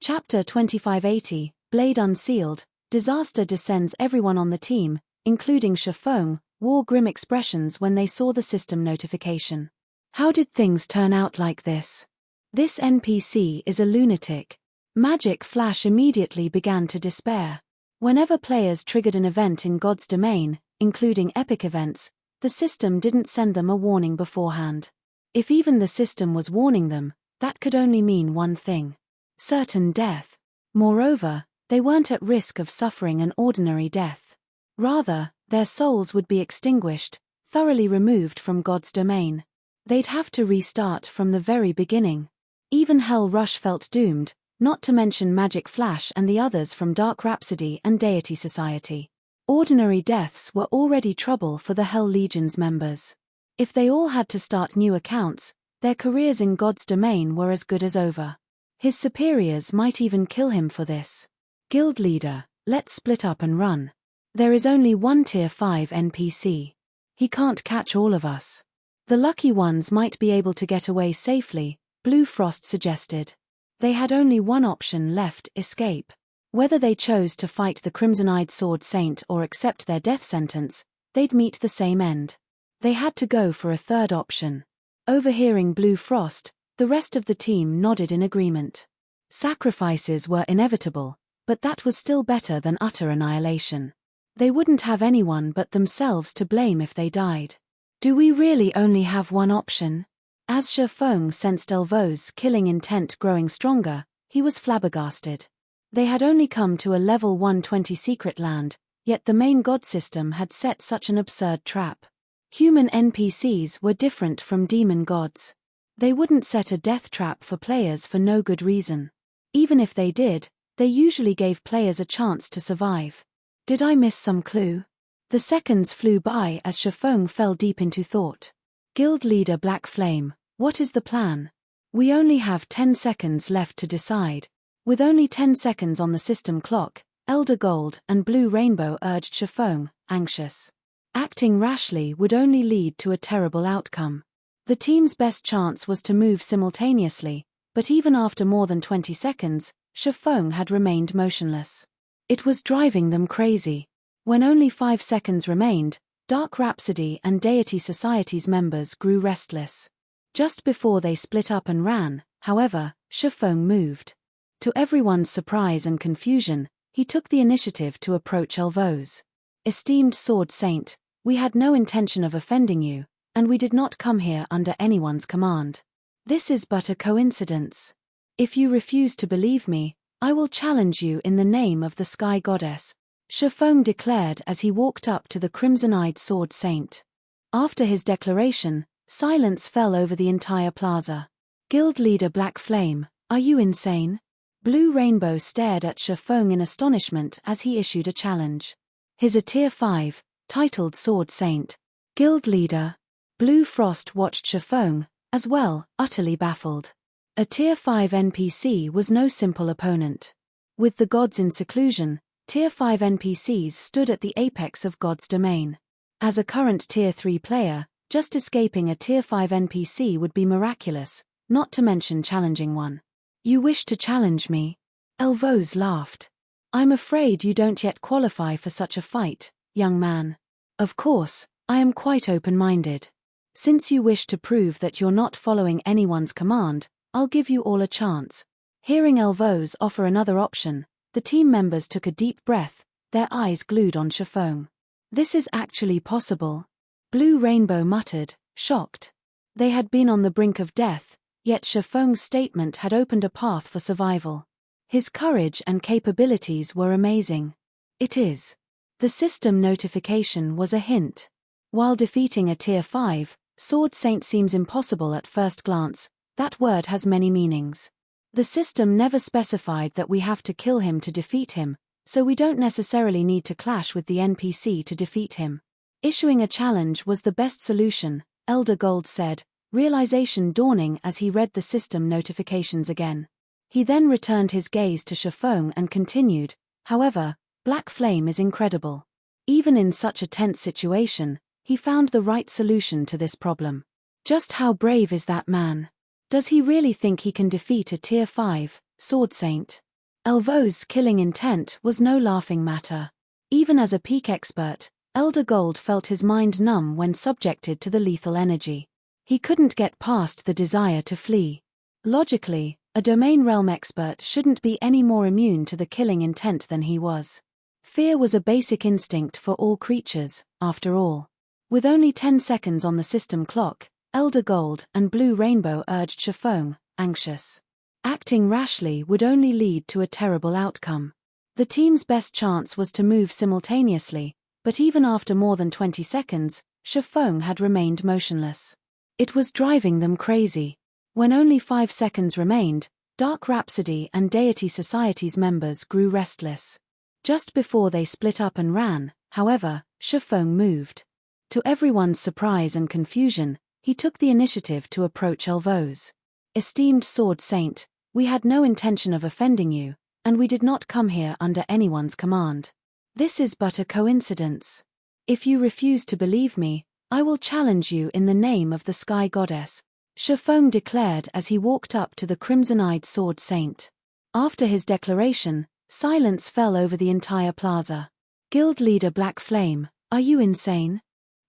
Chapter 2580, Blade Unsealed. Disaster descends. Everyone on the team, including Shifeng, wore grim expressions when they saw the system notification. How did things turn out like this? This NPC is a lunatic. Magic Flash immediately began to despair. Whenever players triggered an event in God's domain, including epic events, the system didn't send them a warning beforehand. If even the system was warning them, that could only mean one thing: certain death. Moreover, they weren't at risk of suffering an ordinary death. Rather, their souls would be extinguished, thoroughly removed from God's domain. They'd have to restart from the very beginning. Even Hell Rush felt doomed, not to mention Magic Flash and the others from Dark Rhapsody and Deity Society. Ordinary deaths were already trouble for the Hell Legion's members. If they all had to start new accounts, their careers in God's domain were as good as over. His superiors might even kill him for this. Guild leader, let's split up and run. There is only one Tier 5 NPC. He can't catch all of us. The lucky ones might be able to get away safely, Blue Frost suggested. They had only one option left: escape. Whether they chose to fight the Crimson-Eyed Sword Saint or accept their death sentence, they'd meet the same end. They had to go for a third option. Overhearing Blue Frost, the rest of the team nodded in agreement. Sacrifices were inevitable, but that was still better than utter annihilation. They wouldn't have anyone but themselves to blame if they died. Do we really only have one option? As Shifeng sensed Elvo's killing intent growing stronger, he was flabbergasted. They had only come to a level 120 secret land, yet the main god system had set such an absurd trap. Human NPCs were different from demon gods. They wouldn't set a death trap for players for no good reason. Even if they did, they usually gave players a chance to survive. Did I miss some clue? The seconds flew by as Shifeng fell deep into thought. Guild leader Black Flame, what is the plan? We only have 10 seconds left to decide. With only 10 seconds on the system clock, Elder Gold and Blue Rainbow urged Shifeng, anxious. Acting rashly would only lead to a terrible outcome. The team's best chance was to move simultaneously, but even after more than 20 seconds, Shifeng had remained motionless. It was driving them crazy. When only 5 seconds remained, Dark Rhapsody and Deity Society's members grew restless. Just before they split up and ran, however, Shifeng moved. To everyone's surprise and confusion, he took the initiative to approach Elvo's. Esteemed Sword Saint, we had no intention of offending you, and we did not come here under anyone's command. This is but a coincidence. If you refuse to believe me, I will challenge you in the name of the Sky Goddess, Shifeng declared as he walked up to the Crimson-Eyed Sword Saint. After his declaration, silence fell over the entire plaza. Guild leader Black Flame, are you insane? Blue Rainbow stared at Shifeng in astonishment as he issued a challenge. He's a Tier 5, titled Sword Saint. Guild leader. Blue Frost watched Shifeng, as well, utterly baffled. A Tier 5 NPC was no simple opponent. With the gods in seclusion, Tier 5 NPCs stood at the apex of God's domain. As a current Tier 3 player, just escaping a Tier 5 NPC would be miraculous, not to mention challenging one. You wish to challenge me? Elvo's laughed. I'm afraid you don't yet qualify for such a fight, young man. Of course, I am quite open-minded. Since you wish to prove that you're not following anyone's command, I'll give you all a chance. Hearing Elvo's offer another option, the team members took a deep breath, their eyes glued on Shifeng. This is actually possible. Blue Rainbow muttered, shocked. They had been on the brink of death, yet Shifeng's statement had opened a path for survival. His courage and capabilities were amazing. It is. The system notification was a hint. While defeating a Tier 5, Sword Saint seems impossible at first glance, that word has many meanings. The system never specified that we have to kill him to defeat him, so we don't necessarily need to clash with the NPC to defeat him. Issuing a challenge was the best solution, Elder Gold said, realization dawning as he read the system notifications again. He then returned his gaze to Shifeng and continued, however, Black Flame is incredible. Even in such a tense situation, he found the right solution to this problem. Just how brave is that man? Does he really think he can defeat a Tier 5 Sword Saint? Elvo's killing intent was no laughing matter. Even as a peak expert, Elder Gold felt his mind numb when subjected to the lethal energy. He couldn't get past the desire to flee. Logically, a domain realm expert shouldn't be any more immune to the killing intent than he was. Fear was a basic instinct for all creatures, after all. With only 10 seconds on the system clock, Elder Gold and Blue Rainbow urged Chiffon, anxious. Acting rashly would only lead to a terrible outcome. The team's best chance was to move simultaneously, but even after more than 20 seconds, Chiffon had remained motionless. It was driving them crazy. When only 5 seconds remained, Dark Rhapsody and Deity Society's members grew restless. Just before they split up and ran, however, Chiffon moved. To everyone's surprise and confusion, he took the initiative to approach Elvo's. Esteemed Sword Saint, we had no intention of offending you, and we did not come here under anyone's command. This is but a coincidence. If you refuse to believe me, I will challenge you in the name of the Sky Goddess, Chiffon declared as he walked up to the crimson-eyed Sword Saint. After his declaration, silence fell over the entire plaza. Guild leader Black Flame, are you insane?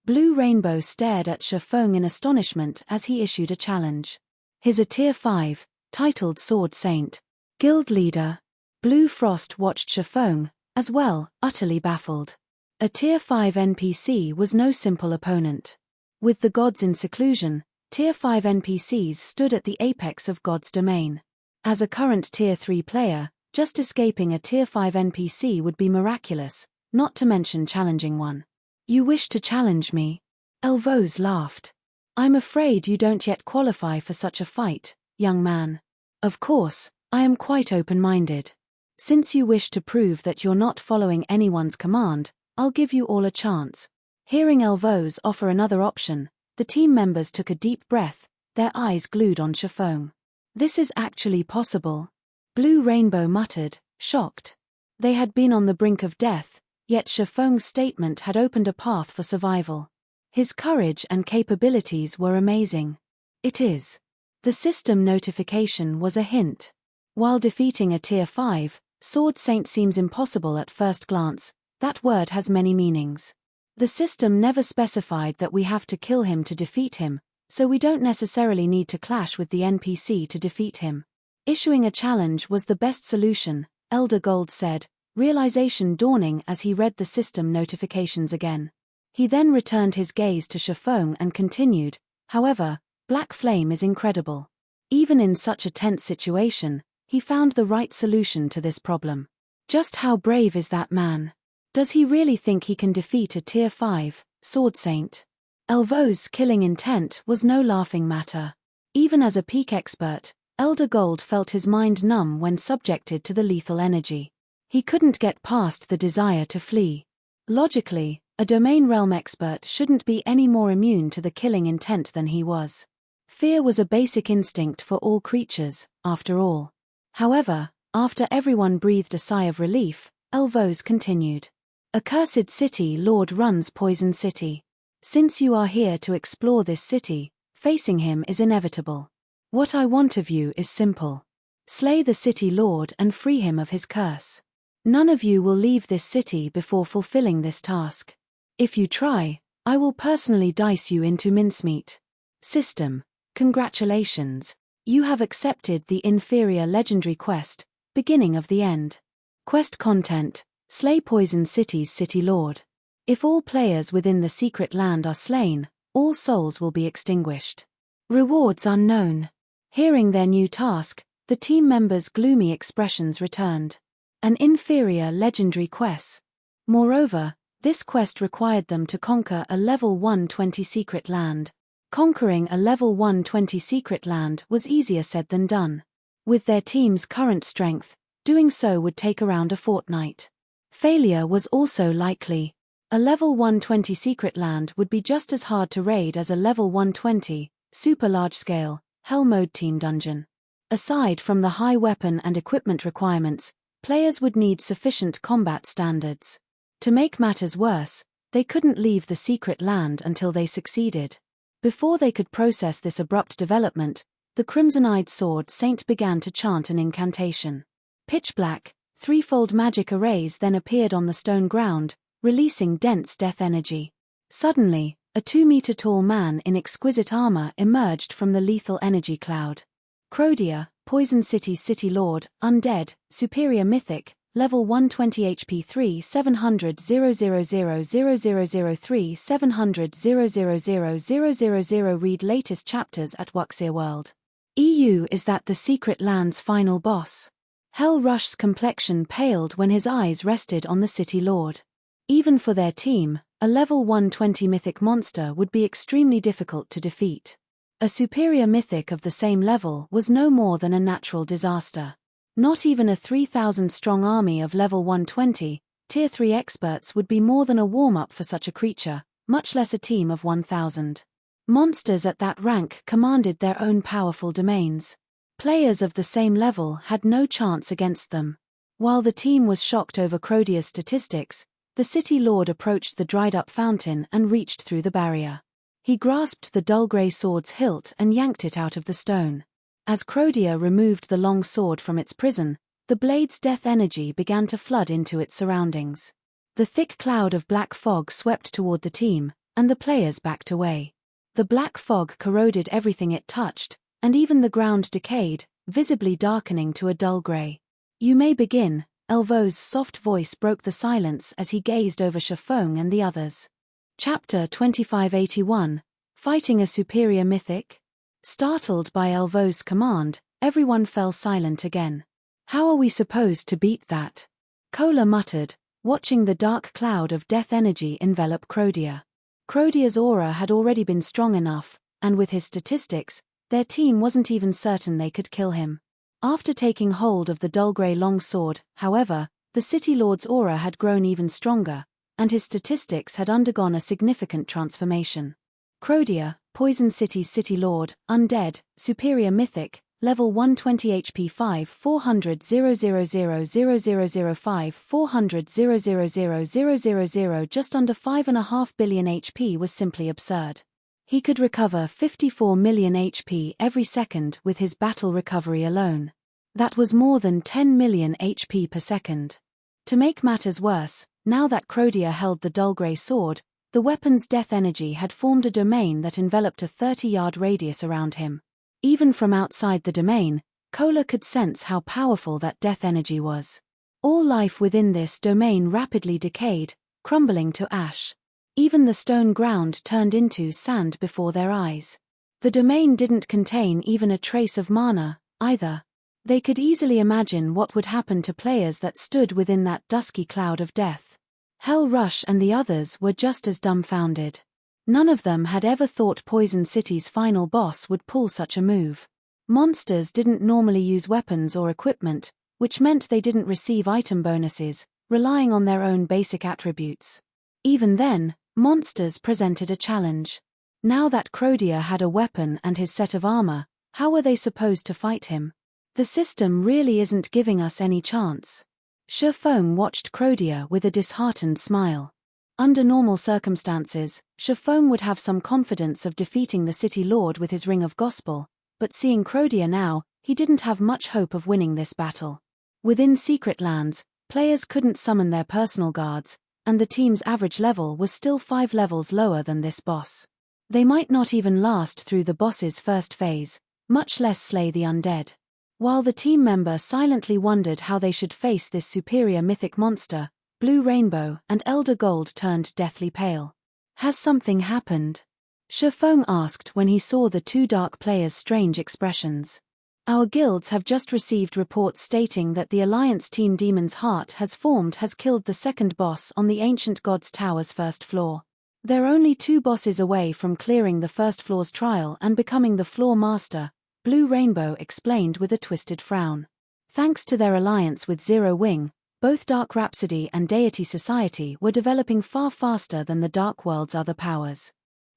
Blue Rainbow stared at Chiffon in astonishment as he issued a challenge. His a Tier 5, titled Sword Saint. Guild leader. Blue Frost watched Chiffon, as well, utterly baffled. A Tier 5 NPC was no simple opponent. With the gods in seclusion, Tier 5 NPCs stood at the apex of God's domain. As a current Tier 3 player, just escaping a Tier 5 NPC would be miraculous, not to mention challenging one. You wish to challenge me? Elvo's laughed. I'm afraid you don't yet qualify for such a fight, young man. Of course, I am quite open-minded. Since you wish to prove that you're not following anyone's command, I'll give you all a chance. Hearing Elvo's offer another option, the team members took a deep breath, their eyes glued on Chiffon. This is actually possible. Blue Rainbow muttered, shocked. They had been on the brink of death, yet Chiffon's statement had opened a path for survival. His courage and capabilities were amazing. It is. The system notification was a hint. While defeating a Tier 5, Sword Saint seems impossible at first glance, that word has many meanings. The system never specified that we have to kill him to defeat him, so we don't necessarily need to clash with the NPC to defeat him. Issuing a challenge was the best solution, Elder Gold said, realization dawning as he read the system notifications again. He then returned his gaze to Chiffon and continued, however, Black Flame is incredible. Even in such a tense situation, he found the right solution to this problem. Just how brave is that man? Does he really think he can defeat a Tier 5, Sword Saint? Elvo's killing intent was no laughing matter. Even as a peak expert, Elder Gold felt his mind numb when subjected to the lethal energy. He couldn't get past the desire to flee. Logically, a domain realm expert shouldn't be any more immune to the killing intent than he was. Fear was a basic instinct for all creatures, after all. However, after everyone breathed a sigh of relief, Elvo's continued. Accursed City Lord runs Poison City. Since you are here to explore this city, facing him is inevitable. What I want of you is simple. Slay the City Lord and free him of his curse. None of you will leave this city before fulfilling this task. If you try, I will personally dice you into mincemeat. System. Congratulations. You have accepted the inferior legendary quest, Beginning of the End. Quest content, slay Poison City's City Lord. If all players within the secret land are slain, all souls will be extinguished. Rewards unknown. Hearing their new task, the team members' gloomy expressions returned. An inferior legendary quest. Moreover, this quest required them to conquer a level 120 secret land. Conquering a level 120 secret land was easier said than done. With their team's current strength, doing so would take around a fortnight. Failure was also likely. A level 120 secret land would be just as hard to raid as a level 120, super large-scale, Hell Mode team dungeon. Aside from the high weapon and equipment requirements, players would need sufficient combat standards. To make matters worse, they couldn't leave the secret land until they succeeded. Before they could process this abrupt development, the crimson-eyed Sword Saint began to chant an incantation. Pitch black, threefold magic arrays then appeared on the stone ground, releasing dense death energy. Suddenly, a 2-meter-tall man in exquisite armor emerged from the lethal energy cloud. Crodia, Poison City's City Lord, Undead, Superior Mythic, Level 120 HP 3 700 0000003 700 0000000. Read latest chapters at Wuxia World. EU. Is that the secret land's final boss? Hell Rush's complexion paled when his eyes rested on the City Lord. Even for their team, a level 120 mythic monster would be extremely difficult to defeat. A superior mythic of the same level was no more than a natural disaster. Not even a 3,000-strong army of level 120, Tier 3 experts would be more than a warm-up for such a creature, much less a team of 1,000. Monsters at that rank commanded their own powerful domains. Players of the same level had no chance against them. While the team was shocked over Crodia's statistics, the City Lord approached the dried-up fountain and reached through the barrier. He grasped the dull grey sword's hilt and yanked it out of the stone. As Crodia removed the long sword from its prison, the blade's death energy began to flood into its surroundings. The thick cloud of black fog swept toward the team, and the players backed away. The black fog corroded everything it touched, and even the ground decayed, visibly darkening to a dull grey. "You may begin," Elvo's soft voice broke the silence as he gazed over Shafong and the others. Chapter 2581, Fighting a Superior Mythic? Startled by Elvo's command, everyone fell silent again. "How are we supposed to beat that?" Kola muttered, watching the dark cloud of death energy envelop Crodia. Crodia's aura had already been strong enough, and with his statistics, their team wasn't even certain they could kill him. After taking hold of the dull grey longsword, however, the City Lord's aura had grown even stronger, and his statistics had undergone a significant transformation. Crodia, Poison City's City Lord, Undead, Superior Mythic, Level 120 HP 5 400 0000005 400 0000000. Just under 5.5 billion HP was simply absurd. He could recover 54 million HP every second with his battle recovery alone. That was more than 10 million HP per second. To make matters worse, now that Crodia held the dull grey sword, the weapon's death energy had formed a domain that enveloped a 30-yard radius around him. Even from outside the domain, Kola could sense how powerful that death energy was. All life within this domain rapidly decayed, crumbling to ash. Even the stone ground turned into sand before their eyes. The domain didn't contain even a trace of mana, either. They could easily imagine what would happen to players that stood within that dusky cloud of death. Hell Rush and the others were just as dumbfounded. None of them had ever thought Poison City's final boss would pull such a move. Monsters didn't normally use weapons or equipment, which meant they didn't receive item bonuses, relying on their own basic attributes. Even then, monsters presented a challenge. Now that Crodia had a weapon and his set of armor, how were they supposed to fight him? The system really isn't giving us any chance. Shafong watched Crodia with a disheartened smile. Under normal circumstances, Shafong would have some confidence of defeating the City Lord with his Ring of Gospel, but seeing Crodia now, he didn't have much hope of winning this battle. Within Secret Lands, players couldn't summon their personal guards, and the team's average level was still 5 levels lower than this boss. They might not even last through the boss's first phase, much less slay the undead. While the team member silently wondered how they should face this superior mythic monster, Blue Rainbow and Elder Gold turned deathly pale. "Has something happened?" Shafong asked when he saw the two dark players' strange expressions. "Our guilds have just received reports stating that the Alliance Team Demon's Heart has killed the second boss on the Ancient God's Tower's first floor. They're only 2 bosses away from clearing the first floor's trial and becoming the floor master," Blue Rainbow explained with a twisted frown. Thanks to their alliance with Zero Wing, both Dark Rhapsody and Deity Society were developing far faster than the Dark World's other powers.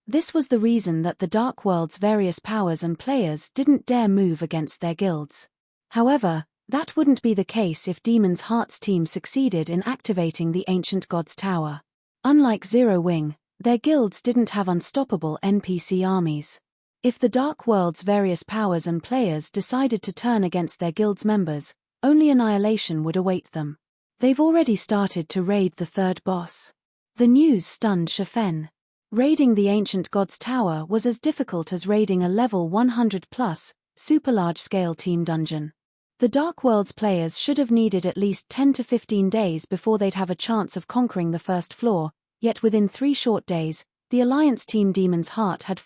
This was the reason that the Dark World's various powers and players didn't dare move against their guilds. However, that wouldn't be the case if Demon's Heart's team succeeded in activating the Ancient God's Tower. Unlike Zero Wing, their guilds didn't have unstoppable NPC armies. If the Dark World's various powers and players decided to turn against their guild's members, only annihilation would await them. They've already started to raid the third boss. The news stunned Shafen. Raiding the Ancient God's Tower was as difficult as raiding a level 100+, super large-scale team dungeon. The Dark Worlds players should have needed at least 10 to 15 days before they'd have a chance of conquering the first floor, yet within 3 short days, the Alliance team Demon's Heart had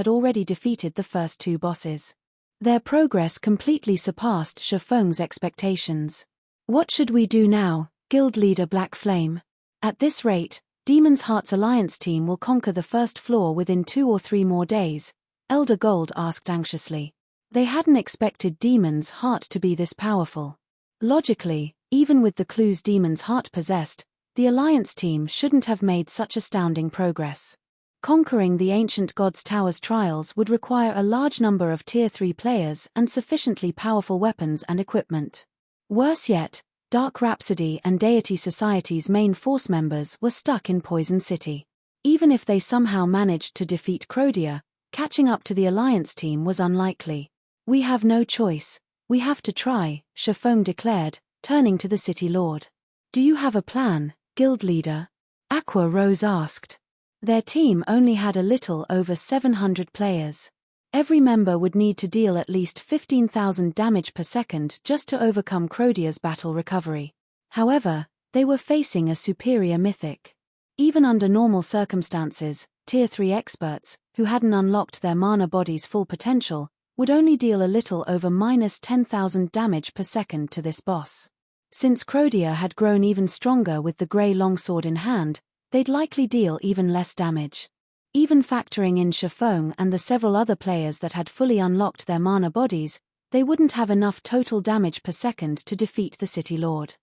already defeated the first 2 bosses. Their progress completely surpassed Shafeng's expectations. What should we do now, Guild Leader Black Flame? At this rate, Demon's Heart's Alliance team will conquer the first floor within 2 or 3 more days, Elder Gold asked anxiously. They hadn't expected Demon's Heart to be this powerful. Logically, even with the clues Demon's Heart possessed, the Alliance team shouldn't have made such astounding progress. Conquering the Ancient God's Tower's trials would require a large number of Tier 3 players and sufficiently powerful weapons and equipment. Worse yet, Dark Rhapsody and Deity Society's main force members were stuck in Poison City. Even if they somehow managed to defeat Crodia, catching up to the Alliance team was unlikely. We have no choice, we have to try, Shafeng declared, turning to the City Lord. Do you have a plan, Guild Leader? Aqua Rose asked. Their team only had a little over 700 players. Every member would need to deal at least 15,000 damage per second just to overcome Crodia's battle recovery. However, they were facing a superior Mythic. Even under normal circumstances, Tier 3 experts, who hadn't unlocked their mana body's full potential, would only deal a little over -10,000 damage per second to this boss. Since Crodia had grown even stronger with the grey longsword in hand, they'd likely deal even less damage. Even factoring in Shafeng and the several other players that had fully unlocked their mana bodies, they wouldn't have enough total damage per second to defeat the City Lord.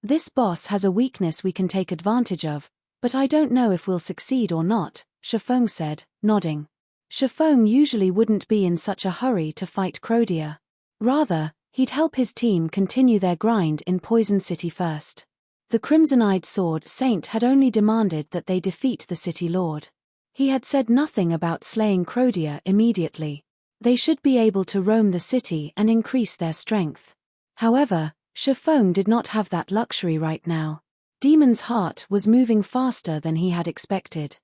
This boss has a weakness we can take advantage of, but I don't know if we'll succeed or not, Shafeng said, nodding. Shafeng usually wouldn't be in such a hurry to fight Crodia. Rather, he'd help his team continue their grind in Poison City first. The Crimson-Eyed Sword Saint had only demanded that they defeat the City Lord. He had said nothing about slaying Crodia immediately. They should be able to roam the city and increase their strength. However, Shafeng did not have that luxury right now. Demon's Heart was moving faster than he had expected.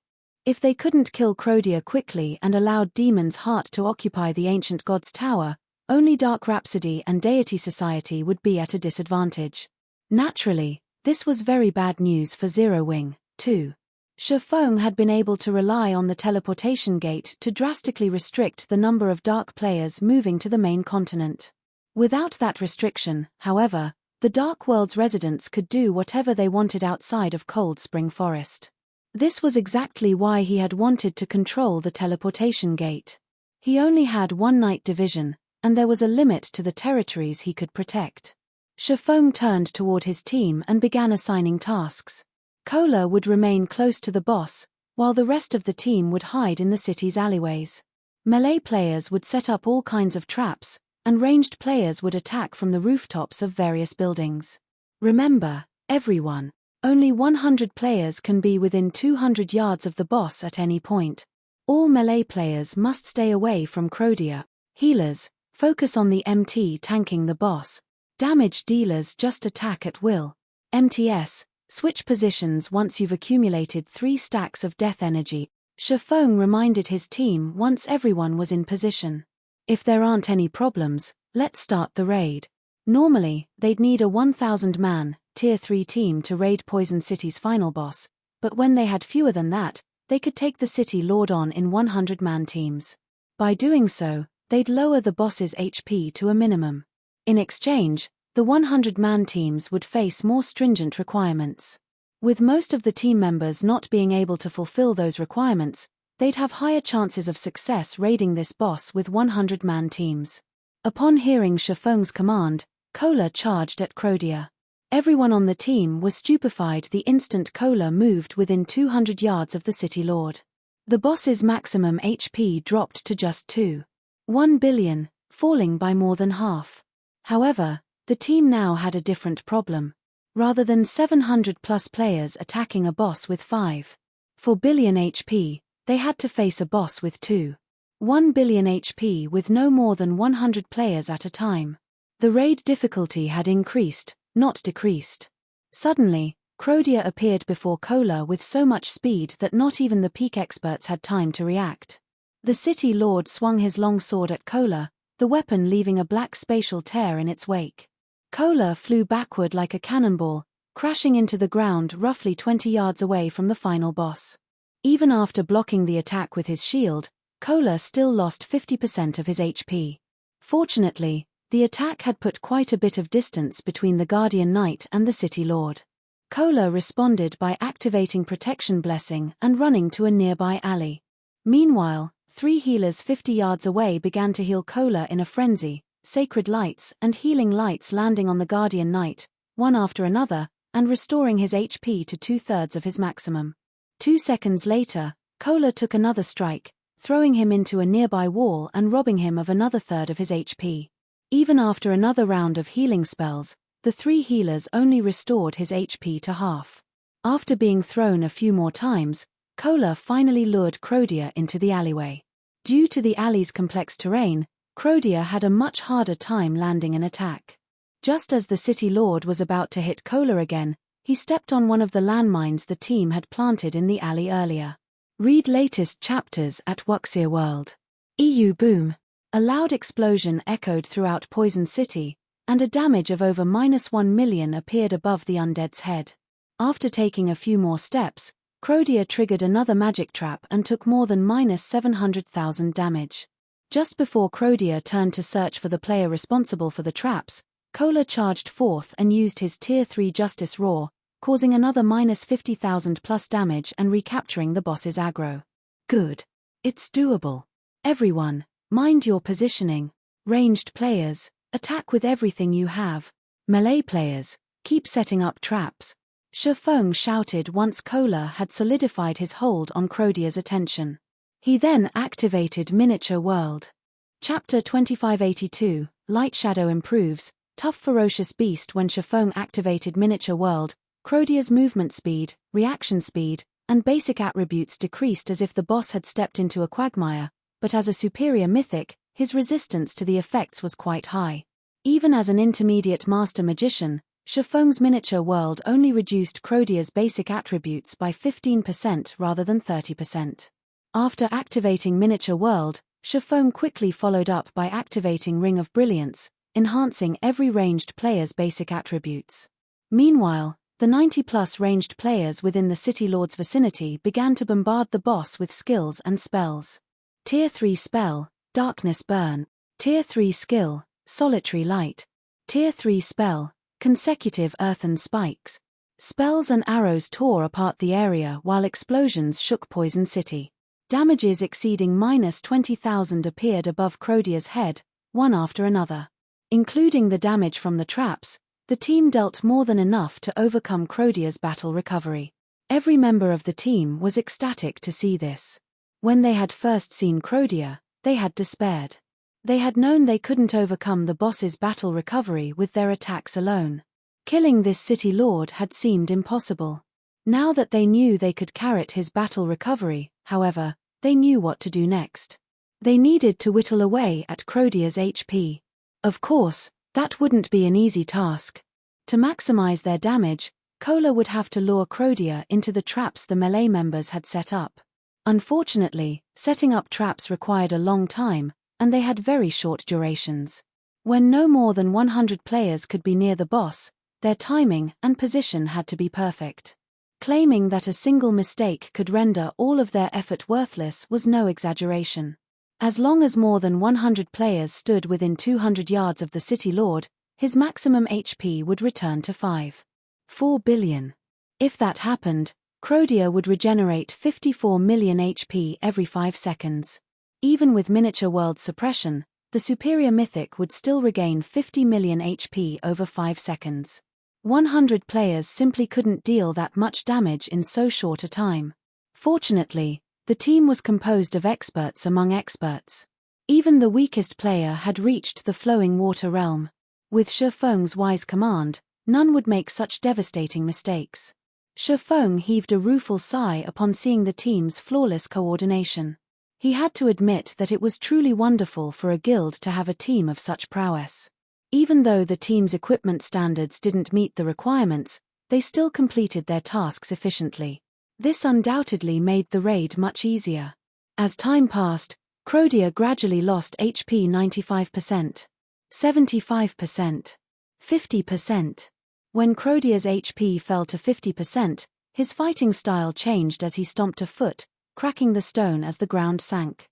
If they couldn't kill Crodia quickly and allowed Demon's Heart to occupy the Ancient God's Tower, only Dark Rhapsody and Deity Society would be at a disadvantage. Naturally, this was very bad news for Zero Wing, too. Shafeng had been able to rely on the teleportation gate to drastically restrict the number of dark players moving to the main continent. Without that restriction, however, the Dark World's residents could do whatever they wanted outside of Cold Spring Forest. This was exactly why he had wanted to control the teleportation gate. He only had one night division, and there was a limit to the territories he could protect. Shafeng turned toward his team and began assigning tasks. Kola would remain close to the boss, while the rest of the team would hide in the city's alleyways. Melee players would set up all kinds of traps, and ranged players would attack from the rooftops of various buildings. Remember, everyone, only 100 players can be within 200 yards of the boss at any point. All melee players must stay away from Crodia. Healers, focus on the MT tanking the boss. Damage dealers just attack at will. MTS, switch positions once you've accumulated 3 stacks of death energy. Shafeng reminded his team once everyone was in position. If there aren't any problems, let's start the raid. Normally, they'd need a 1,000-man, Tier 3 team to raid Poison City's final boss, but when they had fewer than that, they could take the City Lord on in 100-man teams. By doing so, they'd lower the boss's HP to a minimum. In exchange, the 100-man teams would face more stringent requirements. With most of the team members not being able to fulfill those requirements, they'd have higher chances of success raiding this boss with 100-man teams. Upon hearing Shafeng's command, Kola charged at Crodia. Everyone on the team was stupefied the instant Kola moved within 200 yards of the City Lord. The boss's maximum HP dropped to just 2.1 billion, falling by more than half. However, the team now had a different problem. Rather than 700+ players attacking a boss with 5.4 billion HP, they had to face a boss with 2.1 billion HP with no more than 100 players at a time. The raid difficulty had increased, not decreased. Suddenly, Crodia appeared before Kola with so much speed that not even the peak experts had time to react. The City Lord swung his long sword at Kola, the weapon leaving a black spatial tear in its wake. Kola flew backward like a cannonball, crashing into the ground roughly 20 yards away from the final boss. Even after blocking the attack with his shield, Kola still lost 50% of his HP. Fortunately, the attack had put quite a bit of distance between the Guardian Knight and the City Lord. Kola responded by activating Protection Blessing and running to a nearby alley. Meanwhile, 3 healers 50 yards away began to heal Kola in a frenzy, Sacred Lights and Healing Lights landing on the Guardian Knight, one after another, and restoring his HP to 2/3 of his maximum. 2 seconds later, Kola took another strike, throwing him into a nearby wall and robbing him of another third of his HP. Even after another round of healing spells, the 3 healers only restored his HP to half. After being thrown a few more times, Kola finally lured Crodia into the alleyway. Due to the alley's complex terrain, Crodia had a much harder time landing an attack. Just as the City Lord was about to hit Kola again, he stepped on one of the landmines the team had planted in the alley earlier. Read latest chapters at Wuxia World. EU Boom. A loud explosion echoed throughout Poison City, and a damage of over -1 million appeared above the undead's head. After taking a few more steps, Crodia triggered another magic trap and took more than -700,000 damage. Just before Crodia turned to search for the player responsible for the traps, Kola charged forth and used his Tier 3 Justice Roar, causing another -50,000 plus damage and recapturing the boss's aggro. Good. It's doable. Everyone, mind your positioning. Ranged players, attack with everything you have. Melee players, keep setting up traps. Shifeng shouted once Kola had solidified his hold on Crodia's attention. He then activated Miniature World. Chapter 2582, Lightshadow improves. Tough Ferocious Beast. When Shifeng activated Miniature World, Crodia's movement speed, reaction speed, and basic attributes decreased as if the boss had stepped into a quagmire, but as a superior mythic, his resistance to the effects was quite high. Even as an intermediate master magician, Shifeng's Miniature World only reduced Crodia's basic attributes by 15% rather than 30%. After activating Miniature World, Shifeng quickly followed up by activating Ring of Brilliance, enhancing every ranged player's basic attributes. Meanwhile, the 90-plus ranged players within the City Lord's vicinity began to bombard the boss with skills and spells. Tier 3 Spell, Darkness Burn. Tier 3 Skill, Solitary Light. Tier 3 Spell, Consecutive Earthen Spikes. Spells and arrows tore apart the area while explosions shook Poison City. Damages exceeding -20,000 appeared above Crodia's head, one after another. Including the damage from the traps, the team dealt more than enough to overcome Crodia's battle recovery. Every member of the team was ecstatic to see this. When they had first seen Crodia, they had despaired. They had known they couldn't overcome the boss's battle recovery with their attacks alone. Killing this City Lord had seemed impossible. Now that they knew they could carrot his battle recovery, however, they knew what to do next. They needed to whittle away at Crodia's HP. Of course, that wouldn't be an easy task. To maximize their damage, Kola would have to lure Crodia into the traps the melee members had set up. Unfortunately, setting up traps required a long time, and they had very short durations. When no more than 100 players could be near the boss, their timing and position had to be perfect. Claiming that a single mistake could render all of their effort worthless was no exaggeration. As long as more than 100 players stood within 200 yards of the City Lord, his maximum HP would return to 5.4 billion. If that happened, Crodia would regenerate 54 million HP every 5 seconds. Even with Miniature World suppression, the superior mythic would still regain 50 million HP over 5 seconds. 100 players simply couldn't deal that much damage in so short a time. Fortunately, the team was composed of experts among experts. Even the weakest player had reached the flowing water realm. With Shifeng's wise command, none would make such devastating mistakes. Shifeng heaved a rueful sigh upon seeing the team's flawless coordination. He had to admit that it was truly wonderful for a guild to have a team of such prowess. Even though the team's equipment standards didn't meet the requirements, they still completed their tasks efficiently. This undoubtedly made the raid much easier. As time passed, Crodia gradually lost HP 95%, 75%, 50%. When Crodia's HP fell to 50%, his fighting style changed as he stomped a foot, cracking the stone as the ground sank.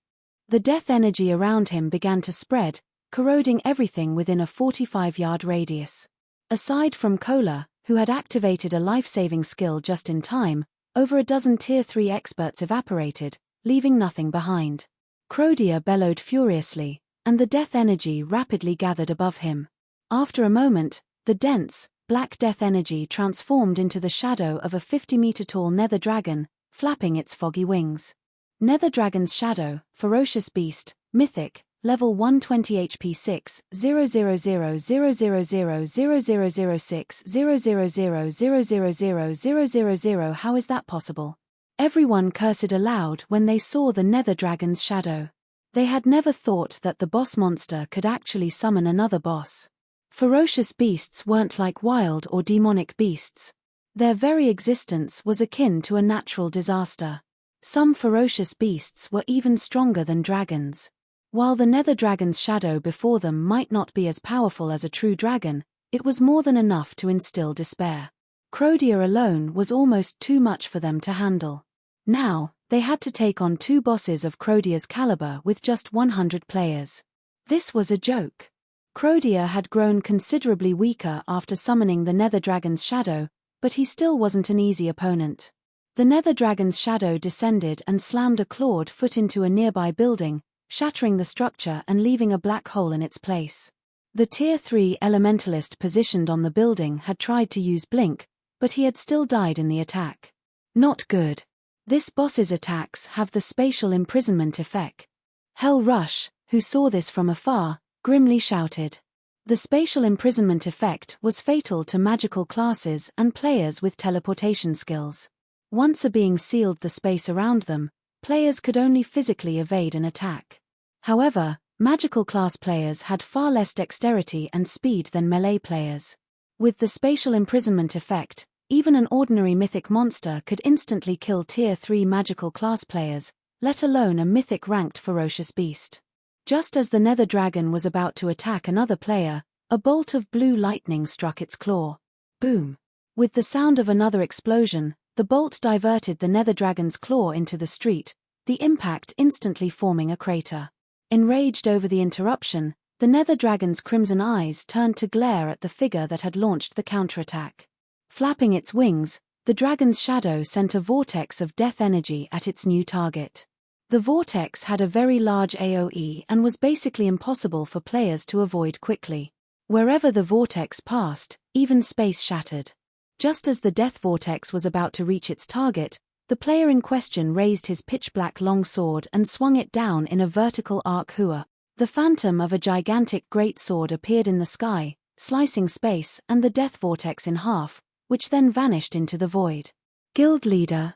The death energy around him began to spread, corroding everything within a 45-yard radius. Aside from Kola, who had activated a life-saving skill just in time, over a dozen Tier 3 experts evaporated, leaving nothing behind. Crodia bellowed furiously, and the death energy rapidly gathered above him. After a moment, the dense, black death energy transformed into the shadow of a 50-meter-tall nether dragon, flapping its foggy wings. Nether Dragon's Shadow, Ferocious Beast, Mythic, Level 120 HP 6, 000000006 How is that possible? Everyone cursed aloud when they saw the Nether Dragon's shadow. They had never thought that the boss monster could actually summon another boss. Ferocious beasts weren't like wild or demonic beasts. Their very existence was akin to a natural disaster. Some ferocious beasts were even stronger than dragons. While the Nether Dragon's shadow before them might not be as powerful as a true dragon, it was more than enough to instill despair. Crodia alone was almost too much for them to handle. Now, they had to take on two bosses of Crodia's caliber with just 100 players. This was a joke. Crodia had grown considerably weaker after summoning the Nether Dragon's shadow, but he still wasn't an easy opponent. The Nether Dragon's shadow descended and slammed a clawed foot into a nearby building, shattering the structure and leaving a black hole in its place. The Tier 3 elementalist positioned on the building had tried to use Blink, but he had still died in the attack. Not good. This boss's attacks have the spatial imprisonment effect. Hell Rush, who saw this from afar, grimly shouted. The spatial imprisonment effect was fatal to magical classes and players with teleportation skills. Once a being sealed the space around them, players could only physically evade an attack. However, magical class players had far less dexterity and speed than melee players. With the spatial imprisonment effect, even an ordinary mythic monster could instantly kill Tier 3 magical class players, let alone a mythic-ranked ferocious beast. Just as the Nether Dragon was about to attack another player, a bolt of blue lightning struck its claw. Boom! With the sound of another explosion, the bolt diverted the Nether Dragon's claw into the street, the impact instantly forming a crater. Enraged over the interruption, the Nether Dragon's crimson eyes turned to glare at the figure that had launched the counterattack. Flapping its wings, the dragon's shadow sent a vortex of death energy at its new target. The vortex had a very large AoE and was basically impossible for players to avoid quickly. Wherever the vortex passed, even space shattered. Just as the death vortex was about to reach its target, the player in question raised his pitch-black longsword and swung it down in a vertical arc hua. The phantom of a gigantic greatsword appeared in the sky, slicing space and the death vortex in half, which then vanished into the void. Guild leader.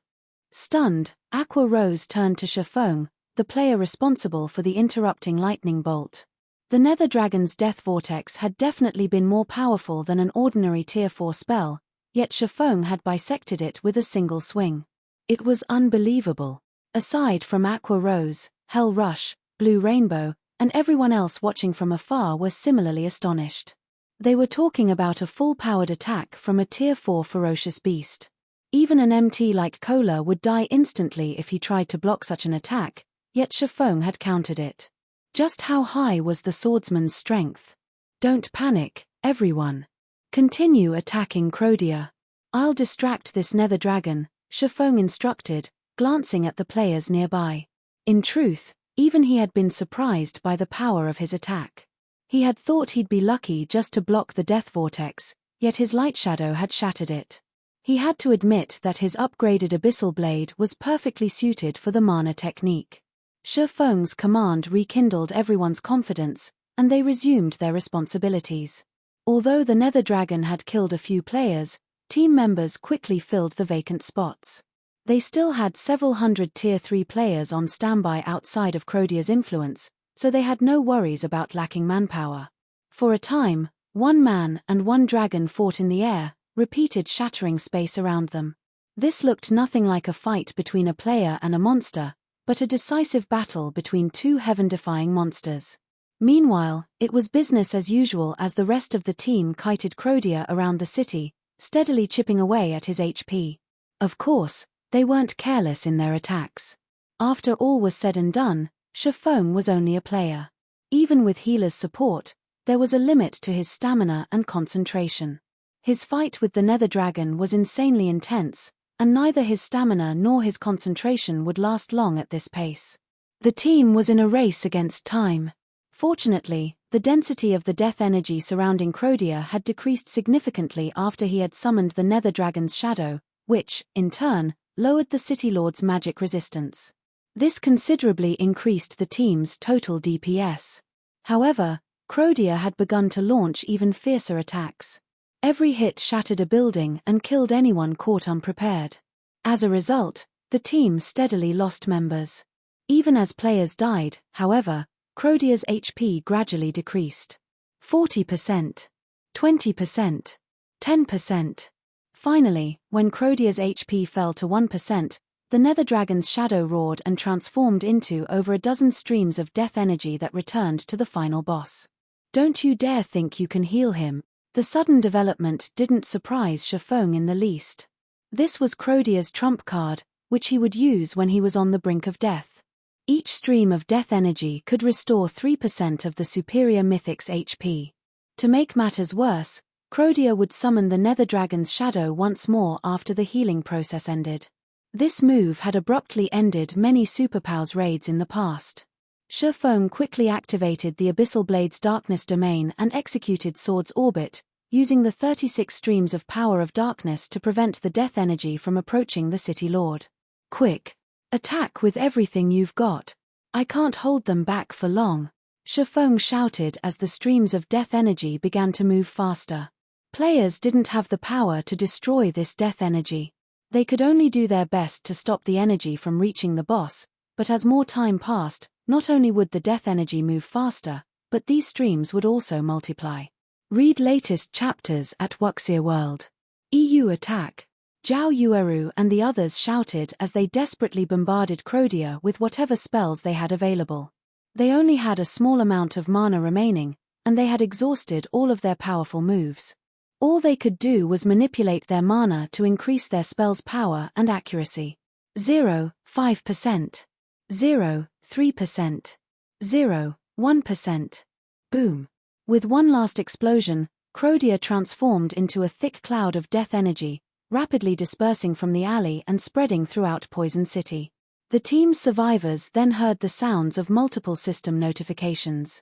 Stunned, Aqua Rose turned to Shifeng, the player responsible for the interrupting lightning bolt. The Nether Dragon's death vortex had definitely been more powerful than an ordinary Tier 4 spell, yet Shifeng had bisected it with a single swing. It was unbelievable. Aside from Aqua Rose, Hell Rush, Blue Rainbow, and everyone else watching from afar were similarly astonished. They were talking about a full-powered attack from a Tier 4 ferocious beast. Even an MT like Kola would die instantly if he tried to block such an attack, yet Shifeng had countered it. Just how high was the swordsman's strength? Don't panic, everyone. Continue attacking Crodia. I'll distract this Nether Dragon, Shifeng instructed, glancing at the players nearby. In truth, even he had been surprised by the power of his attack. He had thought he'd be lucky just to block the death vortex, yet his Lightshadow had shattered it. He had to admit that his upgraded Abyssal Blade was perfectly suited for the mana technique. Shifeng's command rekindled everyone's confidence, and they resumed their responsibilities. Although the Nether Dragon had killed a few players, team members quickly filled the vacant spots. They still had several hundred Tier 3 players on standby outside of Crodia's influence, so they had no worries about lacking manpower. For a time, one man and one dragon fought in the air, repeated shattering space around them. This looked nothing like a fight between a player and a monster, but a decisive battle between two heaven-defying monsters. Meanwhile, it was business as usual as the rest of the team kited Crodia around the city, steadily chipping away at his HP. Of course, they weren't careless in their attacks. After all was said and done, Shafong was only a player. Even with healer's support, there was a limit to his stamina and concentration. His fight with the Nether Dragon was insanely intense, and neither his stamina nor his concentration would last long at this pace. The team was in a race against time. Fortunately, the density of the death energy surrounding Crodia had decreased significantly after he had summoned the Nether Dragon's shadow, which, in turn, lowered the City Lord's magic resistance. This considerably increased the team's total DPS. However, Crodia had begun to launch even fiercer attacks. Every hit shattered a building and killed anyone caught unprepared. As a result, the team steadily lost members. Even as players died, however, Crodia's HP gradually decreased. 40%, 20%, 10%. Finally, when Crodia's HP fell to 1%, the Nether Dragon's shadow roared and transformed into over a dozen streams of death energy that returned to the final boss. Don't you dare think you can heal him. The sudden development didn't surprise Shafong in the least. This was Crodia's trump card, which he would use when he was on the brink of death. Each stream of death energy could restore 3% of the superior Mythic's HP. To make matters worse, Crodia would summon the Nether Dragon's shadow once more after the healing process ended. This move had abruptly ended many Superpow's raids in the past. Shafong quickly activated the Abyssal Blade's Darkness domain and executed Sword's Orbit, using the 36 streams of power of darkness to prevent the death energy from approaching the City Lord. Quick! Attack with everything you've got. I can't hold them back for long, Shafong shouted as the streams of death energy began to move faster. Players didn't have the power to destroy this death energy. They could only do their best to stop the energy from reaching the boss, but as more time passed, not only would the death energy move faster, but these streams would also multiply. Read latest chapters at Wuxia World. EU attack! Zhao Yueru and the others shouted as they desperately bombarded Crodia with whatever spells they had available. They only had a small amount of mana remaining, and they had exhausted all of their powerful moves. All they could do was manipulate their mana to increase their spell's power and accuracy. 0, 5%. 0, 3%. 0, 1%. Boom. With one last explosion, Crodia transformed into a thick cloud of death energy, rapidly dispersing from the alley and spreading throughout Poison City. The team's survivors then heard the sounds of multiple system notifications.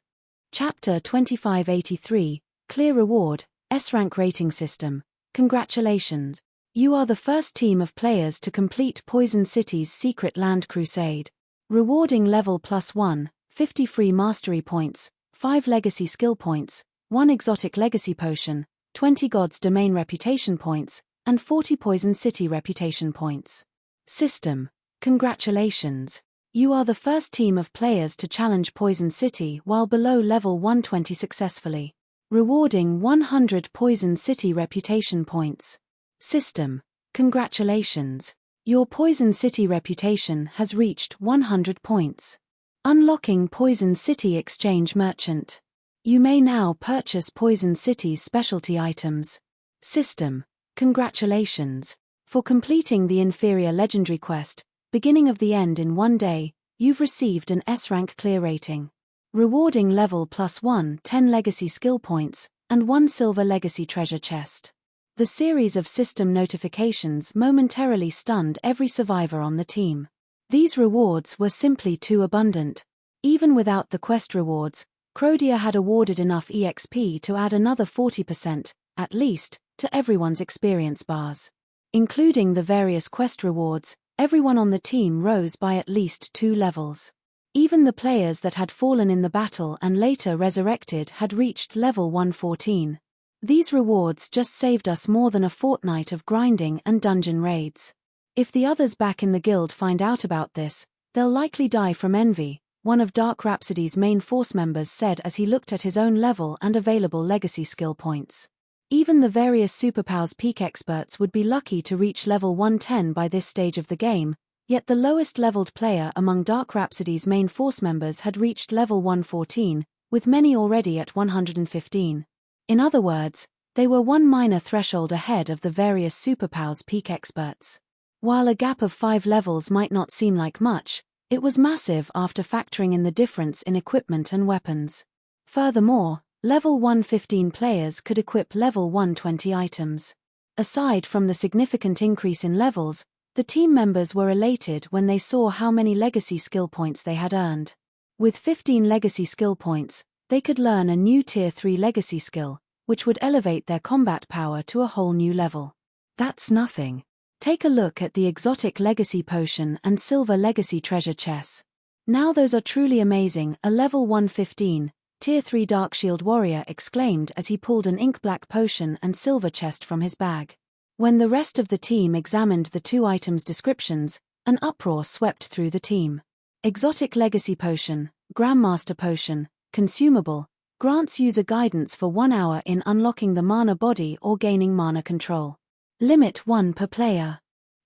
Chapter 2583, Clear Reward, S-Rank Rating System. Congratulations! You are the first team of players to complete Poison City's Secret Land Crusade. Rewarding level +1, 50 free mastery points, 5 legacy skill points, 1 exotic legacy potion, 20 God's Domain reputation points, and 40 Poison City reputation points. System. Congratulations! You are the first team of players to challenge Poison City while below level 120 successfully. Rewarding 100 Poison City reputation points. System. Congratulations! Your Poison City reputation has reached 100 points. Unlocking Poison City Exchange Merchant. You may now purchase Poison City's specialty items. System. Congratulations! For completing the inferior legendary quest, Beginning of the End in one day, you've received an S-Rank clear rating. Rewarding level +1, 10 legacy skill points, and 1 silver legacy treasure chest. The series of system notifications momentarily stunned every survivor on the team. These rewards were simply too abundant. Even without the quest rewards, Crodia had awarded enough EXP to add another 40%, at least, to everyone's experience bars. Including the various quest rewards, everyone on the team rose by at least 2 levels. Even the players that had fallen in the battle and later resurrected had reached level 114. These rewards just saved us more than a fortnight of grinding and dungeon raids. If the others back in the guild find out about this, they'll likely die from envy, one of Dark Rhapsody's main force members said as he looked at his own level and available legacy skill points. Even the various superpowers peak experts would be lucky to reach level 110 by this stage of the game, yet the lowest leveled player among Dark Rhapsody's main force members had reached level 114, with many already at 115. In other words, they were one minor threshold ahead of the various superpowers peak experts. While a gap of 5 levels might not seem like much, it was massive after factoring in the difference in equipment and weapons. Furthermore, level 115 players could equip level 120 items. Aside from the significant increase in levels, the team members were elated when they saw how many legacy skill points they had earned. With 15 legacy skill points, they could learn a new Tier 3 legacy skill, which would elevate their combat power to a whole new level. That's nothing. Take a look at the exotic legacy potion and silver legacy treasure chest. Now those are truly amazing, a level 115, Tier 3 Dark Shield warrior exclaimed as he pulled an ink-black potion and silver chest from his bag. When the rest of the team examined the two items' descriptions, an uproar swept through the team. Exotic legacy potion, Grandmaster potion, consumable, grants user guidance for 1 hour in unlocking the mana body or gaining mana control. Limit 1 per player.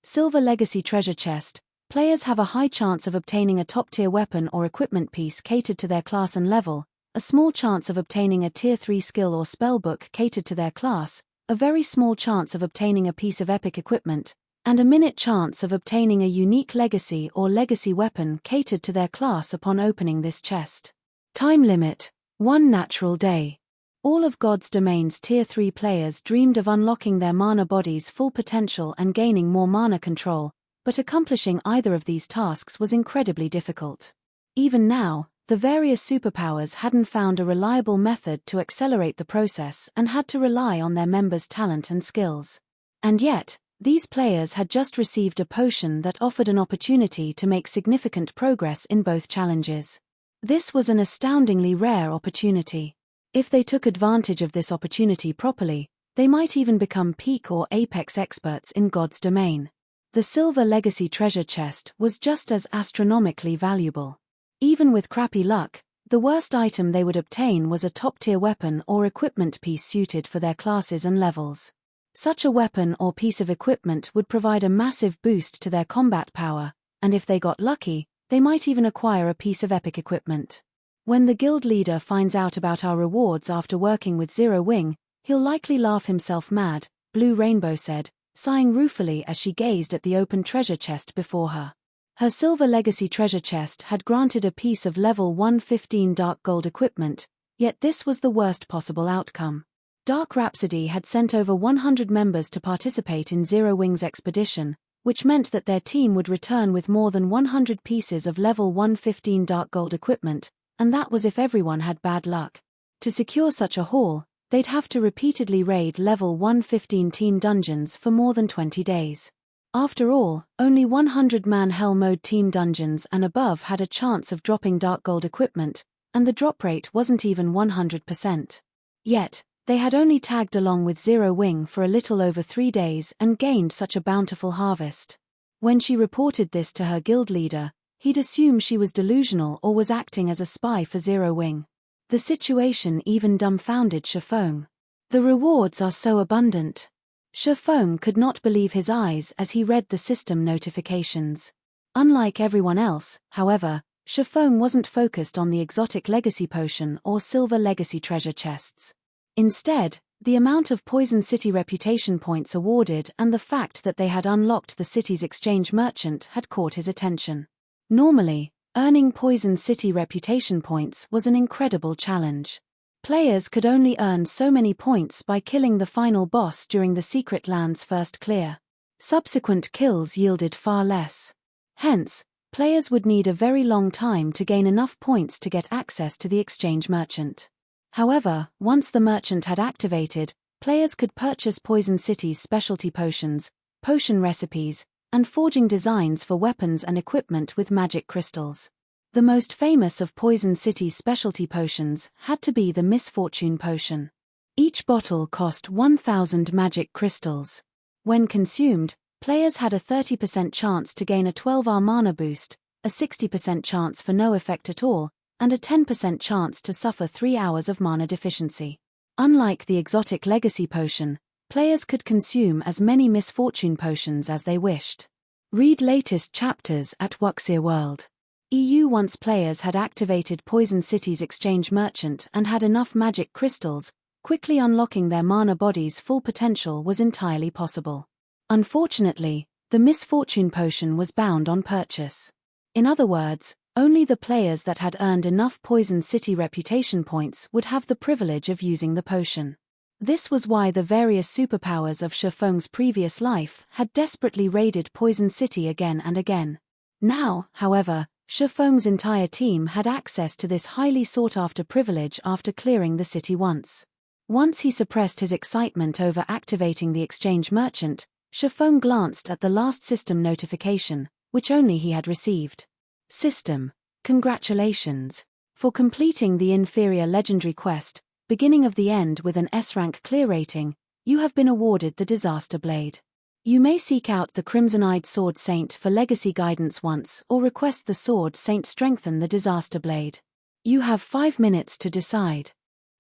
Silver legacy treasure chest. Players have a high chance of obtaining a top-tier weapon or equipment piece catered to their class and level, a small chance of obtaining a Tier 3 skill or spellbook catered to their class, a very small chance of obtaining a piece of epic equipment, and a minute chance of obtaining a unique legacy or legacy weapon catered to their class upon opening this chest. Time limit: 1 natural day. All of God's Domain's Tier 3 players dreamed of unlocking their mana body's full potential and gaining more mana control, but accomplishing either of these tasks was incredibly difficult. Even now, the various superpowers hadn't found a reliable method to accelerate the process and had to rely on their members' talent and skills. And yet, these players had just received a potion that offered an opportunity to make significant progress in both challenges. This was an astoundingly rare opportunity. If they took advantage of this opportunity properly, they might even become peak or apex experts in God's Domain. The silver legacy treasure chest was just as astronomically valuable. Even with crappy luck, the worst item they would obtain was a top-tier weapon or equipment piece suited for their classes and levels. Such a weapon or piece of equipment would provide a massive boost to their combat power, and if they got lucky, they might even acquire a piece of epic equipment. When the guild leader finds out about our rewards after working with Zero Wing, he'll likely laugh himself mad, Blue Rainbow said, sighing ruefully as she gazed at the open treasure chest before her. Her silver legacy treasure chest had granted a piece of level 115 dark gold equipment, yet this was the worst possible outcome. Dark Rhapsody had sent over 100 members to participate in Zero Wing's expedition, which meant that their team would return with more than 100 pieces of level 115 dark gold equipment, and that was if everyone had bad luck. To secure such a haul, they'd have to repeatedly raid level 115 team dungeons for more than 20 days. After all, only 100-man Hell Mode team dungeons and above had a chance of dropping dark gold equipment, and the drop rate wasn't even 100%. Yet, they had only tagged along with Zero Wing for a little over 3 days and gained such a bountiful harvest. When she reported this to her guild leader, he'd assume she was delusional or was acting as a spy for Zero Wing. The situation even dumbfounded Shifeng. The rewards are so abundant. Shifeng could not believe his eyes as he read the system notifications. Unlike everyone else, however, Shifeng wasn't focused on the exotic legacy potion or silver legacy treasure chests. Instead, the amount of Poison City reputation points awarded and the fact that they had unlocked the city's exchange merchant had caught his attention. Normally, earning Poison City reputation points was an incredible challenge. Players could only earn so many points by killing the final boss during the Secret Land's first clear. Subsequent kills yielded far less. Hence, players would need a very long time to gain enough points to get access to the exchange merchant. However, once the merchant had activated, players could purchase Poison City's specialty potions, potion recipes, and forging designs for weapons and equipment with magic crystals. The most famous of Poison City's specialty potions had to be the Misfortune Potion. Each bottle cost 1,000 magic crystals. When consumed, players had a 30% chance to gain a 12-hour mana boost, a 60% chance for no effect at all, and a 10% chance to suffer 3 hours of mana deficiency. Unlike the exotic legacy potion, players could consume as many misfortune potions as they wished. Read latest chapters at Wuxia World. EU. Once players had activated Poison City's exchange merchant and had enough magic crystals, quickly unlocking their mana body's full potential was entirely possible. Unfortunately, the misfortune potion was bound on purchase. In other words, only the players that had earned enough Poison City reputation points would have the privilege of using the potion. This was why the various superpowers of Shifeng's previous life had desperately raided Poison City again and again. Now, however, Shifeng's entire team had access to this highly sought-after privilege after clearing the city once. Once he suppressed his excitement over activating the exchange merchant, Shifeng glanced at the last system notification, which only he had received. System: congratulations. For completing the inferior legendary quest, Beginning of the End with an S-rank clear rating, you have been awarded the Disaster Blade. You may seek out the Crimson-Eyed Sword Saint for legacy guidance once or request the Sword Saint strengthen the Disaster Blade. You have 5 minutes to decide.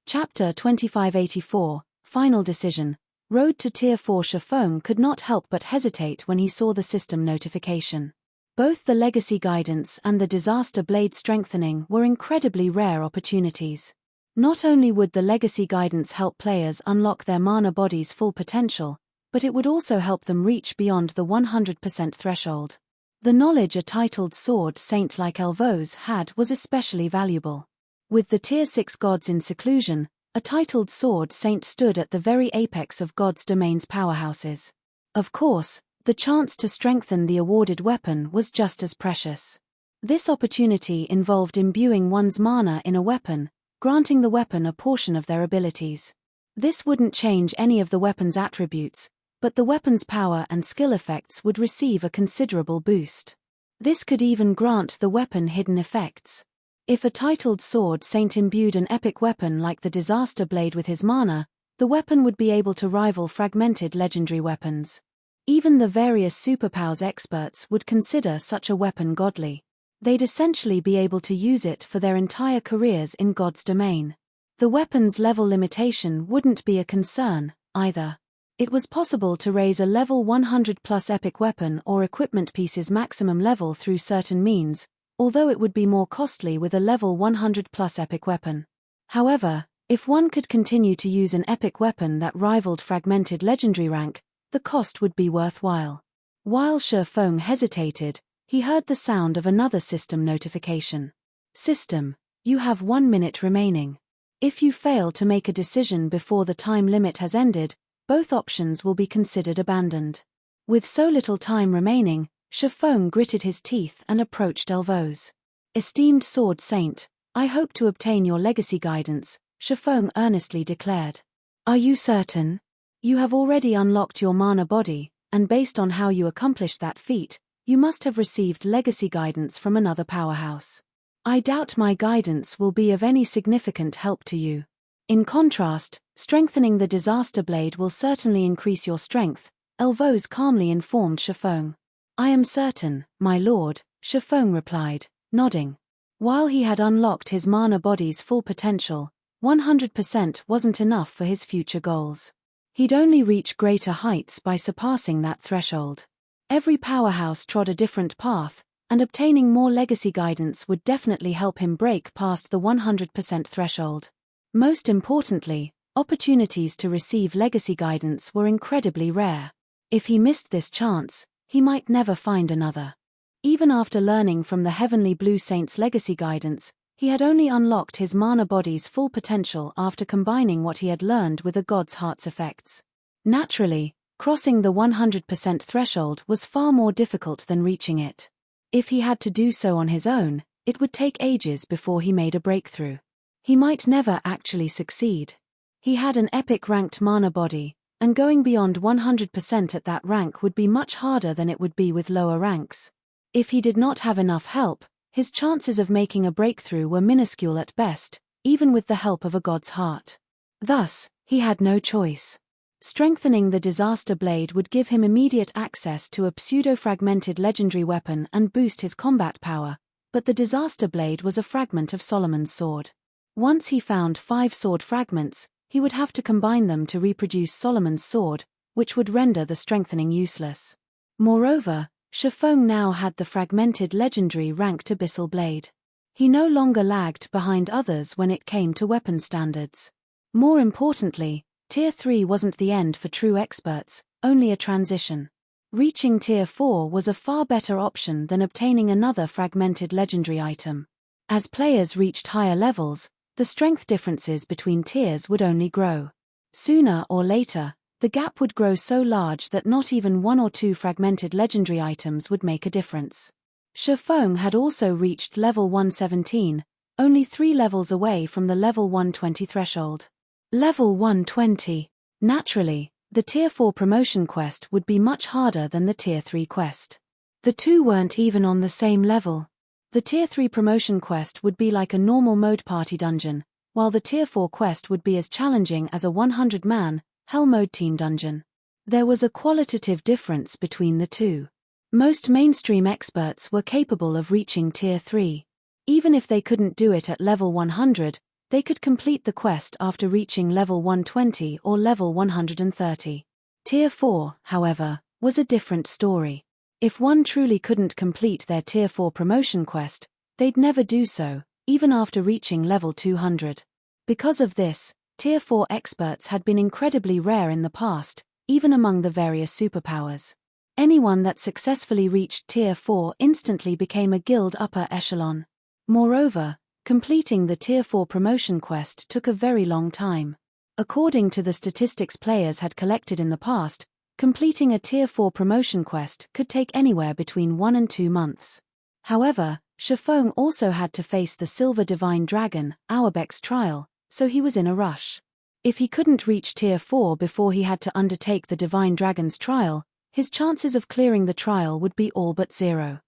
Chapter 2584, Final Decision. Road to Tier 4. Shifeng could not help but hesitate when he saw the system notification. Both the legacy guidance and the Disaster Blade strengthening were incredibly rare opportunities. Not only would the legacy guidance help players unlock their mana body's full potential, but it would also help them reach beyond the 100% threshold. The knowledge a titled Sword Saint like Elvos had was especially valuable. With the Tier 6 gods in seclusion, a titled Sword Saint stood at the very apex of God's domain's powerhouses. Of course, the chance to strengthen the awarded weapon was just as precious. This opportunity involved imbuing one's mana in a weapon, granting the weapon a portion of their abilities. This wouldn't change any of the weapon's attributes, but the weapon's power and skill effects would receive a considerable boost. This could even grant the weapon hidden effects. If a titled Sword Saint imbued an epic weapon like the Disaster Blade with his mana, the weapon would be able to rival fragmented legendary weapons. Even the various superpowers experts would consider such a weapon godly. They'd essentially be able to use it for their entire careers in God's domain. The weapon's level limitation wouldn't be a concern, either. It was possible to raise a level 100+ epic weapon or equipment piece's maximum level through certain means, although it would be more costly with a level 100+ epic weapon. However, if one could continue to use an epic weapon that rivaled fragmented legendary rank, the cost would be worthwhile. While Shifeng hesitated, he heard the sound of another system notification. System: you have 1 minute remaining. If you fail to make a decision before the time limit has ended, both options will be considered abandoned. With so little time remaining, Shifeng gritted his teeth and approached Elvos. Esteemed Sword Saint, I hope to obtain your legacy guidance, Shifeng earnestly declared. Are you certain? You have already unlocked your mana body, and based on how you accomplished that feat, you must have received legacy guidance from another powerhouse. I doubt my guidance will be of any significant help to you. In contrast, strengthening the Disaster Blade will certainly increase your strength, Elvos calmly informed Shifeng. I am certain, my lord, Shifeng replied, nodding. While he had unlocked his mana body's full potential, 100% wasn't enough for his future goals. He'd only reach greater heights by surpassing that threshold. Every powerhouse trod a different path, and obtaining more legacy guidance would definitely help him break past the 100% threshold. Most importantly, opportunities to receive legacy guidance were incredibly rare. If he missed this chance, he might never find another. Even after learning from the Heavenly Blue Saint's legacy guidance, he had only unlocked his mana body's full potential after combining what he had learned with a God's Heart's effects. Naturally, crossing the 100% threshold was far more difficult than reaching it. If he had to do so on his own, it would take ages before he made a breakthrough. He might never actually succeed. He had an epic ranked mana body, and going beyond 100% at that rank would be much harder than it would be with lower ranks. If he did not have enough help, his chances of making a breakthrough were minuscule at best, even with the help of a God's Heart. Thus, he had no choice. Strengthening the Disaster Blade would give him immediate access to a pseudo-fragmented legendary weapon and boost his combat power, but the Disaster Blade was a fragment of Solomon's sword. Once he found 5 sword fragments, he would have to combine them to reproduce Solomon's sword, which would render the strengthening useless. Moreover, Shifeng now had the fragmented legendary ranked Abyssal Blade. He no longer lagged behind others when it came to weapon standards. More importantly, Tier 3 wasn't the end for true experts, only a transition. Reaching Tier 4 was a far better option than obtaining another fragmented legendary item. As players reached higher levels, the strength differences between tiers would only grow. Sooner or later, the gap would grow so large that not even 1 or 2 fragmented legendary items would make a difference. Shifeng had also reached level 117, only 3 levels away from the level 120 threshold. Level 120. Naturally, the Tier 4 promotion quest would be much harder than the Tier 3 quest. The two weren't even on the same level. The Tier 3 promotion quest would be like a normal mode party dungeon, while the Tier 4 quest would be as challenging as a 100-man, Hell mode team dungeon. There was a qualitative difference between the two. Most mainstream experts were capable of reaching Tier 3. Even if they couldn't do it at level 100, they could complete the quest after reaching level 120 or level 130. Tier 4, however, was a different story. If one truly couldn't complete their Tier 4 promotion quest, they'd never do so, even after reaching level 200. Because of this, Tier 4 experts had been incredibly rare in the past, even among the various superpowers. Anyone that successfully reached Tier 4 instantly became a guild upper echelon. Moreover, completing the Tier 4 promotion quest took a very long time. According to the statistics players had collected in the past, completing a Tier 4 promotion quest could take anywhere between 1 and 2 months. However, Shifeng also had to face the Silver Divine Dragon, Auerbach's trial, so he was in a rush. If he couldn't reach Tier 4 before he had to undertake the Divine Dragon's trial, his chances of clearing the trial would be all but 0.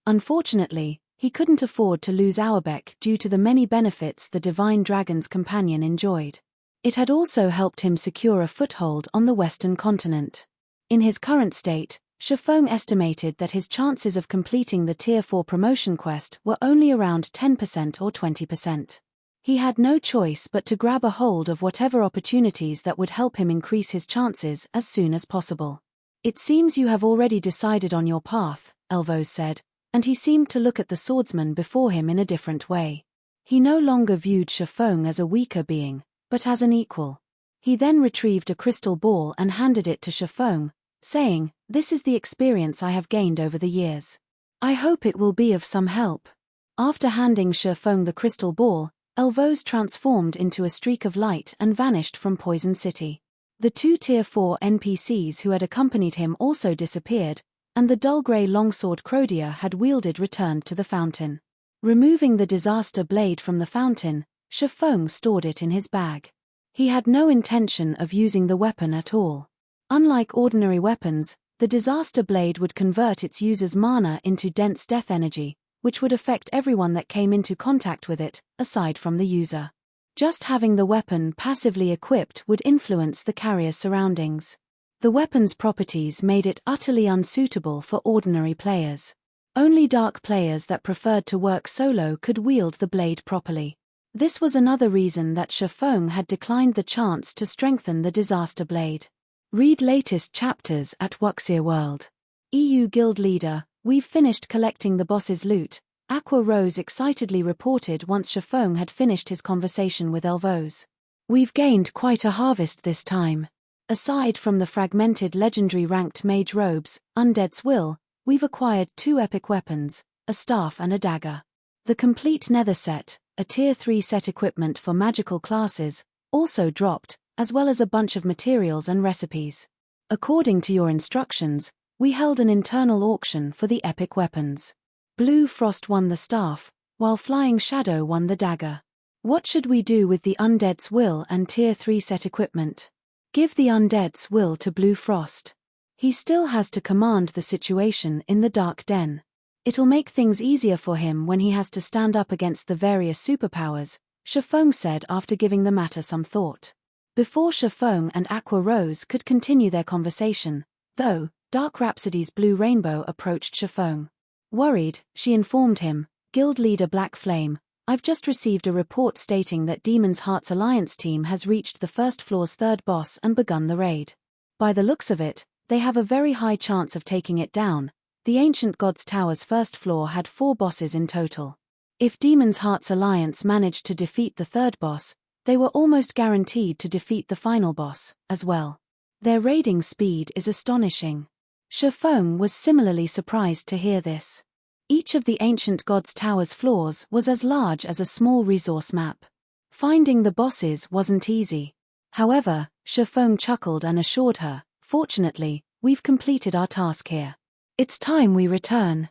Unfortunately, he couldn't afford to lose Auerbach due to the many benefits the Divine Dragon's companion enjoyed. It had also helped him secure a foothold on the Western continent. In his current state, Shifeng estimated that his chances of completing the Tier 4 promotion quest were only around 10% or 20%. He had no choice but to grab a hold of whatever opportunities that would help him increase his chances as soon as possible. "It seems you have already decided on your path," Elvos said, and he seemed to look at the swordsman before him in a different way. He no longer viewed Shifeng as a weaker being, but as an equal. He then retrieved a crystal ball and handed it to Shifeng, saying, "This is the experience I have gained over the years. I hope it will be of some help." After handing Shifeng the crystal ball, Elvos transformed into a streak of light and vanished from Poison City. The 2 Tier 4 NPCs who had accompanied him also disappeared, and the dull grey longsword Crodia had wielded returned to the fountain. Removing the Disaster Blade from the fountain, Shifeng stored it in his bag. He had no intention of using the weapon at all. Unlike ordinary weapons, the Disaster Blade would convert its user's mana into dense death energy, which would affect everyone that came into contact with it, aside from the user. Just having the weapon passively equipped would influence the carrier's surroundings. The weapon's properties made it utterly unsuitable for ordinary players. Only dark players that preferred to work solo could wield the blade properly. This was another reason that Shifeng had declined the chance to strengthen the Disaster Blade. Read latest chapters at Wuxia World. EU Guild Leader, "We've finished collecting the boss's loot," Aqua Rose excitedly reported once Shifeng had finished his conversation with Elvos. "We've gained quite a harvest this time. Aside from the fragmented legendary ranked mage robes, Undead's Will, we've acquired 2 epic weapons, a staff and a dagger. The complete nether set, a Tier 3 set equipment for magical classes, also dropped, as well as a bunch of materials and recipes. According to your instructions, we held an internal auction for the epic weapons. Blue Frost won the staff, while Flying Shadow won the dagger. What should we do with the Undead's Will and Tier 3 set equipment? Give the Undead's Will to Blue Frost. He still has to command the situation in the Dark Den. It'll make things easier for him when he has to stand up against the various superpowers," Shifeng said after giving the matter some thought. Before Shifeng and Aqua Rose could continue their conversation, though, Dark Rhapsody's Blue Rainbow approached Shifeng. Worried, she informed him, Guild Leader Black Flame, I've just received a report stating that Demon's Heart's Alliance team has reached the first floor's third boss and begun the raid. By the looks of it, they have a very high chance of taking it down. The Ancient Gods Tower's first floor had 4 bosses in total. If Demon's Heart's Alliance managed to defeat the third boss, they were almost guaranteed to defeat the final boss, as well. Their raiding speed is astonishing. Shifeng was similarly surprised to hear this. Each of the Ancient Gods Tower's floors was as large as a small resource map. Finding the bosses wasn't easy. However, Shifeng chuckled and assured her, fortunately, we've completed our task here. It's time we return.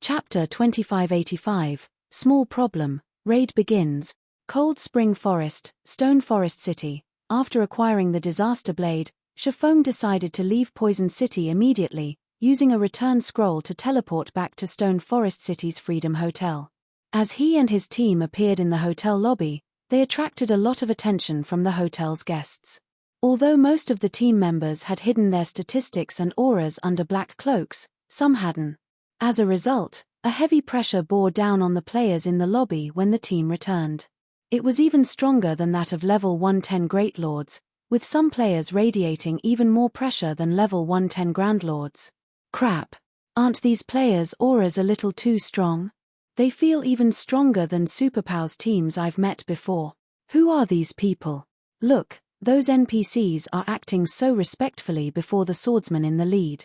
Chapter 2585, Small Problem, Raid begins. Cold Spring Forest, Stone Forest City. After acquiring the Disaster Blade, Shifeng decided to leave Poison City immediately, using a return scroll to teleport back to Stone Forest City's Freedom Hotel. As he and his team appeared in the hotel lobby, they attracted a lot of attention from the hotel's guests. Although most of the team members had hidden their statistics and auras under black cloaks, some hadn't. As a result, a heavy pressure bore down on the players in the lobby when the team returned. It was even stronger than that of level 110 Great Lords, with some players radiating even more pressure than level 110 Grand Lords. Crap. Aren't these players' auras a little too strong? They feel even stronger than Superpowers teams I've met before. Who are these people? Look, those NPCs are acting so respectfully before the swordsman in the lead.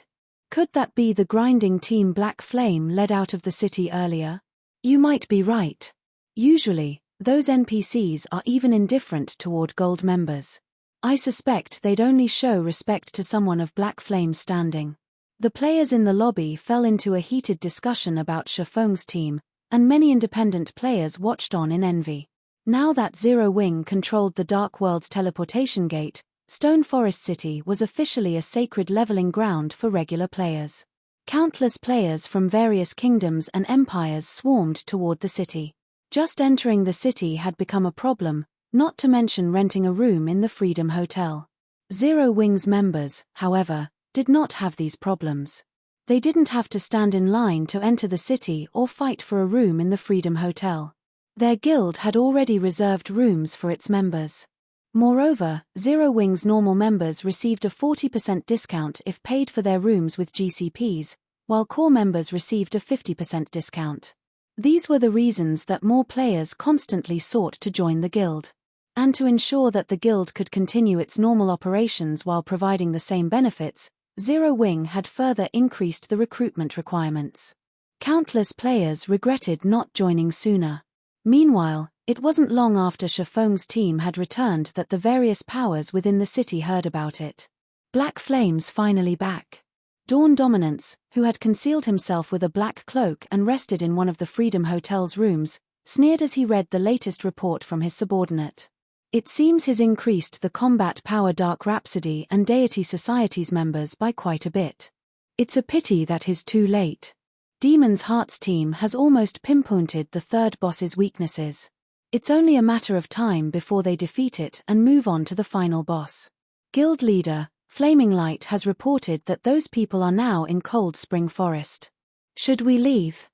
Could that be the grinding team Black Flame led out of the city earlier? You might be right. Usually, those NPCs are even indifferent toward gold members. I suspect they'd only show respect to someone of Black Flame's standing. The players in the lobby fell into a heated discussion about Shifeng's team, and many independent players watched on in envy. Now that Zero Wing controlled the Dark World's teleportation gate, Stone Forest City was officially a sacred leveling ground for regular players. Countless players from various kingdoms and empires swarmed toward the city. Just entering the city had become a problem, not to mention renting a room in the Freedom Hotel. Zero Wing's members, however, did not have these problems. They didn't have to stand in line to enter the city or fight for a room in the Freedom Hotel. Their guild had already reserved rooms for its members. Moreover, Zero Wing's normal members received a 40% discount if paid for their rooms with GCPs, while core members received a 50% discount. These were the reasons that more players constantly sought to join the guild. And to ensure that the guild could continue its normal operations while providing the same benefits, Zero Wing had further increased the recruitment requirements. Countless players regretted not joining sooner. Meanwhile, it wasn't long after Shifeng's team had returned that the various powers within the city heard about it. Black Flame's finally back. Dawn Dominance, who had concealed himself with a black cloak and rested in one of the Freedom Hotel's rooms, sneered as he read the latest report from his subordinate. It seems his increased the combat power Dark Rhapsody and Deity Society's members by quite a bit. It's a pity that he's too late. Demon's Heart's team has almost pinpointed the third boss's weaknesses. It's only a matter of time before they defeat it and move on to the final boss. Guild leader, Flaming Light has reported that those people are now in Cold Spring Forest. Should we leave?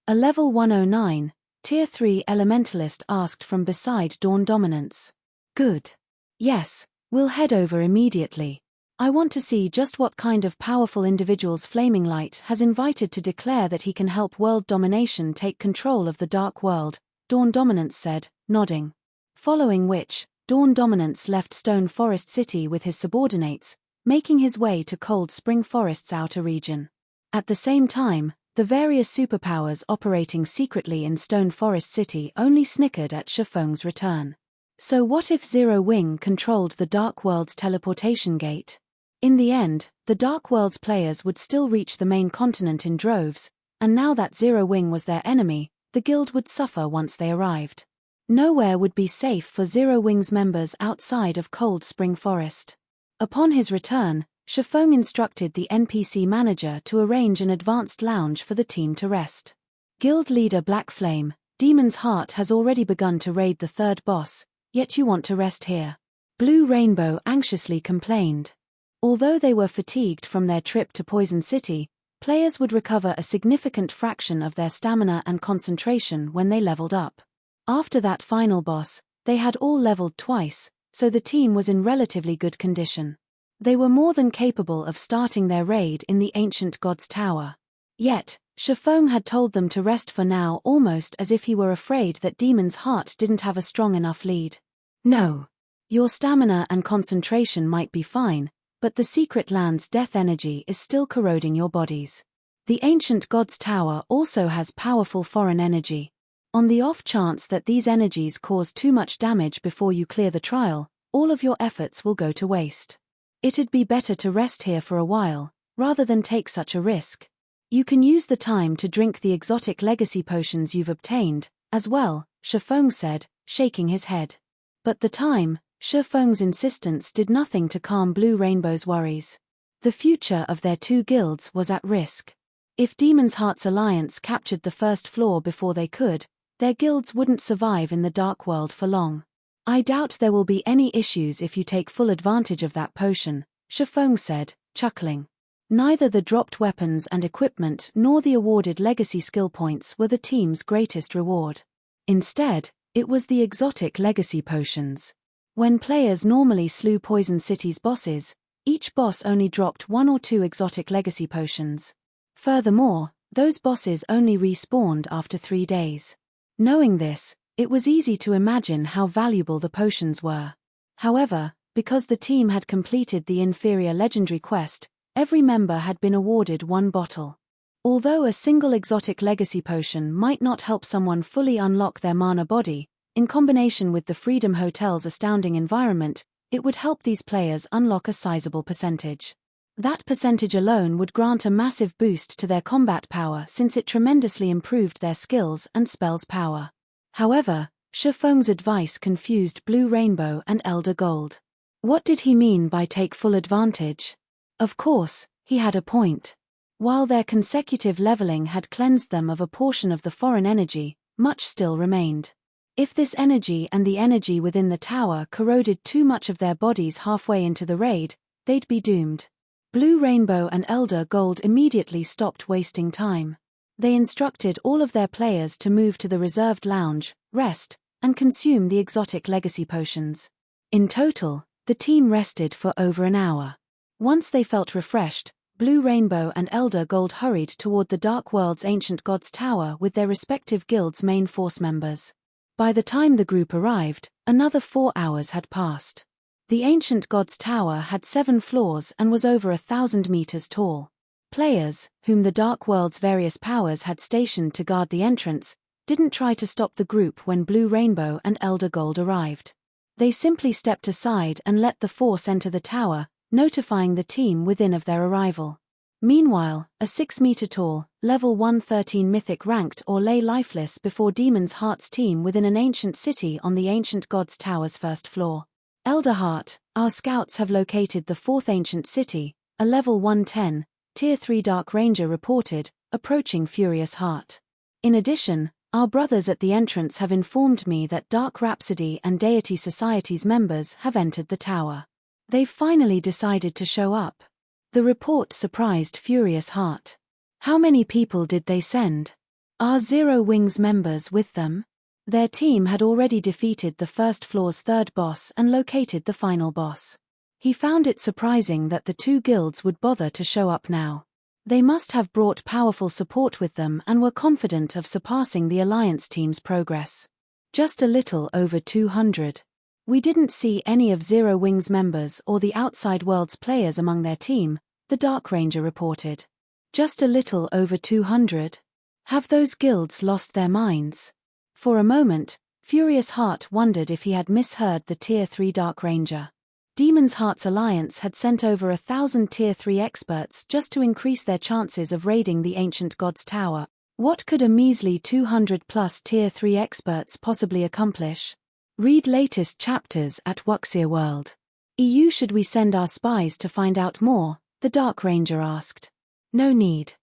A level 109, Tier 3 Elementalist asked from beside Dawn Dominance. Good. Yes, we'll head over immediately. I want to see just what kind of powerful individuals Flaming Light has invited to declare that he can help world domination take control of the Dark World, Dawn Dominance said, nodding. Following which, Dawn Dominance left Stone Forest City with his subordinates, making his way to Cold Spring Forest's outer region. At the same time, the various superpowers operating secretly in Stone Forest City only snickered at Shifeng's return. So what if Zero Wing controlled the Dark World's teleportation gate? In the end, the Dark World's players would still reach the main continent in droves, and now that Zero Wing was their enemy, the guild would suffer once they arrived. Nowhere would be safe for Zero Wing's members outside of Cold Spring Forest. Upon his return, Shifeng instructed the NPC manager to arrange an advanced lounge for the team to rest. Guild leader Black Flame, Demon's Heart has already begun to raid the third boss, yet you want to rest here. Blue Rainbow anxiously complained. Although they were fatigued from their trip to Poison City, players would recover a significant fraction of their stamina and concentration when they leveled up. After that final boss, they had all leveled twice, so the team was in relatively good condition. They were more than capable of starting their raid in the Ancient God's Tower. Yet, Shifeng had told them to rest for now, almost as if he were afraid that Demon's Heart didn't have a strong enough lead. No. Your stamina and concentration might be fine, but the Secret Land's death energy is still corroding your bodies. The Ancient God's Tower also has powerful foreign energy. On the off chance that these energies cause too much damage before you clear the trial, all of your efforts will go to waste. It'd be better to rest here for a while, rather than take such a risk. You can use the time to drink the exotic legacy potions you've obtained, as well, Shifeng said, shaking his head. But the time, Shifeng's insistence did nothing to calm Blue Rainbow's worries. The future of their two guilds was at risk. If Demon's Heart's alliance captured the first floor before they could, their guilds wouldn't survive in the Dark World for long. I doubt there will be any issues if you take full advantage of that potion, Shifeng said, chuckling. Neither the dropped weapons and equipment nor the awarded legacy skill points were the team's greatest reward. Instead, it was the exotic legacy potions. When players normally slew Poison City's bosses, each boss only dropped 1 or 2 exotic legacy potions. Furthermore, those bosses only respawned after 3 days. Knowing this, it was easy to imagine how valuable the potions were. However, because the team had completed the inferior legendary quest, every member had been awarded 1 bottle. Although a single exotic legacy potion might not help someone fully unlock their mana body, in combination with the Freedom Hotel's astounding environment, it would help these players unlock a sizable percentage. That percentage alone would grant a massive boost to their combat power since it tremendously improved their skills and spells power. However, Shifeng's advice confused Blue Rainbow and Elder Gold. What did he mean by take full advantage? Of course, he had a point. While their consecutive leveling had cleansed them of a portion of the foreign energy, much still remained. If this energy and the energy within the tower corroded too much of their bodies halfway into the raid, they'd be doomed. Blue Rainbow and Elder Gold immediately stopped wasting time. They instructed all of their players to move to the reserved lounge, rest, and consume the exotic legacy potions. In total, the team rested for over an hour. Once they felt refreshed, Blue Rainbow and Elder Gold hurried toward the Dark World's Ancient God's Tower with their respective guilds' main force members. By the time the group arrived, another 4 hours had passed. The Ancient God's Tower had 7 floors and was over 1,000 meters tall. Players, whom the Dark World's various powers had stationed to guard the entrance, didn't try to stop the group when Blue Rainbow and Elder Gold arrived. They simply stepped aside and let the force enter the tower, notifying the team within of their arrival. Meanwhile, a 6-meter-tall, level 113 Mythic ranked or lay lifeless before Demon's Heart's team within an ancient city on the Ancient God's Tower's first floor. Elder Heart, our scouts have located the 4th ancient city, a level 110, Tier 3 Dark Ranger reported, approaching Furious Heart. In addition, our brothers at the entrance have informed me that Dark Rhapsody and Deity Society's members have entered the tower. They've finally decided to show up. The report surprised Furious Heart. How many people did they send? Are Zero Wings members with them? Their team had already defeated the first floor's 3rd boss and located the final boss. He found it surprising that the 2 guilds would bother to show up now. They must have brought powerful support with them and were confident of surpassing the Alliance team's progress. Just a little over 200. We didn't see any of Zero Wings members or the Outside Worlds players among their team, the Dark Ranger reported. Just a little over 200? Have those guilds lost their minds? For a moment, Furious Heart wondered if he had misheard the Tier 3 Dark Ranger. Demon's Heart's alliance had sent over 1,000 Tier 3 experts just to increase their chances of raiding the Ancient God's Tower. What could a measly 200-plus Tier 3 experts possibly accomplish? Read latest chapters at Wuxia World. EU. Should we send our spies to find out more? The Dark Ranger asked. No need.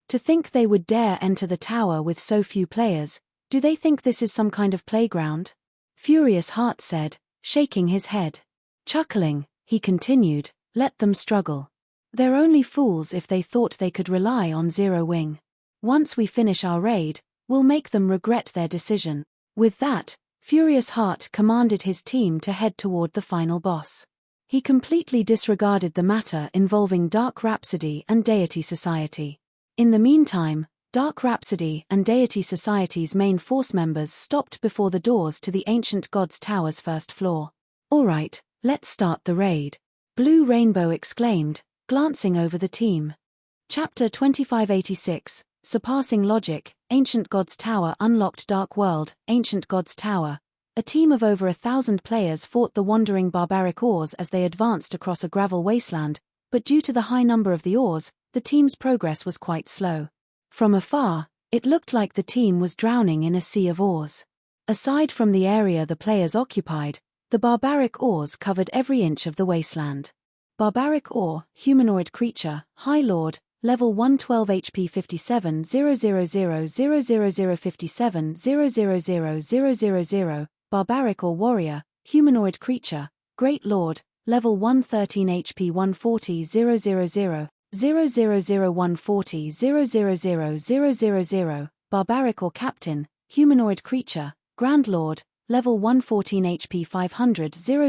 To think they would dare enter the tower with so few players, do they think this is some kind of playground? Furious Heart said, shaking his head. Chuckling, he continued, let them struggle. They're only fools if they thought they could rely on Zero Wing. Once we finish our raid, we'll make them regret their decision. With that, Furious Heart commanded his team to head toward the final boss. He completely disregarded the matter involving Dark Rhapsody and Deity Society. In the meantime, Dark Rhapsody and Deity Society's main force members stopped before the doors to the Ancient Gods Tower's first floor. Alright, let's start the raid. Blue Rainbow exclaimed, glancing over the team. Chapter 2586, Surpassing Logic, Ancient Gods Tower unlocked. Dark World, Ancient Gods Tower. A team of over 1,000 players fought the wandering barbaric Ors as they advanced across a gravel wasteland, but due to the high number of the Ors, the team's progress was quite slow. From afar, it looked like the team was drowning in a sea of Ors. Aside from the area the players occupied, the barbaric Ors covered every inch of the wasteland. Barbaric Or, humanoid creature, High Lord, level 112 HP 57 0000057 000 Barbaric Or warrior, humanoid creature, Great Lord, level 113 HP 140 000 140 000 Barbaric Or captain, humanoid creature, Grand Lord, level 114 HP 500 000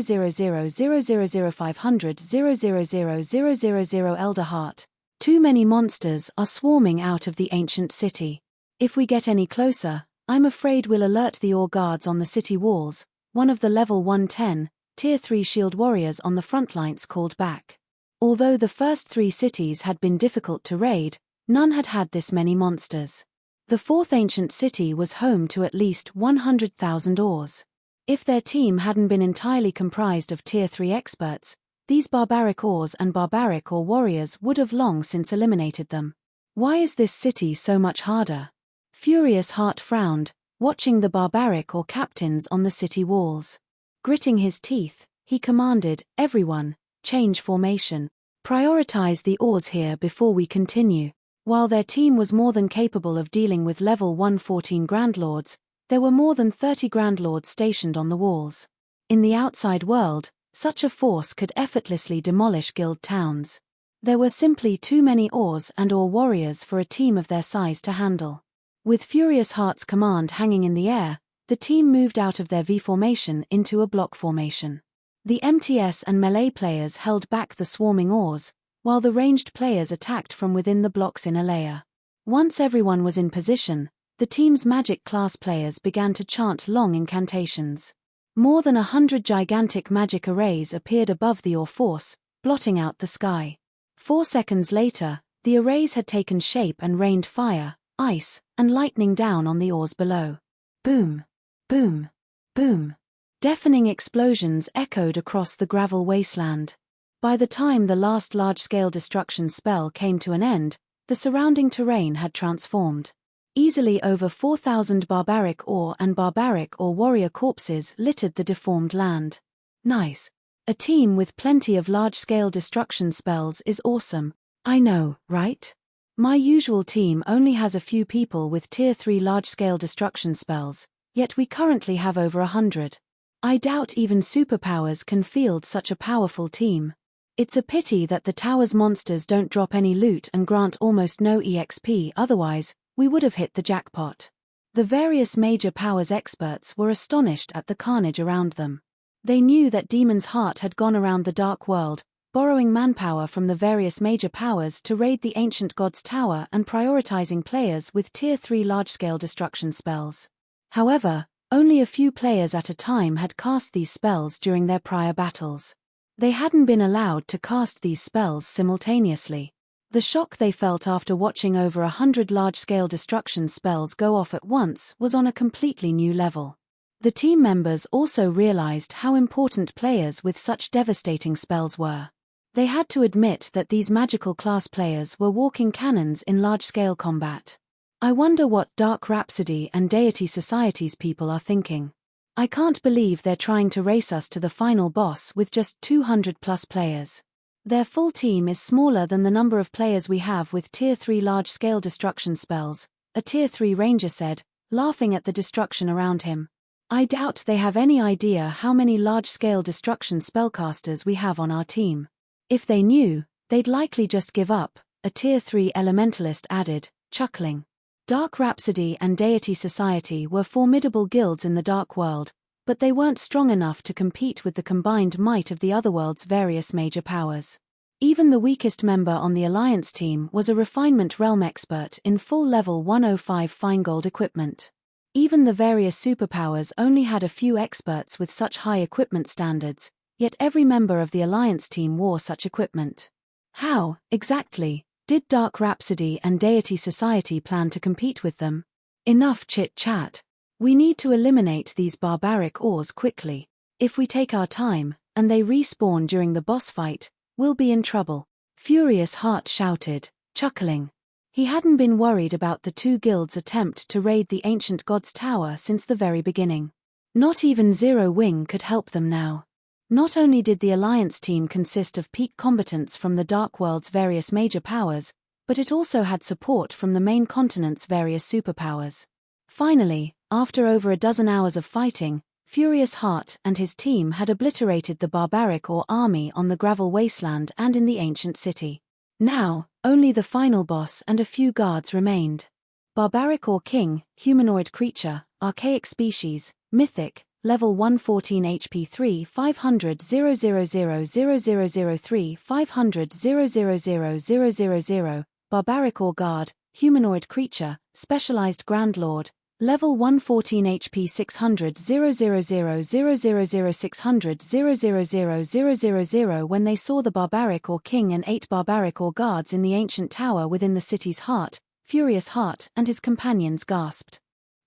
500 000 Elder Heart. Too many monsters are swarming out of the ancient city. If we get any closer, I'm afraid we'll alert the Or guards on the city walls, one of the level 110, tier 3 shield warriors on the front lines called back. Although the first 3 cities had been difficult to raid, none had had this many monsters. The fourth ancient city was home to at least 100,000 Ors. If their team hadn't been entirely comprised of tier 3 experts, these barbaric Ors and barbaric Or warriors would have long since eliminated them. Why is this city so much harder? Furious Heart frowned, watching the barbaric Or captains on the city walls. Gritting his teeth, he commanded, everyone, change formation. Prioritize the Ors here before we continue. While their team was more than capable of dealing with level 114 Grandlords, there were more than 30 Grandlords stationed on the walls. In the outside world, such a force could effortlessly demolish guild towns. There were simply too many Ors and Or warriors for a team of their size to handle. With Furious Heart's command hanging in the air, the team moved out of their V formation into a block formation. The MTS and melee players held back the swarming Ors, while the ranged players attacked from within the block's inner layer. Once everyone was in position, the team's magic class players began to chant long incantations. More than 100 gigantic magic arrays appeared above the Or force, blotting out the sky. 4 seconds later, the arrays had taken shape and rained fire, ice, and lightning down on the Ors below. Boom! Boom! Boom! Deafening explosions echoed across the gravel wasteland. By the time the last large-scale destruction spell came to an end, the surrounding terrain had transformed. Easily over 4,000 barbaric Or and barbaric Or warrior corpses littered the deformed land. Nice. A team with plenty of large-scale destruction spells is awesome. I know, right? My usual team only has a few people with tier 3 large-scale destruction spells, yet we currently have over 100. I doubt even superpowers can field such a powerful team. It's a pity that the tower's monsters don't drop any loot and grant almost no EXP, otherwise, we would have hit the jackpot. The various major powers experts were astonished at the carnage around them. They knew that Demon's Heart had gone around the Dark World, borrowing manpower from the various major powers to raid the Ancient Gods Tower and prioritizing players with tier 3 large-scale destruction spells. However, only a few players at a time had cast these spells during their prior battles. They hadn't been allowed to cast these spells simultaneously. The shock they felt after watching over 100 large-scale destruction spells go off at once was on a completely new level. The team members also realized how important players with such devastating spells were. They had to admit that these magical class players were walking cannons in large-scale combat. I wonder what Dark Rhapsody and Deity Society's people are thinking. I can't believe they're trying to race us to the final boss with just 200+ players. Their full team is smaller than the number of players we have with tier 3 large-scale destruction spells, a tier 3 ranger said, laughing at the destruction around him. I doubt they have any idea how many large-scale destruction spellcasters we have on our team. If they knew, they'd likely just give up, a Tier 3 elementalist added, chuckling. Dark Rhapsody and Deity Society were formidable guilds in the Dark World, but they weren't strong enough to compete with the combined might of the Otherworld's various major powers. Even the weakest member on the Alliance team was a Refinement Realm expert in full level 105 Feingold equipment. Even the various superpowers only had a few experts with such high equipment standards, yet every member of the Alliance team wore such equipment. How, exactly, did Dark Rhapsody and Deity Society plan to compete with them? Enough chit-chat. We need to eliminate these barbaric ores quickly. If we take our time, and they respawn during the boss fight, we'll be in trouble. Furious Heart shouted, chuckling. He hadn't been worried about the two guilds' attempt to raid the Ancient God's Tower since the very beginning. Not even Zero Wing could help them now. Not only did the Alliance team consist of peak combatants from the Dark World's various major powers, but it also had support from the main continent's various superpowers. Finally, after over a dozen hours of fighting, Furious Heart and his team had obliterated the barbaric Ore army on the gravel wasteland and in the ancient city. Now, only the final boss and a few guards remained. Barbaric Ore King, humanoid creature, archaic species, mythic, level 114 HP 3 500 0000003 500 0000000. Barbaric Ore Guard, humanoid creature, specialized Grand Lord, level 114 HP 600 000000600 0000000. When they saw the Barbaric Ore King and 8 Barbaric Ore Guards in the ancient tower within the city's heart, Furious Heart and his companions gasped.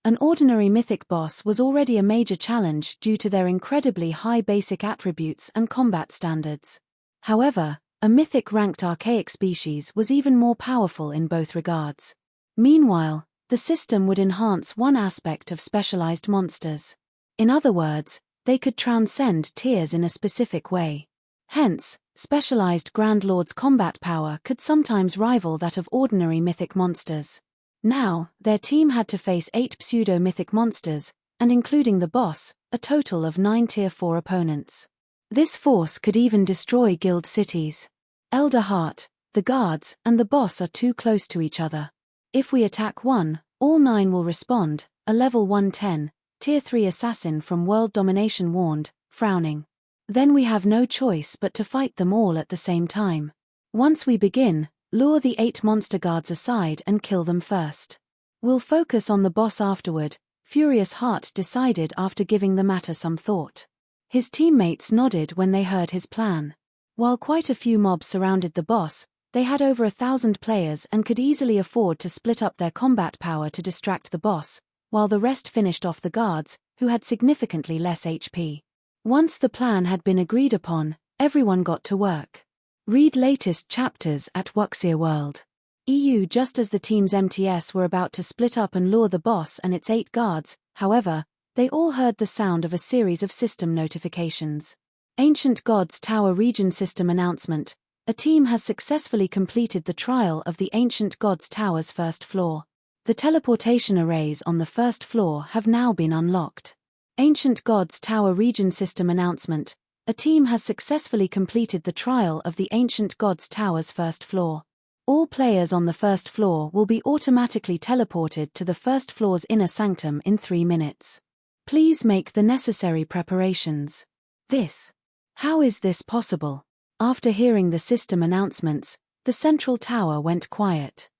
An ordinary mythic boss was already a major challenge due to their incredibly high basic attributes and combat standards. However, a mythic-ranked archaic species was even more powerful in both regards. Meanwhile, the system would enhance one aspect of specialized monsters. In other words, they could transcend tiers in a specific way. Hence, specialized Grand Lord's combat power could sometimes rival that of ordinary mythic monsters. Now, their team had to face 8 pseudo-mythic monsters, and including the boss, a total of 9 Tier 4 opponents. This force could even destroy guild cities. Elder Heart, the guards, and the boss are too close to each other. If we attack one, all 9 will respond, a level 110, Tier 3 assassin from World Domination warned, frowning. Then we have no choice but to fight them all at the same time. Once we begin, lure the 8 monster guards aside and kill them first. We'll focus on the boss afterward, Furious Heart decided after giving the matter some thought. His teammates nodded when they heard his plan. While quite a few mobs surrounded the boss, they had over 1,000 players and could easily afford to split up their combat power to distract the boss, while the rest finished off the guards, who had significantly less HP. Once the plan had been agreed upon, everyone got to work. Read latest chapters at Wuxia World. EU. Just as the team's MTS were about to split up and lure the boss and its 8 guards, however, they all heard the sound of a series of system notifications. Ancient God's Tower Region System Announcement. A team has successfully completed the trial of the Ancient God's Tower's first floor. The teleportation arrays on the first floor have now been unlocked. Ancient God's Tower Region System Announcement. A team has successfully completed the trial of the Ancient God's Tower's first floor. All players on the first floor will be automatically teleported to the first floor's inner sanctum in 3 minutes. Please make the necessary preparations. How is this possible? After hearing the system announcements, the central tower went quiet.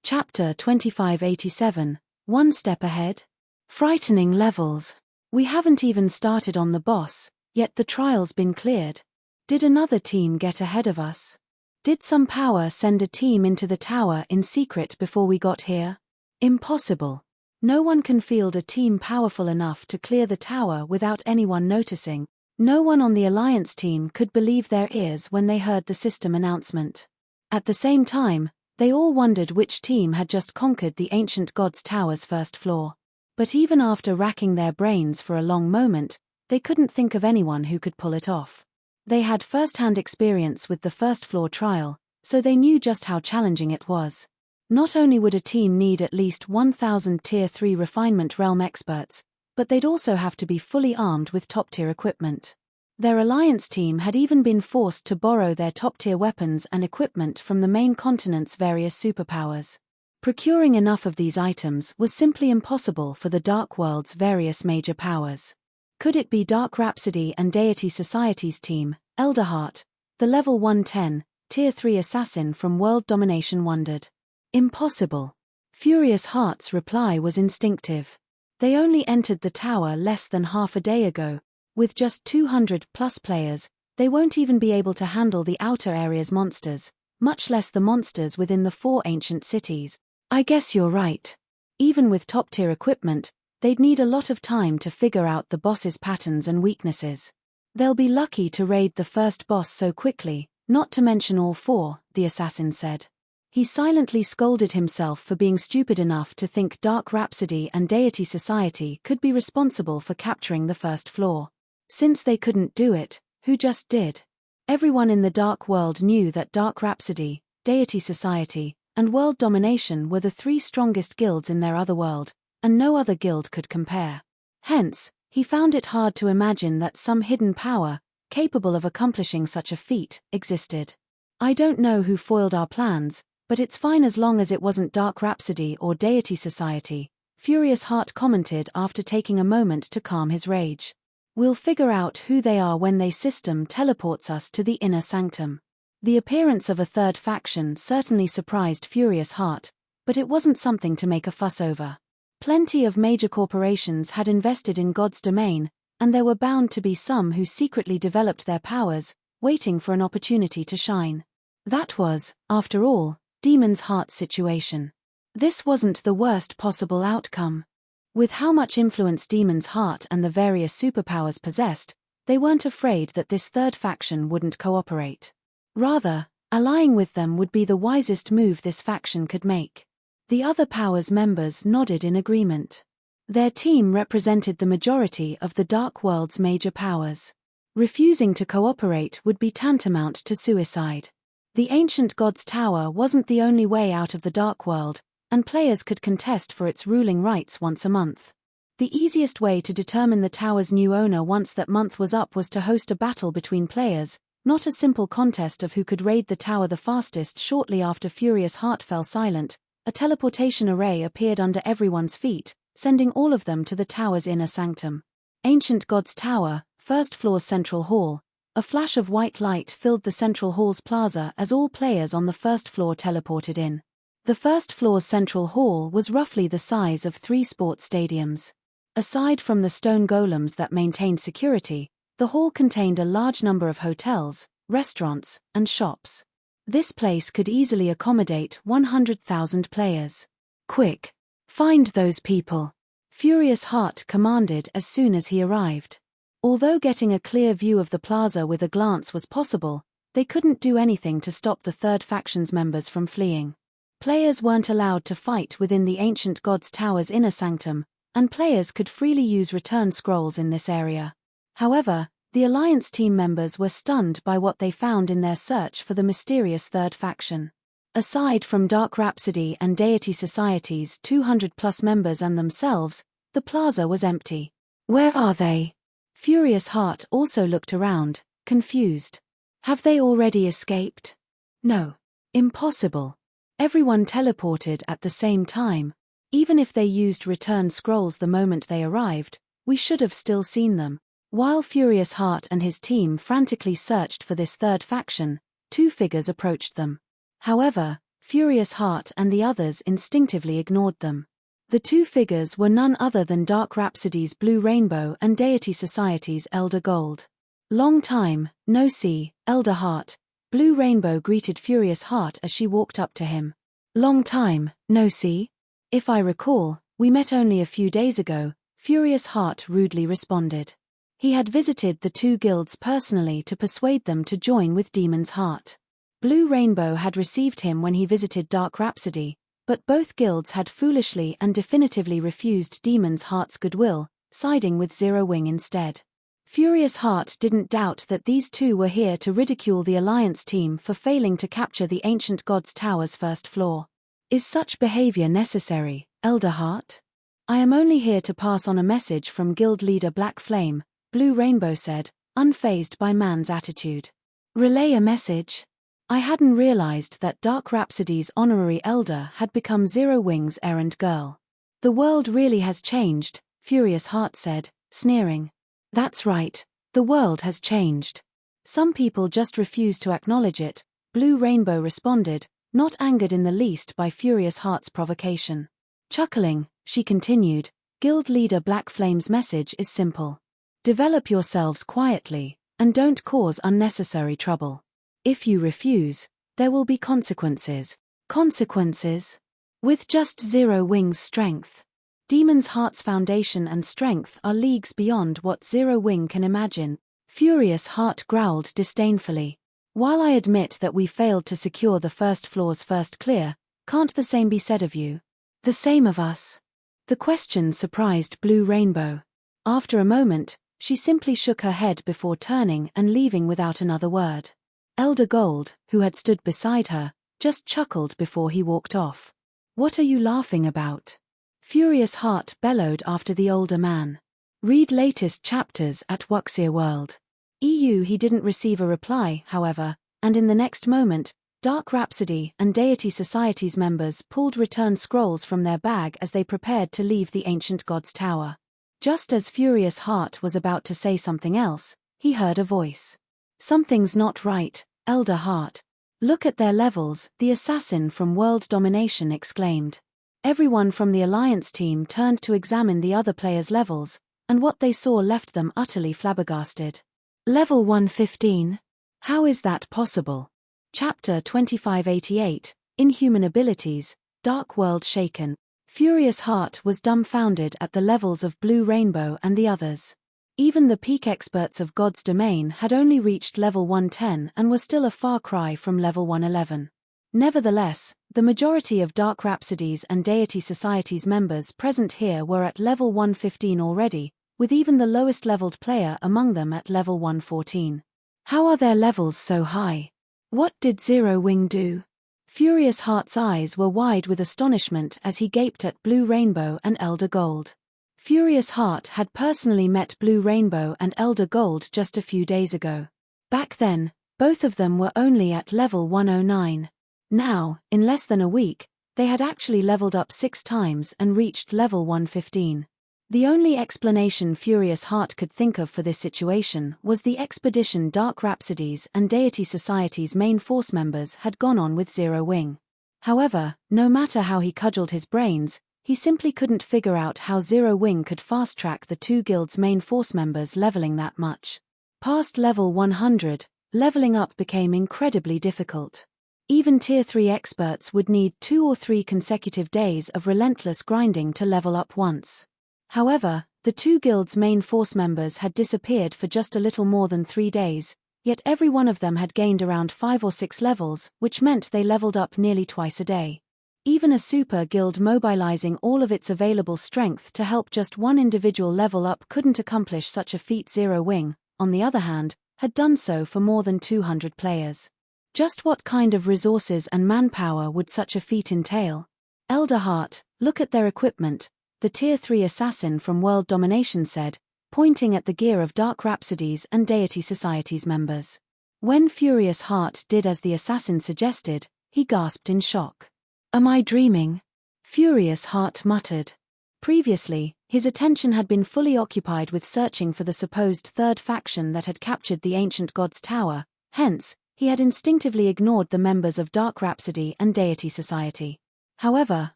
Chapter 2587, One Step Ahead? Frightening levels. We haven't even started on the boss, yet the trial's been cleared. Did another team get ahead of us? Did some power send a team into the tower in secret before we got here? Impossible. No one can field a team powerful enough to clear the tower without anyone noticing. No one on the Alliance team could believe their ears when they heard the system announcement. At the same time, they all wondered which team had just conquered the Ancient God's Tower's first floor. But even after racking their brains for a long moment, they couldn't think of anyone who could pull it off. They had first-hand experience with the first floor trial, so they knew just how challenging it was. Not only would a team need at least 1,000 Tier 3 Refinement Realm experts, but they'd also have to be fully armed with top-tier equipment. Their alliance team had even been forced to borrow their top-tier weapons and equipment from the main continent's various superpowers. Procuring enough of these items was simply impossible for the Dark World's various major powers. Could it be Dark Rhapsody and Deity Society's team, Elderheart, the level 110, Tier 3 assassin from World Domination wondered. Impossible. Furious Heart's reply was instinctive. They only entered the tower less than half a day ago. With just 200+ players, they won't even be able to handle the outer area's monsters, much less the monsters within the 4 ancient cities. I guess you're right. Even with top-tier equipment, they'd need a lot of time to figure out the boss's patterns and weaknesses. They'll be lucky to raid the first boss so quickly, not to mention all 4, the assassin said. He silently scolded himself for being stupid enough to think Dark Rhapsody and Deity Society could be responsible for capturing the first floor. Since they couldn't do it, who just did? Everyone in the Dark World knew that Dark Rhapsody, Deity Society, and World Domination were the 3 strongest guilds in their other world, and no other guild could compare. Hence, he found it hard to imagine that some hidden power, capable of accomplishing such a feat, existed. I don't know who foiled our plans, but it's fine as long as it wasn't Dark Rhapsody or Deity Society, Furious Heart commented after taking a moment to calm his rage. We'll figure out who they are when their system teleports us to the inner sanctum. The appearance of a third faction certainly surprised Furious Heart, but it wasn't something to make a fuss over. Plenty of major corporations had invested in God's domain, and there were bound to be some who secretly developed their powers, waiting for an opportunity to shine. That was, after all, Demon's Heart's situation. This wasn't the worst possible outcome. With how much influence Demon's Heart and the various superpowers possessed, they weren't afraid that this third faction wouldn't cooperate. Rather, allying with them would be the wisest move this faction could make. The other powers' members nodded in agreement. Their team represented the majority of the Dark World's major powers. Refusing to cooperate would be tantamount to suicide. The Ancient God's Tower wasn't the only way out of the Dark World, and players could contest for its ruling rights once a month. The easiest way to determine the tower's new owner once that month was up was to host a battle between players, not a simple contest of who could raid the tower the fastest. Shortly after Furious Heart fell silent, a teleportation array appeared under everyone's feet, sending all of them to the tower's inner sanctum. Ancient God's Tower, first floor's central hall. A flash of white light filled the central hall's plaza as all players on the first floor teleported in. The first floor's central hall was roughly the size of 3 sports stadiums. Aside from the stone golems that maintained security, the hall contained a large number of hotels, restaurants, and shops. This place could easily accommodate 100,000 players. Quick! Find those people! Furious Heart commanded as soon as he arrived. Although getting a clear view of the plaza with a glance was possible, they couldn't do anything to stop the third faction's members from fleeing. Players weren't allowed to fight within the Ancient God's Tower's inner sanctum, and players could freely use return scrolls in this area. However, the Alliance team members were stunned by what they found in their search for the mysterious third faction. Aside from Dark Rhapsody and Deity Society's 200+ members and themselves, the plaza was empty. Where are they? Furious Heart also looked around, confused. Have they already escaped? No. Impossible. Everyone teleported at the same time. Even if they used return scrolls the moment they arrived, we should have still seen them. While Furious Heart and his team frantically searched for this third faction, 2 figures approached them. However, Furious Heart and the others instinctively ignored them. The 2 figures were none other than Dark Rhapsody's Blue Rainbow and Deity Society's Elder Gold. Long time, no see, Elder Heart. Blue Rainbow greeted Furious Heart as she walked up to him. Long time, no see? If I recall, we met only a few days ago, Furious Heart rudely responded. He had visited the 2 guilds personally to persuade them to join with Demon's Heart. Blue Rainbow had received him when he visited Dark Rhapsody, but both guilds had foolishly and definitively refused Demon's Heart's goodwill, siding with Zero Wing instead. Furious Heart didn't doubt that these 2 were here to ridicule the Alliance team for failing to capture the Ancient God's Tower's first floor. Is such behavior necessary, Elder Heart? I am only here to pass on a message from guild leader Black Flame, Blue Rainbow said, unfazed by man's attitude. Relay a message? I hadn't realized that Dark Rhapsody's honorary elder had become Zero Wing's errand girl. The world really has changed, Furious Heart said, sneering. That's right, the world has changed. Some people just refuse to acknowledge it, Blue Rainbow responded, not angered in the least by Furious Heart's provocation. Chuckling, she continued, Guild leader Black Flame's message is simple. Develop yourselves quietly, and don't cause unnecessary trouble. If you refuse, there will be consequences. Consequences? With just Zero Wing's strength. Demon's Heart's foundation and strength are leagues beyond what Zero Wing can imagine. Furious Heart growled disdainfully. While I admit that we failed to secure the first floor's first clear, can't the same be said of you? The same of us? The question surprised Blue Rainbow. After a moment, she simply shook her head before turning and leaving without another word. Elder Gold, who had stood beside her, just chuckled before he walked off. What are you laughing about? Furious Heart bellowed after the older man. Read latest chapters at Wuxia World. He didn't receive a reply, however, and in the next moment, Dark Rhapsody and Deity Society's members pulled return scrolls from their bag as they prepared to leave the Ancient God's Tower. Just as Furious Heart was about to say something else, he heard a voice. Something's not right, Elder Heart. Look at their levels, the assassin from World Domination exclaimed. Everyone from the Alliance team turned to examine the other players' levels, and what they saw left them utterly flabbergasted. Level 115? How is that possible? Chapter 2588, Inhuman Abilities, Dark World Shaken. Furious Heart was dumbfounded at the levels of Blue Rainbow and the others. Even the peak experts of God's Domain had only reached level 110 and were still a far cry from level 111. Nevertheless, the majority of Dark Rhapsody's and Deity Society's members present here were at level 115 already, with even the lowest leveled player among them at level 114. How are their levels so high? What did Zero Wing do? Furious Heart's eyes were wide with astonishment as he gaped at Blue Rainbow and Elder Gold. Furious Heart had personally met Blue Rainbow and Elder Gold just a few days ago. Back then, both of them were only at level 109. Now, in less than a week, they had actually leveled up 6 times and reached level 115. The only explanation Furious Heart could think of for this situation was the expedition Dark Rhapsody's and Deity Society's main force members had gone on with Zero Wing. However, no matter how he cudgeled his brains, he simply couldn't figure out how Zero Wing could fast-track the two guilds' main force members leveling that much. Past level 100, leveling up became incredibly difficult. Even Tier 3 experts would need 2 or 3 consecutive days of relentless grinding to level up once. However, the two guilds' main force members had disappeared for just a little more than 3 days, yet every one of them had gained around 5 or 6 levels, which meant they leveled up nearly twice a day. Even a super guild mobilizing all of its available strength to help just one individual level up couldn't accomplish such a feat. Zero Wing, on the other hand, had done so for more than 200 players. Just what kind of resources and manpower would such a feat entail? Elder Heart, look at their equipment, the Tier 3 assassin from World Domination said, pointing at the gear of Dark Rhapsody's and Deity Society's members. When Furious Heart did as the assassin suggested, he gasped in shock. Am I dreaming? Furious Heart muttered. Previously, his attention had been fully occupied with searching for the supposed third faction that had captured the Ancient God's Tower, hence, he had instinctively ignored the members of Dark Rhapsody and Deity Society. However,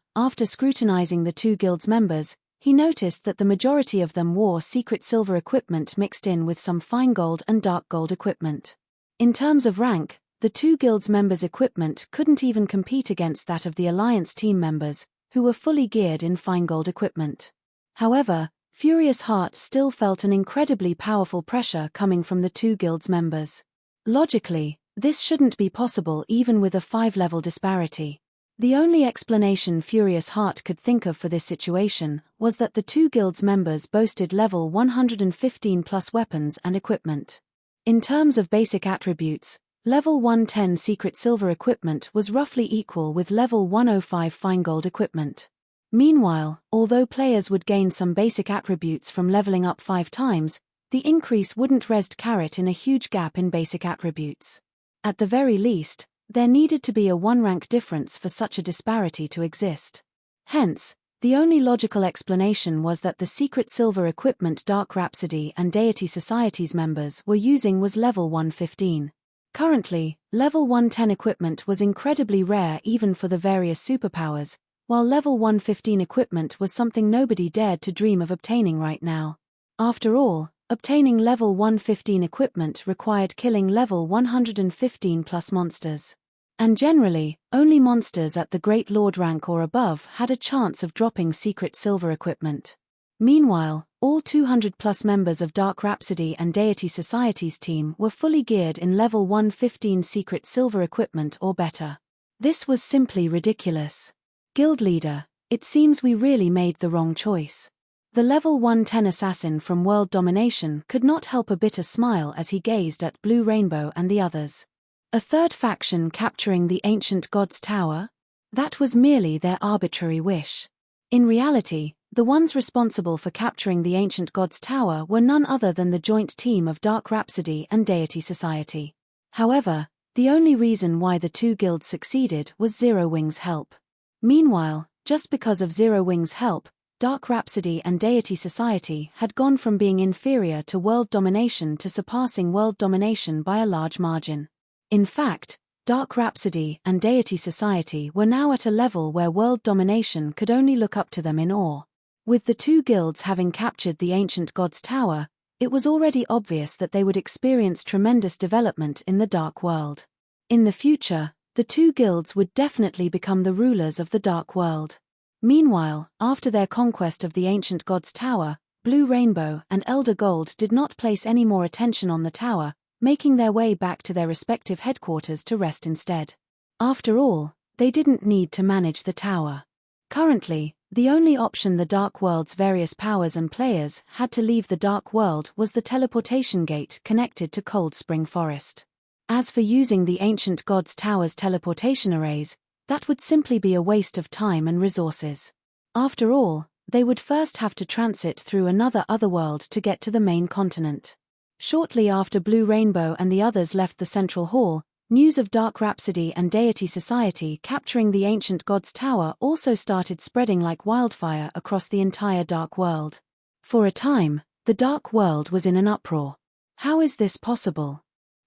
after scrutinizing the two guilds' members, he noticed that the majority of them wore secret silver equipment mixed in with some fine gold and dark gold equipment. In terms of rank, the two guilds' members' equipment couldn't even compete against that of the Alliance team members, who were fully geared in fine gold equipment. However, Furious Heart still felt an incredibly powerful pressure coming from the two guilds' members. Logically, this shouldn't be possible even with a 5-level disparity. The only explanation Furious Heart could think of for this situation was that the two guilds' members boasted level 115 plus weapons and equipment. In terms of basic attributes, level 110 secret silver equipment was roughly equal with level 105 fine gold equipment. Meanwhile, although players would gain some basic attributes from leveling up 5 times, the increase wouldn't rest carrot in a huge gap in basic attributes. At the very least, there needed to be a 1-rank difference for such a disparity to exist. Hence, the only logical explanation was that the secret silver equipment Dark Rhapsody and Deity Society's members were using was level 115. Currently, level 110 equipment was incredibly rare even for the various superpowers, while level 115 equipment was something nobody dared to dream of obtaining right now. After all, obtaining level 115 equipment required killing level 115 plus monsters. And generally, only monsters at the Great Lord rank or above had a chance of dropping secret silver equipment. Meanwhile, all 200+ members of Dark Rhapsody and Deity Society's team were fully geared in level 115 secret silver equipment or better. This was simply ridiculous. Guild leader, it seems we really made the wrong choice. The level 110 assassin from World Domination could not help a bitter smile as he gazed at Blue Rainbow and the others. A third faction capturing the ancient god's tower? That was merely their arbitrary wish. In reality, the ones responsible for capturing the ancient god's tower were none other than the joint team of Dark Rhapsody and Deity Society. However, the only reason why the two guilds succeeded was Zero Wing's help. Meanwhile, just because of Zero Wing's help, Dark Rhapsody and Deity Society had gone from being inferior to world domination to surpassing world domination by a large margin. In fact, Dark Rhapsody and Deity Society were now at a level where world domination could only look up to them in awe. With the two guilds having captured the ancient god's tower, it was already obvious that they would experience tremendous development in the dark world. In the future, the two guilds would definitely become the rulers of the dark world. Meanwhile, after their conquest of the ancient god's tower, Blue Rainbow and Elder Gold did not place any more attention on the tower, making their way back to their respective headquarters to rest instead. After all, they didn't need to manage the tower. Currently, the only option the Dark World's various powers and players had to leave the Dark World was the teleportation gate connected to Cold Spring Forest. As for using the ancient god's tower's teleportation arrays, that would simply be a waste of time and resources. After all, they would first have to transit through another otherworld to get to the main continent. Shortly after Blue Rainbow and the others left the Central Hall, news of Dark Rhapsody and Deity Society capturing the ancient god's tower also started spreading like wildfire across the entire Dark World. For a time, the Dark World was in an uproar. How is this possible?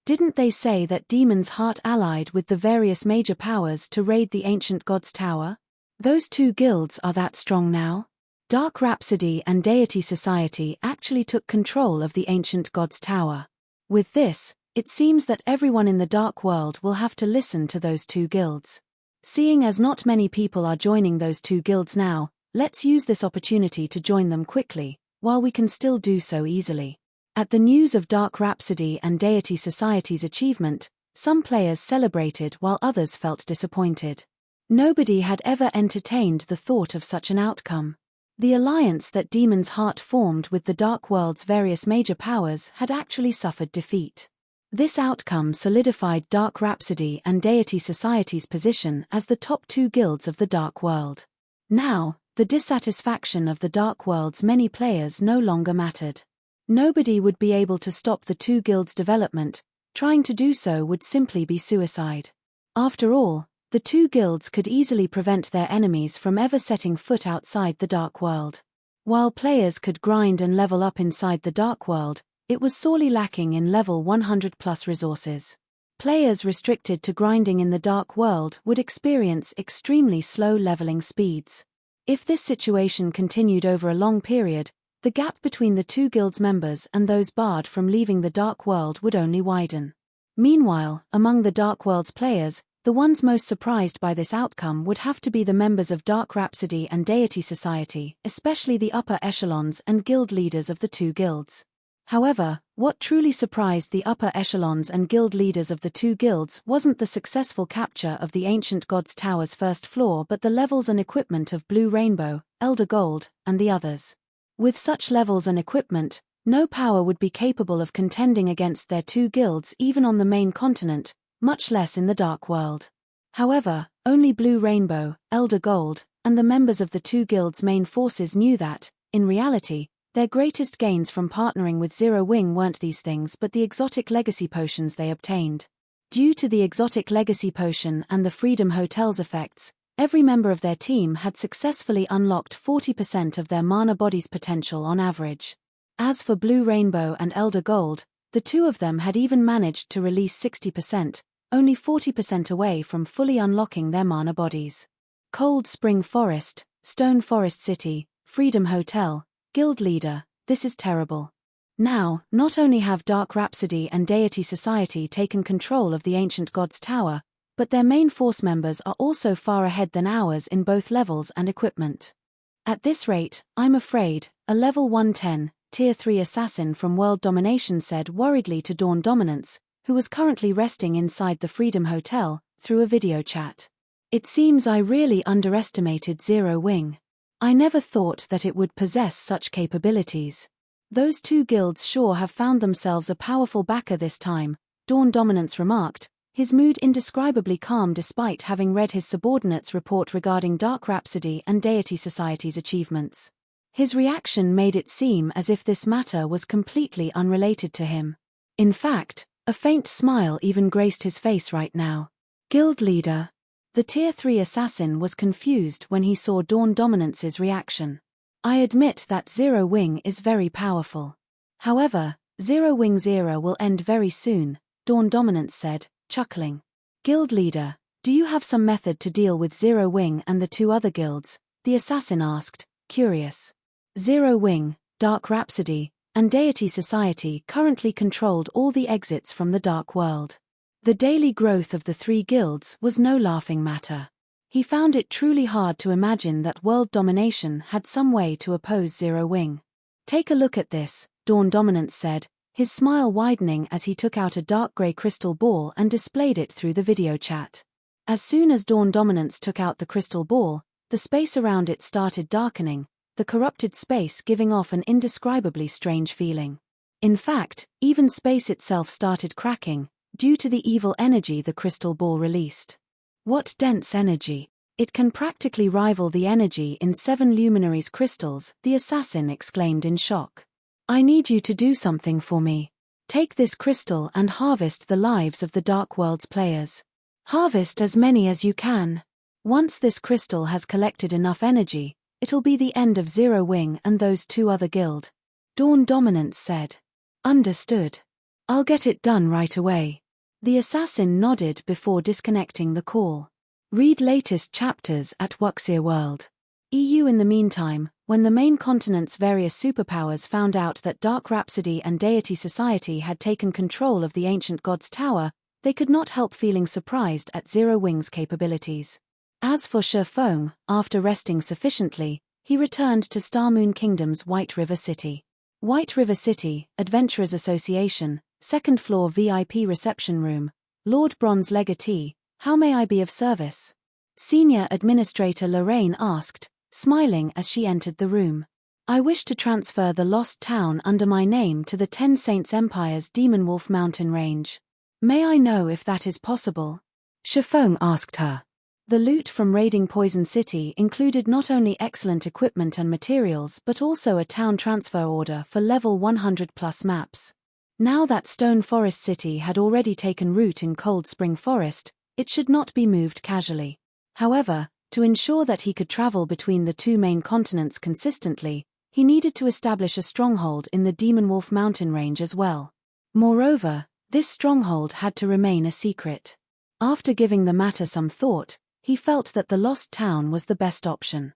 Didn't they say that Demon's Heart allied with the various major powers to raid the ancient god's tower? Those two guilds are that strong now? Dark Rhapsody and Deity Society actually took control of the ancient god's tower. With this, it seems that everyone in the Dark World will have to listen to those two guilds. Seeing as not many people are joining those two guilds now, let's use this opportunity to join them quickly, while we can still do so easily. At the news of Dark Rhapsody and Deity Society's achievement, some players celebrated while others felt disappointed. Nobody had ever entertained the thought of such an outcome. The alliance that Demon's Heart formed with the Dark World's various major powers had actually suffered defeat. This outcome solidified Dark Rhapsody and Deity Society's position as the top two guilds of the Dark World. Now, the dissatisfaction of the Dark World's many players no longer mattered. Nobody would be able to stop the two guilds' development, trying to do so would simply be suicide. After all, the two guilds could easily prevent their enemies from ever setting foot outside the Dark World. While players could grind and level up inside the Dark World, it was sorely lacking in level 100+ resources. Players restricted to grinding in the Dark World would experience extremely slow leveling speeds. If this situation continued over a long period, the gap between the two guilds' members and those barred from leaving the Dark World would only widen. Meanwhile, among the Dark World's players, the ones most surprised by this outcome would have to be the members of Dark Rhapsody and Deity Society, especially the upper echelons and guild leaders of the two guilds. However, what truly surprised the upper echelons and guild leaders of the two guilds wasn't the successful capture of the ancient god's tower's first floor but the levels and equipment of Blue Rainbow, Elder Gold, and the others. With such levels and equipment, no power would be capable of contending against their two guilds even on the main continent, much less in the Dark World. However, only Blue Rainbow, Elder Gold, and the members of the two guilds' main forces knew that, in reality, their greatest gains from partnering with Zero Wing weren't these things but the exotic legacy potions they obtained. Due to the exotic legacy potion and the Freedom Hotel's effects, every member of their team had successfully unlocked 40% of their mana body's potential on average. As for Blue Rainbow and Elder Gold, the two of them had even managed to release 60%, only 40% away from fully unlocking their mana bodies. Cold Spring Forest, Stone Forest City, Freedom Hotel, Guild Leader, this is terrible. Now, not only have Dark Rhapsody and Deity Society taken control of the Ancient Gods Tower, but their main force members are also far ahead than ours in both levels and equipment. At this rate, I'm afraid, a level 110, Tier 3 assassin from World Domination said worriedly to Dawn Dominance, who was currently resting inside the Freedom Hotel, through a video chat. It seems I really underestimated Zero Wing. I never thought that it would possess such capabilities. Those two guilds sure have found themselves a powerful backer this time, Dawn Dominance remarked, his mood indescribably calm despite having read his subordinate's report regarding Dark Rhapsody and Deity Society's achievements. His reaction made it seem as if this matter was completely unrelated to him. In fact, a faint smile even graced his face right now. Guild Leader. The Tier 3 assassin was confused when he saw Dawn Dominance's reaction. I admit that Zero Wing is very powerful. However, Zero Wing's era will end very soon, Dawn Dominance said, chuckling. Guild Leader, do you have some method to deal with Zero Wing and the two other guilds? The assassin asked, curious. Zero Wing, Dark Rhapsody, and Deity Society currently controlled all the exits from the Dark World. The daily growth of the three guilds was no laughing matter. He found it truly hard to imagine that World Domination had some way to oppose Zero Wing. Take a look at this, Dawn Dominance said, his smile widening as he took out a dark grey crystal ball and displayed it through the video chat. As soon as Dawn Dominance took out the crystal ball, the space around it started darkening, the corrupted space giving off an indescribably strange feeling. In fact, even space itself started cracking, due to the evil energy the crystal ball released. What dense energy! It can practically rival the energy in 7 Luminaries crystals, the assassin exclaimed in shock. I need you to do something for me. Take this crystal and harvest the lives of the Dark World's players. Harvest as many as you can. Once this crystal has collected enough energy, it'll be the end of Zero Wing and those two other guild. Dawn Dominance said. Understood. I'll get it done right away. The assassin nodded before disconnecting the call. Read latest chapters at Wuxia World. EU. In the meantime, when the main continent's various superpowers found out that Dark Rhapsody and Deity Society had taken control of the Ancient Gods Tower, they could not help feeling surprised at Zero Wing's capabilities. As for Shifeng, after resting sufficiently, he returned to Starmoon Kingdom's White River City. White River City, Adventurers Association, 2nd floor VIP reception room, Lord Bronze Legatee, how may I be of service? Senior Administrator Lorraine asked, smiling as she entered the room. I wish to transfer the Lost Town under my name to the Ten Saints Empire's Demon Wolf Mountain Range. May I know if that is possible? Shifeng asked her. The loot from raiding Poison City included not only excellent equipment and materials but also a town transfer order for level 100+ maps. Now that Stone Forest City had already taken root in Cold Spring Forest, it should not be moved casually. However, to ensure that he could travel between the two main continents consistently, he needed to establish a stronghold in the Demon Wolf Mountain Range as well. Moreover, this stronghold had to remain a secret. After giving the matter some thought, he felt that the Lost Town was the best option.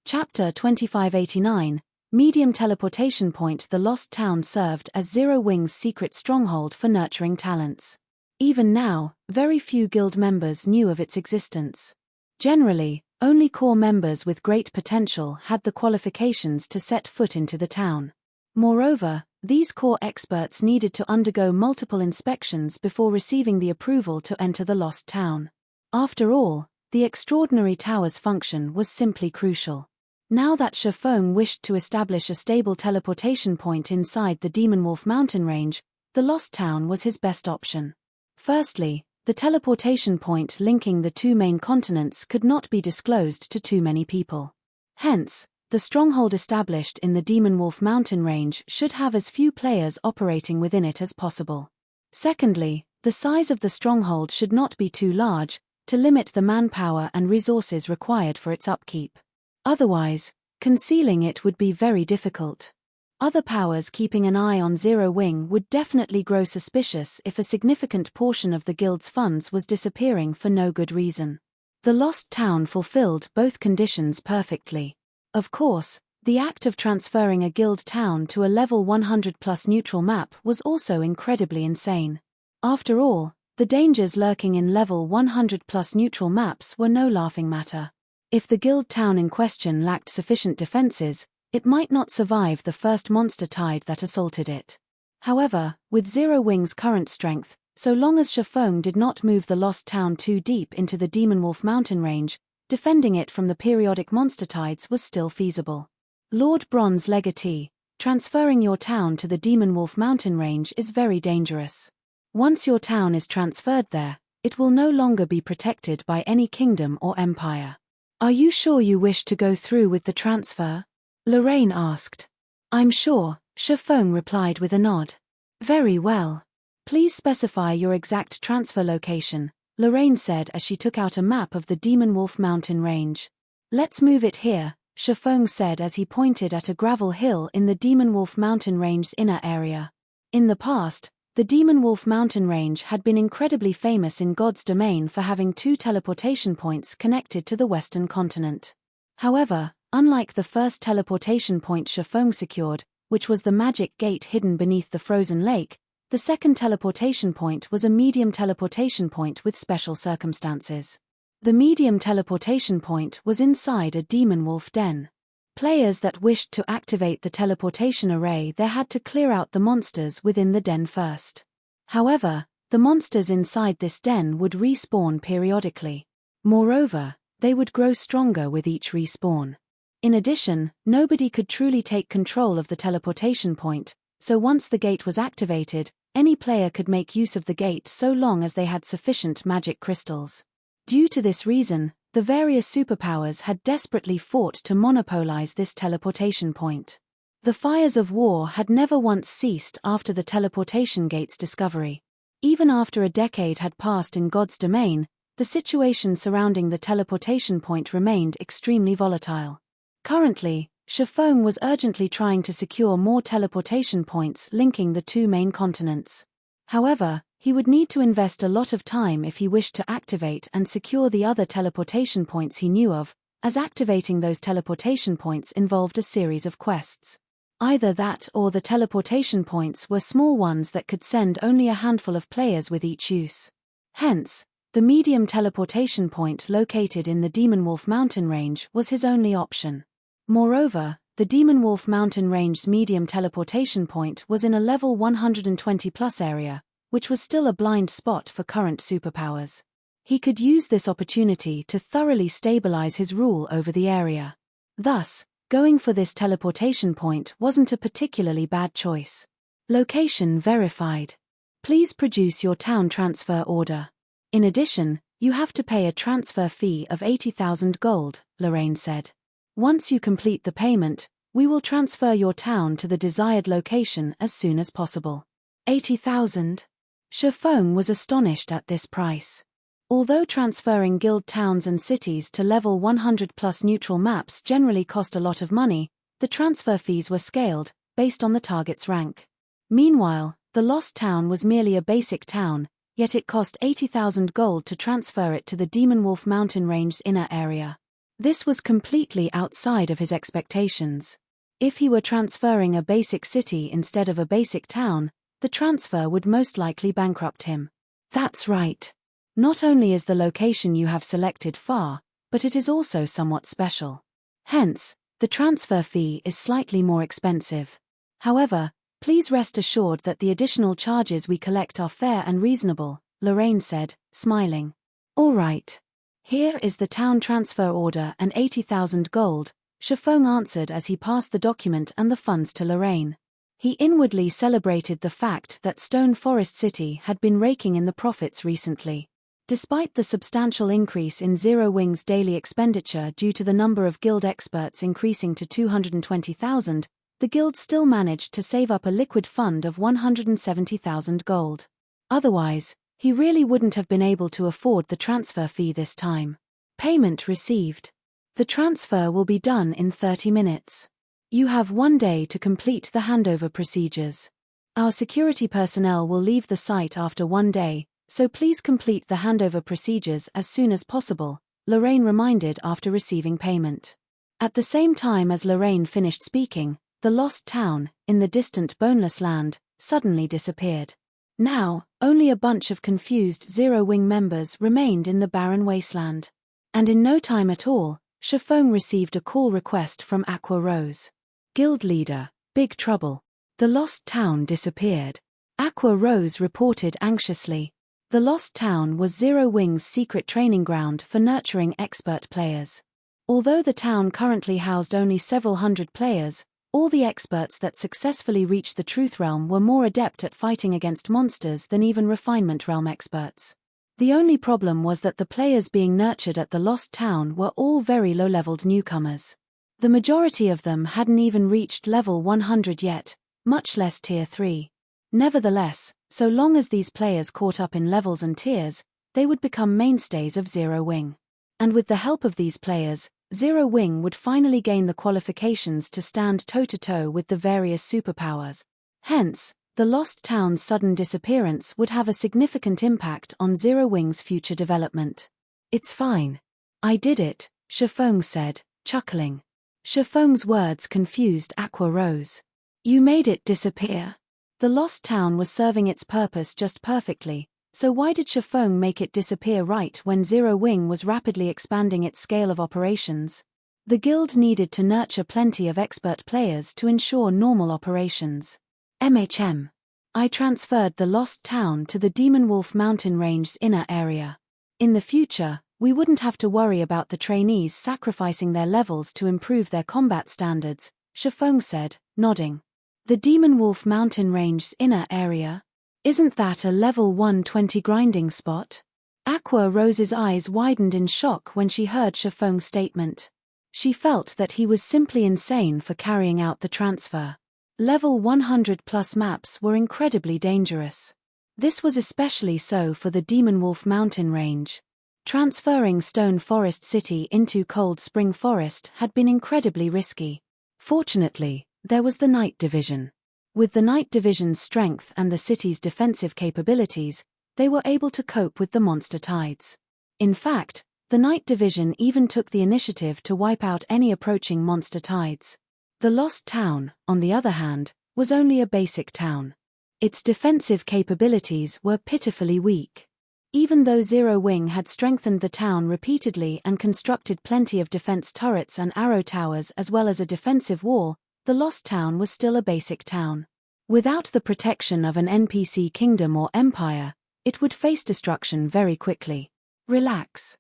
Chapter 2589, Medium Teleportation Point. The Lost Town served as Zero Wing's secret stronghold for nurturing talents. Even now, very few guild members knew of its existence. Generally, only core members with great potential had the qualifications to set foot into the town. Moreover, these core experts needed to undergo multiple inspections before receiving the approval to enter the Lost Town. After all, the extraordinary tower's function was simply crucial. Now that Shifeng wished to establish a stable teleportation point inside the Demon Wolf Mountain Range, the Lost Town was his best option. Firstly, The teleportation point linking the two main continents could not be disclosed to too many people. Hence, the stronghold established in the Demon Wolf mountain range should have as few players operating within it as possible. Secondly, the size of the stronghold should not be too large to limit the manpower and resources required for its upkeep. Otherwise, concealing it would be very difficult. Other powers keeping an eye on Zero Wing would definitely grow suspicious if a significant portion of the guild's funds was disappearing for no good reason. The Lost Town fulfilled both conditions perfectly. Of course, the act of transferring a guild town to a level 100+ neutral map was also incredibly insane. After all, the dangers lurking in level 100+ neutral maps were no laughing matter. If the guild town in question lacked sufficient defenses, it might not survive the first monster tide that assaulted it. However, with Zero Wing's current strength, so long as Shafong did not move the Lost Town too deep into the Demon Wolf mountain range, defending it from the periodic monster tides was still feasible. Lord Bronze Legatee, transferring your town to the Demon Wolf mountain range is very dangerous. Once your town is transferred there, it will no longer be protected by any kingdom or empire. Are you sure you wish to go through with the transfer? Lorraine asked. I'm sure, Shafong replied with a nod. Very well. Please specify your exact transfer location, Lorraine said as she took out a map of the Demon Wolf mountain range. Let's move it here, Shafong said as he pointed at a gravel hill in the Demon Wolf mountain range's inner area. In the past, the Demon Wolf mountain range had been incredibly famous in God's domain for having 2 teleportation points connected to the western continent. However, unlike the first teleportation point Shafong secured, which was the magic gate hidden beneath the frozen lake, the second teleportation point was a medium teleportation point with special circumstances. The medium teleportation point was inside a Demon Wolf den. Players that wished to activate the teleportation array there had to clear out the monsters within the den first. However, the monsters inside this den would respawn periodically. Moreover, they would grow stronger with each respawn. In addition, nobody could truly take control of the teleportation point, so once the gate was activated, any player could make use of the gate so long as they had sufficient magic crystals. Due to this reason, the various superpowers had desperately fought to monopolize this teleportation point. The fires of war had never once ceased after the teleportation gate's discovery. Even after a decade had passed in God's domain, the situation surrounding the teleportation point remained extremely volatile. Currently, Shafong was urgently trying to secure more teleportation points linking the 2 main continents. However, he would need to invest a lot of time if he wished to activate and secure the other teleportation points he knew of, as activating those teleportation points involved a series of quests. Either that or the teleportation points were small ones that could send only a handful of players with each use. Hence, the medium teleportation point located in the Demon Wolf mountain range was his only option. Moreover, the Demon Wolf mountain range's medium teleportation point was in a level 120+ area, which was still a blind spot for current superpowers. He could use this opportunity to thoroughly stabilize his rule over the area. Thus, going for this teleportation point wasn't a particularly bad choice. Location verified. Please produce your town transfer order. In addition, you have to pay a transfer fee of 80,000 gold, Lorraine said. Once you complete the payment, we will transfer your town to the desired location as soon as possible. 80,000? Shafong was astonished at this price. Although transferring guild towns and cities to level 100+ neutral maps generally cost a lot of money, the transfer fees were scaled, based on the target's rank. Meanwhile, the Lost Town was merely a basic town, yet it cost 80,000 gold to transfer it to the Demon Wolf mountain range's inner area. This was completely outside of his expectations. If he were transferring a basic city instead of a basic town, the transfer would most likely bankrupt him. That's right. Not only is the location you have selected far, but it is also somewhat special. Hence, the transfer fee is slightly more expensive. However, please rest assured that the additional charges we collect are fair and reasonable, Lorraine said, smiling. All right. Here is the town transfer order and 80,000 gold, Shafong answered as he passed the document and the funds to Lorraine. He inwardly celebrated the fact that Stone Forest City had been raking in the profits recently. Despite the substantial increase in Zero Wing's daily expenditure due to the number of guild experts increasing to 220,000, the guild still managed to save up a liquid fund of 170,000 gold. Otherwise, he really wouldn't have been able to afford the transfer fee this time. Payment received. The transfer will be done in 30 minutes. You have 1 day to complete the handover procedures. Our security personnel will leave the site after 1 day, so please complete the handover procedures as soon as possible, Lorraine reminded after receiving payment. At the same time as Lorraine finished speaking, the lost town, in the distant Boneless Land, suddenly disappeared. Now, only a bunch of confused Zero Wing members remained in the barren wasteland. And in no time at all, Shifeng received a call request from Aqua Rose. Guild leader, big trouble. The lost town disappeared. Aqua Rose reported anxiously. The lost town was Zero Wing's secret training ground for nurturing expert players. Although the town currently housed only several hundred players, all the experts that successfully reached the Truth Realm were more adept at fighting against monsters than even Refinement Realm experts. The only problem was that the players being nurtured at the Lost Town were all very low-leveled newcomers. The majority of them hadn't even reached level 100 yet, much less tier 3. Nevertheless, so long as these players caught up in levels and tiers, they would become mainstays of Zero Wing. And with the help of these players, Zero Wing would finally gain the qualifications to stand toe-to-toe with the various superpowers. Hence, the Lost Town's sudden disappearance would have a significant impact on Zero Wing's future development. It's fine. I did it, Shifeng said, chuckling. Shifeng's words confused Aqua Rose. You made it disappear. The Lost Town was serving its purpose just perfectly, so why did Shifeng make it disappear right when Zero Wing was rapidly expanding its scale of operations? The guild needed to nurture plenty of expert players to ensure normal operations. I transferred the Lost Town to the Demon Wolf Mountain Range's inner area. In the future, we wouldn't have to worry about the trainees sacrificing their levels to improve their combat standards, Shifeng said, nodding. The Demon Wolf Mountain Range's inner area? Isn't that a level 120 grinding spot? Aqua Rose's eyes widened in shock when she heard Shifeng's statement. She felt that he was simply insane for carrying out the transfer. Level 100 plus maps were incredibly dangerous. This was especially so for the Demon Wolf Mountain Range. Transferring Stone Forest City into Cold Spring Forest had been incredibly risky. Fortunately, there was the Night Division. With the Night Division's strength and the city's defensive capabilities, they were able to cope with the monster tides. In fact, the Night Division even took the initiative to wipe out any approaching monster tides. The Lost Town, on the other hand, was only a basic town. Its defensive capabilities were pitifully weak. Even though Zero Wing had strengthened the town repeatedly and constructed plenty of defense turrets and arrow towers as well as a defensive wall, the Lost Town was still a basic town. Without the protection of an NPC kingdom or empire, it would face destruction very quickly. Relax.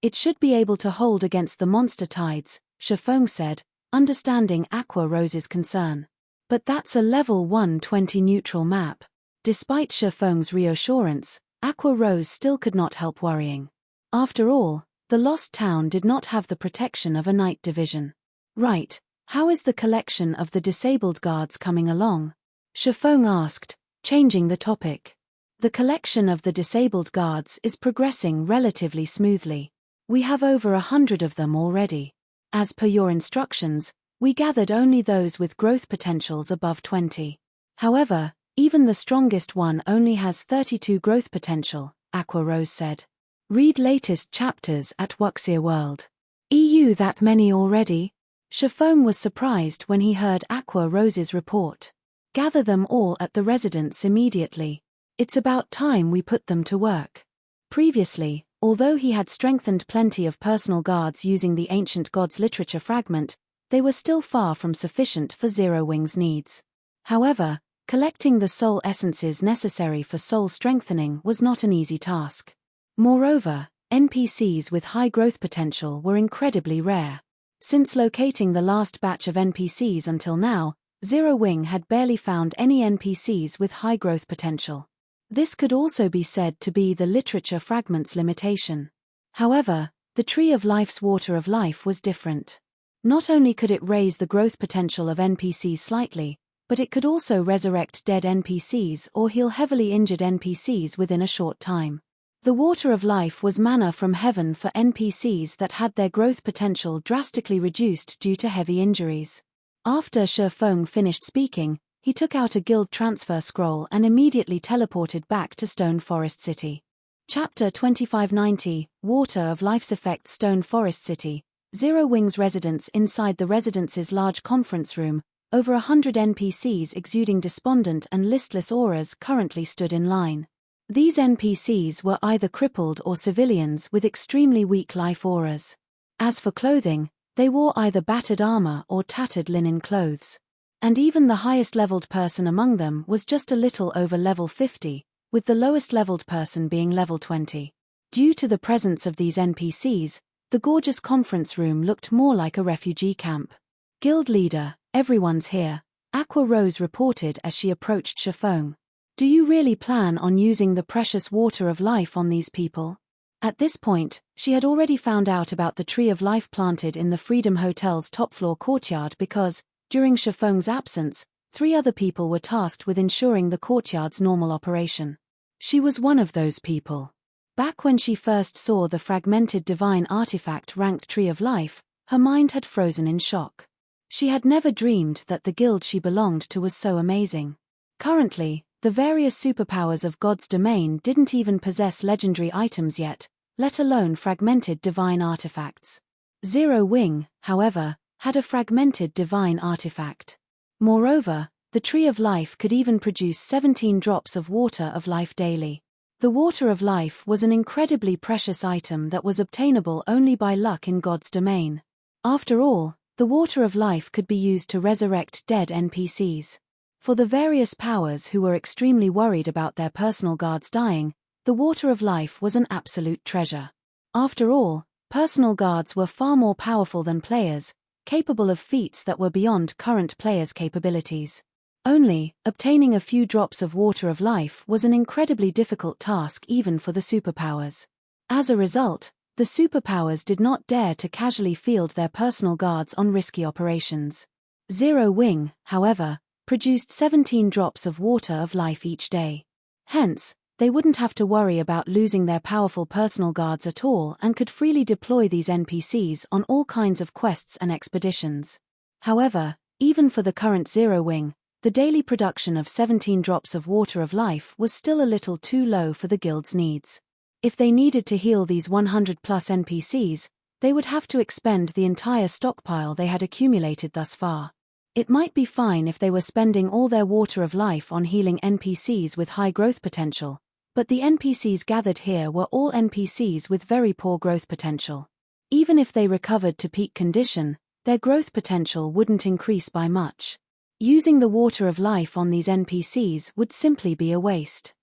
It should be able to hold against the monster tides, Shifeng said, understanding Aqua Rose's concern. But that's a level 120 neutral map. Despite Shifeng's reassurance, Aqua Rose still could not help worrying. After all, the Lost Town did not have the protection of a Night Division. Right. How is the collection of the disabled guards coming along? Shifeng asked, changing the topic. The collection of the disabled guards is progressing relatively smoothly. We have over 100 of them already. As per your instructions, we gathered only those with growth potentials above 20. However, even the strongest one only has 32 growth potential, Aqua Rose said. Read latest chapters at Wuxia World. EU that many already? Shifeng was surprised when he heard Aqua Rose's report. Gather them all at the residence immediately. It's about time we put them to work. Previously, although he had strengthened plenty of personal guards using the Ancient Gods literature fragment, they were still far from sufficient for Zero Wing's needs. However, collecting the soul essences necessary for soul strengthening was not an easy task. Moreover, NPCs with high growth potential were incredibly rare. Since locating the last batch of NPCs until now, Zero Wing had barely found any NPCs with high growth potential. This could also be said to be the literature fragment's limitation. However, the Tree of Life's Water of Life was different. Not only could it raise the growth potential of NPCs slightly, but it could also resurrect dead NPCs or heal heavily injured NPCs within a short time. The Water of Life was manna from heaven for NPCs that had their growth potential drastically reduced due to heavy injuries. After Shifeng finished speaking, he took out a guild transfer scroll and immediately teleported back to Stone Forest City. Chapter 2590, Water of Life's Effect. Stone Forest City. Zero Wings residents. Inside the residence's large conference room, over 100 NPCs exuding despondent and listless auras currently stood in line. These NPCs were either crippled or civilians with extremely weak life auras. As for clothing, they wore either battered armor or tattered linen clothes. And even the highest-leveled person among them was just a little over level 50, with the lowest-leveled person being level 20. Due to the presence of these NPCs, the gorgeous conference room looked more like a refugee camp. Guild leader, everyone's here, Aqua Rose reported as she approached Shifeng. Do you really plan on using the precious Water of Life on these people? At this point, she had already found out about the Tree of Life planted in the Freedom Hotel's top-floor courtyard because, during Shifeng's absence, 3 other people were tasked with ensuring the courtyard's normal operation. She was one of those people. Back when she first saw the fragmented divine artifact ranked Tree of Life, her mind had frozen in shock. She had never dreamed that the guild she belonged to was so amazing. Currently, the various superpowers of God's domain didn't even possess legendary items yet, let alone fragmented divine artifacts. Zero Wing, however, had a fragmented divine artifact. Moreover, the Tree of Life could even produce 17 drops of Water of Life daily. The Water of Life was an incredibly precious item that was obtainable only by luck in God's domain. After all, the Water of Life could be used to resurrect dead NPCs. For the various powers who were extremely worried about their personal guards dying, the Water of Life was an absolute treasure. After all, personal guards were far more powerful than players, capable of feats that were beyond current players' capabilities. Only, obtaining a few drops of Water of Life was an incredibly difficult task even for the superpowers. As a result, the superpowers did not dare to casually field their personal guards on risky operations. Zero Wing, however, produced 17 drops of Water of Life each day. Hence, they wouldn't have to worry about losing their powerful personal guards at all and could freely deploy these NPCs on all kinds of quests and expeditions. However, even for the current Zero Wing, the daily production of 17 drops of Water of Life was still a little too low for the guild's needs. If they needed to heal these 100-plus NPCs, they would have to expend the entire stockpile they had accumulated thus far. It might be fine if they were spending all their Water of Life on healing NPCs with high growth potential, but the NPCs gathered here were all NPCs with very poor growth potential. Even if they recovered to peak condition, their growth potential wouldn't increase by much. Using the Water of Life on these NPCs would simply be a waste.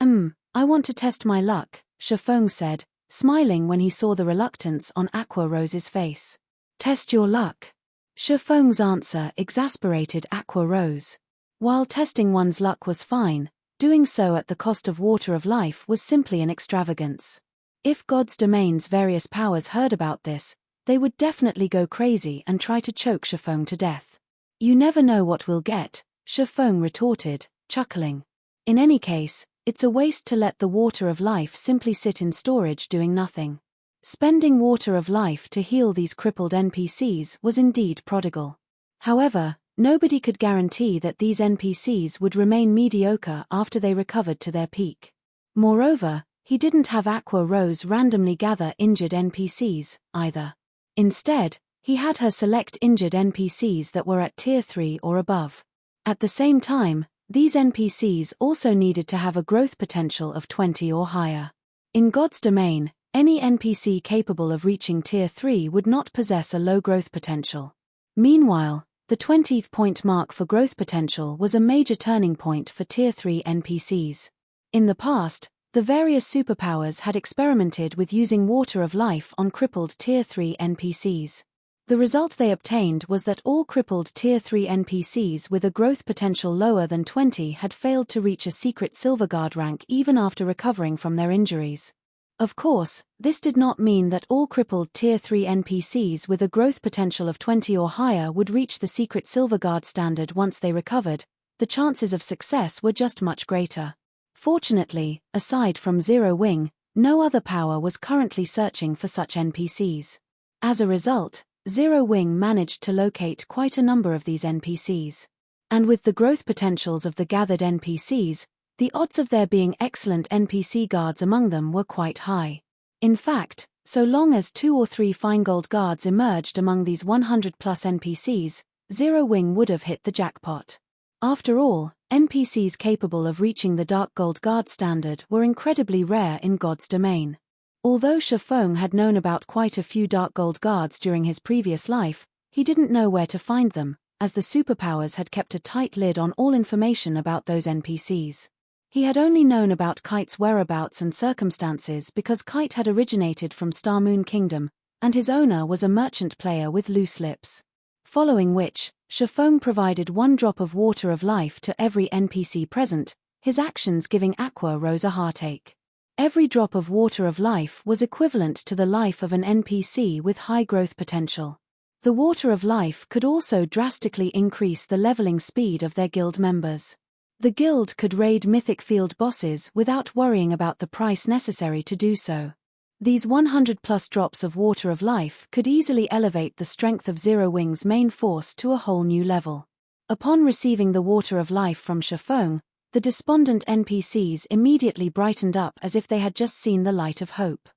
I want to test my luck, Shifeng said, smiling when he saw the reluctance on Aqua Rose's face. Test your luck. Shifeng's answer exasperated Aqua Rose. While testing one's luck was fine, doing so at the cost of Water of Life was simply an extravagance. If God's domain's various powers heard about this, they would definitely go crazy and try to choke Shifeng to death. You never know what we'll get, Shifeng retorted, chuckling. In any case, it's a waste to let the Water of Life simply sit in storage doing nothing. Spending Water of Life to heal these crippled NPCs was indeed prodigal. However, nobody could guarantee that these NPCs would remain mediocre after they recovered to their peak. Moreover, he didn't have Aqua Rose randomly gather injured NPCs, either. Instead, he had her select injured NPCs that were at Tier 3 or above. At the same time, these NPCs also needed to have a growth potential of 20 or higher. In God's domain, any NPC capable of reaching Tier 3 would not possess a low growth potential. Meanwhile, the 20th point mark for growth potential was a major turning point for Tier 3 NPCs. In the past, the various superpowers had experimented with using Water of Life on crippled Tier 3 NPCs. The result they obtained was that all crippled Tier 3 NPCs with a growth potential lower than 20 had failed to reach a secret Silverguard rank even after recovering from their injuries. Of course, this did not mean that all crippled Tier 3 NPCs with a growth potential of 20 or higher would reach the secret Silverguard standard once they recovered. The chances of success were just much greater. Fortunately, aside from Zero Wing, no other power was currently searching for such NPCs. As a result, Zero Wing managed to locate quite a number of these NPCs. And with the growth potentials of the gathered NPCs, the odds of there being excellent NPC guards among them were quite high. In fact, so long as 2 or 3 fine gold guards emerged among these 100-plus NPCs, Zero Wing would have hit the jackpot. After all, NPCs capable of reaching the Dark Gold Guard standard were incredibly rare in God's domain. Although Shifeng had known about quite a few Dark Gold Guards during his previous life, he didn't know where to find them, as the superpowers had kept a tight lid on all information about those NPCs. He had only known about Kite's whereabouts and circumstances because Kite had originated from Star Moon Kingdom, and his owner was a merchant player with loose lips. Following which, Shifeng provided 1 drop of water of life to every NPC present, his actions giving Aqua Rose a heartache. Every drop of water of life was equivalent to the life of an NPC with high growth potential. The water of life could also drastically increase the leveling speed of their guild members. The guild could raid Mythic field bosses without worrying about the price necessary to do so. These 100-plus drops of water of life could easily elevate the strength of Zero Wing's main force to a whole new level. Upon receiving the water of life from Shifeng, the despondent NPCs immediately brightened up as if they had just seen the light of hope.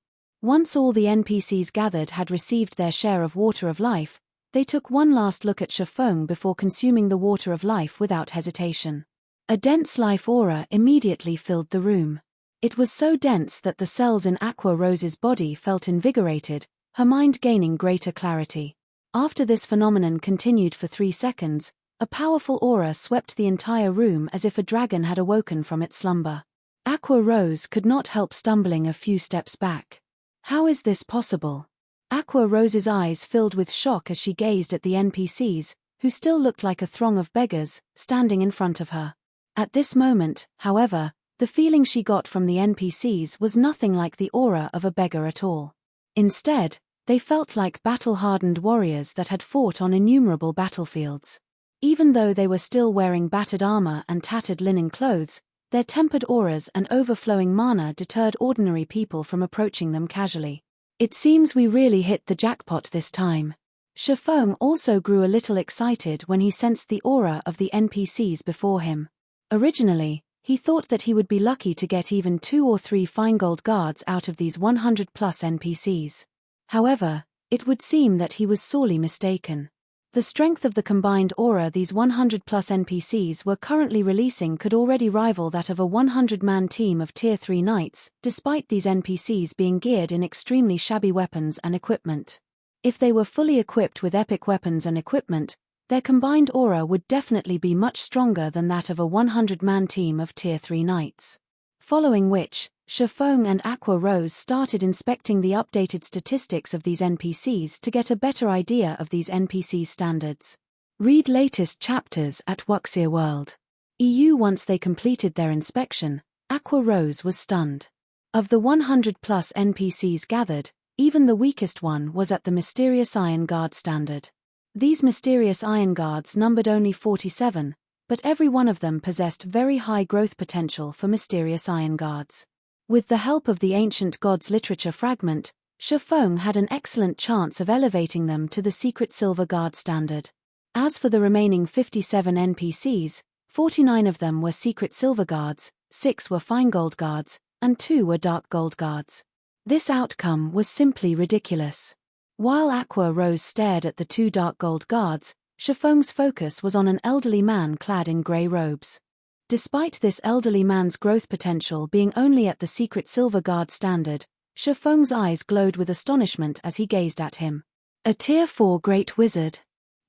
Once all the NPCs gathered had received their share of water of life, they took one last look at Shifeng before consuming the water of life without hesitation. A dense life aura immediately filled the room. It was so dense that the cells in Aqua Rose's body felt invigorated, her mind gaining greater clarity. After this phenomenon continued for 3 seconds, a powerful aura swept the entire room as if a dragon had awoken from its slumber. Aqua Rose could not help stumbling a few steps back. How is this possible? Aqua Rose's eyes filled with shock as she gazed at the NPCs, who still looked like a throng of beggars, standing in front of her. At this moment, however, the feeling she got from the NPCs was nothing like the aura of a beggar at all. Instead, they felt like battle-hardened warriors that had fought on innumerable battlefields. Even though they were still wearing battered armor and tattered linen clothes, their tempered auras and overflowing mana deterred ordinary people from approaching them casually. It seems we really hit the jackpot this time. Shifeng also grew a little excited when he sensed the aura of the NPCs before him. Originally, he thought that he would be lucky to get even 2 or 3 fine gold guards out of these 100-plus NPCs. However, it would seem that he was sorely mistaken. The strength of the combined aura these 100-plus NPCs were currently releasing could already rival that of a 100-man team of Tier 3 knights, despite these NPCs being geared in extremely shabby weapons and equipment. If they were fully equipped with epic weapons and equipment, their combined aura would definitely be much stronger than that of a 100-man team of Tier 3 knights. Following which, Shifeng and Aqua Rose started inspecting the updated statistics of these NPCs to get a better idea of these NPC standards. Read latest chapters at Wuxia World. EU. Once they completed their inspection, Aqua Rose was stunned. Of the 100-plus NPCs gathered, even the weakest one was at the Mysterious Iron Guard standard. These Mysterious Iron Guards numbered only 47, but every one of them possessed very high growth potential for Mysterious Iron Guards. With the help of the Ancient Gods literature fragment, Shifeng had an excellent chance of elevating them to the secret Silver Guard standard. As for the remaining 57 NPCs, 49 of them were secret Silver Guards, 6 were Fine Gold Guards, and 2 were Dark Gold Guards. This outcome was simply ridiculous. While Aqua Rose stared at the 2 Dark Gold Guards, Shifeng's focus was on an elderly man clad in grey robes. Despite this elderly man's growth potential being only at the secret Silver Guard standard, Shifeng's eyes glowed with astonishment as he gazed at him. A Tier 4 Great Wizard.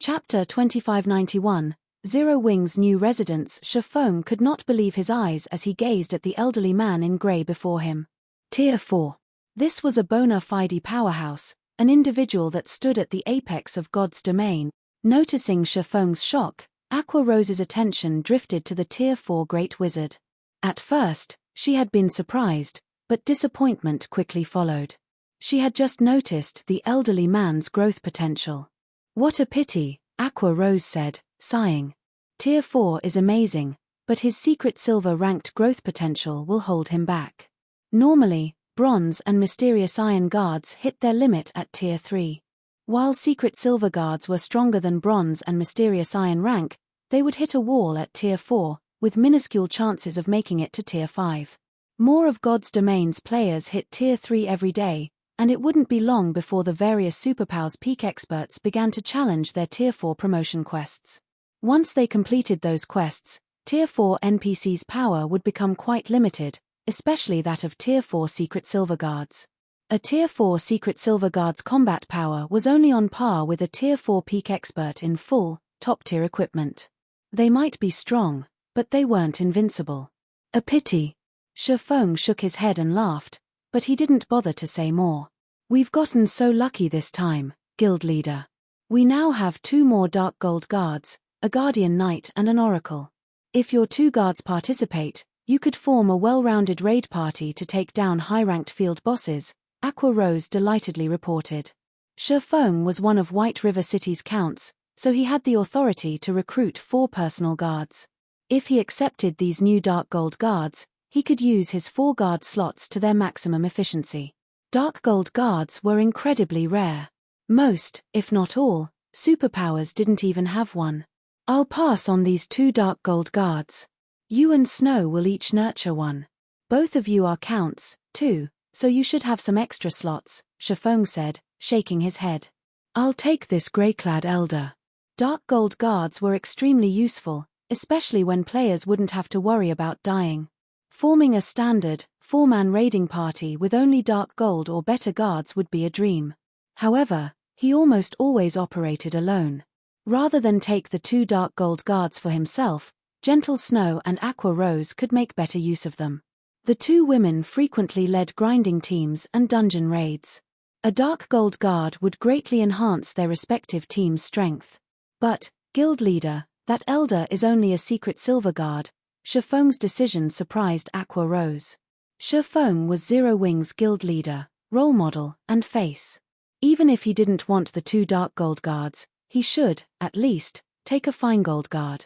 Chapter 2591, Zero Wing's New Residence. Shifeng could not believe his eyes as he gazed at the elderly man in grey before him. Tier 4. This was a bona fide powerhouse, an individual that stood at the apex of God's domain. Noticing Shifeng's shock, Aqua Rose's attention drifted to the Tier 4 Great Wizard. At first, she had been surprised, but disappointment quickly followed. She had just noticed the elderly man's growth potential. "What a pity," Aqua Rose said, sighing. "Tier 4 is amazing, but his secret silver-ranked growth potential will hold him back. Normally, Bronze and Mysterious Iron guards hit their limit at Tier 3. While Secret Silver guards were stronger than Bronze and Mysterious Iron rank, they would hit a wall at Tier 4, with minuscule chances of making it to Tier 5. More of God's Domain's players hit Tier 3 every day, and it wouldn't be long before the various Superpowers peak experts began to challenge their Tier 4 promotion quests. Once they completed those quests, Tier 4 NPCs' power would become quite limited, especially that of Tier 4 Secret Silver guards. A Tier 4 Secret Silver guard's combat power was only on par with a Tier 4 peak expert in full, top-tier equipment. They might be strong, but they weren't invincible. "A pity." Shifeng shook his head and laughed, but he didn't bother to say more. "We've gotten so lucky this time, Guild Leader. We now have 2 more Dark Gold guards, a Guardian Knight and an Oracle. If your 2 guards participate, you could form a well-rounded raid party to take down high-ranked field bosses," Aqua Rose delightedly reported. Shifeng was one of White River City's counts, so he had the authority to recruit 4 personal guards. If he accepted these new Dark Gold guards, he could use his 4 guard slots to their maximum efficiency. Dark Gold guards were incredibly rare. Most, if not all, Superpowers didn't even have one. "I'll pass on these 2 Dark Gold guards. You and Snow will each nurture one. Both of you are counts, too, so you should have some extra slots," Shifeng said, shaking his head. "I'll take this grey-clad elder." Dark Gold guards were extremely useful, especially when players wouldn't have to worry about dying. Forming a standard, 4-man raiding party with only Dark Gold or better guards would be a dream. However, he almost always operated alone. Rather than take the 2 Dark Gold guards for himself, Gentle Snow and Aqua Rose could make better use of them. The 2 women frequently led grinding teams and dungeon raids. A Dark Gold guard would greatly enhance their respective team's strength. "But, Guild Leader, that elder is only a Secret Silver guard." Shifeng's decision surprised Aqua Rose. Shifeng was Zero Wing's guild leader, role model, and face. Even if he didn't want the 2 Dark Gold guards, he should, at least, take a Fine Gold guard.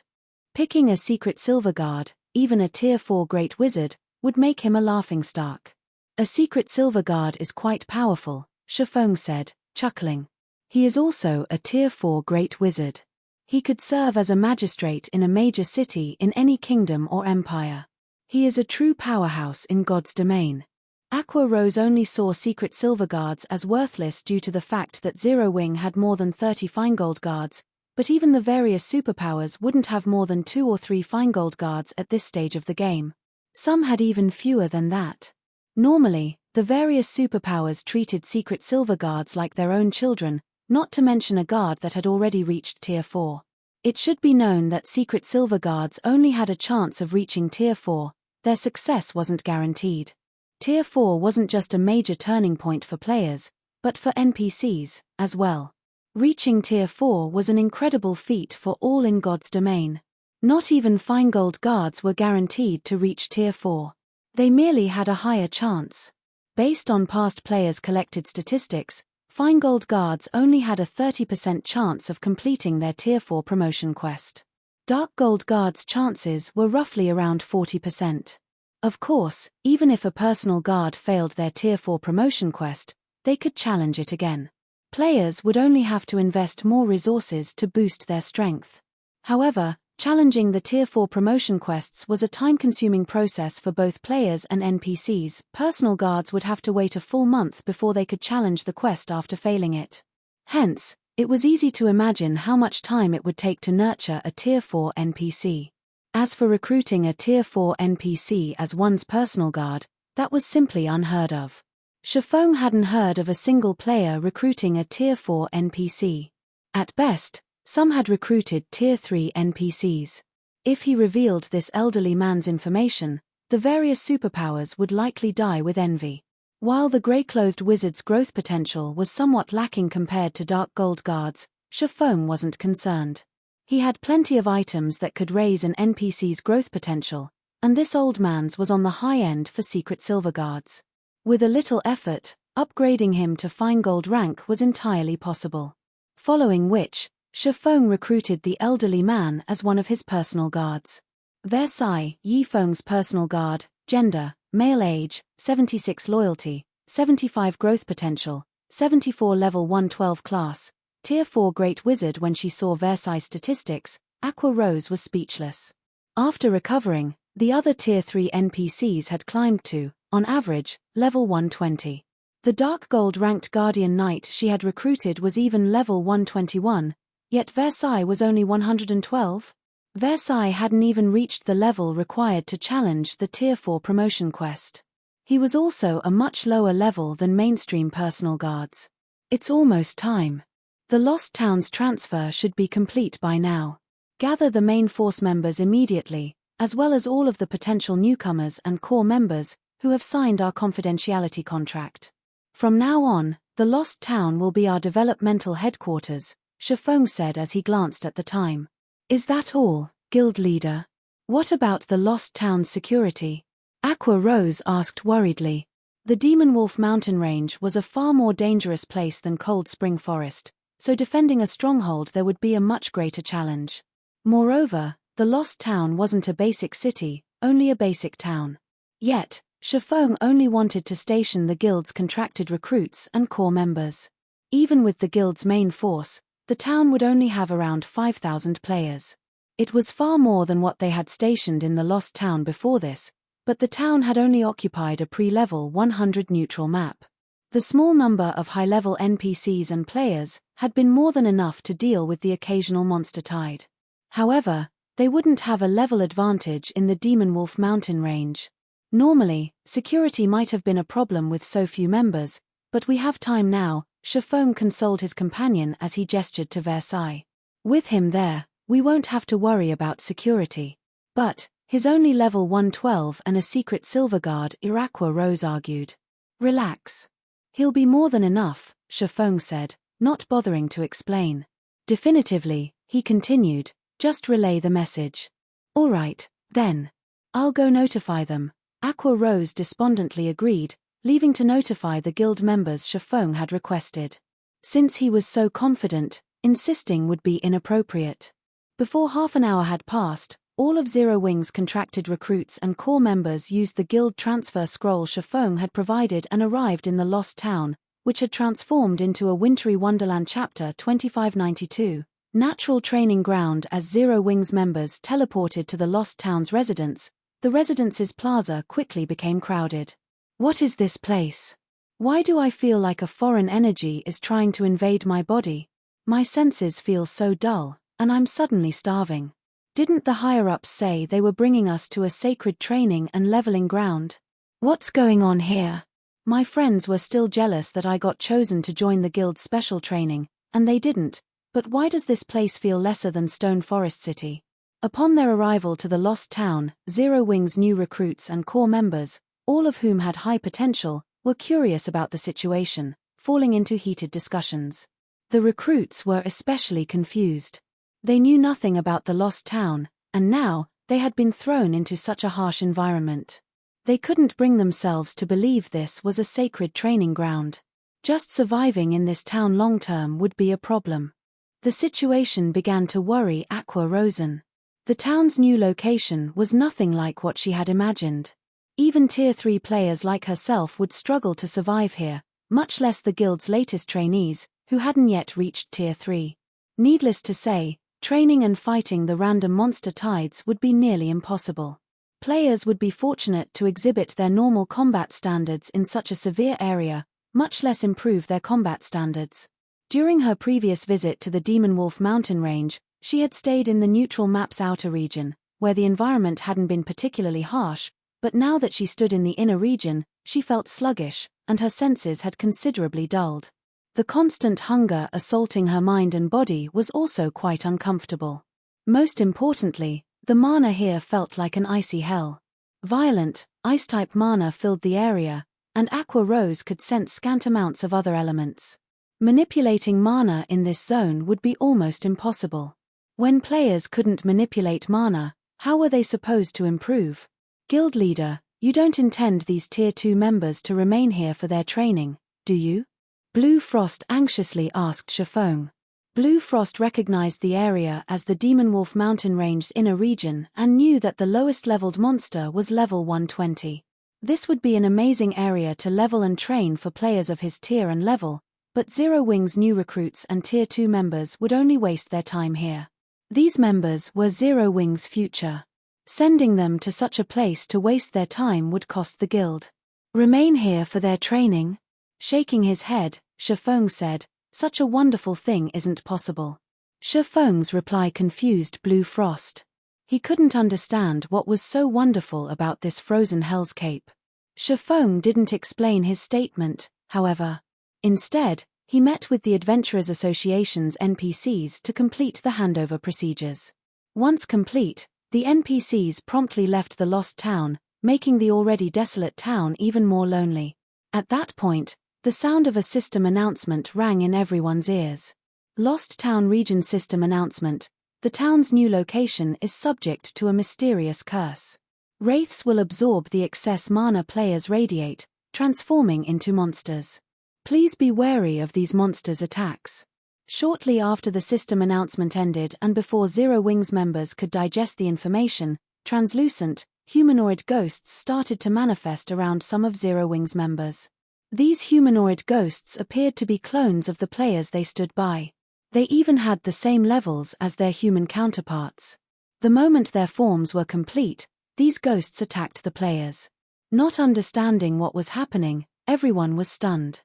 Picking a Secret Silver guard, even a Tier 4 Great Wizard, would make him a laughingstock. "A Secret Silver guard is quite powerful," Shifeng said, chuckling. "He is also a Tier 4 Great Wizard. He could serve as a magistrate in a major city in any kingdom or empire. He is a true powerhouse in God's domain." Aqua Rose only saw Secret Silver guards as worthless due to the fact that Zero Wing had more than 30 Fine Gold guards, but even the various Superpowers wouldn't have more than 2 or 3 Fine Gold guards at this stage of the game. Some had even fewer than that. Normally, the various Superpowers treated Secret Silver guards like their own children, not to mention a guard that had already reached Tier 4. It should be known that Secret Silver guards only had a chance of reaching Tier 4, their success wasn't guaranteed. Tier 4 wasn't just a major turning point for players, but for NPCs, as well. Reaching Tier 4 was an incredible feat for all in God's domain. Not even Fine Gold guards were guaranteed to reach Tier 4. They merely had a higher chance. Based on past players' collected statistics, Fine Gold guards only had a 30% chance of completing their Tier 4 promotion quest. Dark Gold guards' chances were roughly around 40%. Of course, even if a personal guard failed their Tier 4 promotion quest, they could challenge it again. Players would only have to invest more resources to boost their strength. However, challenging the Tier 4 promotion quests was a time-consuming process for both players and NPCs. Personal guards would have to wait a full month before they could challenge the quest after failing it. Hence, it was easy to imagine how much time it would take to nurture a Tier 4 NPC. As for recruiting a Tier 4 NPC as one's personal guard, that was simply unheard of. Shifeng hadn't heard of a single player recruiting a Tier 4 NPC. At best, some had recruited Tier 3 NPCs. If he revealed this elderly man's information, the various Superpowers would likely die with envy. While the grey-clothed wizard's growth potential was somewhat lacking compared to Dark Gold guards, Shifeng wasn't concerned. He had plenty of items that could raise an NPC's growth potential, and this old man's was on the high end for secret silver guards. With a little effort, upgrading him to fine gold rank was entirely possible. Following which, Shifeng recruited the elderly man as one of his personal guards. Versailles, Yifeng's personal guard, gender, male age, 76 loyalty, 75 growth potential, 74 level 112 class, tier 4 great wizard. When she saw Versailles statistics, Aqua Rose was speechless. After recovering, the other tier 3 NPCs had climbed to, on average, level 120. The dark gold ranked guardian knight she had recruited was even level 121, yet Versailles was only 112? Versailles hadn't even reached the level required to challenge the tier 4 promotion quest. He was also a much lower level than mainstream personal guards. It's almost time. The Lost Town's transfer should be complete by now. Gather the main force members immediately, as well as all of the potential newcomers and core members who have signed our confidentiality contract. From now on, the Lost Town will be our developmental headquarters, Shifeng said as he glanced at the time. Is that all, guild leader? What about the Lost Town's security? Aqua Rose asked worriedly. The Demon Wolf mountain range was a far more dangerous place than Cold Spring Forest, so defending a stronghold there would be a much greater challenge. Moreover, the Lost Town wasn't a basic city, only a basic town. Yet, Shifeng only wanted to station the guild's contracted recruits and core members. Even with the guild's main force, the town would only have around 5,000 players. It was far more than what they had stationed in the Lost Town before this, but the town had only occupied a pre-level 100 neutral map. The small number of high-level NPCs and players had been more than enough to deal with the occasional monster tide. However, they wouldn't have a level advantage in the Demon Wolf mountain range. Normally, security might have been a problem with so few members, but we have time now, Shifeng consoled his companion as he gestured to Versailles. With him there, we won't have to worry about security. But, his only level 112 and a secret silver guard, Aqua Rose argued. Relax. He'll be more than enough, Shifeng said, not bothering to explain. Definitively, he continued, just relay the message. All right, then. I'll go notify them. Aqua Rose despondently agreed, leaving to notify the guild members Shifeng had requested. Since he was so confident, insisting would be inappropriate. Before half an hour had passed, all of Zero Wing's contracted recruits and core members used the guild transfer scroll Shifeng had provided and arrived in the Lost Town, which had transformed into a wintry wonderland. Chapter 2592, Natural Training Ground. As Zero Wing's members teleported to the Lost Town's residence, the residence's plaza quickly became crowded. What is this place? Why do I feel like a foreign energy is trying to invade my body? My senses feel so dull, and I'm suddenly starving. Didn't the higher-ups say they were bringing us to a sacred training and leveling ground? What's going on here? My friends were still jealous that I got chosen to join the guild's special training, and they didn't, but why does this place feel lesser than Stone Forest City? Upon their arrival to the Lost Town, Zero Wing's new recruits and core members, all of whom had high potential, were curious about the situation, falling into heated discussions. The recruits were especially confused. They knew nothing about the Lost Town, and now, they had been thrown into such a harsh environment. They couldn't bring themselves to believe this was a sacred training ground. Just surviving in this town long-term would be a problem. The situation began to worry Aqua Rosen. The town's new location was nothing like what she had imagined. Even Tier 3 players like herself would struggle to survive here, much less the guild's latest trainees, who hadn't yet reached Tier 3. Needless to say, training and fighting the random monster tides would be nearly impossible. Players would be fortunate to exhibit their normal combat standards in such a severe area, much less improve their combat standards. During her previous visit to the Demon Wolf mountain range, she had stayed in the neutral map's outer region, where the environment hadn't been particularly harsh, but now that she stood in the inner region, she felt sluggish, and her senses had considerably dulled. The constant hunger assaulting her mind and body was also quite uncomfortable. Most importantly, the mana here felt like an icy hell. Violent, ice-type mana filled the area, and Aqua Rose could sense scant amounts of other elements. Manipulating mana in this zone would be almost impossible. When players couldn't manipulate mana, how were they supposed to improve? Guild leader, you don't intend these Tier 2 members to remain here for their training, do you? Blue Frost anxiously asked Shifeng. Blue Frost recognized the area as the Demon Wolf Mountain Range's inner region and knew that the lowest leveled monster was level 120. This would be an amazing area to level and train for players of his tier and level, but Zero Wing's new recruits and Tier 2 members would only waste their time here. These members were Zero Wing's future. Sending them to such a place to waste their time would cost the guild. Remain here for their training? Shaking his head, Shifeng said, such a wonderful thing isn't possible. Shifeng's reply confused Blue Frost. He couldn't understand what was so wonderful about this frozen hellscape. Shifeng didn't explain his statement, however. Instead, he met with the Adventurers Association's NPCs to complete the handover procedures. Once complete, the NPCs promptly left the lost town, making the already desolate town even more lonely. At that point, the sound of a system announcement rang in everyone's ears. Lost Town Region System Announcement. The town's new location is subject to a mysterious curse. Wraiths will absorb the excess mana players radiate, transforming into monsters. Please be wary of these monsters' attacks. Shortly after the system announcement ended and before Zero Wing's members could digest the information, translucent, humanoid ghosts started to manifest around some of Zero Wing's members. These humanoid ghosts appeared to be clones of the players they stood by. They even had the same levels as their human counterparts. The moment their forms were complete, these ghosts attacked the players. Not understanding what was happening, everyone was stunned.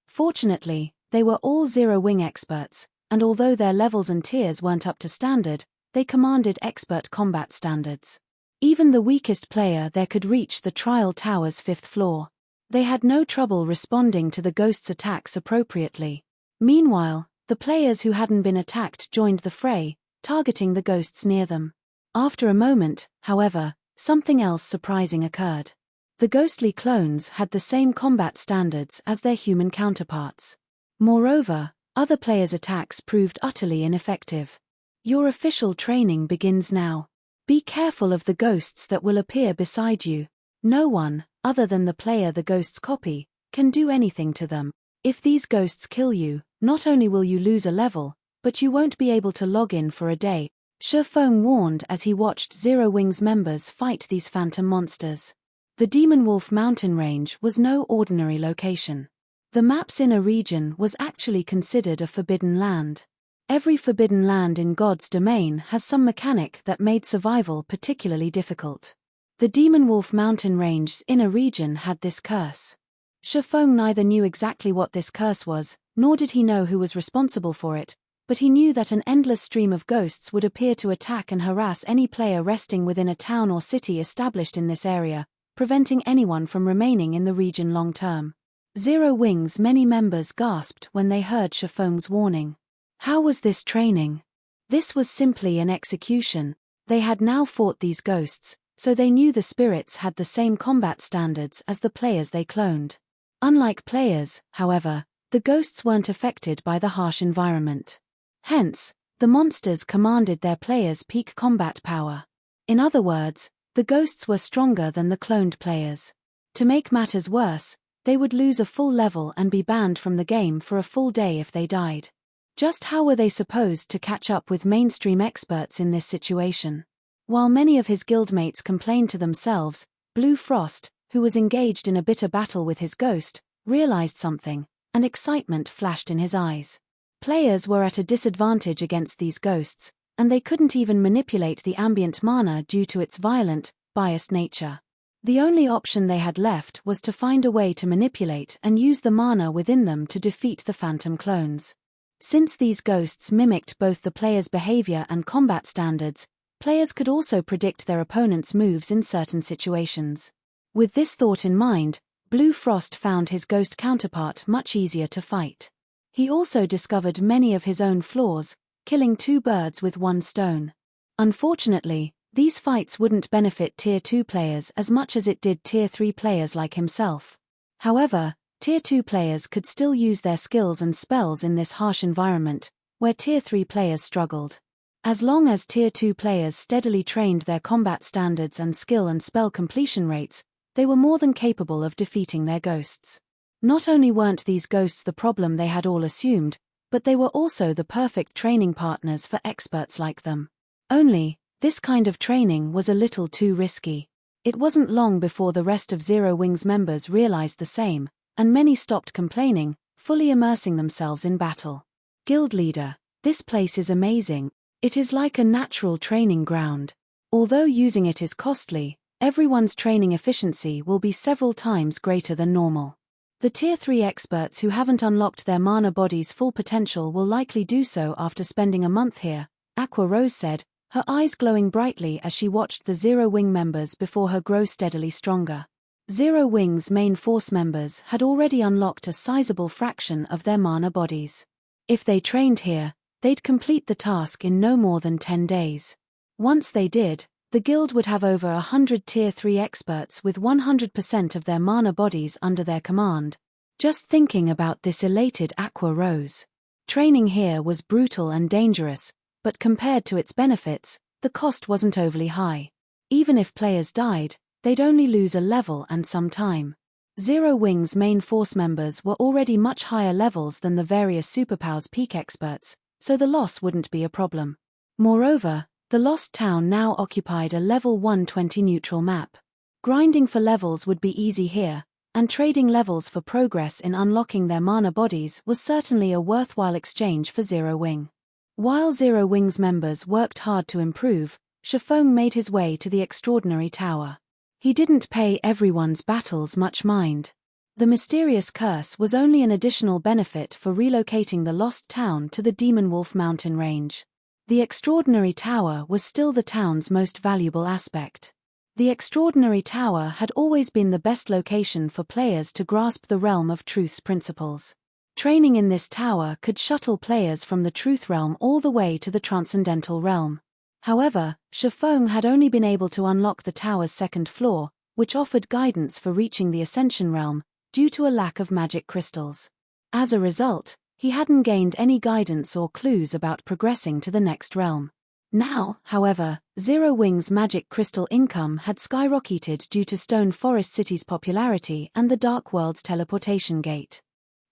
Fortunately, they were all Zero Wing experts, and although their levels and tiers weren't up to standard, they commanded expert combat standards. Even the weakest player there could reach the trial tower's 5th floor. They had no trouble responding to the ghosts' attacks appropriately. Meanwhile, the players who hadn't been attacked joined the fray, targeting the ghosts near them. After a moment, however, something else surprising occurred. The ghostly clones had the same combat standards as their human counterparts. Moreover, other players' attacks proved utterly ineffective. Your official training begins now. Be careful of the ghosts that will appear beside you. No one, other than the player the ghosts copy, can do anything to them. If these ghosts kill you, not only will you lose a level, but you won't be able to log in for a day, Shifeng warned as he watched Zero Wing's members fight these phantom monsters. The Demon Wolf Mountain Range was no ordinary location. The map's inner region was actually considered a forbidden land. Every forbidden land in God's domain has some mechanic that made survival particularly difficult. The Demon Wolf Mountain Range's inner region had this curse. Shifeng neither knew exactly what this curse was, nor did he know who was responsible for it, but he knew that an endless stream of ghosts would appear to attack and harass any player resting within a town or city established in this area, preventing anyone from remaining in the region long term. Zero Wing's many members gasped when they heard Shifeng's warning. How was this training? This was simply an execution. They had now fought these ghosts, so they knew the spirits had the same combat standards as the players they cloned. Unlike players, however, the ghosts weren't affected by the harsh environment. Hence, the monsters commanded their players' peak combat power. In other words, the ghosts were stronger than the cloned players. To make matters worse, they would lose a full level and be banned from the game for a full day if they died. Just how were they supposed to catch up with mainstream experts in this situation? While many of his guildmates complained to themselves, Blue Frost, who was engaged in a bitter battle with his ghost, realized something, and excitement flashed in his eyes. Players were at a disadvantage against these ghosts, and they couldn't even manipulate the ambient mana due to its violent, biased nature. The only option they had left was to find a way to manipulate and use the mana within them to defeat the phantom clones. Since these ghosts mimicked both the player's behavior and combat standards, players could also predict their opponent's moves in certain situations. With this thought in mind, Blue Frost found his ghost counterpart much easier to fight. He also discovered many of his own flaws, killing 2 birds with 1 stone. Unfortunately, these fights wouldn't benefit Tier 2 players as much as it did Tier 3 players like himself. However, Tier 2 players could still use their skills and spells in this harsh environment, where Tier 3 players struggled. As long as Tier 2 players steadily trained their combat standards and skill and spell completion rates, they were more than capable of defeating their ghosts. Not only weren't these ghosts the problem they had all assumed, but they were also the perfect training partners for experts like them. Only, this kind of training was a little too risky. It wasn't long before the rest of Zero Wing's members realized the same, and many stopped complaining, fully immersing themselves in battle. Guild leader, this place is amazing. It is like a natural training ground. Although using it is costly, everyone's training efficiency will be several times greater than normal. The Tier 3 experts who haven't unlocked their mana body's full potential will likely do so after spending a month here, Aqua Rose said, her eyes glowing brightly as she watched the Zero Wing members before her grow steadily stronger. Zero Wing's main force members had already unlocked a sizable fraction of their mana bodies. If they trained here, they'd complete the task in no more than 10 days. Once they did, the guild would have over 100 Tier 3 experts with 100% of their mana bodies under their command. Just thinking about this elated Aqua Rose. Training here was brutal and dangerous, but compared to its benefits, the cost wasn't overly high. Even if players died, they'd only lose a level and some time. Zero Wing's main force members were already much higher levels than the various superpowers peak experts, so the loss wouldn't be a problem. Moreover, the Lost Town now occupied a level 120 neutral map. Grinding for levels would be easy here, and trading levels for progress in unlocking their mana bodies was certainly a worthwhile exchange for Zero Wing. While Zero Wing's members worked hard to improve, Shifeng made his way to the Extraordinary Tower. He didn't pay everyone's battles much mind. The mysterious curse was only an additional benefit for relocating the Lost Town to the Demon Wolf mountain range. The Extraordinary Tower was still the town's most valuable aspect. The Extraordinary Tower had always been the best location for players to grasp the realm of Truth's principles. Training in this tower could shuttle players from the Truth realm all the way to the Transcendental realm. However, Shifeng had only been able to unlock the tower's second floor, which offered guidance for reaching the Ascension realm, due to a lack of magic crystals. As a result, he hadn't gained any guidance or clues about progressing to the next realm. Now, however, Zero Wing's magic crystal income had skyrocketed due to Stone Forest City's popularity and the Dark World's teleportation gate.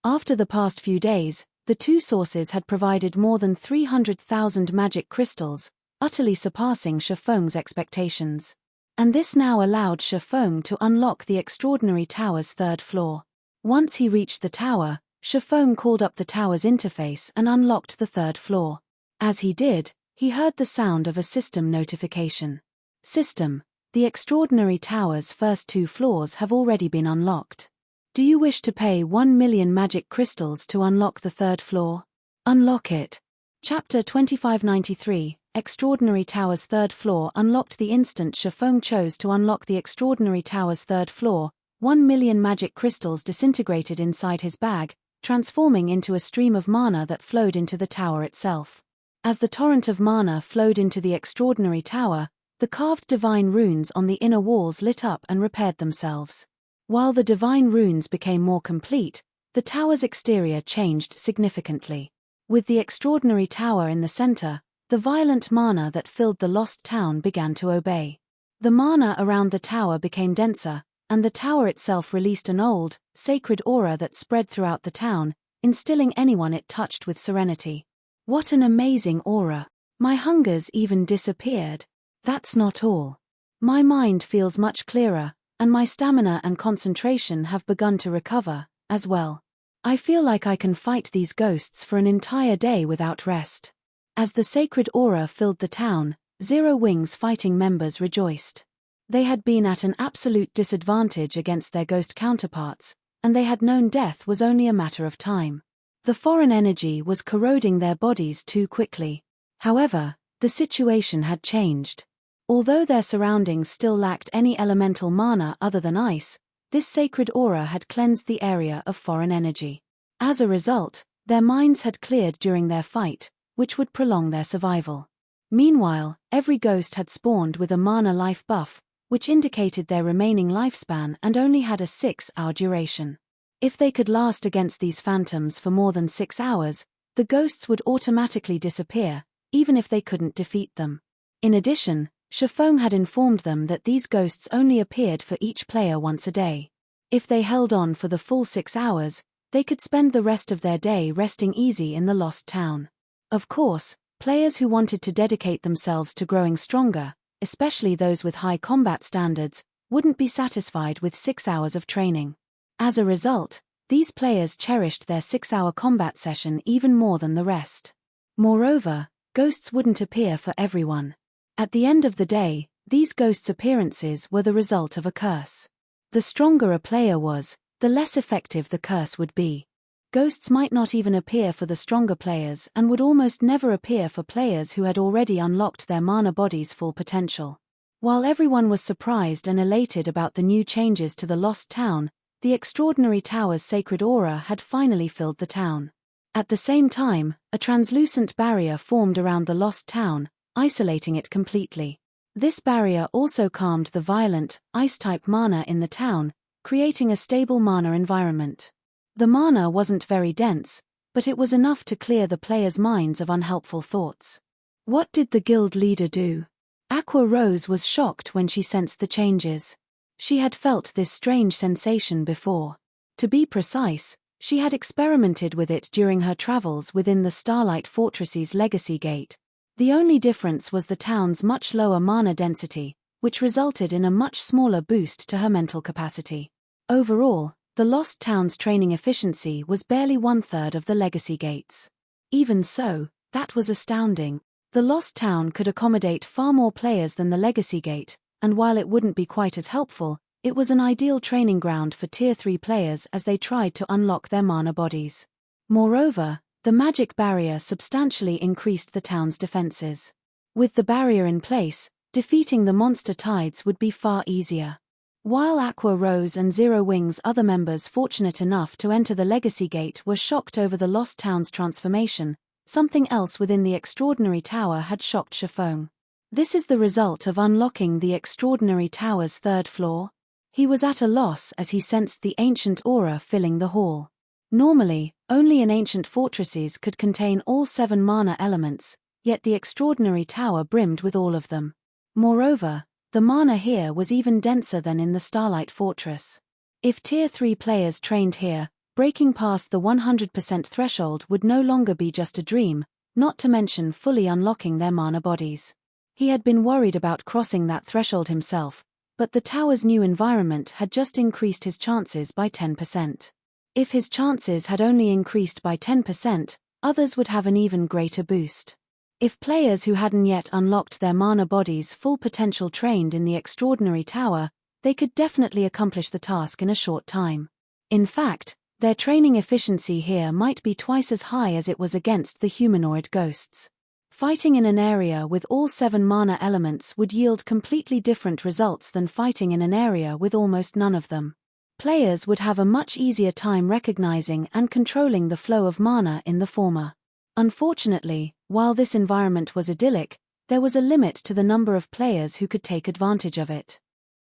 After the past few days, the two sources had provided more than 300,000 magic crystals, utterly surpassing Shifeng's expectations. And this now allowed Shifeng to unlock the Extraordinary Tower's third floor. Once he reached the tower, Shifeng called up the tower's interface and unlocked the third floor. As he did, he heard the sound of a system notification. System, the Extraordinary Tower's first 2 floors have already been unlocked. Do you wish to pay 1 million magic crystals to unlock the third floor? Unlock it. Chapter 2593, Extraordinary Tower's third floor unlocked the instant Shifeng chose to unlock the Extraordinary Tower's third floor. 1 million magic crystals disintegrated inside his bag, transforming into a stream of mana that flowed into the tower itself. As the torrent of mana flowed into the Extraordinary Tower, the carved divine runes on the inner walls lit up and repaired themselves. While the divine runes became more complete, the tower's exterior changed significantly. With the Extraordinary Tower in the center, the violent mana that filled the Lost Town began to obey. The mana around the tower became denser, and the tower itself released an old, sacred aura that spread throughout the town, instilling anyone it touched with serenity. What an amazing aura! My hungers even disappeared. That's not all. My mind feels much clearer, and my stamina and concentration have begun to recover, as well. I feel like I can fight these ghosts for an entire day without rest. As the sacred aura filled the town, Zero Wing's fighting members rejoiced. They had been at an absolute disadvantage against their ghost counterparts, and they had known death was only a matter of time. The foreign energy was corroding their bodies too quickly. However, the situation had changed. Although their surroundings still lacked any elemental mana other than ice, this sacred aura had cleansed the area of foreign energy. As a result, their minds had cleared during their fight, which would prolong their survival. Meanwhile, every ghost had spawned with a mana life buff, which indicated their remaining lifespan and only had a 6-hour duration. If they could last against these phantoms for more than 6 hours, the ghosts would automatically disappear, even if they couldn't defeat them. In addition, Shifeng had informed them that these ghosts only appeared for each player once a day. If they held on for the full 6 hours, they could spend the rest of their day resting easy in the lost town. Of course, players who wanted to dedicate themselves to growing stronger, especially those with high combat standards, wouldn't be satisfied with 6 hours of training. As a result, these players cherished their 6-hour combat session even more than the rest. Moreover, ghosts wouldn't appear for everyone. At the end of the day, these ghosts' appearances were the result of a curse. The stronger a player was, the less effective the curse would be. Ghosts might not even appear for the stronger players and would almost never appear for players who had already unlocked their mana body's full potential. While everyone was surprised and elated about the new changes to the Lost Town, the Extraordinary Tower's sacred aura had finally filled the town. At the same time, a translucent barrier formed around the Lost Town, isolating it completely. This barrier also calmed the violent, ice-type mana in the town, creating a stable mana environment. The mana wasn't very dense, but it was enough to clear the players' minds of unhelpful thoughts. What did the guild leader do? Aqua Rose was shocked when she sensed the changes. She had felt this strange sensation before. To be precise, she had experimented with it during her travels within the Starlight Fortress's Legacy Gate. The only difference was the town's much lower mana density, which resulted in a much smaller boost to her mental capacity. Overall, the Lost Town's training efficiency was barely 1/3 of the Legacy Gate's. Even so, that was astounding. The Lost Town could accommodate far more players than the Legacy Gate, and while it wouldn't be quite as helpful, it was an ideal training ground for Tier 3 players as they tried to unlock their mana bodies. Moreover, the magic barrier substantially increased the town's defenses. With the barrier in place, defeating the monster tides would be far easier. While Aqua Rose and Zero Wing's other members fortunate enough to enter the Legacy Gate were shocked over the Lost Town's transformation, something else within the Extraordinary Tower had shocked Shifeng. This is the result of unlocking the Extraordinary Tower's 3rd floor. He was at a loss as he sensed the ancient aura filling the hall. Normally, only in ancient fortresses could contain all 7 mana elements, yet the Extraordinary Tower brimmed with all of them. Moreover, the mana here was even denser than in the Starlight Fortress. If Tier 3 players trained here, breaking past the 100% threshold would no longer be just a dream, not to mention fully unlocking their mana bodies. He had been worried about crossing that threshold himself, but the tower's new environment had just increased his chances by 10%. If his chances had only increased by 10%, others would have an even greater boost. If players who hadn't yet unlocked their mana body's full potential trained in the Extraordinary Tower, they could definitely accomplish the task in a short time. In fact, their training efficiency here might be twice as high as it was against the humanoid ghosts. Fighting in an area with all 7 mana elements would yield completely different results than fighting in an area with almost none of them. Players would have a much easier time recognizing and controlling the flow of mana in the former. Unfortunately, while this environment was idyllic, there was a limit to the number of players who could take advantage of it.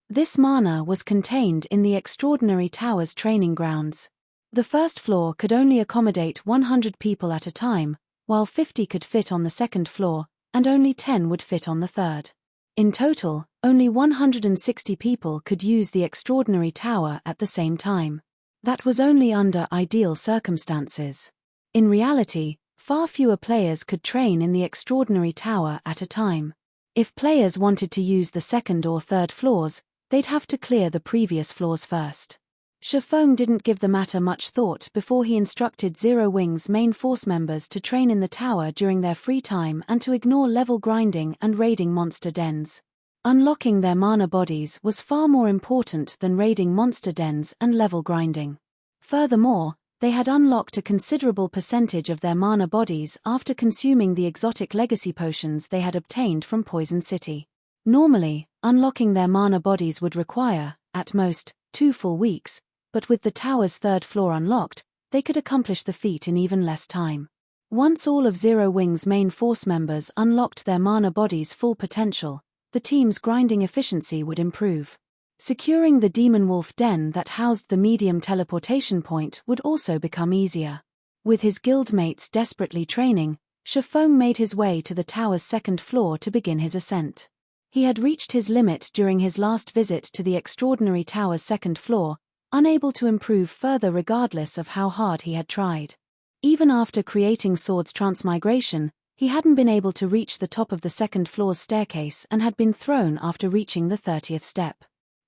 This mana was contained in the Extraordinary Tower's training grounds. The 1st floor could only accommodate 100 people at a time, while 50 could fit on the 2nd floor, and only 10 would fit on the 3rd. In total, only 160 people could use the Extraordinary Tower at the same time. That was only under ideal circumstances. In reality, far fewer players could train in the Extraordinary Tower at a time. If players wanted to use the 2nd or 3rd floors, they'd have to clear the previous floors first. Shifeng didn't give the matter much thought before he instructed Zero Wing's main force members to train in the tower during their free time and to ignore level grinding and raiding monster dens. Unlocking their mana bodies was far more important than raiding monster dens and level grinding. Furthermore, they had unlocked a considerable percentage of their mana bodies after consuming the exotic legacy potions they had obtained from Poison City. Normally, unlocking their mana bodies would require, at most, 2 full weeks, but with the tower's 3rd floor unlocked, they could accomplish the feat in even less time. Once all of Zero Wing's main force members unlocked their mana body's full potential, the team's grinding efficiency would improve. Securing the demon wolf den that housed the medium teleportation point would also become easier. With his guildmates desperately training, Shifeng made his way to the tower's second floor to begin his ascent. He had reached his limit during his last visit to the extraordinary tower's second floor, unable to improve further regardless of how hard he had tried. Even after creating Sword's transmigration, he hadn't been able to reach the top of the second floor's staircase and had been thrown after reaching the 30th step.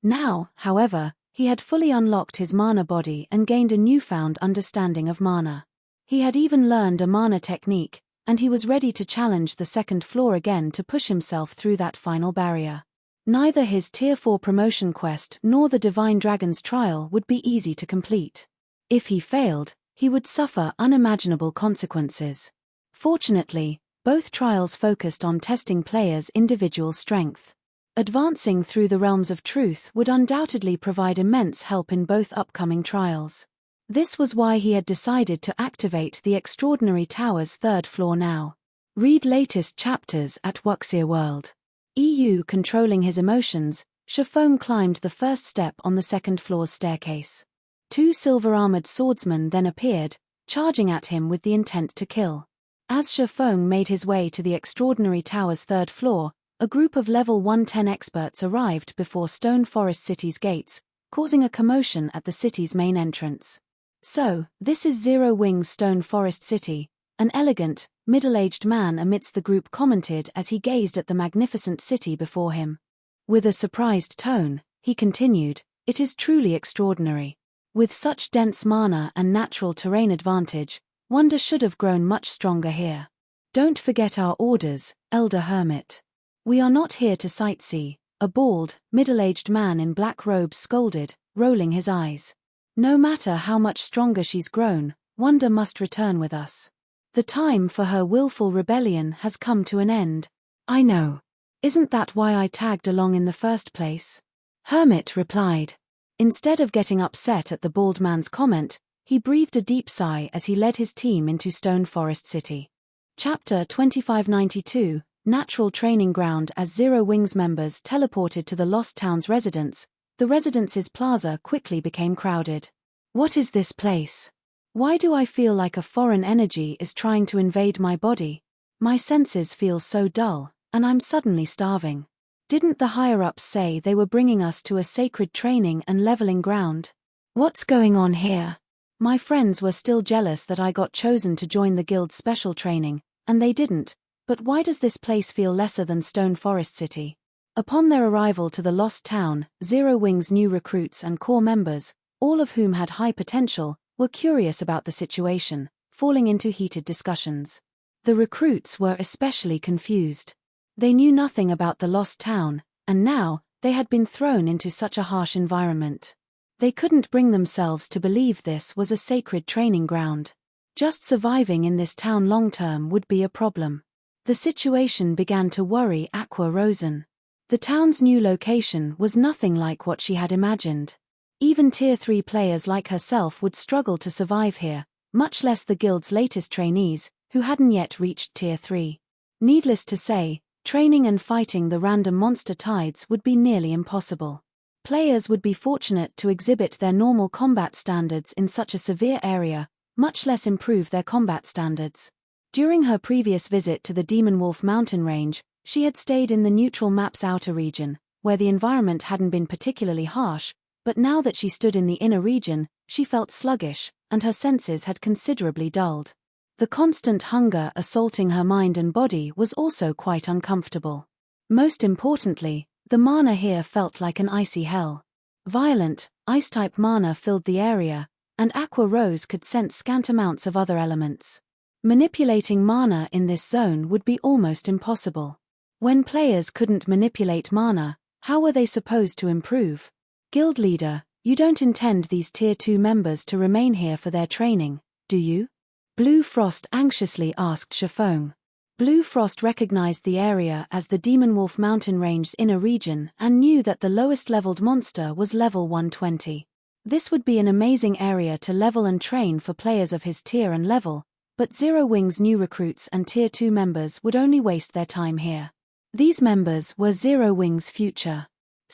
Now, however, he had fully unlocked his mana body and gained a newfound understanding of mana. He had even learned a mana technique, and he was ready to challenge the second floor again to push himself through that final barrier. Neither his Tier 4 promotion quest nor the Divine Dragon's trial would be easy to complete. If he failed, he would suffer unimaginable consequences. Fortunately, both trials focused on testing players' individual strength. Advancing through the realms of truth would undoubtedly provide immense help in both upcoming trials. This was why he had decided to activate the Extraordinary Tower's third floor now. Read latest chapters at Wuxia World. EU controlling his emotions, Shifeng climbed the first step on the second floor's staircase. Two silver-armored swordsmen then appeared, charging at him with the intent to kill. As Shifeng made his way to the Extraordinary Tower's third floor, a group of level 110 experts arrived before Stone Forest City's gates, causing a commotion at the city's main entrance. "So, this is Zero Wing's Stone Forest City," an elegant, middle-aged man amidst the group commented as he gazed at the magnificent city before him. With a surprised tone, he continued, "It is truly extraordinary. With such dense mana and natural terrain advantage, wonder should have grown much stronger here. Don't forget our orders, Elder Hermit. We are not here to sightsee," a bald, middle-aged man in black robes scolded, rolling his eyes. "No matter how much stronger she's grown, Wonder must return with us. The time for her willful rebellion has come to an end." "I know. Isn't that why I tagged along in the first place?" Hermit replied. Instead of getting upset at the bald man's comment, he breathed a deep sigh as he led his team into Stone Forest City. Chapter 2592, Natural Training Ground. As Zero Wings members teleported to the Lost Town's residence, the residence's plaza quickly became crowded. "What is this place? Why do I feel like a foreign energy is trying to invade my body? My senses feel so dull, and I'm suddenly starving. Didn't the higher-ups say they were bringing us to a sacred training and leveling ground? What's going on here? My friends were still jealous that I got chosen to join the guild's special training, and they didn't, but why does this place feel lesser than Stone Forest City?" Upon their arrival to the Lost Town, Zero Wing's new recruits and core members, all of whom had high potential, were curious about the situation, falling into heated discussions. The recruits were especially confused. They knew nothing about the Lost Town, and now, they had been thrown into such a harsh environment. They couldn't bring themselves to believe this was a sacred training ground. Just surviving in this town long-term would be a problem. The situation began to worry Aqua Rosen. The town's new location was nothing like what she had imagined. Even Tier 3 players like herself would struggle to survive here, much less the guild's latest trainees, who hadn't yet reached Tier 3. Needless to say, training and fighting the random monster tides would be nearly impossible. Players would be fortunate to exhibit their normal combat standards in such a severe area, much less improve their combat standards. During her previous visit to the Demon Wolf mountain range, she had stayed in the neutral map's outer region, where the environment hadn't been particularly harsh, but now that she stood in the inner region, she felt sluggish, and her senses had considerably dulled. The constant hunger assaulting her mind and body was also quite uncomfortable. Most importantly, the mana here felt like an icy hell. Violent, ice-type mana filled the area, and Aqua Rose could sense scant amounts of other elements. Manipulating mana in this zone would be almost impossible. When players couldn't manipulate mana, how were they supposed to improve? "Guild leader, you don't intend these Tier 2 members to remain here for their training, do you?" Blue Frost anxiously asked Shifeng. Blue Frost recognized the area as the Demon Wolf mountain range's inner region and knew that the lowest-leveled monster was level 120. This would be an amazing area to level and train for players of his tier and level, but Zero Wing's new recruits and Tier 2 members would only waste their time here. These members were Zero Wing's future.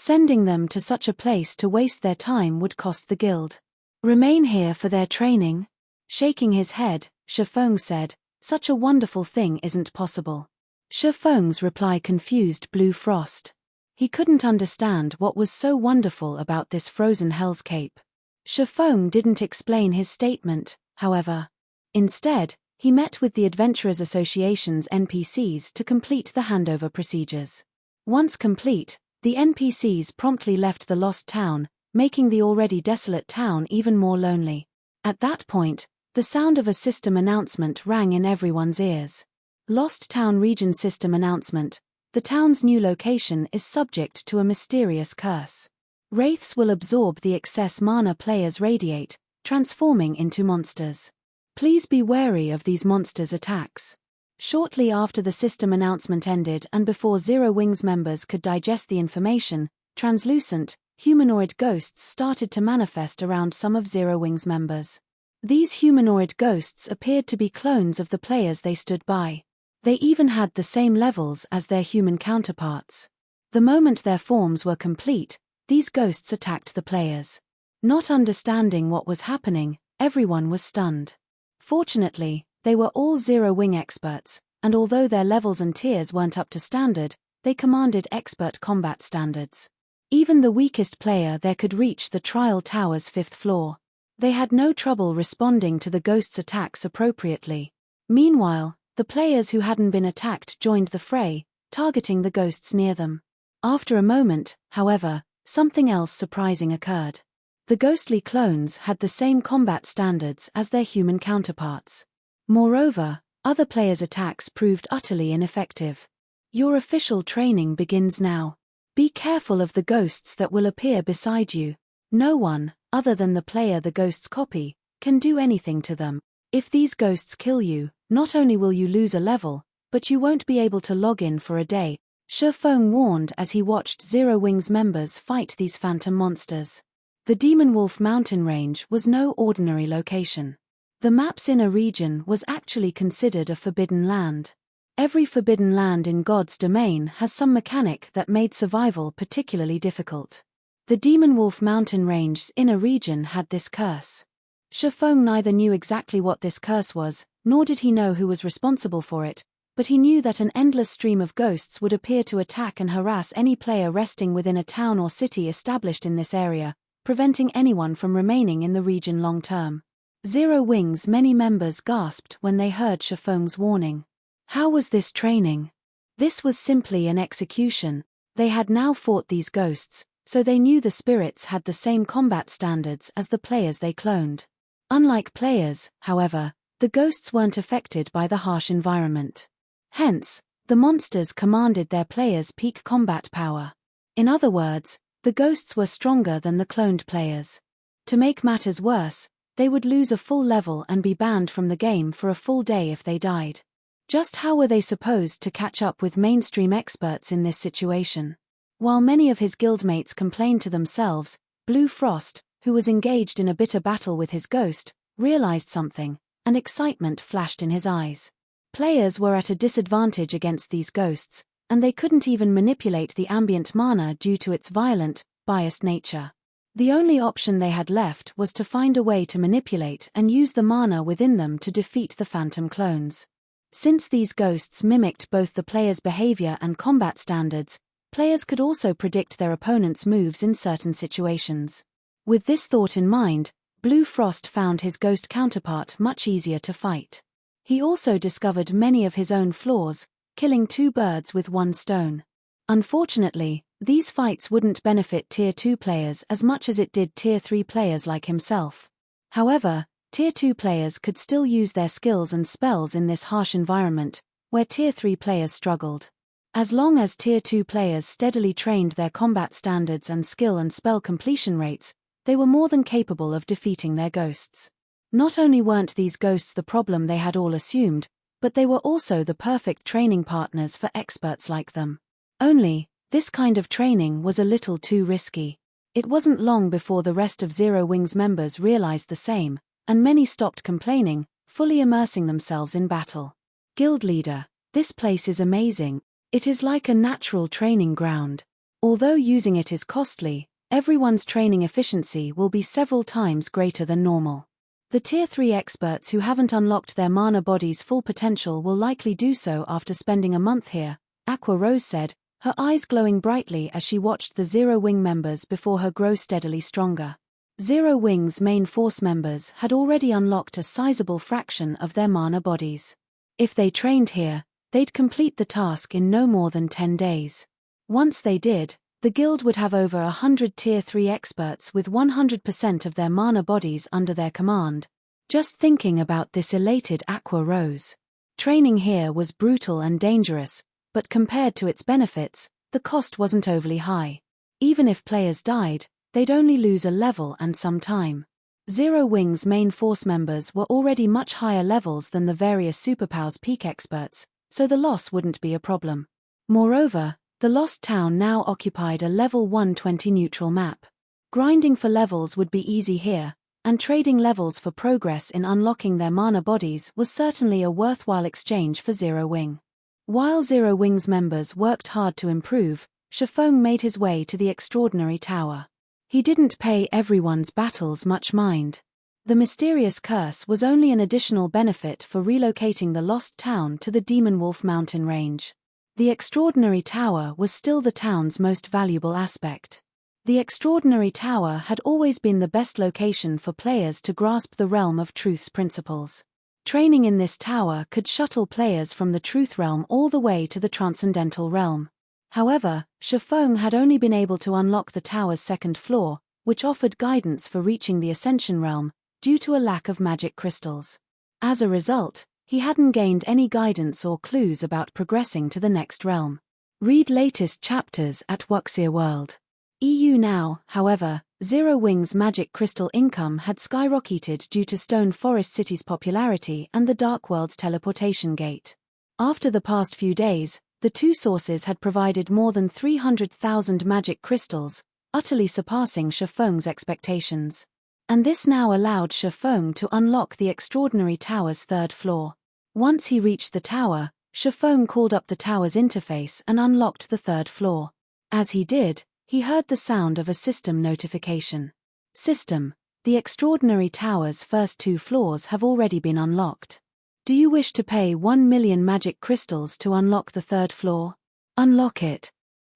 Sending them to such a place to waste their time would cost the guild. Remain here for their training? Shaking his head, Shifeng said, such a wonderful thing isn't possible. Shifeng's reply confused Blue Frost. He couldn't understand what was so wonderful about this frozen hellscape. Shifeng didn't explain his statement, however. Instead, he met with the Adventurers Association's NPCs to complete the handover procedures. Once complete, the NPCs promptly left the lost town, making the already desolate town even more lonely. At that point, the sound of a system announcement rang in everyone's ears. Lost Town Region System Announcement. The town's new location is subject to a mysterious curse. Wraiths will absorb the excess mana players radiate, transforming into monsters. Please be wary of these monsters' attacks. Shortly after the system announcement ended and before Zero Wings members could digest the information, translucent, humanoid ghosts started to manifest around some of Zero Wings members. These humanoid ghosts appeared to be clones of the players they stood by. They even had the same levels as their human counterparts. The moment their forms were complete, these ghosts attacked the players. Not understanding what was happening, everyone was stunned. Fortunately, they were all Zero Wing experts, and although their levels and tiers weren't up to standard, they commanded expert combat standards. Even the weakest player there could reach the Trial Tower's 5th floor. They had no trouble responding to the ghosts' attacks appropriately. Meanwhile, the players who hadn't been attacked joined the fray, targeting the ghosts near them. After a moment, however, something else surprising occurred. The ghostly clones had the same combat standards as their human counterparts. Moreover, other players' attacks proved utterly ineffective. Your official training begins now. Be careful of the ghosts that will appear beside you. No one, other than the player the ghosts copy, can do anything to them. If these ghosts kill you, not only will you lose a level, but you won't be able to log in for a day, Shifeng warned as he watched Zero Wings members fight these phantom monsters. The Demon Wolf mountain range was no ordinary location. The map's inner region was actually considered a forbidden land. Every forbidden land in God's domain has some mechanic that made survival particularly difficult. The Demon Wolf mountain range's inner region had this curse. Shifeng neither knew exactly what this curse was, nor did he know who was responsible for it, but he knew that an endless stream of ghosts would appear to attack and harass any player resting within a town or city established in this area, preventing anyone from remaining in the region long term. Zero Wings' many members gasped when they heard Shifeng's warning. How was this training? This was simply an execution. They had now fought these ghosts, so they knew the spirits had the same combat standards as the players they cloned. Unlike players, however, the ghosts weren't affected by the harsh environment. Hence, the monsters commanded their players' peak combat power. In other words, the ghosts were stronger than the cloned players. To make matters worse, they would lose a full level and be banned from the game for a full day if they died. Just how were they supposed to catch up with mainstream experts in this situation? While many of his guildmates complained to themselves, Blue Frost, who was engaged in a bitter battle with his ghost, realized something, and excitement flashed in his eyes. Players were at a disadvantage against these ghosts, and they couldn't even manipulate the ambient mana due to its violent, biased nature. The only option they had left was to find a way to manipulate and use the mana within them to defeat the phantom clones. Since these ghosts mimicked both the player's behavior and combat standards, players could also predict their opponent's moves in certain situations. With this thought in mind, Blue Frost found his ghost counterpart much easier to fight. He also discovered many of his own flaws, killing 2 birds with 1 stone. Unfortunately, these fights wouldn't benefit Tier 2 players as much as it did Tier 3 players like himself. However, Tier 2 players could still use their skills and spells in this harsh environment, where Tier 3 players struggled. As long as Tier 2 players steadily trained their combat standards and skill and spell completion rates, they were more than capable of defeating their ghosts. Not only weren't these ghosts the problem they had all assumed, but they were also the perfect training partners for experts like them. Only, this kind of training was a little too risky. It wasn't long before the rest of Zero Wings members realized the same, and many stopped complaining, fully immersing themselves in battle. Guild leader, this place is amazing. It is like a natural training ground. Although using it is costly, everyone's training efficiency will be several times greater than normal. The Tier 3 experts who haven't unlocked their mana body's full potential will likely do so after spending a month here, Aqua Rose said, her eyes glowing brightly as she watched the Zero Wing members before her grow steadily stronger. Zero Wing's main force members had already unlocked a sizable fraction of their mana bodies. If they trained here, they'd complete the task in no more than 10 days. Once they did, the guild would have over 100 Tier 3 experts with 100% of their mana bodies under their command. Just thinking about this elated Aqua Rose. Training here was brutal and dangerous, but compared to its benefits, the cost wasn't overly high. Even if players died, they'd only lose a level and some time. Zero Wing's main force members were already much higher levels than the various superpowers peak experts, so the loss wouldn't be a problem. Moreover, the Lost Town now occupied a level 120 neutral map. Grinding for levels would be easy here, and trading levels for progress in unlocking their mana bodies was certainly a worthwhile exchange for Zero Wing. While Zero Wing's members worked hard to improve, Shifeng made his way to the Extraordinary Tower. He didn't pay everyone's battles much mind. The mysterious curse was only an additional benefit for relocating the Lost Town to the Demon Wolf Mountain range. The Extraordinary Tower was still the town's most valuable aspect. The Extraordinary Tower had always been the best location for players to grasp the realm of truth's principles. Training in this tower could shuttle players from the truth realm all the way to the transcendental realm. However, Shifeng had only been able to unlock the tower's second floor, which offered guidance for reaching the Ascension realm, due to a lack of magic crystals. As a result, he hadn't gained any guidance or clues about progressing to the next realm. Read latest chapters at Wuxia World. EU now, however, Zero Wing's magic crystal income had skyrocketed due to Stone Forest City's popularity and the Dark World's teleportation gate. After the past few days, the two sources had provided more than 300,000 magic crystals, utterly surpassing Shifeng's expectations. And this now allowed Shifeng to unlock the Extraordinary Tower's third floor. Once he reached the tower, Shifeng called up the tower's interface and unlocked the third floor. As he did, he heard the sound of a system notification. System: the Extraordinary Tower's first 2 floors have already been unlocked. Do you wish to pay 1 million magic crystals to unlock the third floor? Unlock it.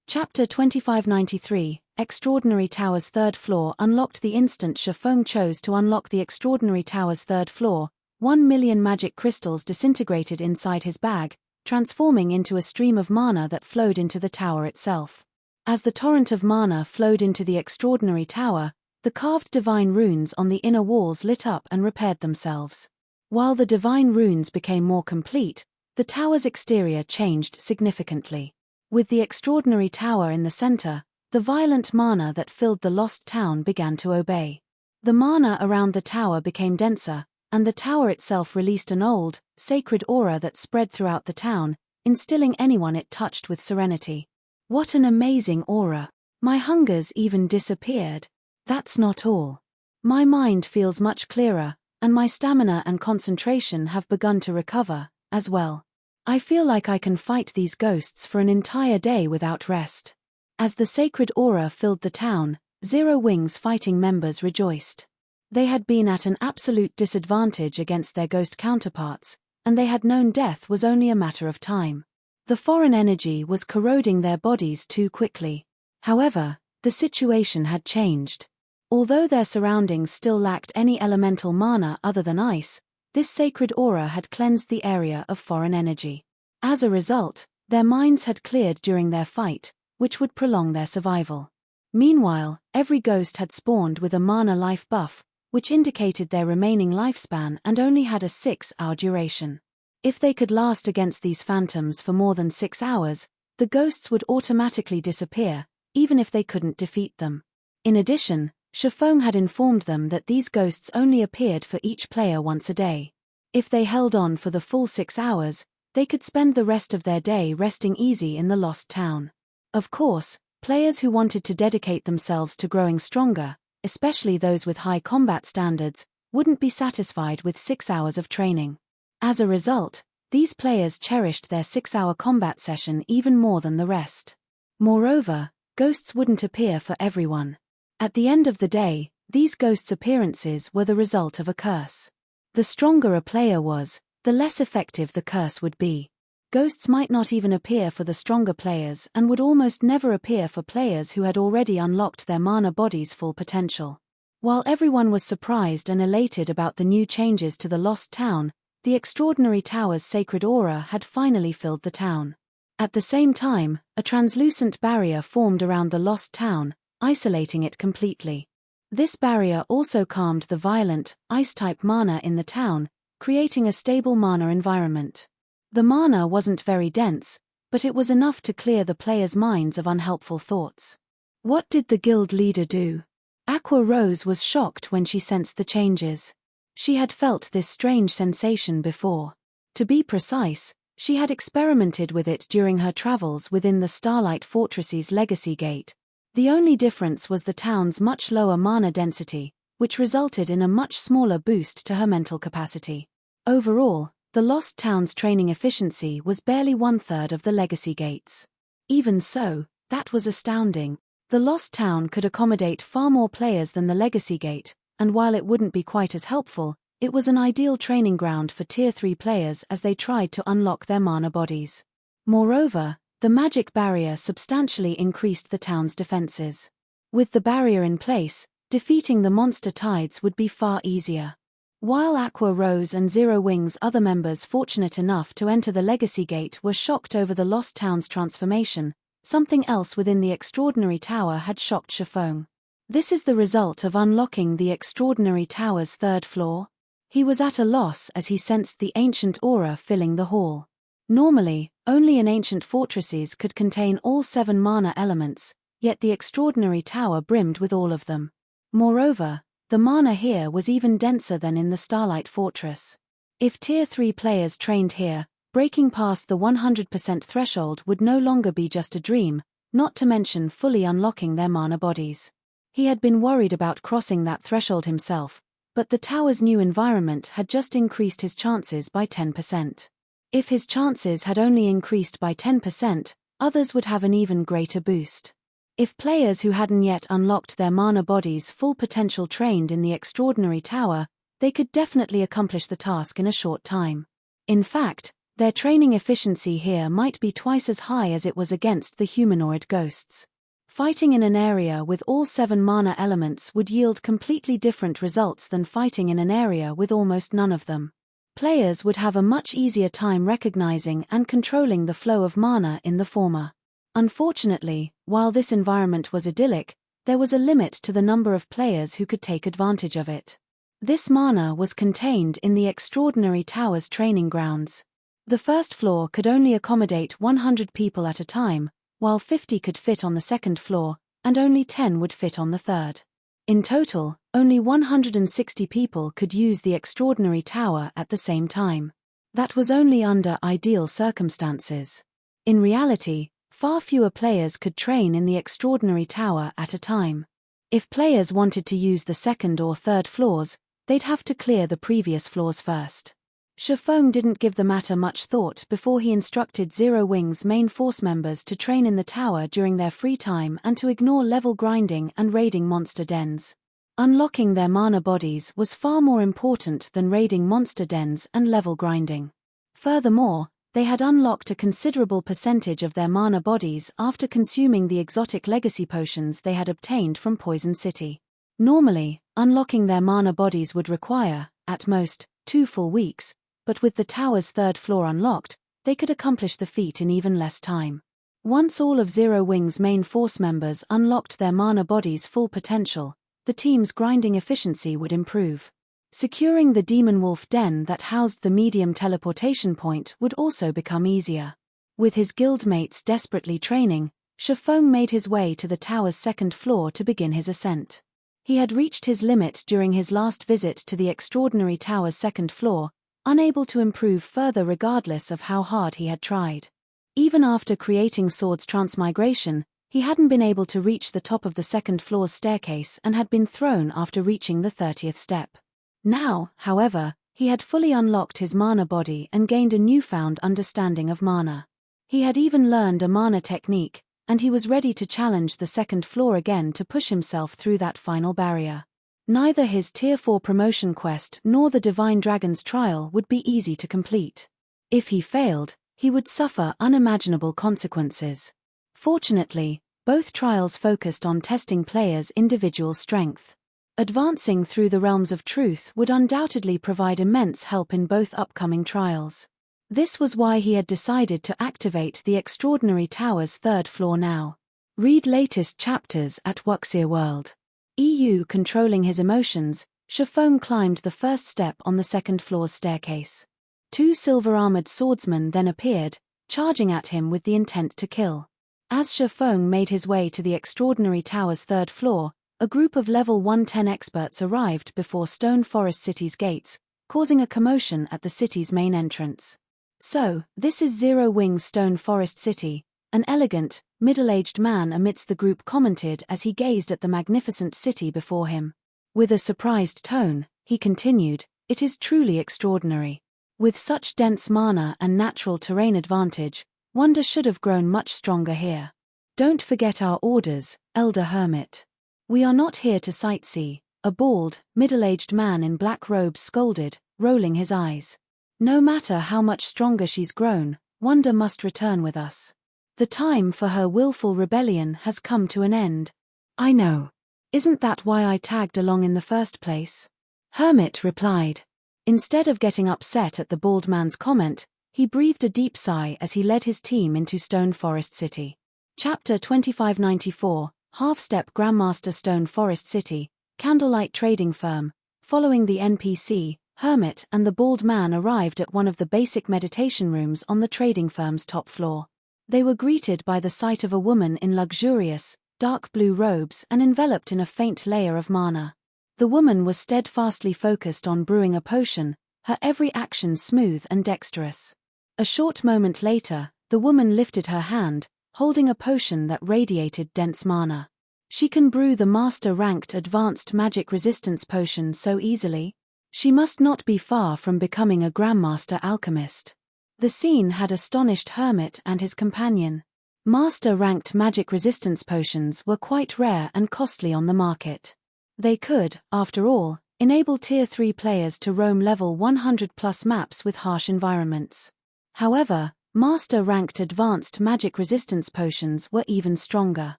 Chapter 2593, Extraordinary Tower's third floor unlocked. The instant Shifeng chose to unlock the Extraordinary Tower's third floor, 1 million magic crystals disintegrated inside his bag, transforming into a stream of mana that flowed into the tower itself. As the torrent of mana flowed into the Extraordinary Tower, the carved divine runes on the inner walls lit up and repaired themselves. While the divine runes became more complete, the tower's exterior changed significantly. With the Extraordinary Tower in the center, the violent mana that filled the Lost Town began to obey. The mana around the tower became denser, and the tower itself released an old, sacred aura that spread throughout the town, instilling anyone it touched with serenity. What an amazing aura! My hungers even disappeared. That's not all. My mind feels much clearer, and my stamina and concentration have begun to recover, as well. I feel like I can fight these ghosts for an entire day without rest. As the sacred aura filled the town, Zero Wing's fighting members rejoiced. They had been at an absolute disadvantage against their ghost counterparts, and they had known death was only a matter of time. The foreign energy was corroding their bodies too quickly. However, the situation had changed. Although their surroundings still lacked any elemental mana other than ice, this sacred aura had cleansed the area of foreign energy. As a result, their minds had cleared during their fight, which would prolong their survival. Meanwhile, every ghost had spawned with a mana life buff, which indicated their remaining lifespan and only had a 6-hour duration. If they could last against these phantoms for more than 6 hours, the ghosts would automatically disappear, even if they couldn't defeat them. In addition, Shifeng had informed them that these ghosts only appeared for each player once a day. If they held on for the full 6 hours, they could spend the rest of their day resting easy in the Lost Town. Of course, players who wanted to dedicate themselves to growing stronger, especially those with high combat standards, wouldn't be satisfied with 6 hours of training. As a result, these players cherished their 6-hour combat session even more than the rest. Moreover, Ghosts wouldn't appear for everyone. At the end of the day, these ghosts' appearances were the result of a curse. The stronger a player was, the less effective the curse would be. Ghosts might not even appear for the stronger players and would almost never appear for players who had already unlocked their mana body's full potential. While everyone was surprised and elated about the new changes to the Lost Town, the Extraordinary Tower's sacred aura had finally filled the town. At the same time, a translucent barrier formed around the Lost Town, isolating it completely. This barrier also calmed the violent, ice-type mana in the town, creating a stable mana environment. The mana wasn't very dense, but it was enough to clear the players' minds of unhelpful thoughts. What did the guild leader do? Aqua Rose was shocked when she sensed the changes. She had felt this strange sensation before. To be precise, she had experimented with it during her travels within the Starlight Fortress's Legacy Gate. The only difference was the town's much lower mana density, which resulted in a much smaller boost to her mental capacity. Overall, the Lost Town's training efficiency was barely 1/3 of the Legacy Gate's. Even so, that was astounding. The Lost Town could accommodate far more players than the Legacy Gate, and while it wouldn't be quite as helpful, it was an ideal training ground for Tier 3 players as they tried to unlock their mana bodies. Moreover, the magic barrier substantially increased the town's defenses. With the barrier in place, defeating the monster tides would be far easier. While Aqua Rose and Zero Wing's other members fortunate enough to enter the Legacy Gate were shocked over the Lost Town's transformation, something else within the Extraordinary Tower had shocked Shifeng. This is the result of unlocking the Extraordinary Tower's 3rd floor. He was at a loss as he sensed the ancient aura filling the hall. Normally, only an ancient fortresses could contain all 7 mana elements, yet the Extraordinary Tower brimmed with all of them. Moreover, the mana here was even denser than in the Starlight Fortress. If Tier 3 players trained here, breaking past the 100% threshold would no longer be just a dream, not to mention fully unlocking their mana bodies. He had been worried about crossing that threshold himself, but the tower's new environment had just increased his chances by 10%. If his chances had only increased by 10%, others would have an even greater boost. If players who hadn't yet unlocked their mana body's full potential trained in the Extraordinary Tower, they could definitely accomplish the task in a short time. In fact, their training efficiency here might be twice as high as it was against the humanoid ghosts. Fighting in an area with all 7 mana elements would yield completely different results than fighting in an area with almost none of them. Players would have a much easier time recognizing and controlling the flow of mana in the former. Unfortunately, while this environment was idyllic, there was a limit to the number of players who could take advantage of it. This mana was contained in the Extraordinary Tower's training grounds. The 1st floor could only accommodate 100 people at a time, while 50 could fit on the 2nd floor, and only 10 would fit on the 3rd. In total, only 160 people could use the Extraordinary Tower at the same time. That was only under ideal circumstances. In reality, far fewer players could train in the Extraordinary Tower at a time. If players wanted to use the 2nd or 3rd floors, they'd have to clear the previous floors first. Shifeng didn't give the matter much thought before he instructed Zero Wing's main force members to train in the tower during their free time and to ignore level grinding and raiding monster dens. Unlocking their mana bodies was far more important than raiding monster dens and level grinding. Furthermore, they had unlocked a considerable percentage of their mana bodies after consuming the exotic legacy potions they had obtained from Poison City. Normally, unlocking their mana bodies would require, at most, 2 full weeks, but with the tower's 3rd floor unlocked, they could accomplish the feat in even less time. Once all of Zero Wing's main force members unlocked their mana body's full potential, the team's grinding efficiency would improve. Securing the Demon Wolf Den that housed the medium teleportation point would also become easier. With his guildmates desperately training, Shifeng made his way to the tower's 2nd floor to begin his ascent. He had reached his limit during his last visit to the Extraordinary Tower's 2nd floor, unable to improve further regardless of how hard he had tried. Even after creating Sword's transmigration, he hadn't been able to reach the top of the 2nd floor's staircase and had been thrown after reaching the 30th step. Now, however, he had fully unlocked his mana body and gained a newfound understanding of mana. He had even learned a mana technique, and he was ready to challenge the second floor again to push himself through that final barrier. Neither his Tier 4 promotion quest nor the Divine Dragon's trial would be easy to complete. If he failed, he would suffer unimaginable consequences. Fortunately, both trials focused on testing players' individual strength. Advancing through the realms of truth would undoubtedly provide immense help in both upcoming trials. This was why he had decided to activate the Extraordinary Tower's third floor now. Read latest chapters at Wuxia World. EU controlling his emotions, Shifeng climbed the first step on the second floor's staircase. Two silver-armored swordsmen then appeared, charging at him with the intent to kill. As Shifeng made his way to the Extraordinary Tower's third floor, a group of level 110 experts arrived before Stone Forest City's gates, causing a commotion at the city's main entrance. "So, this is Zero Wing's Stone Forest City," an elegant, middle-aged man amidst the group commented as he gazed at the magnificent city before him. With a surprised tone, he continued, "It is truly extraordinary. With such dense mana and natural terrain advantage, Wonder should have grown much stronger here. Don't forget our orders, Elder Hermit. We are not here to sightsee," a bald, middle-aged man in black robes scolded, rolling his eyes. "No matter how much stronger she's grown, Wonder must return with us. The time for her willful rebellion has come to an end." "I know. Isn't that why I tagged along in the first place?" Hermit replied. Instead of getting upset at the bald man's comment, he breathed a deep sigh as he led his team into Stone Forest City. Chapter 2594, Half-Step Grandmaster. Stone Forest City, Candlelight Trading Firm. Following the NPC, Hermit and the bald man arrived at one of the basic meditation rooms on the trading firm's top floor. They were greeted by the sight of a woman in luxurious, dark blue robes and enveloped in a faint layer of mana. The woman was steadfastly focused on brewing a potion, her every action smooth and dexterous. A short moment later, the woman lifted her hand, holding a potion that radiated dense mana. "She can brew the master-ranked advanced magic resistance potion so easily? She must not be far from becoming a Grandmaster alchemist." The scene had astonished Hermit and his companion. Master-ranked magic resistance potions were quite rare and costly on the market. They could, after all, enable Tier 3 players to roam level 100+ maps with harsh environments. However, Master-ranked advanced magic resistance potions were even stronger.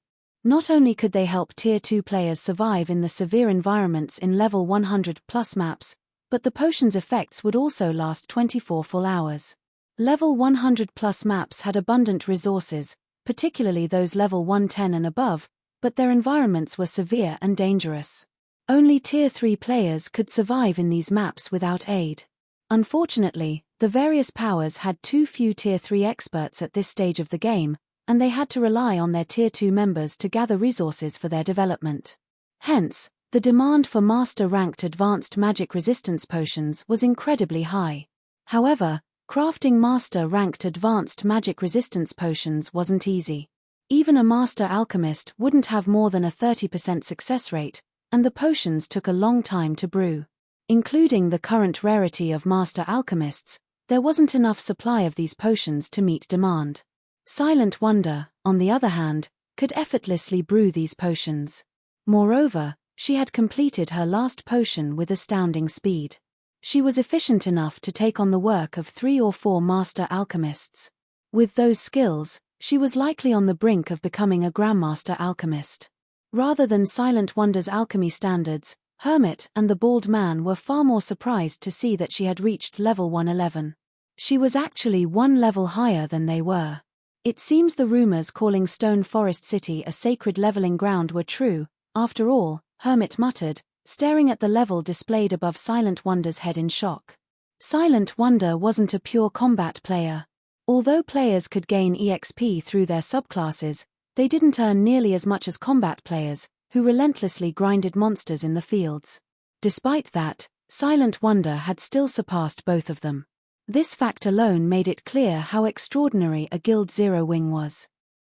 Not only could they help Tier 2 players survive in the severe environments in level 100+ maps, but the potion's effects would also last 24 full hours. Level 100+ maps had abundant resources, particularly those level 110 and above, but their environments were severe and dangerous. Only Tier 3 players could survive in these maps without aid. Unfortunately, the various powers had too few Tier 3 experts at this stage of the game, and they had to rely on their Tier 2 members to gather resources for their development. Hence, the demand for master-ranked advanced magic resistance potions was incredibly high. However, crafting master-ranked advanced magic resistance potions wasn't easy. Even a master alchemist wouldn't have more than a 30% success rate, and the potions took a long time to brew. Including the current rarity of master alchemists, there wasn't enough supply of these potions to meet demand. Silent Wonder, on the other hand, could effortlessly brew these potions. Moreover, she had completed her last potion with astounding speed. She was efficient enough to take on the work of 3 or 4 master alchemists. With those skills, she was likely on the brink of becoming a Grandmaster alchemist. Rather than Silent Wonder's alchemy standards, Hermit and the bald man were far more surprised to see that she had reached level 111. She was actually one level higher than they were. It seems the rumors calling Stone Forest City a sacred leveling ground were true, after all, Hermit muttered, staring at the level displayed above Silent Wonder's head in shock. Silent Wonder wasn't a pure combat player. Although players could gain EXP through their subclasses, they didn't earn nearly as much as combat players, who relentlessly grinded monsters in the fields. Despite that, Silent Wonder had still surpassed both of them. This fact alone made it clear how extraordinary a Guild Zero Wing was.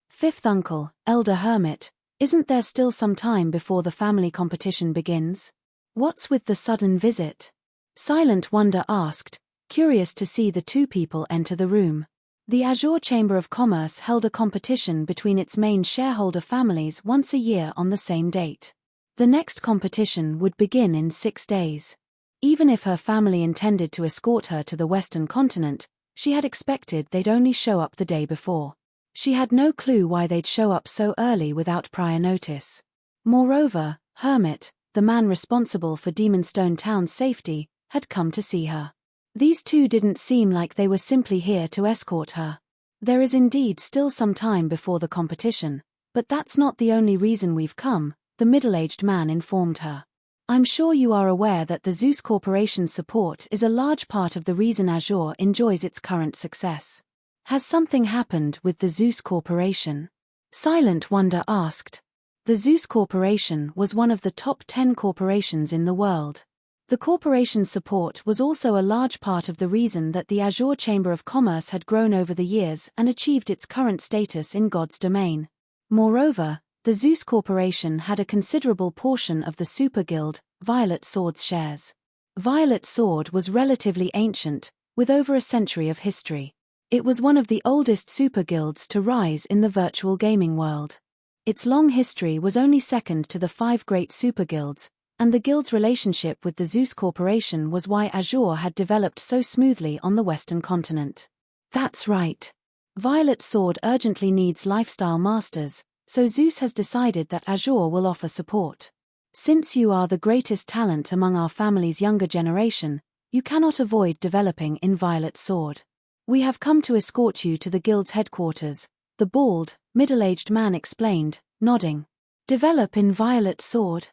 "Fifth Uncle, Elder Hermit, isn't there still some time before the family competition begins? What's with the sudden visit?" Silent Wonder asked, curious to see the two people enter the room. The Azure Chamber of Commerce held a competition between its main shareholder families once a year on the same date. The next competition would begin in 6 days. Even if her family intended to escort her to the Western continent, she had expected they'd only show up the day before. She had no clue why they'd show up so early without prior notice. Moreover, Hermit, the man responsible for Demonstone Town's safety, had come to see her. These two didn't seem like they were simply here to escort her. There is indeed still some time before the competition, but that's not the only reason we've come, the middle-aged man informed her. I'm sure you are aware that the Zeus Corporation's support is a large part of the reason Azure enjoys its current success. Has something happened with the Zeus Corporation? Silent Wonder asked. The Zeus Corporation was one of the top 10 corporations in the world. The corporation's support was also a large part of the reason that the Azure Chamber of Commerce had grown over the years and achieved its current status in God's domain. Moreover, the Zeus Corporation had a considerable portion of the Super Guild, Violet Sword's shares. Violet Sword was relatively ancient, with over a century of history. It was one of the oldest super guilds to rise in the virtual gaming world. Its long history was only second to the 5 great super guilds, and the guild's relationship with the Zeus Corporation was why Azure had developed so smoothly on the Western continent. That's right. Violet Sword urgently needs lifestyle masters, so Zeus has decided that Azure will offer support. Since you are the greatest talent among our family's younger generation, you cannot avoid developing in Violet Sword. We have come to escort you to the guild's headquarters, the bald, middle-aged man explained, nodding. Develop in Violet Sword?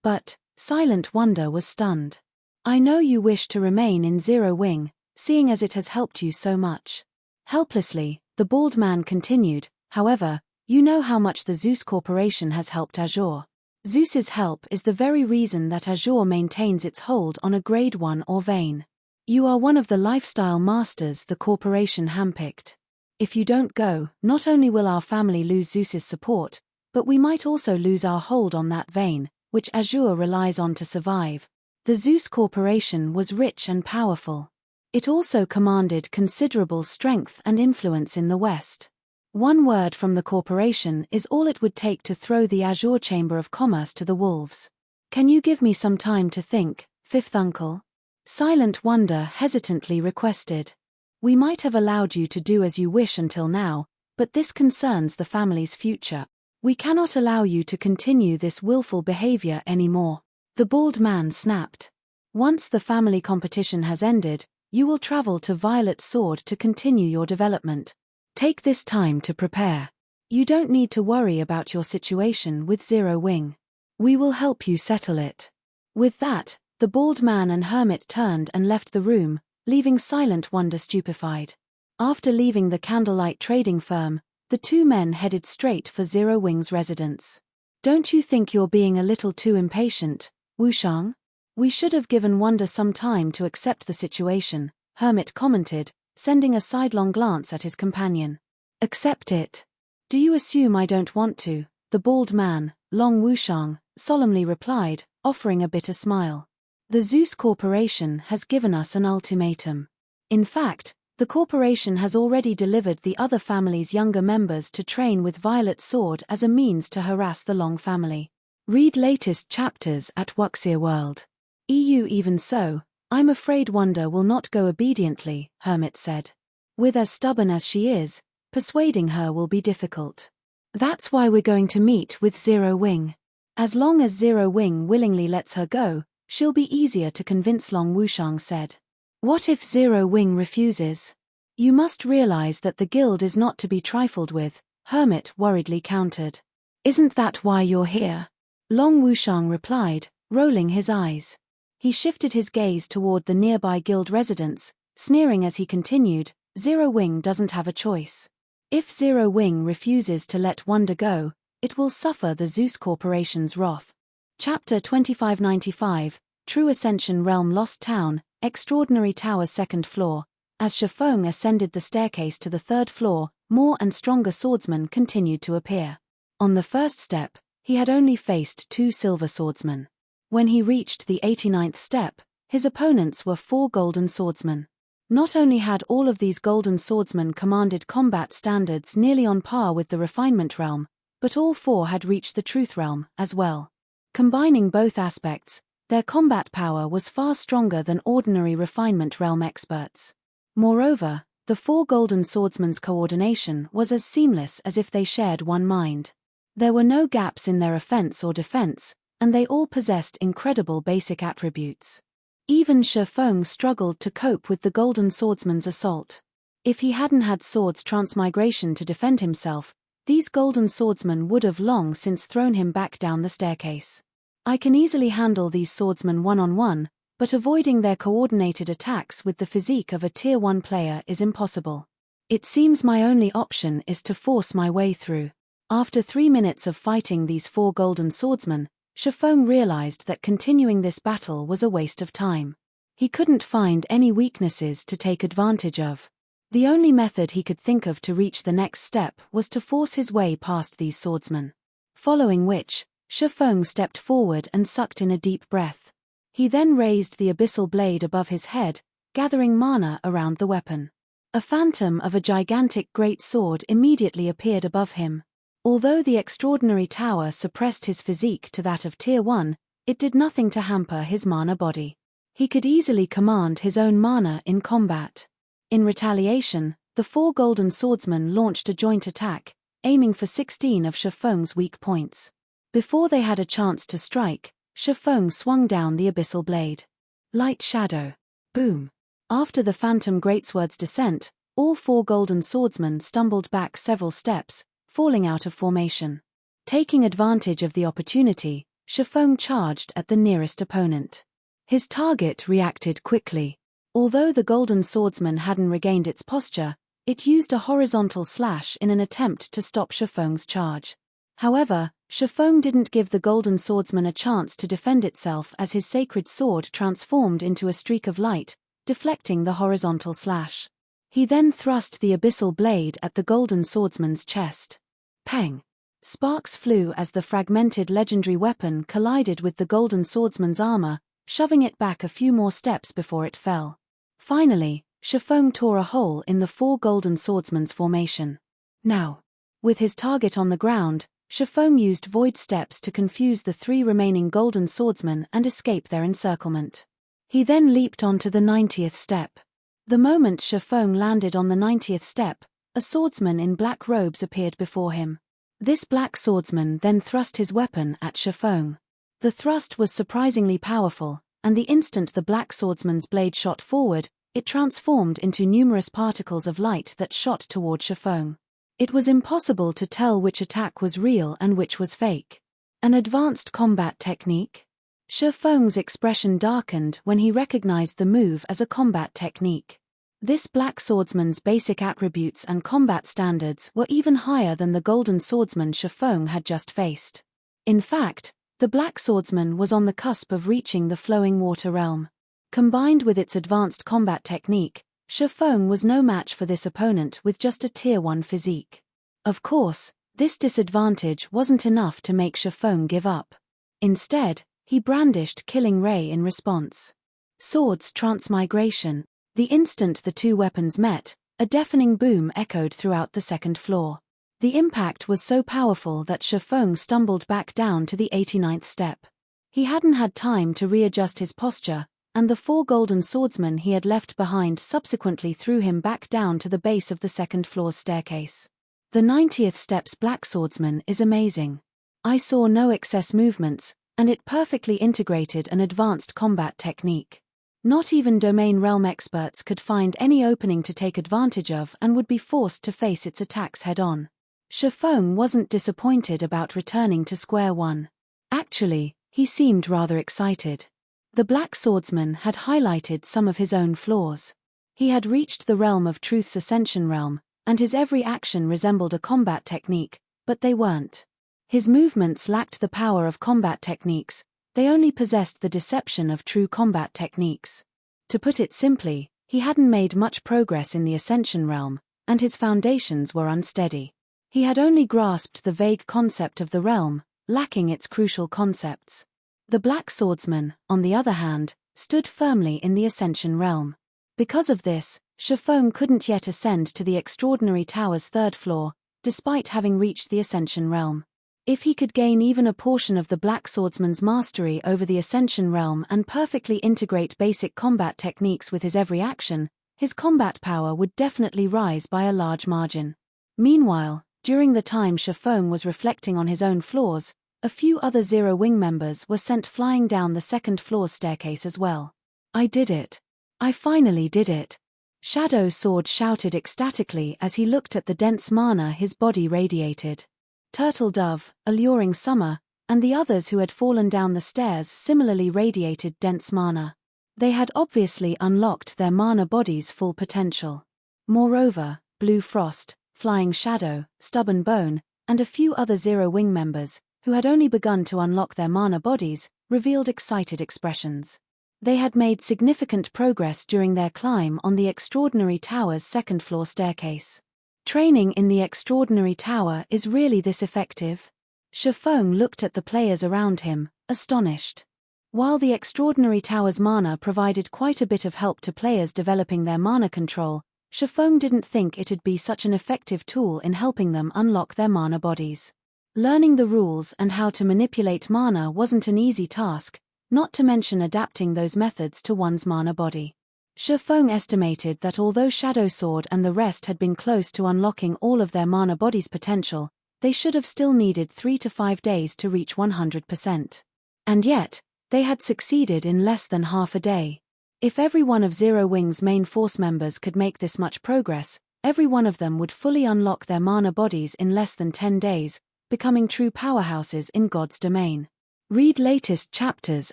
But Silent Wonder was stunned. I know you wish to remain in Zero Wing, seeing as it has helped you so much. Helplessly, the bald man continued, however, you know how much the Zeus Corporation has helped Azure. Zeus's help is the very reason that Azure maintains its hold on a Grade 1 or vein. You are one of the lifestyle masters the corporation handpicked. If you don't go, not only will our family lose Zeus's support, but we might also lose our hold on that vein, which Azure relies on to survive. The Zeus Corporation was rich and powerful. It also commanded considerable strength and influence in the West. One word from the corporation is all it would take to throw the Azure Chamber of Commerce to the wolves. Can you give me some time to think, fifth uncle? Silent Wonder hesitantly requested. We might have allowed you to do as you wish until now, but this concerns the family's future. We cannot allow you to continue this willful behavior anymore. The bald man snapped. Once the family competition has ended, you will travel to Violet Sword to continue your development. Take this time to prepare. You don't need to worry about your situation with Zero Wing. We will help you settle it. With that, the bald man and Hermit turned and left the room, leaving Silent Wonder stupefied. After leaving the Candlelight trading firm, the two men headed straight for Zero Wing's residence. Don't you think you're being a little too impatient, Wushang? We should have given Wonder some time to accept the situation, Hermit commented, sending a sidelong glance at his companion. Accept it. Do you assume I don't want to? The bald man, Long Wushang, solemnly replied, offering a bitter smile. The Zeus Corporation has given us an ultimatum. In fact, the corporation has already delivered the other family's younger members to train with Violet Sword as a means to harass the Long family. Read latest chapters at Wuxia World. EU. Even so, I'm afraid Wonder will not go obediently, Hermit said. With as stubborn as she is, persuading her will be difficult. That's why we're going to meet with Zero Wing. As long as Zero Wing willingly lets her go, she'll be easier to convince, Long Wushang said. What if Zero Wing refuses? You must realize that the guild is not to be trifled with, Hermit worriedly countered. Isn't that why you're here? Long Wushang replied, rolling his eyes. He shifted his gaze toward the nearby guild residence, sneering as he continued, Zero Wing doesn't have a choice. If Zero Wing refuses to let Wonder go, it will suffer the Zeus Corporation's wrath. Chapter 2595, True Ascension Realm Lost Town, Extraordinary Tower 2nd floor. As Shifeng ascended the staircase to the 3rd floor, more and stronger swordsmen continued to appear. On the first step, he had only faced 2 silver swordsmen. When he reached the 89th step, his opponents were 4 golden swordsmen. Not only had all of these golden swordsmen commanded combat standards nearly on par with the refinement realm, but all four had reached the truth realm as well. Combining both aspects, their combat power was far stronger than ordinary refinement realm experts. Moreover, the four golden swordsmen's coordination was as seamless as if they shared one mind. There were no gaps in their offense or defense, and they all possessed incredible basic attributes. Even Shifeng struggled to cope with the golden swordsman's assault. If he hadn't had swords transmigration to defend himself, these golden swordsmen would have long since thrown him back down the staircase. I can easily handle these swordsmen one-on-one, but avoiding their coordinated attacks with the physique of a Tier 1 player is impossible. It seems my only option is to force my way through. After 3 minutes of fighting these four golden swordsmen, Shifeng realized that continuing this battle was a waste of time. He couldn't find any weaknesses to take advantage of. The only method he could think of to reach the next step was to force his way past these swordsmen. Following which, Shifeng stepped forward and sucked in a deep breath. He then raised the abyssal blade above his head, gathering mana around the weapon. A phantom of a gigantic great sword immediately appeared above him. Although the extraordinary tower suppressed his physique to that of Tier 1, it did nothing to hamper his mana body. He could easily command his own mana in combat. In retaliation, the four golden swordsmen launched a joint attack, aiming for 16 of Shifeng's weak points. Before they had a chance to strike, Shifeng swung down the abyssal blade. Lightshadow. Boom. After the phantom greatsword's descent, all four golden swordsmen stumbled back several steps, falling out of formation. Taking advantage of the opportunity, Shifeng charged at the nearest opponent. His target reacted quickly. Although the golden swordsman hadn't regained its posture, it used a horizontal slash in an attempt to stop Shifeng's charge. However, Shifeng didn't give the golden swordsman a chance to defend itself as his sacred sword transformed into a streak of light, deflecting the horizontal slash. He then thrust the abyssal blade at the golden swordsman's chest. Pang! Sparks flew as the fragmented legendary weapon collided with the golden swordsman's armor, shoving it back a few more steps before it fell. Finally, Shifeng tore a hole in the four golden swordsmen's formation. Now, with his target on the ground, Shifeng used void steps to confuse the three remaining golden swordsmen and escape their encirclement. He then leaped onto the 90th step. The moment Shifeng landed on the 90th step, a swordsman in black robes appeared before him. This black swordsman then thrust his weapon at Shifeng. The thrust was surprisingly powerful, and the instant the black swordsman's blade shot forward, it transformed into numerous particles of light that shot toward Shifeng. It was impossible to tell which attack was real and which was fake. An advanced combat technique? Shifeng's expression darkened when he recognized the move as a combat technique. This black swordsman's basic attributes and combat standards were even higher than the golden swordsman Shifeng had just faced. In fact, the black swordsman was on the cusp of reaching the flowing water realm. Combined with its advanced combat technique, Shifeng was no match for this opponent with just a Tier 1 physique. Of course, this disadvantage wasn't enough to make Shifeng give up. Instead, he brandished Killing Ray in response. Swords transmigration. The instant the two weapons met, a deafening boom echoed throughout the second floor. The impact was so powerful that Shifeng stumbled back down to the 89th step. He hadn't had time to readjust his posture, and the four golden swordsmen he had left behind subsequently threw him back down to the base of the second floor's staircase. The 90th step's black swordsman is amazing. I saw no excess movements, and it perfectly integrated an advanced combat technique. Not even domain realm experts could find any opening to take advantage of and would be forced to face its attacks head-on. Shifeng wasn't disappointed about returning to square one. Actually, he seemed rather excited. The black swordsman had highlighted some of his own flaws. He had reached the realm of truth's ascension realm, and his every action resembled a combat technique, but they weren't. His movements lacked the power of combat techniques, they only possessed the deception of true combat techniques. To put it simply, he hadn't made much progress in the ascension realm, and his foundations were unsteady. He had only grasped the vague concept of the realm, lacking its crucial concepts. The black swordsman, on the other hand, stood firmly in the ascension realm. Because of this, Shifeng couldn't yet ascend to the Extraordinary Tower's 3rd floor, despite having reached the Ascension realm. If he could gain even a portion of the Black Swordsman's mastery over the Ascension realm and perfectly integrate basic combat techniques with his every action, his combat power would definitely rise by a large margin. Meanwhile, during the time Shifeng was reflecting on his own flaws, a few other Zero Wing members were sent flying down the 2nd floor's staircase as well. I did it. I finally did it. Shadow Sword shouted ecstatically as he looked at the dense mana his body radiated. Turtle Dove, Alluring Summer, and the others who had fallen down the stairs similarly radiated dense mana. They had obviously unlocked their mana body's full potential. Moreover, Blue Frost, Flying Shadow, Stubborn Bone, and a few other Zero Wing members, who had only begun to unlock their mana bodies, revealed excited expressions. They had made significant progress during their climb on the Extraordinary Tower's 2nd floor staircase. Training in the Extraordinary Tower is really this effective? Shifeng looked at the players around him, astonished. While the Extraordinary Tower's mana provided quite a bit of help to players developing their mana control, Shifeng didn't think it'd be such an effective tool in helping them unlock their mana bodies. Learning the rules and how to manipulate mana wasn't an easy task, not to mention adapting those methods to one's mana body. Shifeng estimated that although Shadow Sword and the rest had been close to unlocking all of their mana body's potential, they should have still needed 3 to 5 days to reach 100%. And yet, they had succeeded in less than half a day. If every one of Zero Wing's main force members could make this much progress, every one of them would fully unlock their mana bodies in less than 10 days, becoming true powerhouses in God's domain. Read latest chapters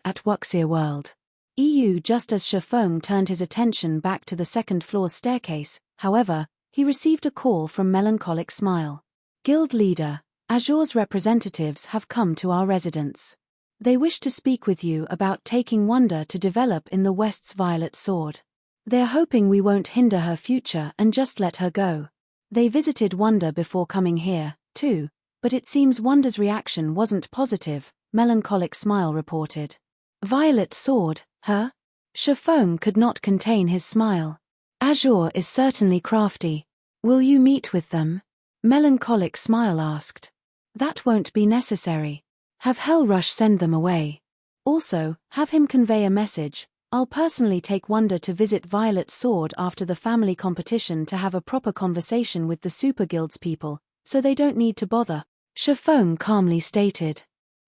at Wuxia World. EU. Just as Shifeng turned his attention back to the 2nd floor staircase, however, he received a call from Melancholic Smile. Guild Leader, Azure's representatives have come to our residence. They wish to speak with you about taking Wanda to develop in the West's Violet Sword. They're hoping we won't hinder her future and just let her go. They visited Wanda before coming here, too, but it seems Wanda's reaction wasn't positive, Melancholic Smile reported. Violet Sword, huh? Shifeng could not contain his smile. Azure is certainly crafty. Will you meet with them? Melancholic Smile asked. That won't be necessary. Have Hellrush send them away. Also, have him convey a message. I'll personally take Wanda to visit Violet Sword after the family competition to have a proper conversation with the Super Guild's people, so they don't need to bother, Shifeng calmly stated.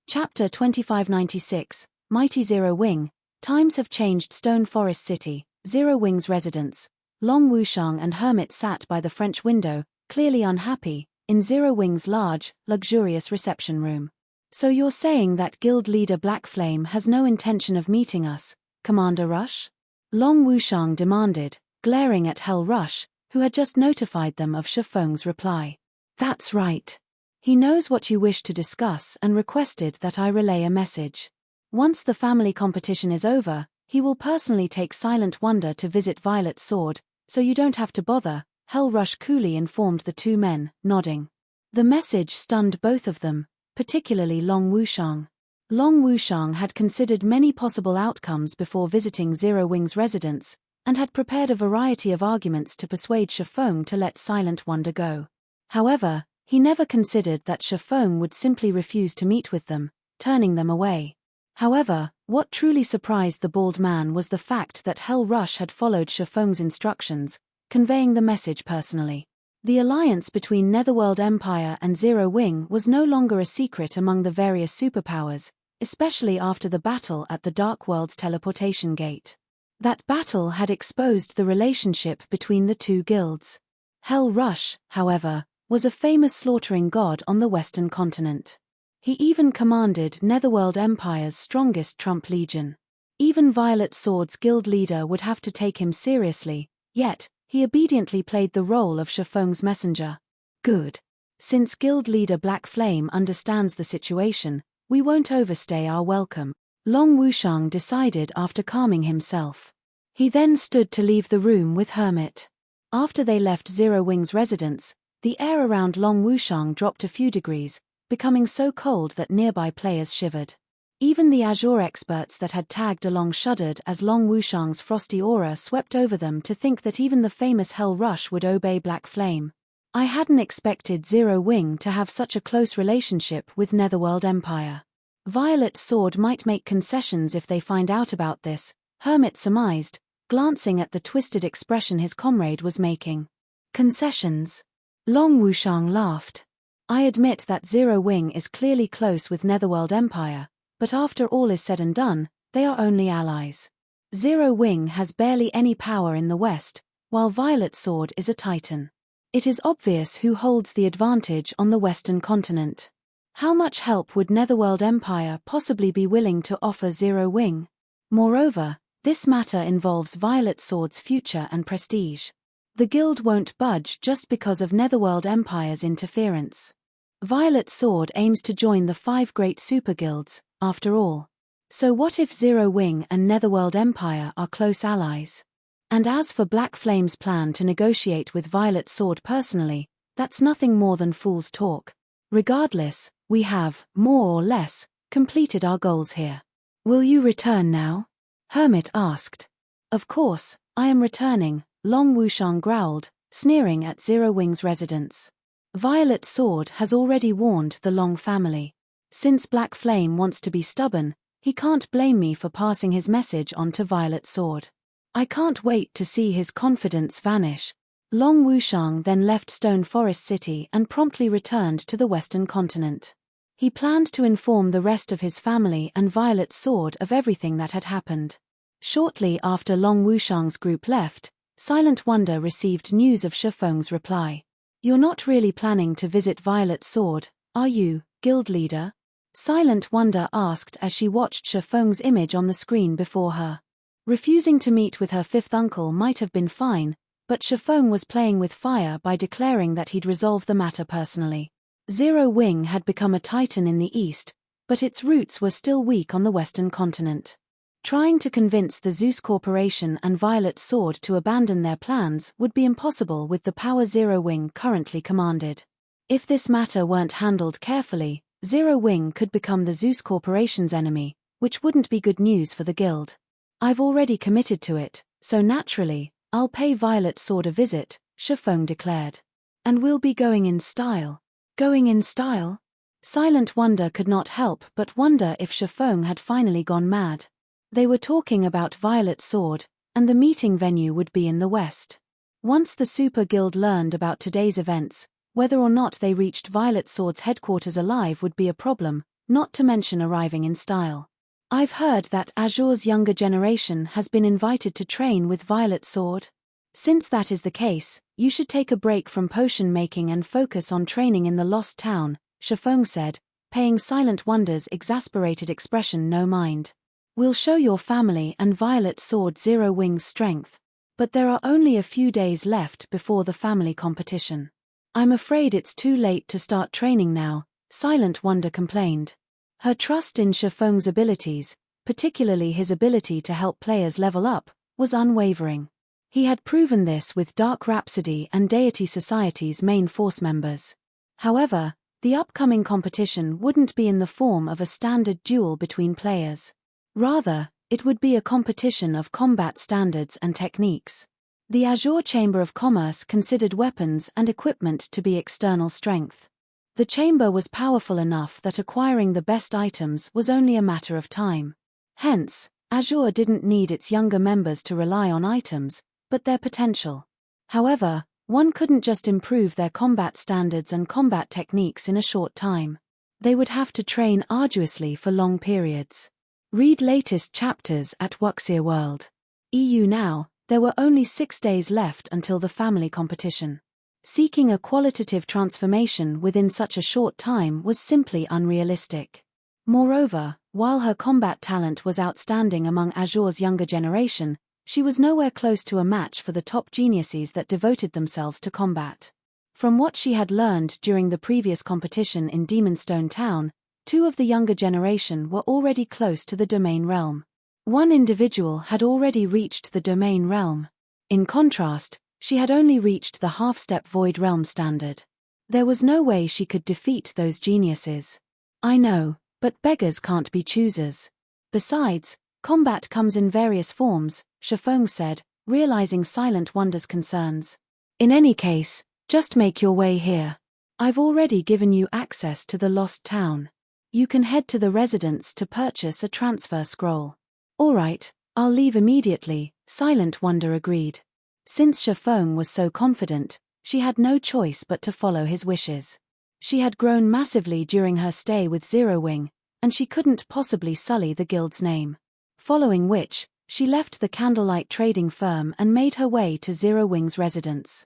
Chapter 2596, Mighty Zero Wing. Times have changed. Stone Forest City, Zero Wing's residence. Long Wushang and Hermit sat by the French window, clearly unhappy, in Zero Wing's large, luxurious reception room. So you're saying that Guild Leader Blackflame has no intention of meeting us, Commander Rush? Long Wushang demanded, glaring at Hell Rush, who had just notified them of Shifeng's reply. That's right. He knows what you wish to discuss and requested that I relay a message. Once the family competition is over, he will personally take Silent Wonder to visit Violet Sword, so you don't have to bother, Hell Rush coolly informed the two men, nodding. The message stunned both of them, particularly Long Wushang. Long Wushang had considered many possible outcomes before visiting Zero Wing's residence, and had prepared a variety of arguments to persuade Shifeng to let Silent Wonder go. However, he never considered that Shifeng would simply refuse to meet with them, turning them away. However, what truly surprised the bald man was the fact that Hell Rush had followed Shifeng's instructions, conveying the message personally. The alliance between Netherworld Empire and Zero Wing was no longer a secret among the various superpowers, especially after the battle at the Dark World's teleportation gate. That battle had exposed the relationship between the two guilds. Hell Rush, however, was a famous slaughtering god on the Western continent. He even commanded Netherworld Empire's strongest Trump Legion. Even Violet Sword's guild leader would have to take him seriously, yet, he obediently played the role of Shifeng's messenger. Good. Since guild leader Black Flame understands the situation, we won't overstay our welcome, Long Wushang decided after calming himself. He then stood to leave the room with Hermit. After they left Zero Wing's residence, the air around Long Wushang dropped a few degrees, becoming so cold that nearby players shivered. Even the Azure experts that had tagged along shuddered as Long Wushang's frosty aura swept over them to think that even the famous Hell Rush would obey Black Flame. I hadn't expected Zero Wing to have such a close relationship with Netherworld Empire. Violet Sword might make concessions if they find out about this, Hermit surmised, glancing at the twisted expression his comrade was making. Concessions? Long Wushang laughed. I admit that Zero Wing is clearly close with Netherworld Empire, but after all is said and done, they are only allies. Zero Wing has barely any power in the West, while Violet Sword is a titan. It is obvious who holds the advantage on the Western continent. How much help would Netherworld Empire possibly be willing to offer Zero Wing? Moreover, this matter involves Violet Sword's future and prestige. The guild won't budge just because of Netherworld Empire's interference. Violet Sword aims to join the 5 great super guilds, after all. So what if Zero Wing and Netherworld Empire are close allies? And as for Black Flame's plan to negotiate with Violet Sword personally, that's nothing more than fool's talk. Regardless, we have, more or less, completed our goals here. Will you return now? Hermit asked. Of course, I am returning, Long Wushang growled, sneering at Zero Wing's residence. Violet Sword has already warned the Long family. Since Black Flame wants to be stubborn, he can't blame me for passing his message on to Violet Sword. I can't wait to see his confidence vanish. Long Wushang then left Stone Forest City and promptly returned to the Western continent. He planned to inform the rest of his family and Violet Sword of everything that had happened. Shortly after Long Wushang's group left, Silent Wonder received news of Shifeng's reply. You're not really planning to visit Violet Sword, are you, guild leader? Silent Wonder asked as she watched Shifeng's image on the screen before her. Refusing to meet with her 5th uncle might have been fine, but Shifeng was playing with fire by declaring that he'd resolve the matter personally. Zero Wing had become a titan in the east, but its roots were still weak on the western continent. Trying to convince the Zeus Corporation and Violet Sword to abandon their plans would be impossible with the power Zero Wing currently commanded. If this matter weren't handled carefully, Zero Wing could become the Zeus Corporation's enemy, which wouldn't be good news for the guild. I've already committed to it, so naturally, I'll pay Violet Sword a visit, Shifeng declared. And we'll be going in style. Going in style? Silent Wonder could not help but wonder if Shifeng had finally gone mad. They were talking about Violet Sword, and the meeting venue would be in the west. Once the Super Guild learned about today's events, whether or not they reached Violet Sword's headquarters alive would be a problem, not to mention arriving in style. I've heard that Azure's younger generation has been invited to train with Violet Sword. Since that is the case, you should take a break from potion making and focus on training in the Lost Town, Shifeng said, paying Silent Wonder's exasperated expression no mind. We'll show your family and Violet Sword Zero Wing's strength. But there are only a few days left before the family competition. I'm afraid it's too late to start training now, Silent Wonder complained. Her trust in Shifeng's abilities, particularly his ability to help players level up, was unwavering. He had proven this with Dark Rhapsody and Deity Society's main force members. However, the upcoming competition wouldn't be in the form of a standard duel between players. Rather, it would be a competition of combat standards and techniques. The Azure Chamber of Commerce considered weapons and equipment to be external strength. The chamber was powerful enough that acquiring the best items was only a matter of time. Hence, Azure didn't need its younger members to rely on items, but their potential. However, one couldn't just improve their combat standards and combat techniques in a short time. They would have to train arduously for long periods. Read latest chapters at Wuxia World. EU now, there were only 6 days left until the family competition. Seeking a qualitative transformation within such a short time was simply unrealistic. Moreover, while her combat talent was outstanding among Azure's younger generation, she was nowhere close to a match for the top geniuses that devoted themselves to combat. From what she had learned during the previous competition in Demonstone Town, 2 of the younger generation were already close to the domain realm. One individual had already reached the domain realm. In contrast, she had only reached the half-step void realm standard. There was no way she could defeat those geniuses. I know, But beggars can't be choosers. Besides, combat comes in various forms, Shifeng said, realizing Silent Wonder's concerns. In any case, just make your way here. I've already given you access to the Lost Town. You can head to the residence to purchase a transfer scroll. All right, I'll leave immediately, Silent Wonder agreed. Since Shifeng was so confident, she had no choice but to follow his wishes. She had grown massively during her stay with Zero Wing, and she couldn't possibly sully the guild's name. Following which, she left the Candlelight trading firm and made her way to Zero Wing's residence.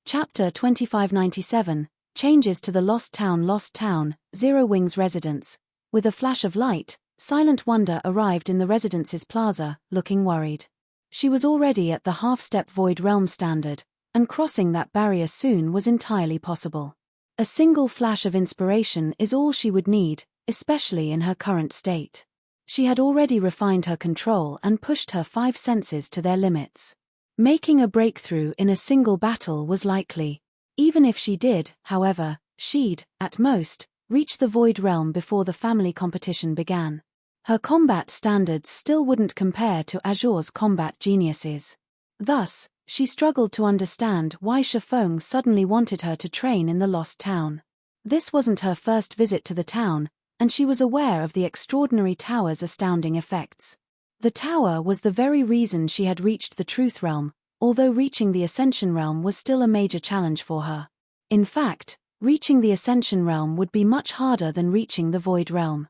Chapter 2597, Changes to the Lost Town, Zero Wing's residence. With a flash of light, Silent Wonder arrived in the residence's plaza, looking worried. She was already at the half-step Void Realm standard, and crossing that barrier soon was entirely possible. A single flash of inspiration is all she would need, especially in her current state. She had already refined her control and pushed her 5 senses to their limits. Making a breakthrough in a single battle was likely. Even if she did, however, she'd, at most, reach the Void Realm before the family competition began. Her combat standards still wouldn't compare to Azure's combat geniuses. Thus, she struggled to understand why Shifeng suddenly wanted her to train in the Lost Town. This wasn't her first visit to the town, and she was aware of the extraordinary tower's astounding effects. The tower was the very reason she had reached the Truth Realm, although reaching the Ascension Realm was still a major challenge for her. In fact, reaching the Ascension Realm would be much harder than reaching the Void Realm.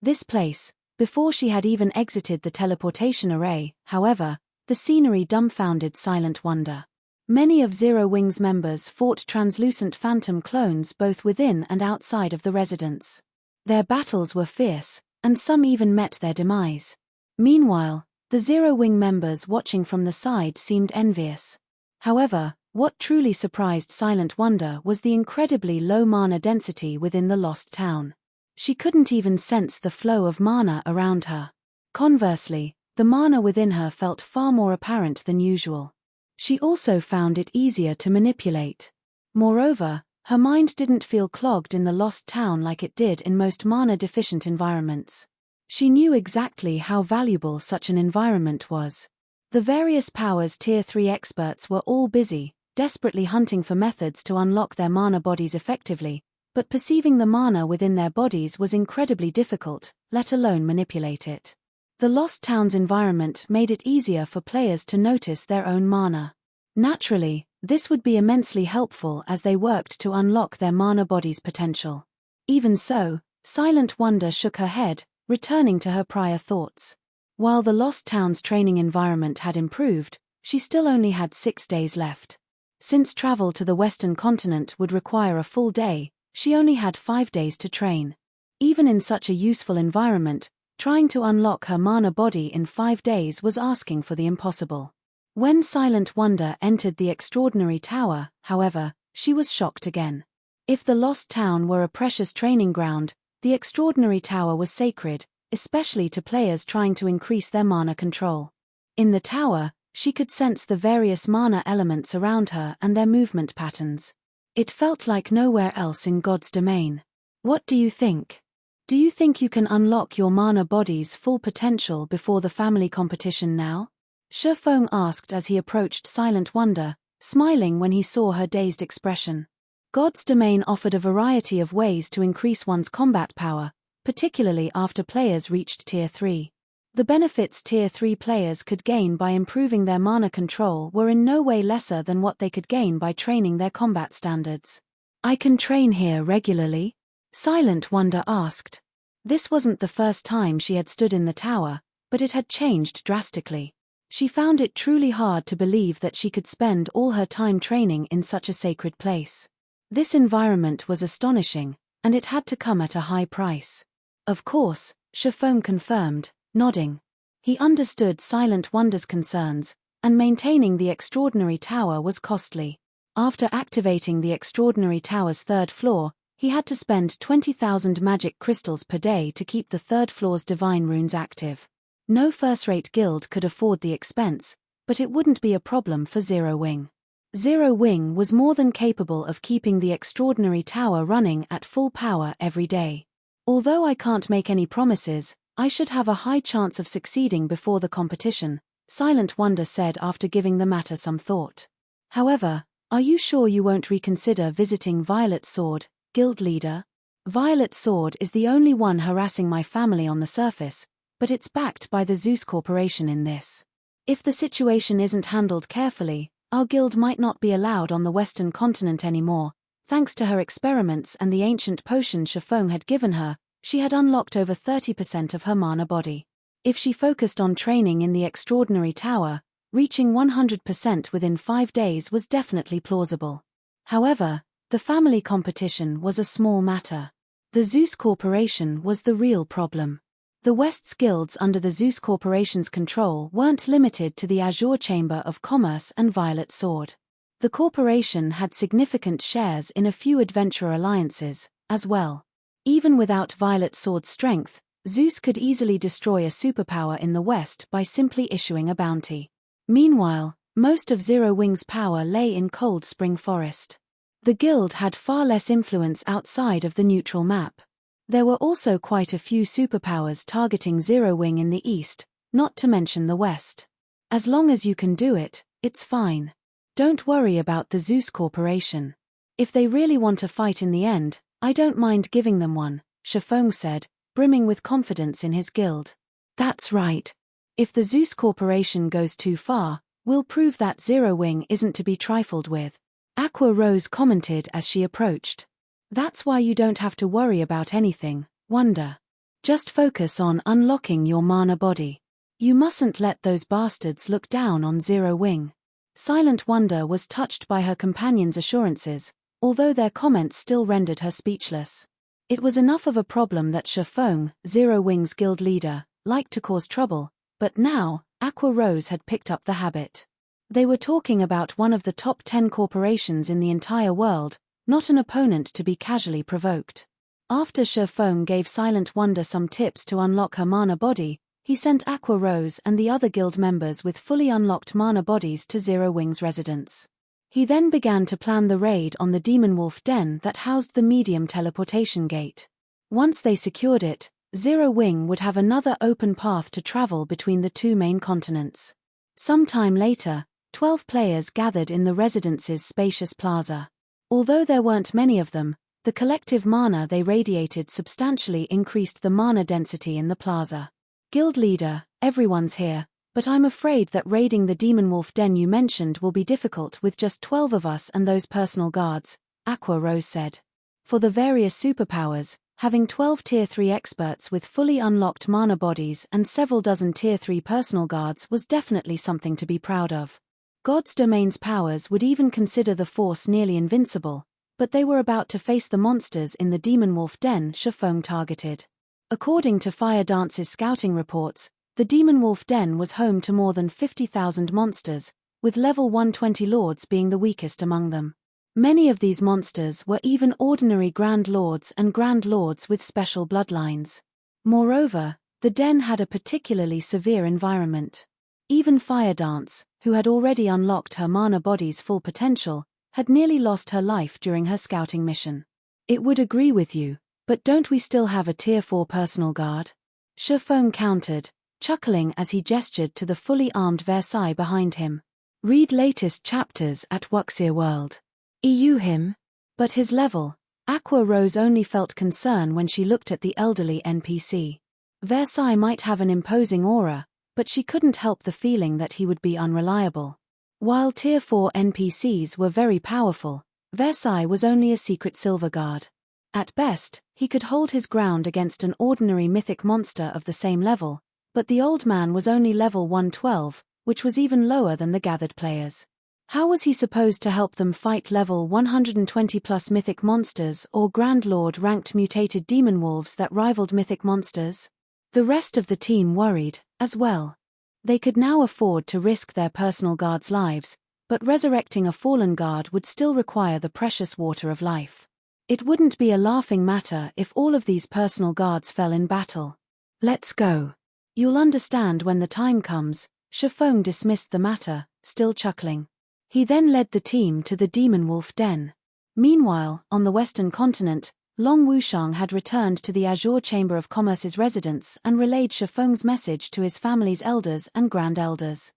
This place, before she had even exited the teleportation array, however, the scenery dumbfounded Silent Wonder. Many of Zero Wing's members fought translucent phantom clones both within and outside of the residence. Their battles were fierce, and some even met their demise. Meanwhile, the Zero Wing members watching from the side seemed envious. However, what truly surprised Silent Wonder was the incredibly low mana density within the Lost Town. She couldn't even sense the flow of mana around her. Conversely, the mana within her felt far more apparent than usual. She also found it easier to manipulate. Moreover, her mind didn't feel clogged in the Lost Town like it did in most mana-deficient environments. She knew exactly how valuable such an environment was. The various powers Tier 3 experts were all busy, desperately hunting for methods to unlock their mana bodies effectively, but perceiving the mana within their bodies was incredibly difficult, let alone manipulate it. The Lost Town's environment made it easier for players to notice their own mana. Naturally, this would be immensely helpful as they worked to unlock their mana body's potential. Even so, Silent Wonder shook her head, returning to her prior thoughts. While the Lost Town's training environment had improved, she still only had 6 days left. Since travel to the Western continent would require a full day, she only had 5 days to train. Even in such a useful environment, trying to unlock her mana body in 5 days was asking for the impossible. When Silent Wonder entered the Extraordinary Tower, however, she was shocked again. If the Lost Town were a precious training ground, the Extraordinary Tower was sacred, especially to players trying to increase their mana control. In the tower, she could sense the various mana elements around her and their movement patterns. It felt like nowhere else in God's domain. What do you think? Do you think you can unlock your mana body's full potential before the family competition now? Shifeng asked as he approached Silent Wonder, smiling when he saw her dazed expression. God's domain offered a variety of ways to increase one's combat power, particularly after players reached Tier 3. The benefits Tier 3 players could gain by improving their mana control were in no way lesser than what they could gain by training their combat standards. I can train here regularly? Silent Wonder asked. This wasn't the first time she had stood in the tower, but it had changed drastically. She found it truly hard to believe that she could spend all her time training in such a sacred place. This environment was astonishing, and it had to come at a high price. Of course, Shifeng confirmed, nodding. He understood Silent Wonder's concerns, and maintaining the Extraordinary Tower was costly. After activating the Extraordinary Tower's 3rd floor, he had to spend 20,000 magic crystals per day to keep the 3rd floor's divine runes active. No first-rate guild could afford the expense, but it wouldn't be a problem for Zero Wing. Zero Wing was more than capable of keeping the Extraordinary Tower running at full power every day. Although I can't make any promises, I should have a high chance of succeeding before the competition, Silent Wonder said after giving the matter some thought. However, are you sure you won't reconsider visiting Violet Sword, guild leader? Violet Sword is the only one harassing my family on the surface, but it's backed by the Zeus Corporation in this. If the situation isn't handled carefully, our guild might not be allowed on the Western continent anymore. Thanks to her experiments and the ancient potion Shifeng had given her, she had unlocked over 30% of her mana body. If she focused on training in the Extraordinary Tower, reaching 100% within 5 days was definitely plausible. However, the family competition was a small matter. The Zeus Corporation was the real problem. The West's guilds under the Zeus Corporation's control weren't limited to the Azure Chamber of Commerce and Violet Sword. The corporation had significant shares in a few adventurer alliances, as well. Even without Violet Sword's strength, Zeus could easily destroy a superpower in the West by simply issuing a bounty. Meanwhile, most of Zero Wing's power lay in Cold Spring Forest. The guild had far less influence outside of the neutral map. There were also quite a few superpowers targeting Zero Wing in the East, not to mention the West. As long as you can do it, it's fine. Don't worry about the Zeus Corporation. If they really want a fight in the end, I don't mind giving them one, Shifeng said, brimming with confidence in his guild. That's right. If the Zeus Corporation goes too far, we'll prove that Zero Wing isn't to be trifled with. Aqua Rose commented as she approached. That's why you don't have to worry about anything, Wonder. Just focus on unlocking your mana body. You mustn't let those bastards look down on Zero Wing. Silent Wonder was touched by her companion's assurances, although their comments still rendered her speechless. It was enough of a problem that Shifeng, Zero Wing's guild leader, liked to cause trouble, but now, Aqua Rose had picked up the habit. They were talking about one of the top 10 corporations in the entire world, not an opponent to be casually provoked. After Shifeng gave Silent Wonder some tips to unlock her mana body, he sent Aqua Rose and the other guild members with fully unlocked mana bodies to Zero Wing's residence. He then began to plan the raid on the Demon Wolf Den that housed the medium teleportation gate. Once they secured it, Zero Wing would have another open path to travel between the two main continents. Sometime later, 12 players gathered in the residence's spacious plaza. Although there weren't many of them, the collective mana they radiated substantially increased the mana density in the plaza. Guild leader, everyone's here, but I'm afraid that raiding the Demon Wolf Den you mentioned will be difficult with just 12 of us and those personal guards, Aqua Rose said. For the various superpowers, having 12 Tier 3 experts with fully unlocked mana bodies and several dozen Tier 3 personal guards was definitely something to be proud of. God's domain's powers would even consider the force nearly invincible, but they were about to face the monsters in the Demon Wolf Den Shifeng targeted. According to Fire Dance's scouting reports, the Demon Wolf Den was home to more than 50,000 monsters, with level 120 lords being the weakest among them. Many of these monsters were even ordinary Grand Lords and Grand Lords with special bloodlines. Moreover, the Den had a particularly severe environment. Even Fire Dance, who had already unlocked her mana body's full potential, had nearly lost her life during her scouting mission. It would agree with you, but don't we still have a Tier 4 personal guard? Shifeng countered, chuckling as he gestured to the fully armed Versailles behind him. Read latest chapters at Wuxia World. EU him? But his level. Aqua Rose only felt concern when she looked at the elderly NPC. Versailles might have an imposing aura, but she couldn't help the feeling that he would be unreliable. While Tier 4 NPCs were very powerful, Versailles was only a secret silver guard. At best, he could hold his ground against an ordinary mythic monster of the same level, but the old man was only level 112, which was even lower than the gathered players. How was he supposed to help them fight level 120+ mythic monsters or Grand Lord ranked mutated demon wolves that rivaled mythic monsters? The rest of the team worried, as well. They could now afford to risk their personal guards' lives, but resurrecting a fallen guard would still require the precious water of life. It wouldn't be a laughing matter if all of these personal guards fell in battle. Let's go. You'll understand when the time comes, Shifeng dismissed the matter, still chuckling. He then led the team to the Demon Wolf Den. Meanwhile, on the Western continent, Long Wushang had returned to the Azure Chamber of Commerce's residence and relayed Shifeng's message to his family's elders and grand elders.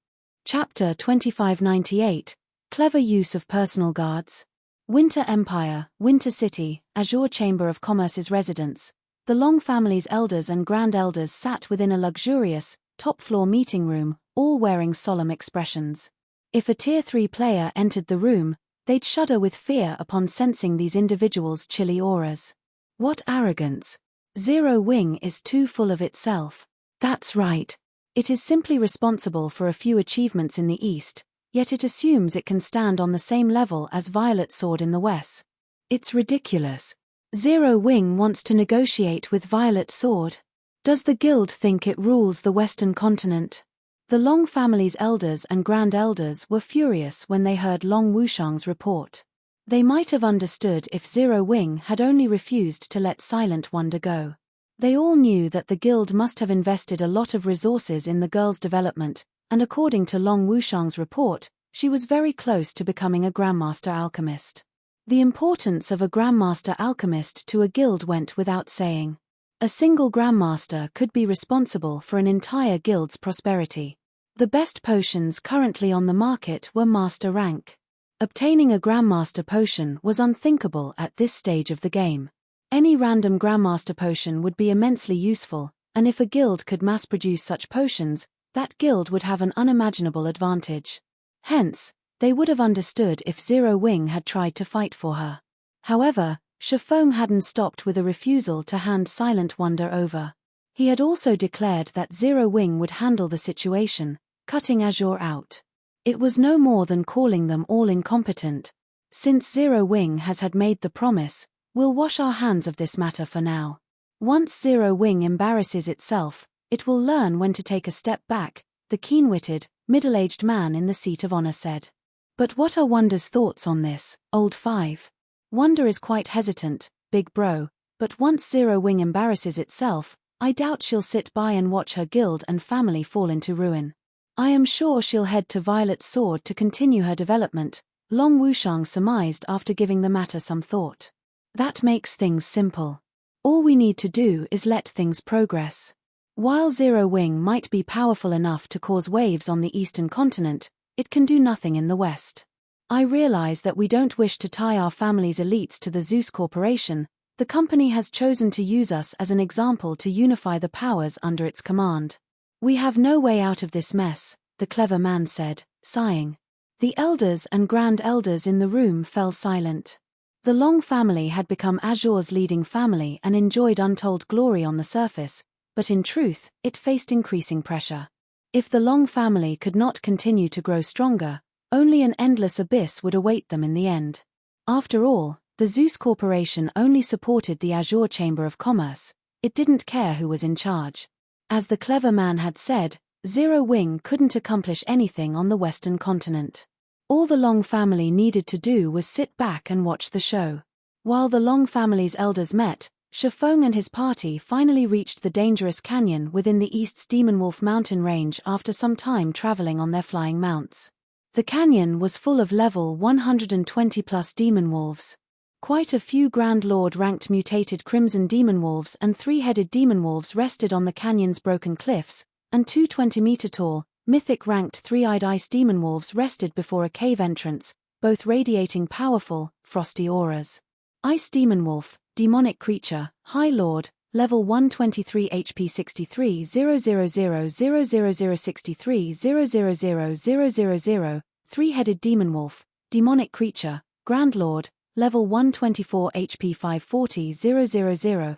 Chapter 2598, Clever Use of Personal Guards. Winter Empire, Winter City, Azure Chamber of Commerce's residence. The Long family's elders and grand elders sat within a luxurious, top-floor meeting room, all wearing solemn expressions. If a Tier 3 player entered the room, they'd shudder with fear upon sensing these individuals' chilly auras. What arrogance! Zero Wing is too full of itself. That's right. It is simply responsible for a few achievements in the East, yet it assumes it can stand on the same level as Violet Sword in the West. It's ridiculous. Zero Wing wants to negotiate with Violet Sword. Does the guild think it rules the Western continent? The Long family's elders and grand elders were furious when they heard Long Wushang's report. They might have understood if Zero Wing had only refused to let Silent Wonder go. They all knew that the guild must have invested a lot of resources in the girl's development, and according to Long Wushang's report, she was very close to becoming a Grandmaster alchemist. The importance of a Grandmaster alchemist to a guild went without saying. A single Grandmaster could be responsible for an entire guild's prosperity. The best potions currently on the market were Master rank. Obtaining a Grandmaster potion was unthinkable at this stage of the game. Any random Grandmaster potion would be immensely useful, and if a guild could mass-produce such potions, that guild would have an unimaginable advantage. Hence, they would have understood if Zero Wing had tried to fight for her. However, Shifeng hadn't stopped with a refusal to hand Silent Wonder over. He had also declared that Zero Wing would handle the situation, cutting Azure out. It was no more than calling them all incompetent. Since Zero Wing has had made the promise, we'll wash our hands of this matter for now. Once Zero Wing embarrasses itself, it will learn when to take a step back, the keen-witted, middle-aged man in the seat of honor said. But what are Wonder's thoughts on this, Old 5? Wonder is quite hesitant, big bro, but once Zero Wing embarrasses itself, I doubt she'll sit by and watch her guild and family fall into ruin. I am sure she'll head to Violet Sword to continue her development, Long Wushang surmised after giving the matter some thought. That makes things simple. All we need to do is let things progress. While Zero Wing might be powerful enough to cause waves on the eastern continent, it can do nothing in the west. I realize that we don't wish to tie our family's elites to the Zeus Corporation. The company has chosen to use us as an example to unify the powers under its command. We have no way out of this mess, the clever man said, sighing. The elders and grand elders in the room fell silent. The Long family had become Azure's leading family and enjoyed untold glory on the surface, but in truth, it faced increasing pressure. If the Long family could not continue to grow stronger, only an endless abyss would await them in the end. After all, the Zeus Corporation only supported the Azure Chamber of Commerce. It didn't care who was in charge. As the clever man had said, Zero Wing couldn't accomplish anything on the Western continent. All the Long family needed to do was sit back and watch the show. While the Long family's elders met, Shifeng and his party finally reached the dangerous canyon within the East's Demonwolf mountain range after some time traveling on their flying mounts. The canyon was full of level 120+ demon wolves. Quite a few Grand Lord-ranked mutated crimson demon wolves and three-headed demon wolves rested on the canyon's broken cliffs, and two 20-meter-tall, mythic-ranked three-eyed ice demon wolves rested before a cave entrance, both radiating powerful, frosty auras. Ice demon wolf, demonic creature, High Lord, level 123 HP 63 0000063 00000, three-headed demon wolf, demonic creature, Grand Lord, level 124 HP 540 000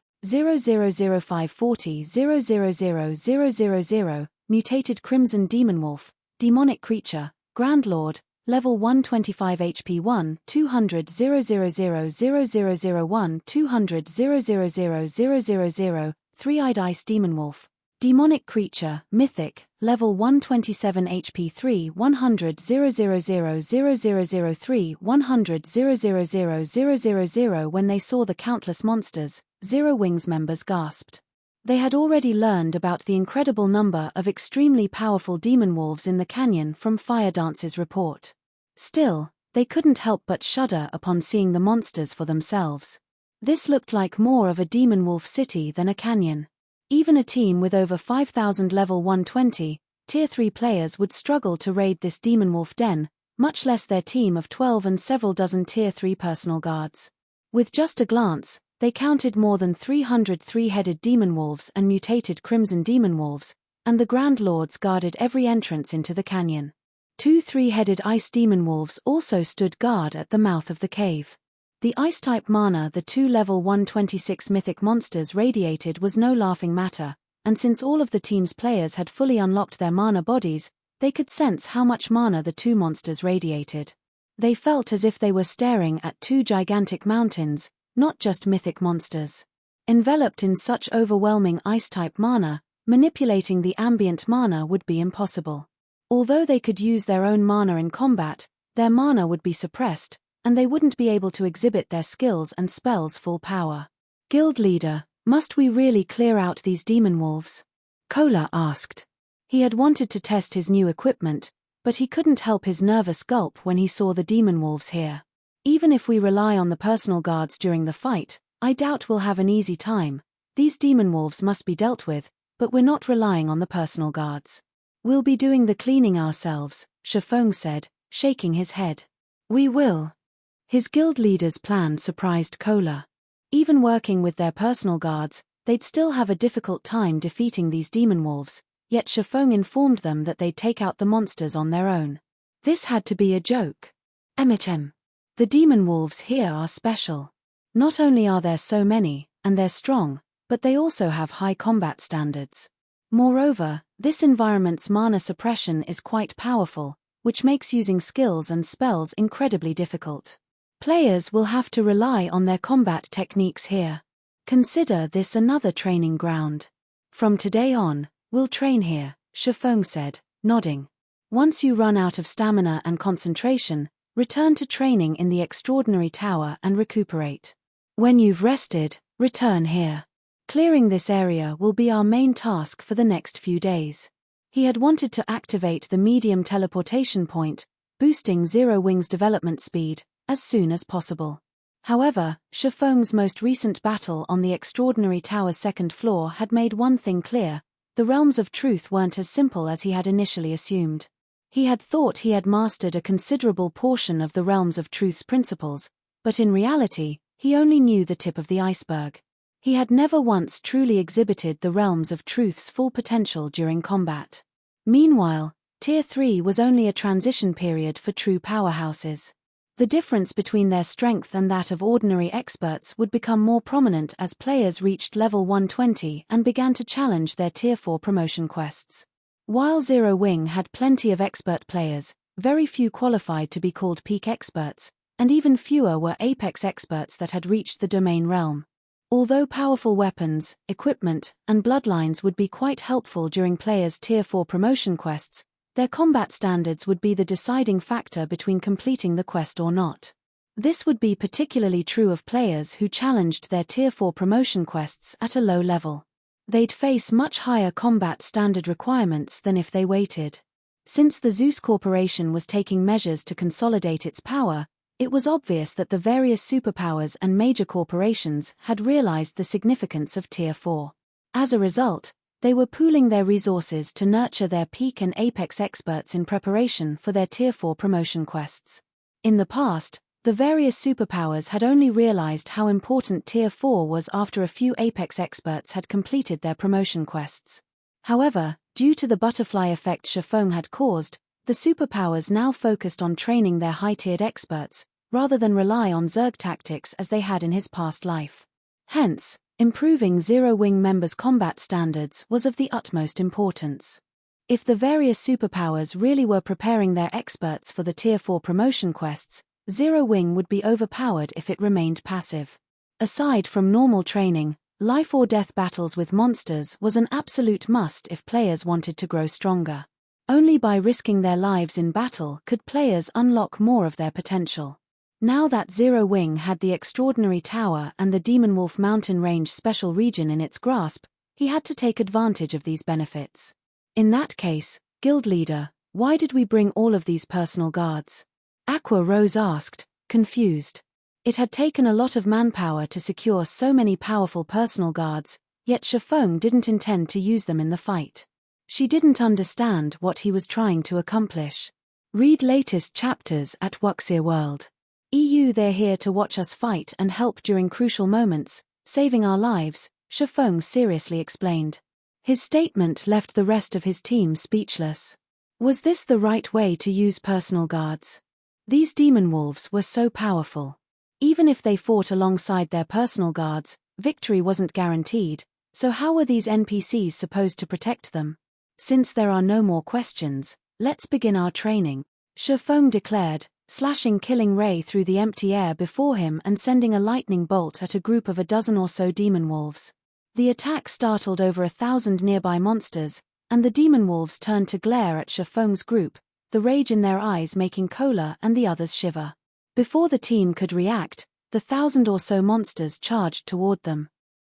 540 000, mutated crimson demon wolf, demonic creature, Grand Lord, level 125 HP 1 200 0000001 200 00000, three-eyed ice demon wolf, demonic creature, mythic, level 127 HP 3 100 0000003 100 0000000. When they saw the countless monsters, Zero Wing's members gasped. They had already learned about the incredible number of extremely powerful demon wolves in the canyon from Fire Dance's report. Still, they couldn't help but shudder upon seeing the monsters for themselves. This looked like more of a demon wolf city than a canyon. Even a team with over 5,000 level 120, Tier 3 players would struggle to raid this demon wolf den, much less their team of 12 and several dozen Tier 3 personal guards. With just a glance, they counted more than 300 three-headed demon wolves and mutated crimson demon wolves, and the Grand Lords guarded every entrance into the canyon. 2 three-headed ice demon wolves also stood guard at the mouth of the cave. The ice-type mana the 2 level 126 mythic monsters radiated was no laughing matter, and since all of the team's players had fully unlocked their mana bodies, they could sense how much mana the 2 monsters radiated. They felt as if they were staring at 2 gigantic mountains, not just mythic monsters. Enveloped in such overwhelming ice-type mana, manipulating the ambient mana would be impossible. Although they could use their own mana in combat, their mana would be suppressed, and they wouldn't be able to exhibit their skills and spells' full power. Guild leader, must we really clear out these demon wolves? Kola asked. He had wanted to test his new equipment, but he couldn't help his nervous gulp when he saw the demon wolves here. Even if we rely on the personal guards during the fight, I doubt we'll have an easy time. These demon wolves must be dealt with, but we're not relying on the personal guards. We'll be doing the cleaning ourselves, Shifeng said, shaking his head. We will. His guild leader's plan surprised Kola. Even working with their personal guards, they'd still have a difficult time defeating these demon wolves, yet Shifeng informed them that they'd take out the monsters on their own. This had to be a joke. MHM. The demon wolves here are special. Not only are there so many, and they're strong, but they also have high combat standards. Moreover, this environment's mana suppression is quite powerful, which makes using skills and spells incredibly difficult. Players will have to rely on their combat techniques here. Consider this another training ground. From today on, we'll train here, Shifeng said, nodding. Once you run out of stamina and concentration, return to training in the Extraordinary Tower and recuperate. When you've rested, return here. Clearing this area will be our main task for the next few days. He had wanted to activate the medium teleportation point, boosting Zero Wing's development speed, as soon as possible. However, Shifeng's most recent battle on the Extraordinary Tower's second floor had made one thing clear: the Realms of Truth weren't as simple as he had initially assumed. He had thought he had mastered a considerable portion of the Realms of Truth's principles, but in reality, he only knew the tip of the iceberg. He had never once truly exhibited the Realms of Truth's full potential during combat. Meanwhile, Tier 3 was only a transition period for true powerhouses. The difference between their strength and that of ordinary experts would become more prominent as players reached level 120 and began to challenge their Tier 4 promotion quests. While Zero Wing had plenty of expert players, very few qualified to be called peak experts, and even fewer were apex experts that had reached the domain realm. Although powerful weapons, equipment, and bloodlines would be quite helpful during players' Tier 4 promotion quests, their combat standards would be the deciding factor between completing the quest or not. This would be particularly true of players who challenged their Tier 4 promotion quests at a low level. They'd face much higher combat standard requirements than if they waited. Since the Zeus Corporation was taking measures to consolidate its power, it was obvious that the various superpowers and major corporations had realized the significance of Tier 4. As a result, they were pooling their resources to nurture their peak and apex experts in preparation for their Tier 4 promotion quests. In the past, the various superpowers had only realized how important Tier 4 was after a few apex experts had completed their promotion quests. However, due to the butterfly effect Shifeng had caused, the superpowers now focused on training their high-tiered experts, rather than rely on Zerg tactics as they had in his past life. Hence, improving Zero Wing members' combat standards was of the utmost importance. If the various superpowers really were preparing their experts for the Tier 4 promotion quests, Zero Wing would be overpowered if it remained passive. Aside from normal training, life-or-death battles with monsters was an absolute must if players wanted to grow stronger. Only by risking their lives in battle could players unlock more of their potential. Now that Zero Wing had the Extraordinary Tower and the Demon Wolf Mountain Range special region in its grasp, he had to take advantage of these benefits. In that case, Guild Leader, why did we bring all of these personal guards? Aqua Rose asked, confused. It had taken a lot of manpower to secure so many powerful personal guards, yet Shifeng didn't intend to use them in the fight. She didn't understand what he was trying to accomplish. Read latest chapters at Wuxia World. EU. They're here to watch us fight and help during crucial moments, saving our lives, Shifeng seriously explained. His statement left the rest of his team speechless. Was this the right way to use personal guards? These demon wolves were so powerful. Even if they fought alongside their personal guards, victory wasn't guaranteed, so how were these NPCs supposed to protect them? Since there are no more questions, let's begin our training, Shifeng declared, slashing Killing Ray through the empty air before him and sending a lightning bolt at a group of a dozen or so demon wolves. The attack startled over 1,000 nearby monsters, and the demon wolves turned to glare at Shifeng's group, the rage in their eyes making Kola and the others shiver. Before the team could react, the 1,000 or so monsters charged toward them.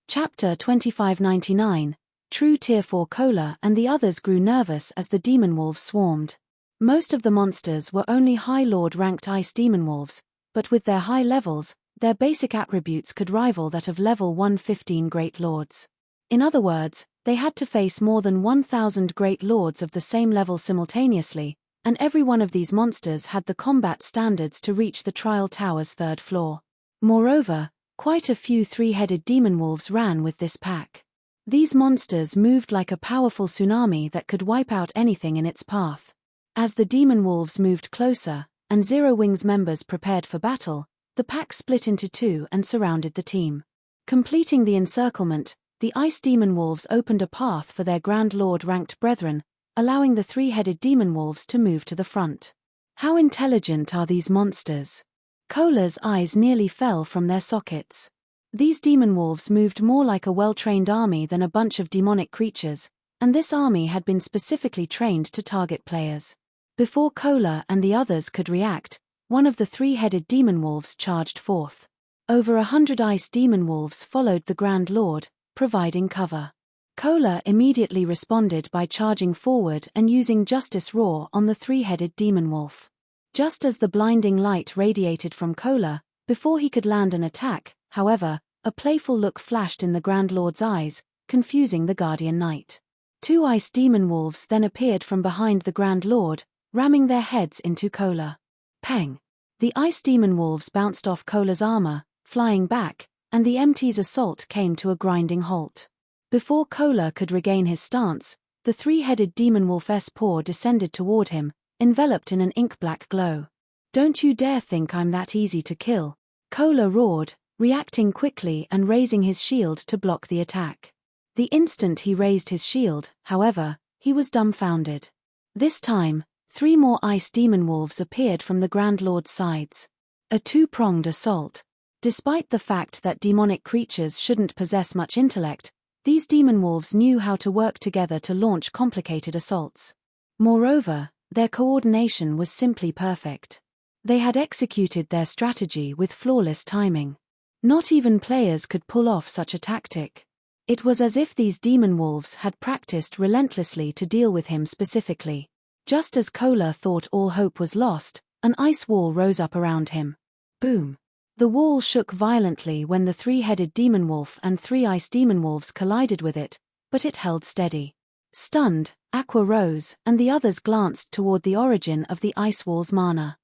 Chapter 2599, True Tier 4. Kola and the others grew nervous as the demon wolves swarmed. Most of the monsters were only High Lord ranked ice demon wolves, but with their high levels, their basic attributes could rival that of level 115 Great Lords. In other words, they had to face more than 1,000 Great Lords of the same level simultaneously, and every one of these monsters had the combat standards to reach the Trial Tower's 3rd floor. Moreover, quite a few three-headed demon wolves ran with this pack. These monsters moved like a powerful tsunami that could wipe out anything in its path. As the demon wolves moved closer, and Zero Wings members prepared for battle, the pack split into two and surrounded the team. Completing the encirclement, the ice demon wolves opened a path for their Grand Lord-ranked brethren, allowing the three-headed demon wolves to move to the front. How intelligent are these monsters? Kola's eyes nearly fell from their sockets. These demon wolves moved more like a well-trained army than a bunch of demonic creatures, and this army had been specifically trained to target players. Before Kola and the others could react, one of the three-headed demon wolves charged forth. Over 100 ice demon wolves followed the Grand Lord, providing cover. Kola immediately responded by charging forward and using Justice Roar on the three-headed demon wolf. Just as the blinding light radiated from Kola, before he could land an attack, however, a playful look flashed in the Grand Lord's eyes, confusing the Guardian Knight. Two ice demon wolves then appeared from behind the Grand Lord, ramming their heads into Kola. Peng! The ice demon wolves bounced off Kola's armor, flying back, and the MT's assault came to a grinding halt. Before Kola could regain his stance, the three-headed demon wolf's paw descended toward him, enveloped in an ink-black glow. "Don't you dare think I'm that easy to kill," Kola roared, reacting quickly and raising his shield to block the attack. The instant he raised his shield, however, he was dumbfounded. This time, 3 more ice demon wolves appeared from the Grand Lord's sides. A two-pronged assault. Despite the fact that demonic creatures shouldn't possess much intellect, these demon wolves knew how to work together to launch complicated assaults. Moreover, their coordination was simply perfect. They had executed their strategy with flawless timing. Not even players could pull off such a tactic. It was as if these demon wolves had practiced relentlessly to deal with him specifically. Just as Kola thought all hope was lost, an ice wall rose up around him. Boom! The wall shook violently when the three-headed demon wolf and 3 ice demon wolves collided with it, but it held steady. Stunned, Aqua rose, and the others glanced toward the origin of the ice wall's mana.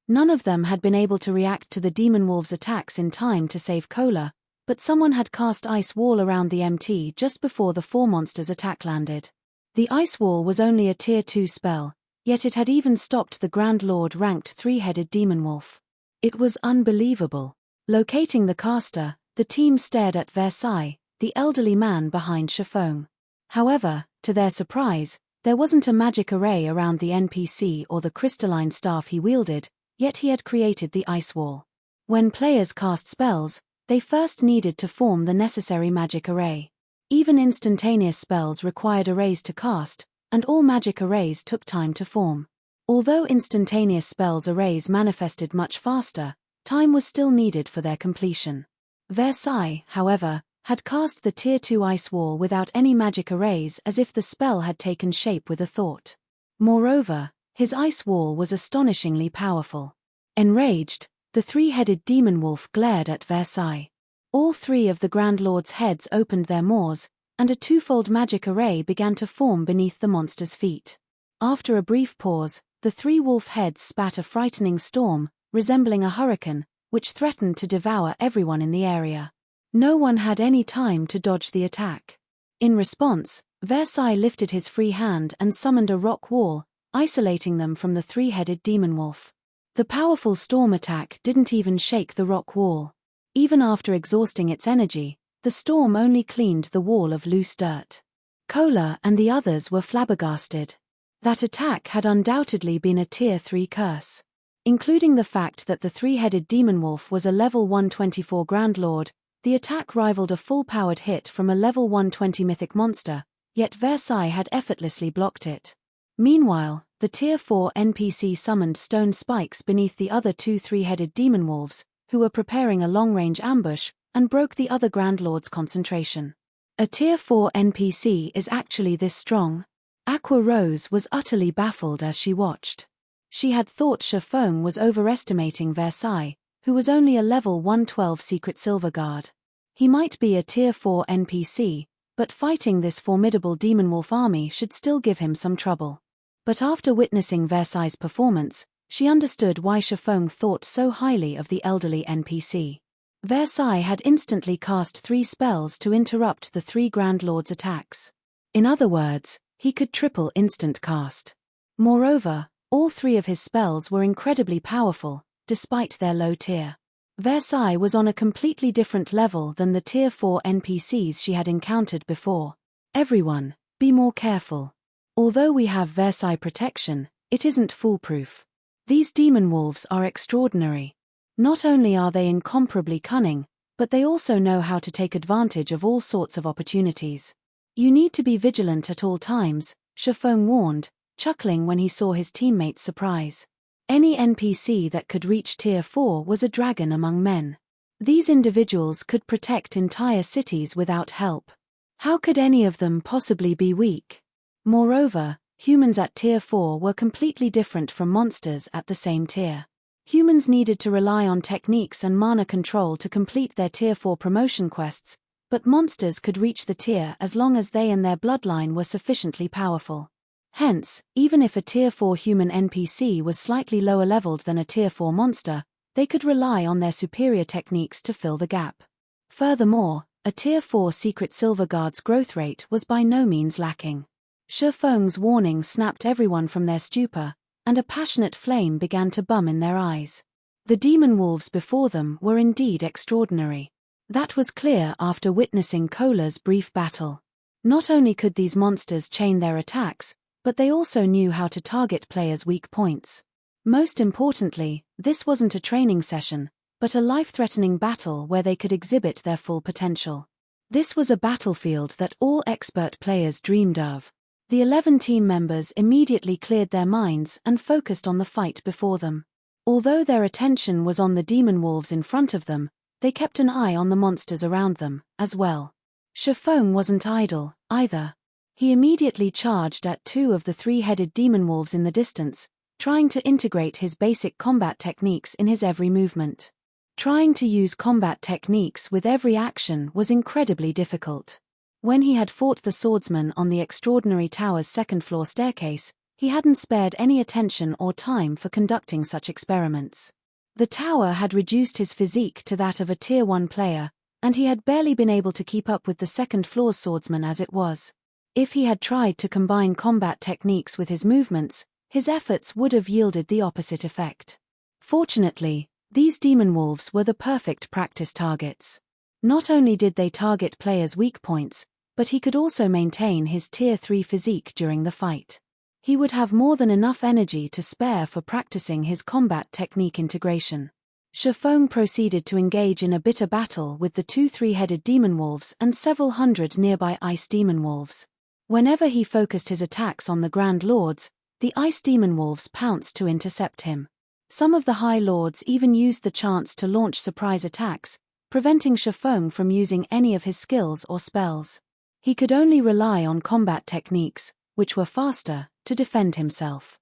None of them had been able to react to the demon wolves' attacks in time to save Kola, but someone had cast ice wall around the MT just before the 4 monsters' attack landed. The ice wall was only a tier 2 spell, yet it had even stopped the Grand Lord-ranked three-headed demon wolf. It was unbelievable. Locating the caster, the team stared at Versailles, the elderly man behind Shifeng. However, to their surprise, there wasn't a magic array around the NPC or the crystalline staff he wielded, yet he had created the ice wall. When players cast spells, they first needed to form the necessary magic array. Even instantaneous spells required arrays to cast, and all magic arrays took time to form. Although instantaneous spells arrays manifested much faster, time was still needed for their completion. Versailles, however, had cast the tier 2 ice wall without any magic arrays, as if the spell had taken shape with a thought. Moreover, his ice wall was astonishingly powerful. Enraged, The three-headed demon wolf glared at Versailles. All three of the Grand Lord's heads opened their maws, and a twofold magic array began to form beneath the monster's feet. After a brief pause, the three wolf heads spat a frightening storm, resembling a hurricane, which threatened to devour everyone in the area. No one had any time to dodge the attack. In response, Versailles lifted his free hand and summoned a rock wall, isolating them from the three-headed demon wolf. The powerful storm attack didn't even shake the rock wall. Even after exhausting its energy, the storm only cleaned the wall of loose dirt. Kola and the others were flabbergasted. That attack had undoubtedly been a Tier 3 curse. Including the fact that the three-headed demon wolf was a level 124 Grand Lord, the attack rivaled a full-powered hit from a level 120 mythic monster, yet Versailles had effortlessly blocked it. Meanwhile, the Tier 4 NPC summoned stone spikes beneath the other two three-headed demon wolves, who were preparing a long-range ambush, and broke the other Grand Lord's concentration. A Tier 4 NPC is actually this strong? Aqua Rose was utterly baffled as she watched. She had thought Shifeng was overestimating Versailles, who was only a level 112 secret silver guard. He might be a Tier 4 NPC, but fighting this formidable demon wolf army should still give him some trouble. But after witnessing Versailles' performance, she understood why Shifeng thought so highly of the elderly NPC. Versailles had instantly cast 3 spells to interrupt the 3 Grand Lords' attacks. In other words, he could triple instant cast. Moreover, all 3 of his spells were incredibly powerful, despite their low tier. Versailles was on a completely different level than the Tier 4 NPCs she had encountered before. Everyone, be more careful. Although we have Versailles protection, it isn't foolproof. These demon wolves are extraordinary. Not only are they incomparably cunning, but they also know how to take advantage of all sorts of opportunities. You need to be vigilant at all times, Shifeng warned, chuckling when he saw his teammates' surprise. Any NPC that could reach Tier 4 was a dragon among men. These individuals could protect entire cities without help. How could any of them possibly be weak? Moreover, humans at Tier 4 were completely different from monsters at the same tier. Humans needed to rely on techniques and mana control to complete their Tier 4 promotion quests, but monsters could reach the tier as long as they and their bloodline were sufficiently powerful. Hence, even if a Tier 4 human NPC was slightly lower leveled than a Tier 4 monster, they could rely on their superior techniques to fill the gap. Furthermore, a Tier 4 secret silver guard's growth rate was by no means lacking. Shifeng's warning snapped everyone from their stupor, and a passionate flame began to bum in their eyes. The demon wolves before them were indeed extraordinary. That was clear after witnessing Kola's brief battle. Not only could these monsters chain their attacks, but they also knew how to target players' weak points. Most importantly, this wasn't a training session, but a life-threatening battle where they could exhibit their full potential. This was a battlefield that all expert players dreamed of. The 11 team members immediately cleared their minds and focused on the fight before them. Although their attention was on the demon wolves in front of them, they kept an eye on the monsters around them, as well. Shifeng wasn't idle, either. He immediately charged at 2 of the 3-headed demon wolves in the distance, trying to integrate his basic combat techniques in his every movement. Trying to use combat techniques with every action was incredibly difficult. When he had fought the swordsman on the extraordinary tower's second-floor staircase, he hadn't spared any attention or time for conducting such experiments. The tower had reduced his physique to that of a Tier 1 player, and he had barely been able to keep up with the second-floor's swordsman as it was. If he had tried to combine combat techniques with his movements, his efforts would have yielded the opposite effect. Fortunately, these demon wolves were the perfect practice targets. Not only did they target players' weak points, but he could also maintain his Tier 3 physique during the fight. He would have more than enough energy to spare for practicing his combat technique integration. Shifeng proceeded to engage in a bitter battle with the 2 3-headed demon wolves and several hundred nearby ice demon wolves. Whenever he focused his attacks on the Grand Lords, the ice demon wolves pounced to intercept him. Some of the High Lords even used the chance to launch surprise attacks, preventing Shifeng from using any of his skills or spells. He could only rely on combat techniques, which were faster, to defend himself.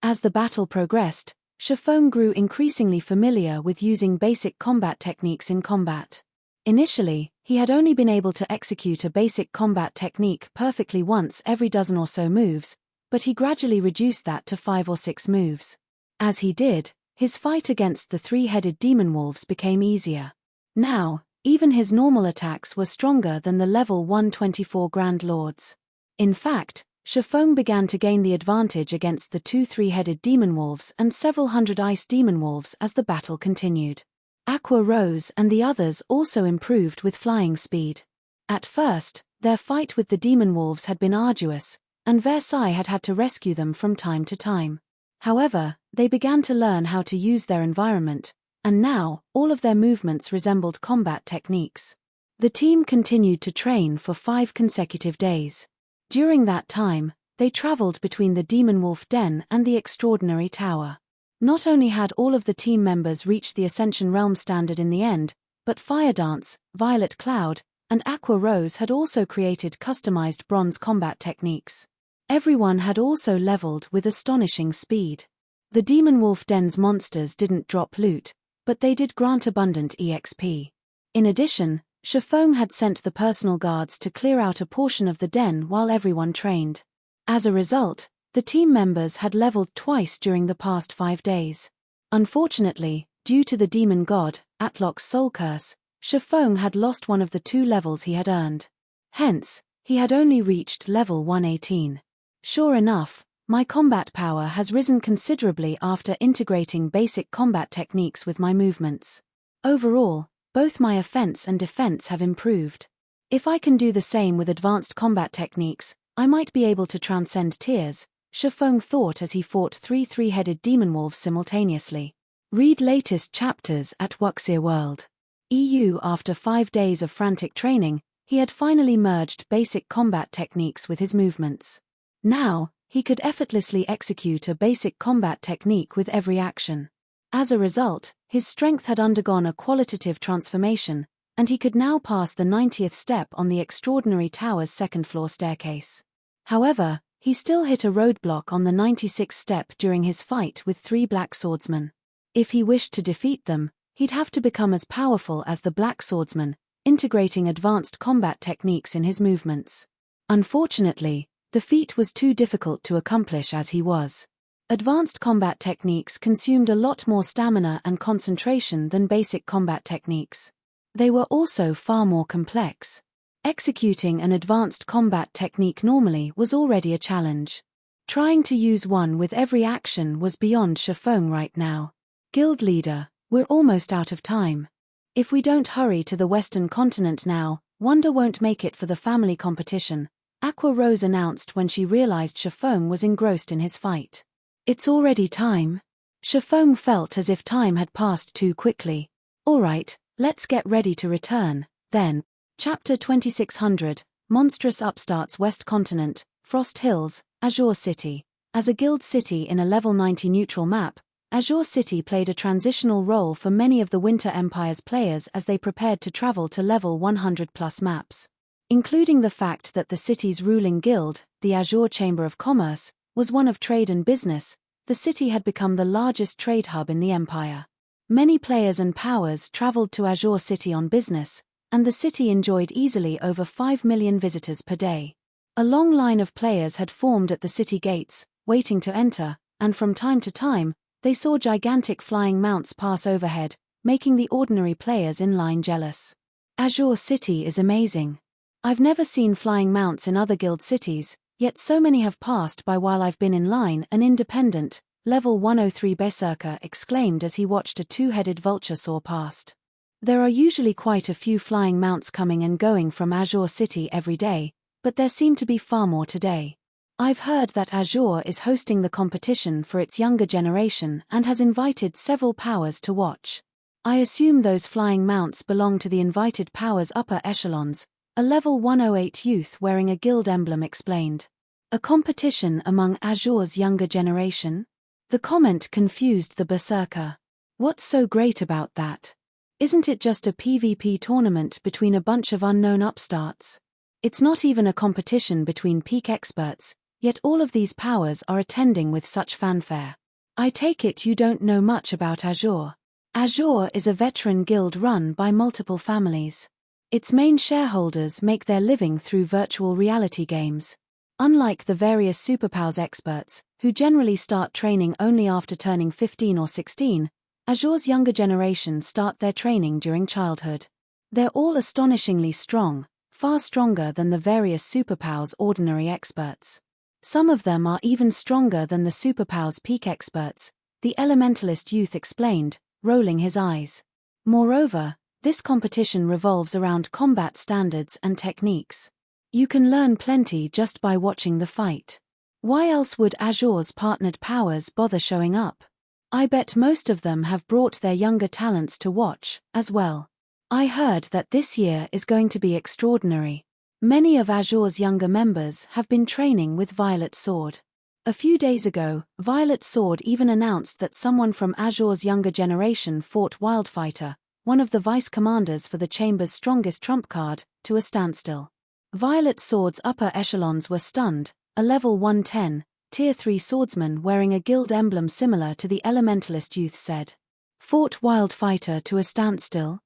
As the battle progressed, Shifeng grew increasingly familiar with using basic combat techniques in combat. Initially, he had only been able to execute a basic combat technique perfectly once every dozen or so moves, but he gradually reduced that to 5 or 6 moves. As he did, his fight against the 3-headed demon wolves became easier. Now, even his normal attacks were stronger than the level 124 Grand Lords. In fact, Shifeng began to gain the advantage against the 2 3-headed demon wolves and several hundred ice demon wolves as the battle continued. Aqua Rose and the others also improved with flying speed. At first, their fight with the demon wolves had been arduous, and Versailles had had to rescue them from time to time. However, they began to learn how to use their environment, and now, all of their movements resembled combat techniques. The team continued to train for 5 consecutive days. During that time, they traveled between the Demon Wolf Den and the Extraordinary Tower. Not only had all of the team members reached the Ascension realm standard in the end, but Fire Dance, Violet Cloud, and Aqua Rose had also created customized bronze combat techniques. Everyone had also leveled with astonishing speed. The Demon Wolf Den's monsters didn't drop loot, but they did grant abundant EXP. In addition, Shifeng had sent the personal guards to clear out a portion of the den while everyone trained. As a result, the team members had leveled twice during the past 5 days. Unfortunately, due to the demon god, Atlok's soul curse, Shifeng had lost one of the 2 levels he had earned. Hence, he had only reached level 118. Sure enough, my combat power has risen considerably after integrating basic combat techniques with my movements. Overall, both my offense and defense have improved. If I can do the same with advanced combat techniques, I might be able to transcend tiers, Shifeng thought as he fought 3 3-headed demon wolves simultaneously. Read latest chapters at Wuxia World. EU. After 5 days of frantic training, he had finally merged basic combat techniques with his movements. Now, he could effortlessly execute a basic combat technique with every action. As a result, his strength had undergone a qualitative transformation, and he could now pass the 90th step on the Extraordinary Tower's 2nd-floor staircase. However, he still hit a roadblock on the 96th step during his fight with 3 Black Swordsmen. If he wished to defeat them, he'd have to become as powerful as the Black Swordsmen, integrating advanced combat techniques in his movements. Unfortunately, the feat was too difficult to accomplish as he was. Advanced combat techniques consumed a lot more stamina and concentration than basic combat techniques. They were also far more complex. Executing an advanced combat technique normally was already a challenge. Trying to use one with every action was beyond Shifeng right now. Guild leader, we're almost out of time. If we don't hurry to the Western continent now, Wonder won't make it for the family competition, Aqua Rose announced when she realized Shifeng was engrossed in his fight. It's already time. Shifeng felt as if time had passed too quickly. Alright, let's get ready to return, then. Chapter 2600, Monstrous Upstarts West Continent, Frost Hills, Azure City. As a guild city in a level 90 neutral map, Azure City played a transitional role for many of the Winter Empire's players as they prepared to travel to level 100+ maps. Including the fact that the city's ruling guild, the Azure Chamber of Commerce, was one of trade and business, the city had become the largest trade hub in the Empire. Many players and powers traveled to Azure City on business, and the city enjoyed easily over 5 million visitors per day. A long line of players had formed at the city gates, waiting to enter, and from time to time, they saw gigantic flying mounts pass overhead, making the ordinary players in line jealous. Azure City is amazing. I've never seen flying mounts in other guild cities, yet so many have passed by while I've been in line. An independent, level 103 berserker exclaimed as he watched a 2-headed vulture soar past. There are usually quite a few flying mounts coming and going from Azure City every day, but there seem to be far more today. I've heard that Azure is hosting the competition for its younger generation and has invited several powers to watch. I assume those flying mounts belong to the invited powers' upper echelons, a level 108 youth wearing a guild emblem explained. A competition among Azure's younger generation? The comment confused the berserker. What's so great about that? Isn't it just a PvP tournament between a bunch of unknown upstarts? It's not even a competition between peak experts, yet all of these powers are attending with such fanfare. I take it you don't know much about Azure. Azure is a veteran guild run by multiple families. Its main shareholders make their living through virtual reality games. Unlike the various superpowers experts, who generally start training only after turning 15 or 16, Azure's younger generation start their training during childhood. They're all astonishingly strong, far stronger than the various superpowers ordinary experts. Some of them are even stronger than the superpowers peak experts, the elementalist youth explained, rolling his eyes. Moreover, this competition revolves around combat standards and techniques. You can learn plenty just by watching the fight. Why else would Azure's partnered powers bother showing up? I bet most of them have brought their younger talents to watch, as well. I heard that this year is going to be extraordinary. Many of Azure's younger members have been training with Violet Sword. A few days ago, Violet Sword even announced that someone from Azure's younger generation fought Wildfighter, one of the vice commanders for the Chamber's strongest trump card, to a standstill. Violet Sword's upper echelons were stunned. A level 110, Tier 3 swordsman wearing a guild emblem similar to the elementalist youth said. Fought Wildfighter to a standstill?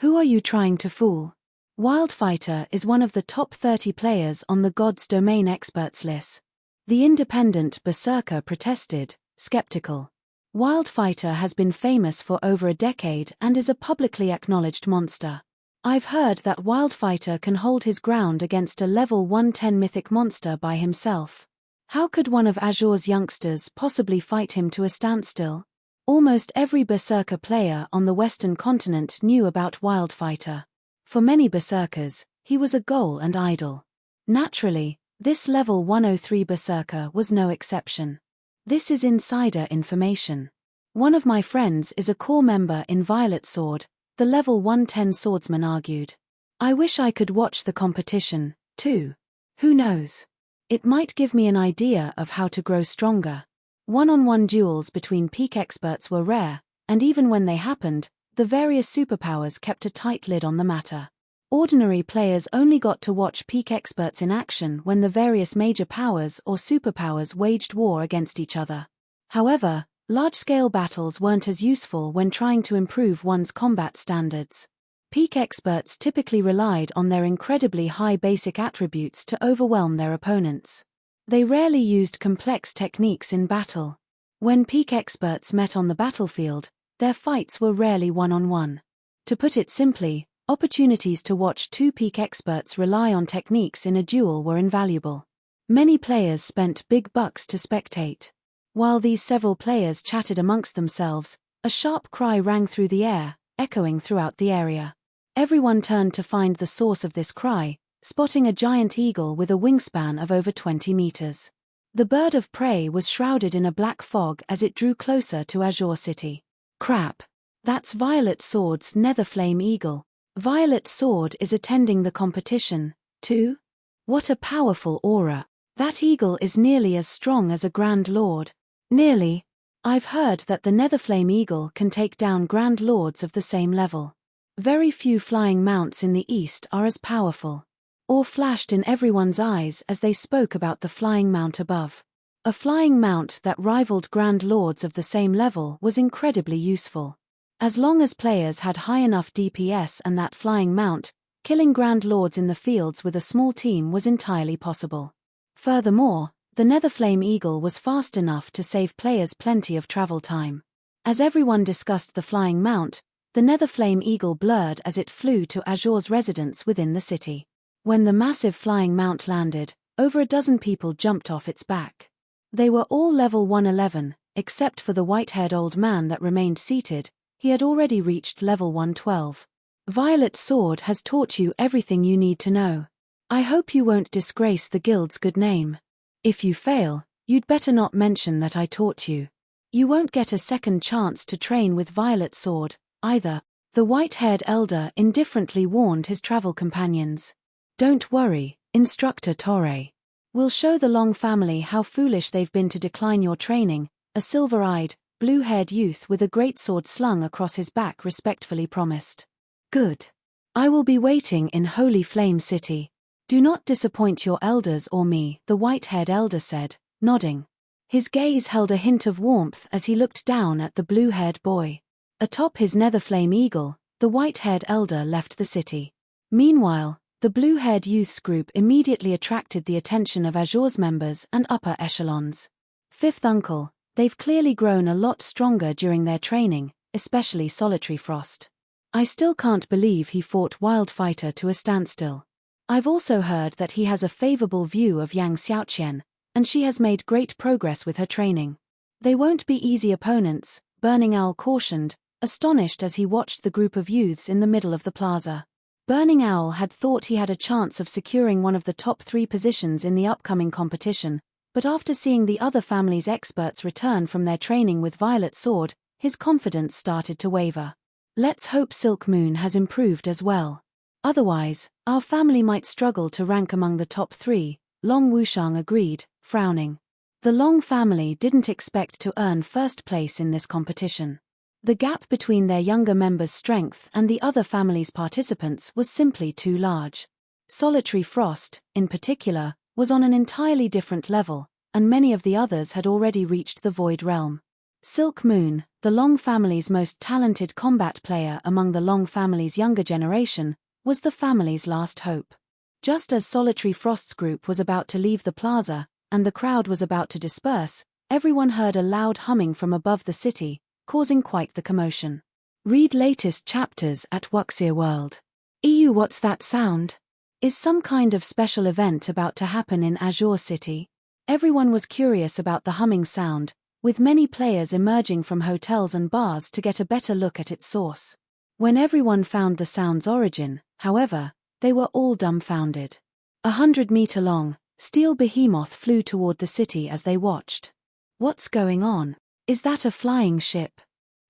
Who are you trying to fool? Wildfighter is one of the top 30 players on the God's Domain experts list. The independent Berserker protested, skeptical. Wildfighter has been famous for over a decade and is a publicly acknowledged monster. I've heard that Wildfighter can hold his ground against a level 110 mythic monster by himself. How could one of Azure's youngsters possibly fight him to a standstill? Almost every Berserker player on the Western continent knew about Wildfighter. For many Berserkers, he was a goal and idol. Naturally, this level 103 Berserker was no exception. This is insider information. One of my friends is a core member in Violet Sword, the level 110 swordsman argued. I wish I could watch the competition, too. Who knows? It might give me an idea of how to grow stronger. One-on-one duels between peak experts were rare, and even when they happened, the various superpowers kept a tight lid on the matter. Ordinary players only got to watch peak experts in action when the various major powers or superpowers waged war against each other. However, large-scale battles weren't as useful when trying to improve one's combat standards. Peak experts typically relied on their incredibly high basic attributes to overwhelm their opponents. They rarely used complex techniques in battle. When peak experts met on the battlefield, their fights were rarely one-on-one. To put it simply, opportunities to watch two peak experts rely on techniques in a duel were invaluable. Many players spent big bucks to spectate. While these several players chatted amongst themselves, a sharp cry rang through the air, echoing throughout the area. Everyone turned to find the source of this cry, spotting a giant eagle with a wingspan of over 20 meters. The bird of prey was shrouded in a black fog as it drew closer to Azure City. Crap. That's Violet Sword's Netherflame Eagle. Violet Sword is attending the competition, too? What a powerful aura. That eagle is nearly as strong as a Grand Lord. Nearly. I've heard that the Netherflame Eagle can take down Grand Lords of the same level. Very few flying mounts in the East are as powerful. Awe flashed in everyone's eyes as they spoke about the flying mount above. A flying mount that rivaled Grand Lords of the same level was incredibly useful. As long as players had high enough DPS and that flying mount, killing Grand Lords in the fields with a small team was entirely possible. Furthermore, the Netherflame Eagle was fast enough to save players plenty of travel time. As everyone discussed the flying mount, the Netherflame Eagle blurred as it flew to Azure's residence within the city. When the massive flying mount landed, over a dozen people jumped off its back. They were all level 111, except for the white-haired old man that remained seated. He had already reached level 112. Violet Sword has taught you everything you need to know. I hope you won't disgrace the guild's good name. If you fail, you'd better not mention that I taught you. You won't get a second chance to train with Violet Sword, either. The white-haired elder indifferently warned his travel companions. Don't worry, Instructor Torre. We'll show the Long family how foolish they've been to decline your training, a silver-eyed, blue-haired youth with a greatsword slung across his back respectfully promised. Good. I will be waiting in Holy Flame City. Do not disappoint your elders or me, the white-haired elder said, nodding. His gaze held a hint of warmth as he looked down at the blue-haired boy. Atop his netherflame eagle, the white-haired elder left the city. Meanwhile, the blue-haired youth's group immediately attracted the attention of Azure's members and upper echelons. Fifth uncle, they've clearly grown a lot stronger during their training, especially Solitary Frost. I still can't believe he fought Wildfighter to a standstill. I've also heard that he has a favorable view of Yang Xiaoqian, and she has made great progress with her training. They won't be easy opponents, Burning Owl cautioned, astonished as he watched the group of youths in the middle of the plaza. Burning Owl had thought he had a chance of securing one of the top 3 positions in the upcoming competition, but after seeing the other family's experts return from their training with Violet Sword, his confidence started to waver. Let's hope Silk Moon has improved as well. Otherwise, our family might struggle to rank among the top 3, Long Wushang agreed, frowning. The Long family didn't expect to earn first place in this competition. The gap between their younger members' strength and the other family's participants was simply too large. Solitary Frost, in particular, was on an entirely different level, and many of the others had already reached the Void Realm. Silk Moon, the Long family's most talented combat player among the Long family's younger generation, was the family's last hope. Just as Solitary Frost's group was about to leave the plaza, and the crowd was about to disperse, everyone heard a loud humming from above the city, causing quite the commotion. Read latest chapters at Wuxia World. EU, what's that sound? Is some kind of special event about to happen in Azure City? Everyone was curious about the humming sound, with many players emerging from hotels and bars to get a better look at its source. When everyone found the sound's origin, however, they were all dumbfounded. 100-meter-long, steel behemoth flew toward the city as they watched. What's going on? Is that a flying ship?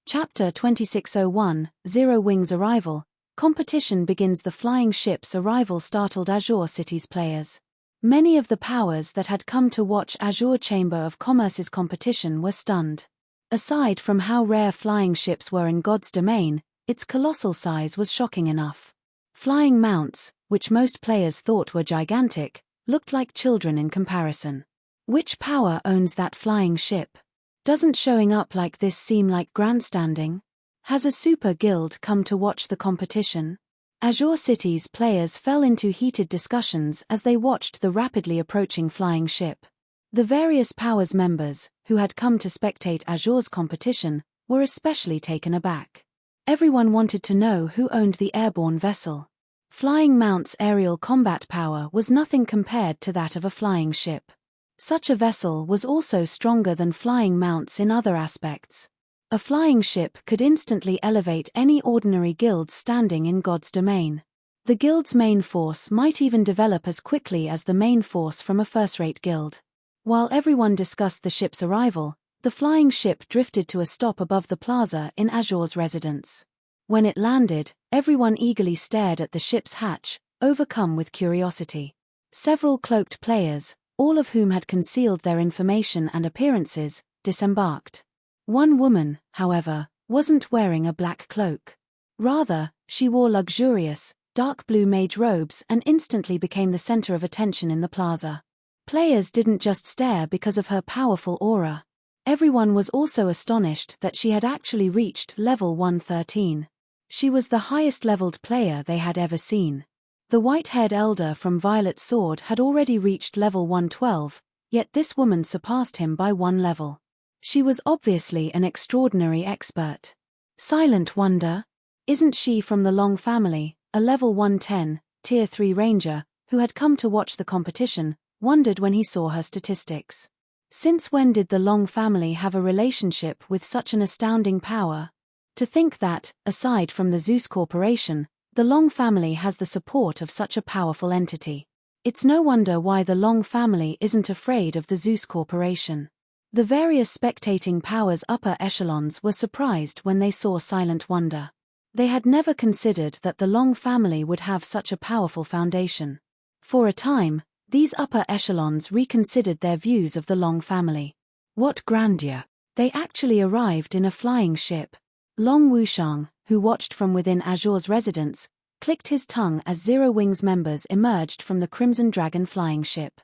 Chapter 2601, Zero Wings Arrival. Competition begins. The flying ship's arrival startled Azure City's players. Many of the powers that had come to watch Azure Chamber of Commerce's competition were stunned. Aside from how rare flying ships were in God's domain, its colossal size was shocking enough. Flying mounts, which most players thought were gigantic, looked like children in comparison. Which power owns that flying ship? Doesn't showing up like this seem like grandstanding? Has a super guild come to watch the competition? Azure City's players fell into heated discussions as they watched the rapidly approaching flying ship. The various powers members, who had come to spectate Azure's competition, were especially taken aback. Everyone wanted to know who owned the airborne vessel. Flying Mount's aerial combat power was nothing compared to that of a flying ship. Such a vessel was also stronger than Flying Mounts in other aspects. A flying ship could instantly elevate any ordinary guild standing in God's domain. The guild's main force might even develop as quickly as the main force from a first-rate guild. While everyone discussed the ship's arrival, the flying ship drifted to a stop above the plaza in Azure's residence. When it landed, everyone eagerly stared at the ship's hatch, overcome with curiosity. Several cloaked players, all of whom had concealed their information and appearances, disembarked. One woman, however, wasn't wearing a black cloak. Rather, she wore luxurious, dark blue mage robes and instantly became the center of attention in the plaza. Players didn't just stare because of her powerful aura. Everyone was also astonished that she had actually reached level 113. She was the highest-leveled player they had ever seen. The white-haired elder from Violet Sword had already reached level 112, yet this woman surpassed him by 1 level. She was obviously an extraordinary expert. Silent Wonder? Isn't she from the Long family, a level 110, tier 3 ranger, who had come to watch the competition, wondered when he saw her statistics. Since when did the Long family have a relationship with such an astounding power? To think that, aside from the Zeus Corporation, the Long family has the support of such a powerful entity. It's no wonder why the Long family isn't afraid of the Zeus Corporation. The various spectating powers' upper echelons were surprised when they saw Silent Wonder. They had never considered that the Long family would have such a powerful foundation. For a time, these upper echelons reconsidered their views of the Long family. What grandeur! They actually arrived in a flying ship. Long Wushang, who watched from within Azure's residence, clicked his tongue as Zero Wings members emerged from the Crimson Dragon flying ship.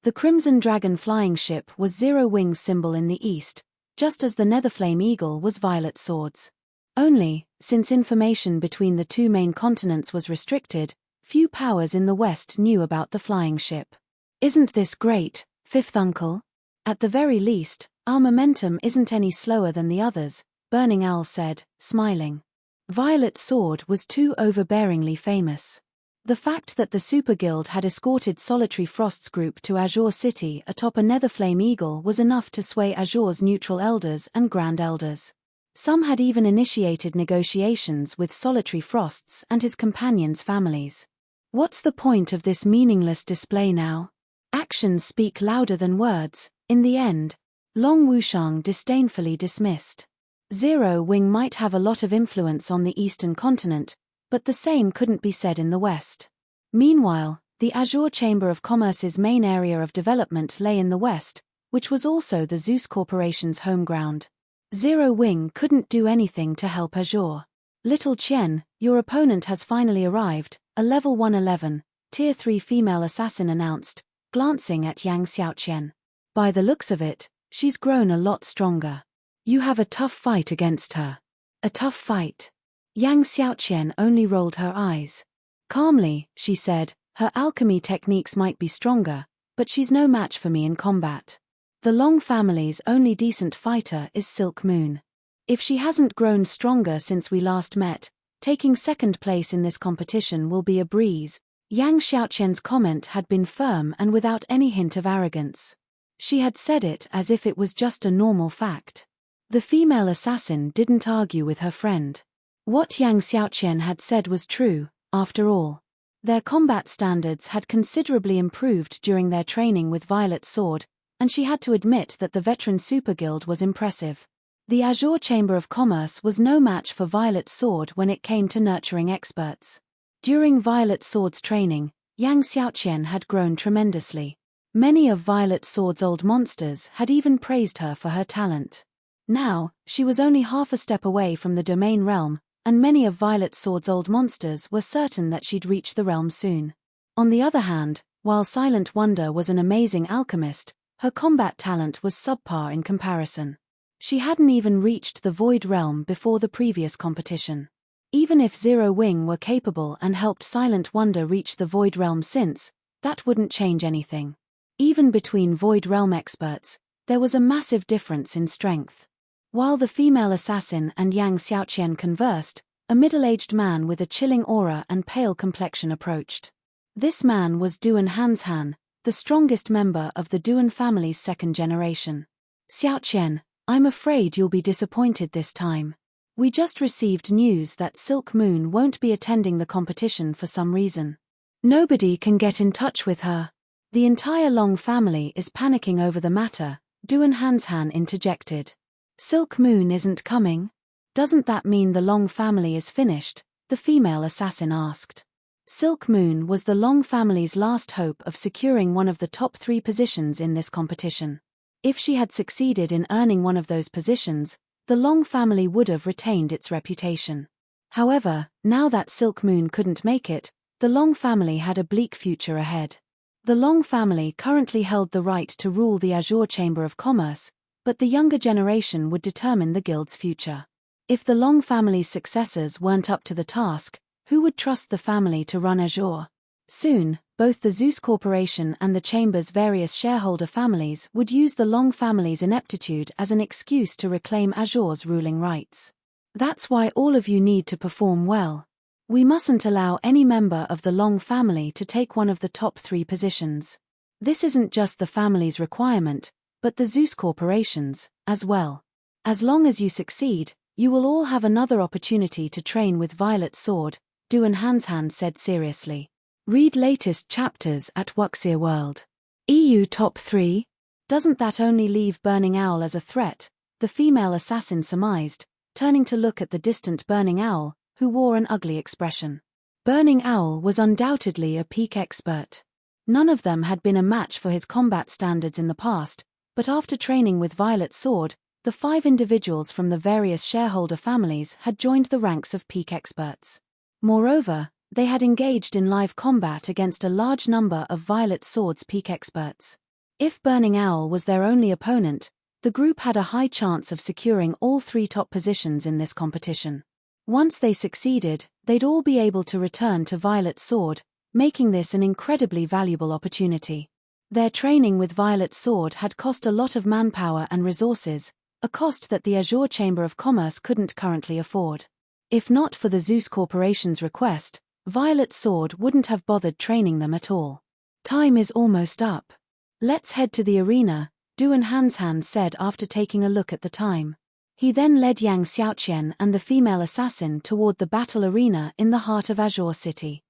The Crimson Dragon flying ship was Zero Wing's symbol in the east, just as the Netherflame Eagle was Violet Sword's. Only, since information between the two main continents was restricted, few powers in the west knew about the flying ship. Isn't this great, fifth uncle? At the very least, our momentum isn't any slower than the others, Burning Owl said, smiling. Violet Sword was too overbearingly famous. The fact that the Super Guild had escorted Solitary Frost's group to Azure City atop a Netherflame Eagle was enough to sway Azure's neutral elders and Grand Elders. Some had even initiated negotiations with Solitary Frost's and his companions' families. What's the point of this meaningless display now? Actions speak louder than words, in the end, Long Wushang disdainfully dismissed. Zero Wing might have a lot of influence on the eastern continent, but the same couldn't be said in the west. Meanwhile, the Azure Chamber of Commerce's main area of development lay in the west, which was also the Zeus Corporation's home ground. Zero Wing couldn't do anything to help Azure. Little Qian, your opponent has finally arrived, a level 111, tier 3 female assassin announced, glancing at Yang Xiaoqian. By the looks of it, she's grown a lot stronger. You have a tough fight against her. A tough fight. Yang Xiaoqian only rolled her eyes. Calmly, she said, her alchemy techniques might be stronger, but she's no match for me in combat. The Long family's only decent fighter is Silk Moon. If she hasn't grown stronger since we last met, taking second place in this competition will be a breeze. Yang Xiaoqian's comment had been firm and without any hint of arrogance. She had said it as if it was just a normal fact. The female assassin didn't argue with her friend. What Yang Xiaoqian had said was true, after all. Their combat standards had considerably improved during their training with Violet Sword, and she had to admit that the veteran Super Guild was impressive. The Azure Chamber of Commerce was no match for Violet Sword when it came to nurturing experts. During Violet Sword's training, Yang Xiaoqian had grown tremendously. Many of Violet Sword's old monsters had even praised her for her talent. Now, she was only half a step away from the domain realm, and many of Violet Sword's old monsters were certain that she'd reach the realm soon. On the other hand, while Silent Wonder was an amazing alchemist, her combat talent was subpar in comparison. She hadn't even reached the Void Realm before the previous competition. Even if Zero Wing were capable and helped Silent Wonder reach the Void Realm since, that wouldn't change anything. Even between Void Realm experts, there was a massive difference in strength. While the female assassin and Yang Xiaoqian conversed, a middle-aged man with a chilling aura and pale complexion approached. This man was Duan Hanshan, the strongest member of the Duan family's second generation. Xiaoqian, I'm afraid you'll be disappointed this time. We just received news that Silk Moon won't be attending the competition for some reason. Nobody can get in touch with her. The entire Long family is panicking over the matter, Duan Hanshan interjected. Silk Moon isn't coming? Doesn't that mean the Long family is finished? The female assassin asked. Silk Moon was the Long family's last hope of securing one of the top 3 positions in this competition. If she had succeeded in earning one of those positions, the Long family would have retained its reputation. However, now that Silk Moon couldn't make it, the Long family had a bleak future ahead. The Long family currently held the right to rule the Azure Chamber of Commerce, but the younger generation would determine the guild's future. If the Long family's successors weren't up to the task, who would trust the family to run Azure? Soon, both the Zeus Corporation and the Chamber's various shareholder families would use the Long family's ineptitude as an excuse to reclaim Azure's ruling rights. That's why all of you need to perform well. We mustn't allow any member of the Long family to take one of the top 3 positions. This isn't just the family's requirement, but the Zeus Corporation's, as well. As long as you succeed, you will all have another opportunity to train with Violet Sword, Duan Hanshan said seriously. Read latest chapters at Wuxia World. EU top 3? Doesn't that only leave Burning Owl as a threat? The female assassin surmised, turning to look at the distant Burning Owl, who wore an ugly expression. Burning Owl was undoubtedly a peak expert. None of them had been a match for his combat standards in the past, but after training with Violet Sword, the 5 individuals from the various shareholder families had joined the ranks of peak experts. Moreover, they had engaged in live combat against a large number of Violet Sword's peak experts. If Burning Owl was their only opponent, the group had a high chance of securing all 3 top positions in this competition. Once they succeeded, they'd all be able to return to Violet's Sword, making this an incredibly valuable opportunity. Their training with Violet's Sword had cost a lot of manpower and resources, a cost that the Azure Chamber of Commerce couldn't currently afford. If not for the Zeus Corporation's request, Violet's Sword wouldn't have bothered training them at all. Time is almost up. Let's head to the arena, Duan Hanshan said after taking a look at the time. He then led Yang Xiaoqian and the female assassin toward the battle arena in the heart of Azure City.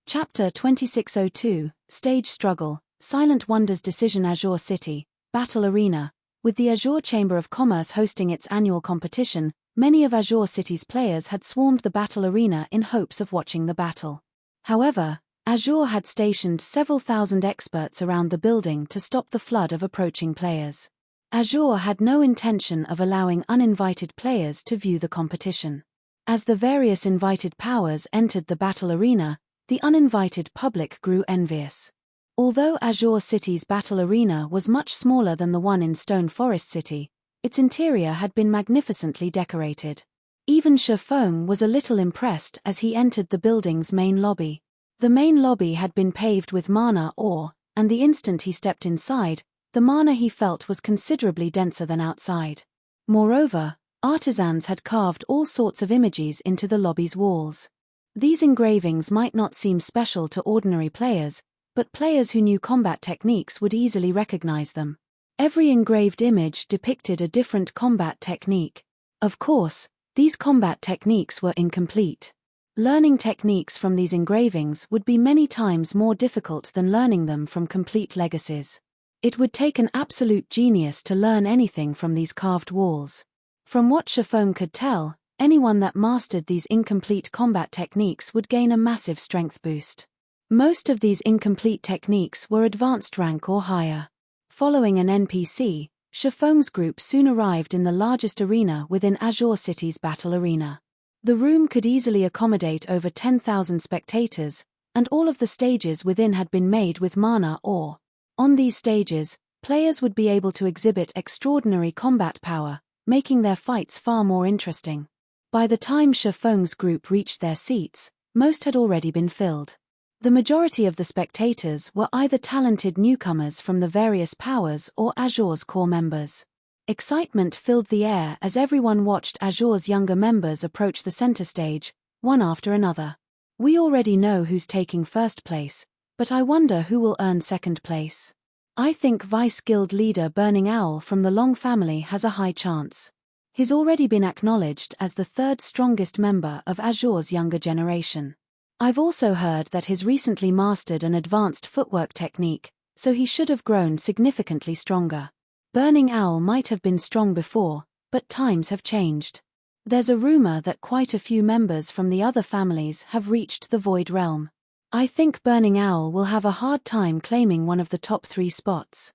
Chapter 2602, Stage Struggle, Silent Wonders Decision. Azure City, Battle Arena. With the Azure Chamber of Commerce hosting its annual competition, many of Azure City's players had swarmed the battle arena in hopes of watching the battle. However, Azure had stationed several thousand experts around the building to stop the flood of approaching players. Azure had no intention of allowing uninvited players to view the competition. As the various invited powers entered the battle arena, the uninvited public grew envious. Although Azure City's battle arena was much smaller than the one in Stone Forest City, its interior had been magnificently decorated. Even Shifeng was a little impressed as he entered the building's main lobby. The main lobby had been paved with mana ore, and the instant he stepped inside, the mana he felt was considerably denser than outside. Moreover, artisans had carved all sorts of images into the lobby's walls. These engravings might not seem special to ordinary players, but players who knew combat techniques would easily recognize them. Every engraved image depicted a different combat technique. Of course, these combat techniques were incomplete. Learning techniques from these engravings would be many times more difficult than learning them from complete legacies. It would take an absolute genius to learn anything from these carved walls. From what Shifeng could tell, anyone that mastered these incomplete combat techniques would gain a massive strength boost. Most of these incomplete techniques were advanced rank or higher. Following an NPC, Shifeng's group soon arrived in the largest arena within Azure City's battle arena. The room could easily accommodate over 10,000 spectators, and all of the stages within had been made with mana ore. On these stages, players would be able to exhibit extraordinary combat power, making their fights far more interesting. By the time Shifeng's group reached their seats, most had already been filled. The majority of the spectators were either talented newcomers from the various powers or Azure's core members. Excitement filled the air as everyone watched Azure's younger members approach the center stage, one after another. We already know who's taking first place, but I wonder who will earn second place. I think Vice Guild leader Burning Owl from the Long family has a high chance. He's already been acknowledged as the 3rd strongest member of Azure's younger generation. I've also heard that he's recently mastered an advanced footwork technique, so he should have grown significantly stronger. Burning Owl might have been strong before, but times have changed. There's a rumor that quite a few members from the other families have reached the Void Realm. I think Burning Owl will have a hard time claiming one of the top 3 spots.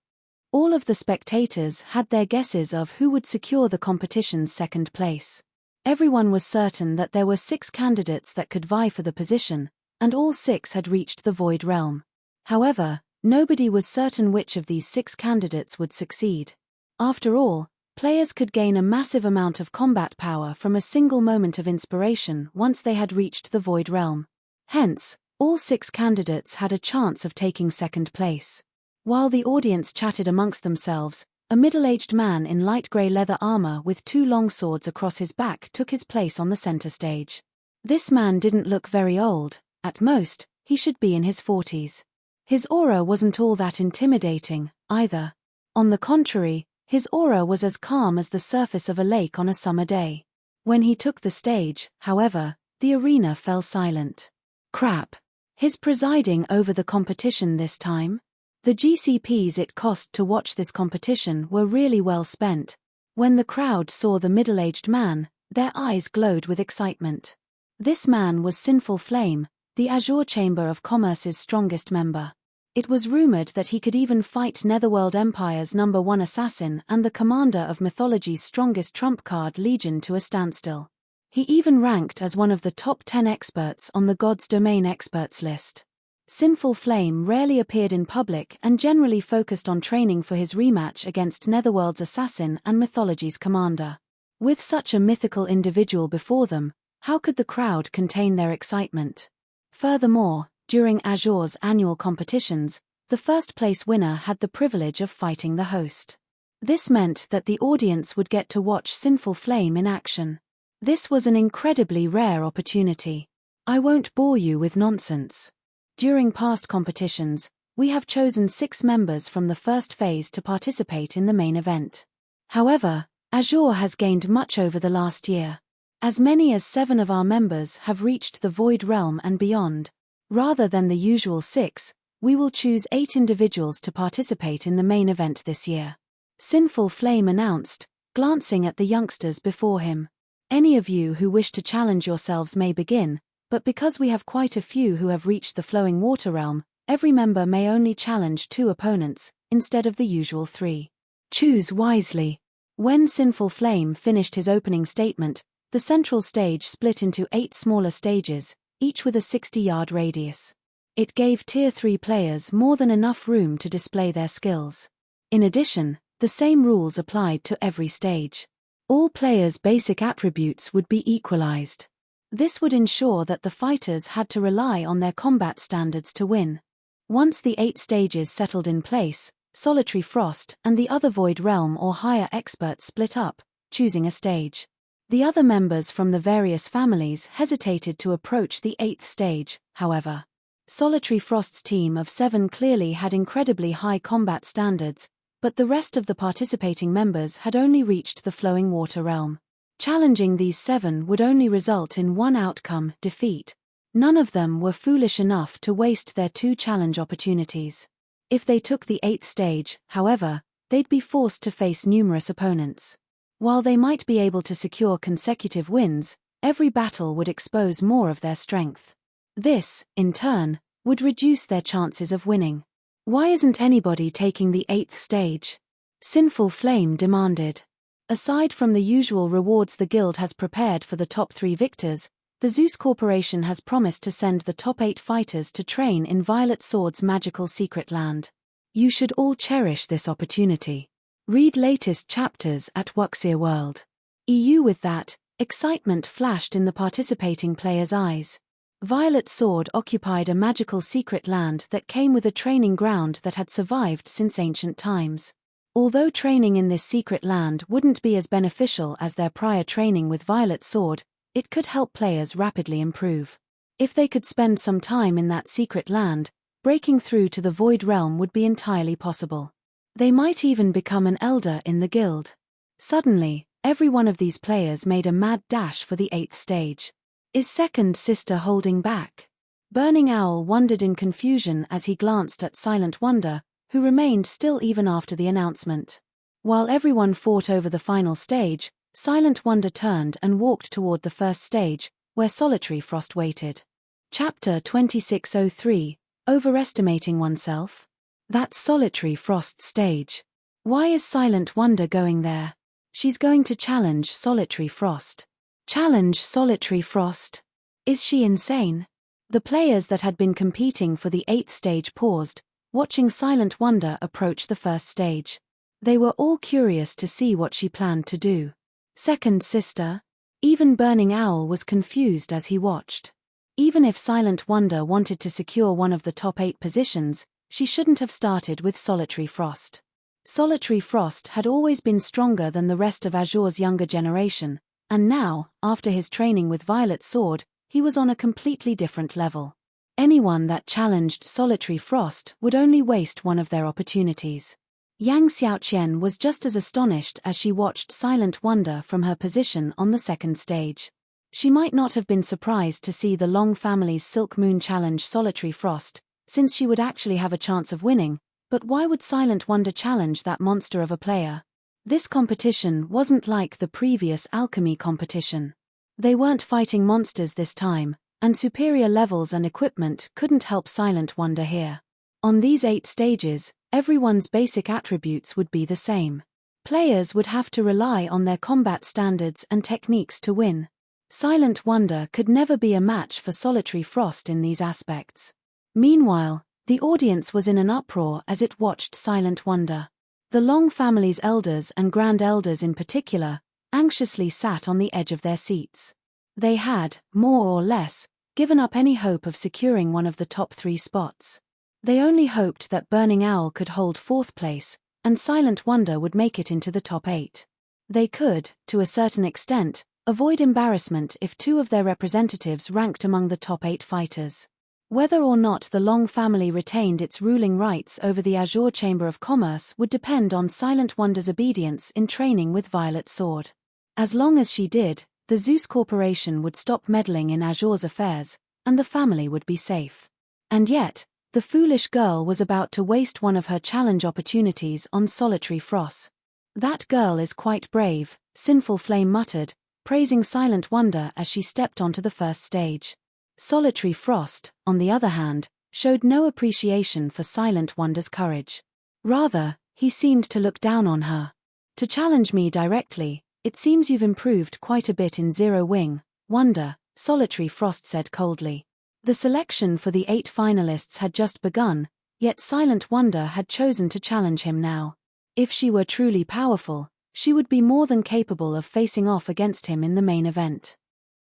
All of the spectators had their guesses of who would secure the competition's second place. Everyone was certain that there were 6 candidates that could vie for the position, and all 6 had reached the Void Realm. However, nobody was certain which of these 6 candidates would succeed. After all, players could gain a massive amount of combat power from a single moment of inspiration once they had reached the Void Realm. Hence, all 6 candidates had a chance of taking second place. While the audience chatted amongst themselves, a middle-aged man in light grey leather armor with 2 long swords across his back took his place on the center stage. This man didn't look very old. At most, he should be in his 40s. His aura wasn't all that intimidating, either. On the contrary, his aura was as calm as the surface of a lake on a summer day. When he took the stage, however, the arena fell silent. Crap. He's presiding over the competition this time? The GCPs it cost to watch this competition were really well spent. When the crowd saw the middle-aged man, their eyes glowed with excitement. This man was Sinful Flame, the Azure Chamber of Commerce's strongest member. It was rumored that he could even fight Netherworld Empire's #1 assassin and the commander of mythology's strongest trump card Legion to a standstill. He even ranked as one of the top 10 experts on the God's Domain experts list. Sinful Flame rarely appeared in public and generally focused on training for his rematch against Netherworld's assassin and Mythology's commander. With such a mythical individual before them, how could the crowd contain their excitement? Furthermore, during Azure's annual competitions, the first-place winner had the privilege of fighting the host. This meant that the audience would get to watch Sinful Flame in action. This was an incredibly rare opportunity. I won't bore you with nonsense. During past competitions, we have chosen 6 members from the first phase to participate in the main event. However, Azure has gained much over the last year. As many as 7 of our members have reached the Void Realm and beyond. Rather than the usual 6, we will choose 8 individuals to participate in the main event this year. Sinful Flame announced, glancing at the youngsters before him. Any of you who wish to challenge yourselves may begin, but because we have quite a few who have reached the Flowing Water Realm, every member may only challenge 2 opponents, instead of the usual 3. Choose wisely. When Sinful Flame finished his opening statement, the central stage split into 8 smaller stages, each with a 60-yard radius. It gave Tier 3 players more than enough room to display their skills. In addition, the same rules applied to every stage. All players' basic attributes would be equalized. This would ensure that the fighters had to rely on their combat standards to win. Once the 8 stages settled in place, Solitary Frost and the other Void Realm or higher experts split up, choosing a stage. The other members from the various families hesitated to approach the 8th stage, however. Solitary Frost's team of 7 clearly had incredibly high combat standards, but the rest of the participating members had only reached the Flowing Water Realm. Challenging these 7 would only result in one outcome: defeat. None of them were foolish enough to waste their 2 challenge opportunities. If they took the 8th stage, however, they'd be forced to face numerous opponents. While they might be able to secure consecutive wins, every battle would expose more of their strength. This, in turn, would reduce their chances of winning. Why isn't anybody taking the 8th stage? Sinful Flame demanded. Aside from the usual rewards the guild has prepared for the top 3 victors, the Zeus Corporation has promised to send the top 8 fighters to train in Violet Sword's magical secret land. You should all cherish this opportunity. Read latest chapters at Wuxia World. EU. With that, excitement flashed in the participating players' eyes. Violet Sword occupied a magical secret land that came with a training ground that had survived since ancient times. Although training in this secret land wouldn't be as beneficial as their prior training with Violet Sword, it could help players rapidly improve. If they could spend some time in that secret land, breaking through to the Void Realm would be entirely possible. They might even become an elder in the guild. Suddenly, every one of these players made a mad dash for the 8th stage. Is Second Sister holding back? Burning Owl wondered in confusion as he glanced at Silent Wonder, who remained still even after the announcement. While everyone fought over the final stage, Silent Wonder turned and walked toward the first stage, where Solitary Frost waited. Chapter 2603, Overestimating Oneself? That's Solitary Frost's stage. Why is Silent Wonder going there? She's going to challenge Solitary Frost. Challenge Solitary Frost? Is she insane? The players that had been competing for the 8th stage paused, watching Silent Wonder approach the first stage. They were all curious to see what she planned to do. Second Sister? Even Burning Owl was confused as he watched. Even if Silent Wonder wanted to secure one of the top 8 positions, she shouldn't have started with Solitary Frost. Solitary Frost had always been stronger than the rest of Azure's younger generation, and now, after his training with Violet Sword, he was on a completely different level. Anyone that challenged Solitary Frost would only waste one of their opportunities. Yang Xiaoqian was just as astonished as she watched Silent Wonder from her position on the 2nd stage. She might not have been surprised to see the Long family's Silk Moon challenge Solitary Frost, since she would actually have a chance of winning, but why would Silent Wonder challenge that monster of a player? This competition wasn't like the previous alchemy competition. They weren't fighting monsters this time, and superior levels and equipment couldn't help Silent Wonder here. On these 8 stages, everyone's basic attributes would be the same. Players would have to rely on their combat standards and techniques to win. Silent Wonder could never be a match for Solitary Frost in these aspects. Meanwhile, the audience was in an uproar as it watched Silent Wonder. The Long family's elders and grand elders in particular, anxiously sat on the edge of their seats. They had, more or less, given up any hope of securing one of the top 3 spots. They only hoped that Burning Owl could hold 4th place, and Silent Wonder would make it into the top 8. They could, to a certain extent, avoid embarrassment if 2 of their representatives ranked among the top 8 fighters. Whether or not the Long family retained its ruling rights over the Azure Chamber of Commerce would depend on Silent Wonder's obedience in training with Violet Sword. As long as she did, the Zeus Corporation would stop meddling in Azure's affairs, and the family would be safe. And yet, the foolish girl was about to waste one of her challenge opportunities on Solitary Frost. That girl is quite brave, Sinful Flame muttered, praising Silent Wonder as she stepped onto the first stage. Solitary Frost, on the other hand, showed no appreciation for Silent Wonder's courage. Rather, he seemed to look down on her. To challenge me directly, it seems you've improved quite a bit in Zero Wing, Wonder, Solitary Frost said coldly. The selection for the 8 finalists had just begun, yet Silent Wonder had chosen to challenge him now. If she were truly powerful, she would be more than capable of facing off against him in the main event.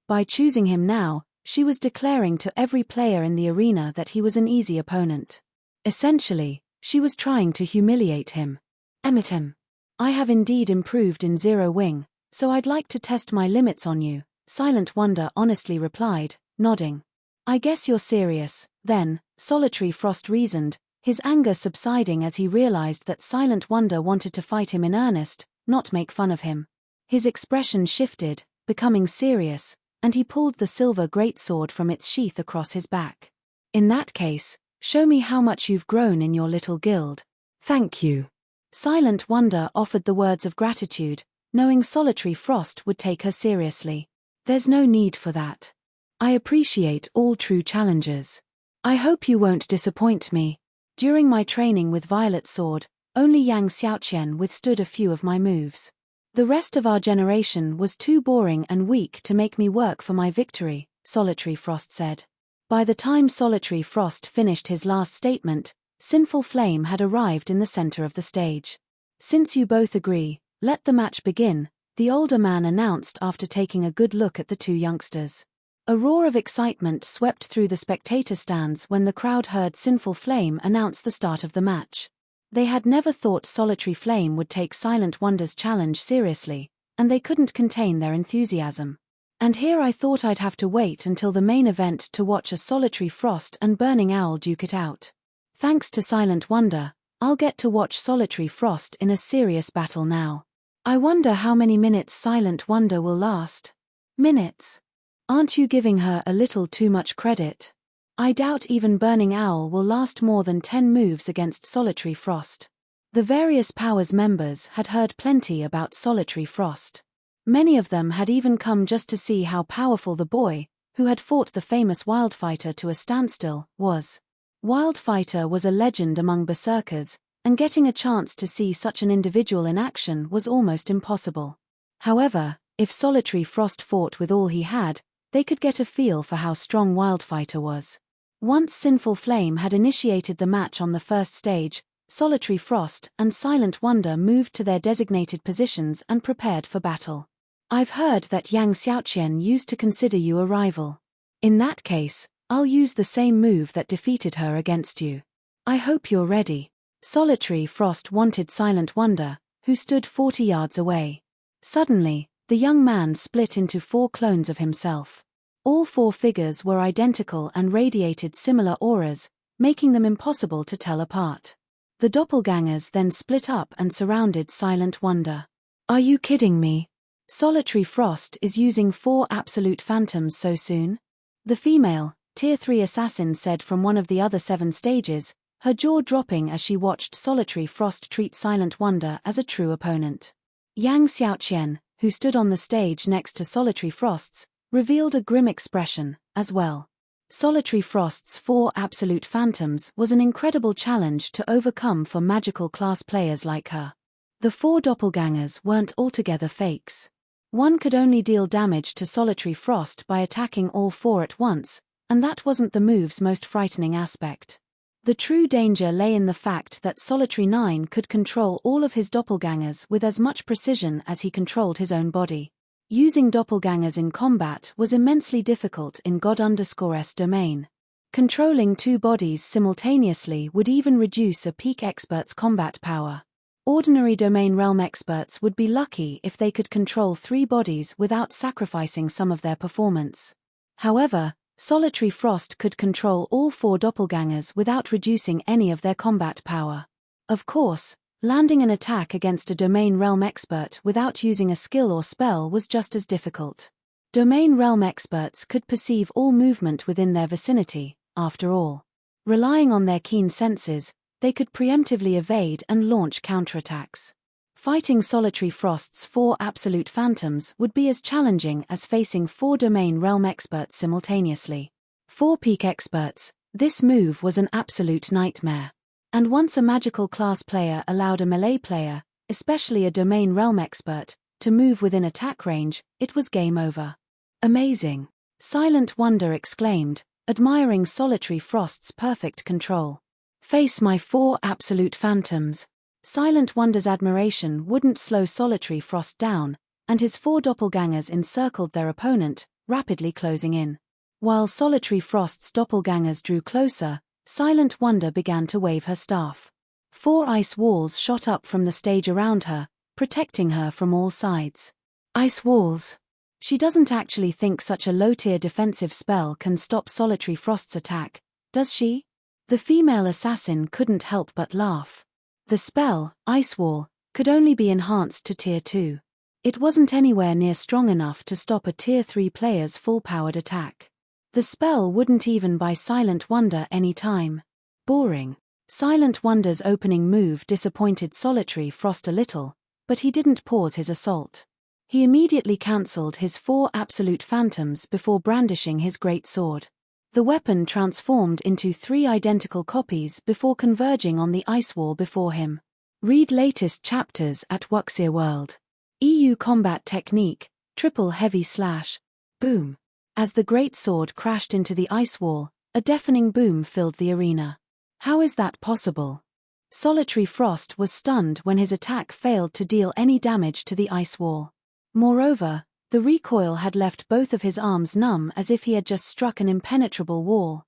By choosing him now, she was declaring to every player in the arena that he was an easy opponent. Essentially, she was trying to humiliate him. Emit him. I have indeed improved in Zero Wing, so I'd like to test my limits on you, Silent Wonder honestly replied, nodding. I guess you're serious, then, Solitary Frost reasoned, his anger subsiding as he realized that Silent Wonder wanted to fight him in earnest, not make fun of him. His expression shifted, becoming serious, and he pulled the silver greatsword from its sheath across his back. In that case, show me how much you've grown in your little guild. Thank you. Silent Wonder offered the words of gratitude, knowing Solitary Frost would take her seriously. There's no need for that. I appreciate all true challengers. I hope you won't disappoint me. During my training with Violet Sword, only Yang Xiaoqian withstood a few of my moves. The rest of our generation was too boring and weak to make me work for my victory, Solitary Frost said. By the time Solitary Frost finished his last statement, Sinful Flame had arrived in the center of the stage. Since you both agree, let the match begin, the older man announced after taking a good look at the 2 youngsters. A roar of excitement swept through the spectator stands when the crowd heard Sinful Flame announce the start of the match. They had never thought Solitary Flame would take Silent Wonder's challenge seriously, and they couldn't contain their enthusiasm. And here I thought I'd have to wait until the main event to watch a Solitary Frost and Burning Owl duke it out. Thanks to Silent Wonder, I'll get to watch Solitary Frost in a serious battle now. I wonder how many minutes Silent Wonder will last. Minutes? Aren't you giving her a little too much credit? I doubt even Burning Owl will last more than 10 moves against Solitary Frost. The various Powers members had heard plenty about Solitary Frost. Many of them had even come just to see how powerful the boy, who had fought the famous Wildfighter to a standstill, was. Wildfighter was a legend among berserkers, and getting a chance to see such an individual in action was almost impossible. However, if Solitary Frost fought with all he had, they could get a feel for how strong Wildfighter was. Once Sinful Flame had initiated the match on the first stage, Solitary Frost and Silent Wonder moved to their designated positions and prepared for battle. I've heard that Yang Xiaoqian used to consider you a rival. In that case, I'll use the same move that defeated her against you. I hope you're ready. Solitary Frost wanted Silent Wonder, who stood 40 yards away. Suddenly, the young man split into 4 clones of himself. All 4 figures were identical and radiated similar auras, making them impossible to tell apart. The doppelgangers then split up and surrounded Silent Wonder. Are you kidding me? Solitary Frost is using 4 absolute phantoms so soon? The female, Tier 3 assassin said from one of the other 7 stages, her jaw dropping as she watched Solitary Frost treat Silent Wonder as a true opponent. Yang Xiaoqian, who stood on the stage next to Solitary Frost's, revealed a grim expression, as well. Solitary Frost's 4 absolute phantoms was an incredible challenge to overcome for magical class players like her. The 4 doppelgangers weren't altogether fakes. One could only deal damage to Solitary Frost by attacking all 4 at once, And that wasn't the move's most frightening aspect. The true danger lay in the fact that Solitary 9 could control all of his doppelgangers with as much precision as he controlled his own body. Using doppelgangers in combat was immensely difficult in God_S domain. Controlling 2 bodies simultaneously would even reduce a peak expert's combat power. Ordinary domain realm experts would be lucky if they could control 3 bodies without sacrificing some of their performance. However, Solitary Frost could control all 4 doppelgangers without reducing any of their combat power. Of course, landing an attack against a domain realm expert without using a skill or spell was just as difficult. Domain realm experts could perceive all movement within their vicinity, after all. Relying on their keen senses, they could preemptively evade and launch counterattacks. Fighting Solitary Frost's 4 absolute phantoms would be as challenging as facing 4 domain realm experts simultaneously. 4 peak experts, this move was an absolute nightmare. And once a magical class player allowed a melee player, especially a domain realm expert, to move within attack range, it was game over. Amazing! Silent Wonder exclaimed, admiring Solitary Frost's perfect control. Face my 4 absolute phantoms. Silent Wonder's admiration wouldn't slow Solitary Frost down, and his 4 doppelgangers encircled their opponent, rapidly closing in. While Solitary Frost's doppelgangers drew closer, Silent Wonder began to wave her staff. 4 ice walls shot up from the stage around her, protecting her from all sides. Ice walls. She doesn't actually think such a low-tier defensive spell can stop Solitary Frost's attack, does she? The female assassin couldn't help but laugh. The spell, Ice Wall, could only be enhanced to Tier 2. It wasn't anywhere near strong enough to stop a Tier 3 player's full-powered attack. The spell wouldn't even buy Silent Wonder any time. Boring. Silent Wonder's opening move disappointed Solitary Frost a little, but he didn't pause his assault. He immediately cancelled his 4 absolute phantoms before brandishing his great sword. The weapon transformed into 3 identical copies before converging on the ice wall before him. Read latest chapters at Wuxia World. EU combat technique, triple heavy slash. Boom. As the great sword crashed into the ice wall, a deafening boom filled the arena. How is that possible? Solitary Frost was stunned when his attack failed to deal any damage to the ice wall. Moreover, the recoil had left both of his arms numb as if he had just struck an impenetrable wall.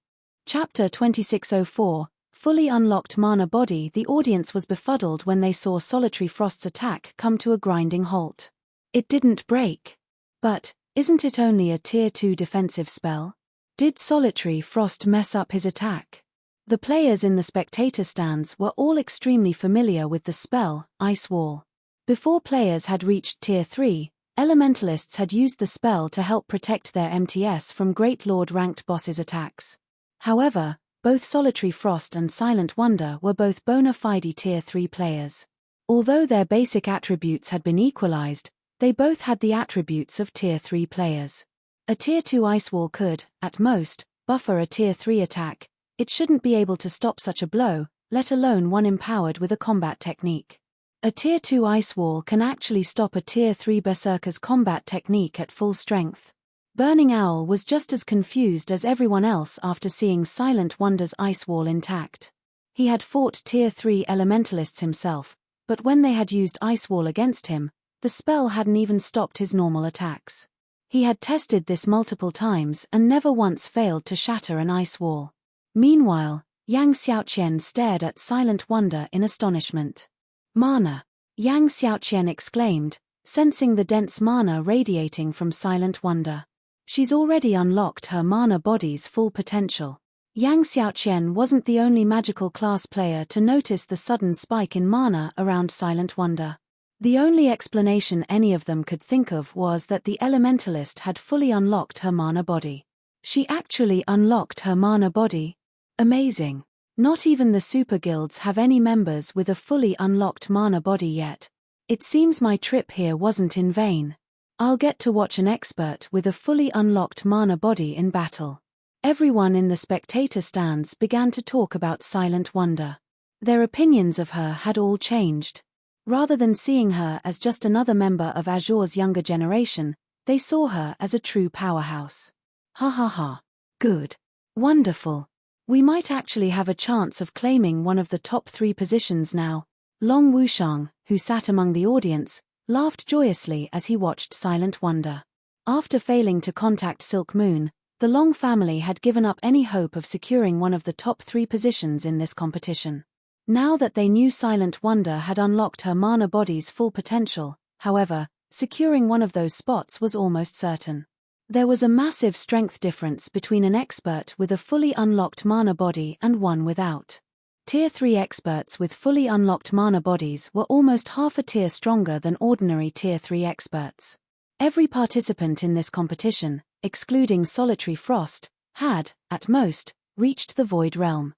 Chapter 2604, Fully Unlocked Mana Body. The audience was befuddled when they saw Solitary Frost's attack come to a grinding halt. It didn't break. But, isn't it only a Tier 2 defensive spell? Did Solitary Frost mess up his attack? The players in the spectator stands were all extremely familiar with the spell, Ice Wall. Before players had reached Tier 3, Elementalists had used the spell to help protect their MTS from Great Lord-ranked bosses' attacks. However, both Solitary Frost and Silent Wonder were both bona fide Tier 3 players. Although their basic attributes had been equalized, they both had the attributes of Tier 3 players. A Tier 2 Ice Wall could, at most, buffer a Tier 3 attack. It shouldn't be able to stop such a blow, let alone one empowered with a combat technique. A Tier 2 Ice Wall can actually stop a Tier 3 Berserker's combat technique at full strength. Burning Owl was just as confused as everyone else after seeing Silent Wonder's Ice Wall intact. He had fought Tier 3 Elementalists himself, but when they had used Ice Wall against him, the spell hadn't even stopped his normal attacks. He had tested this multiple times and never once failed to shatter an Ice Wall. Meanwhile, Yang Xiaoqian stared at Silent Wonder in astonishment. Mana! Yang Xiaoqian exclaimed, sensing the dense mana radiating from Silent Wonder. She's already unlocked her mana body's full potential. Yang Xiaoqian wasn't the only magical class player to notice the sudden spike in mana around Silent Wonder. The only explanation any of them could think of was that the Elementalist had fully unlocked her mana body. She actually unlocked her mana body? Amazing. Not even the super guilds have any members with a fully unlocked mana body yet. It seems my trip here wasn't in vain. I'll get to watch an expert with a fully unlocked mana body in battle. Everyone in the spectator stands began to talk about Silent Wonder. Their opinions of her had all changed. Rather than seeing her as just another member of Azure's younger generation, they saw her as a true powerhouse. Ha ha ha. Good. Wonderful. We might actually have a chance of claiming one of the top 3 positions now. Long Wushang, who sat among the audience, laughed joyously as he watched Silent Wonder. After failing to contact Silk Moon, the Long family had given up any hope of securing one of the top 3 positions in this competition. Now that they knew Silent Wonder had unlocked her mana body's full potential, however, securing one of those spots was almost certain. There was a massive strength difference between an expert with a fully unlocked mana body and one without. Tier 3 experts with fully unlocked mana bodies were almost half a tier stronger than ordinary Tier 3 experts. Every participant in this competition, excluding Solitary Frost, had, at most, reached the Void Realm.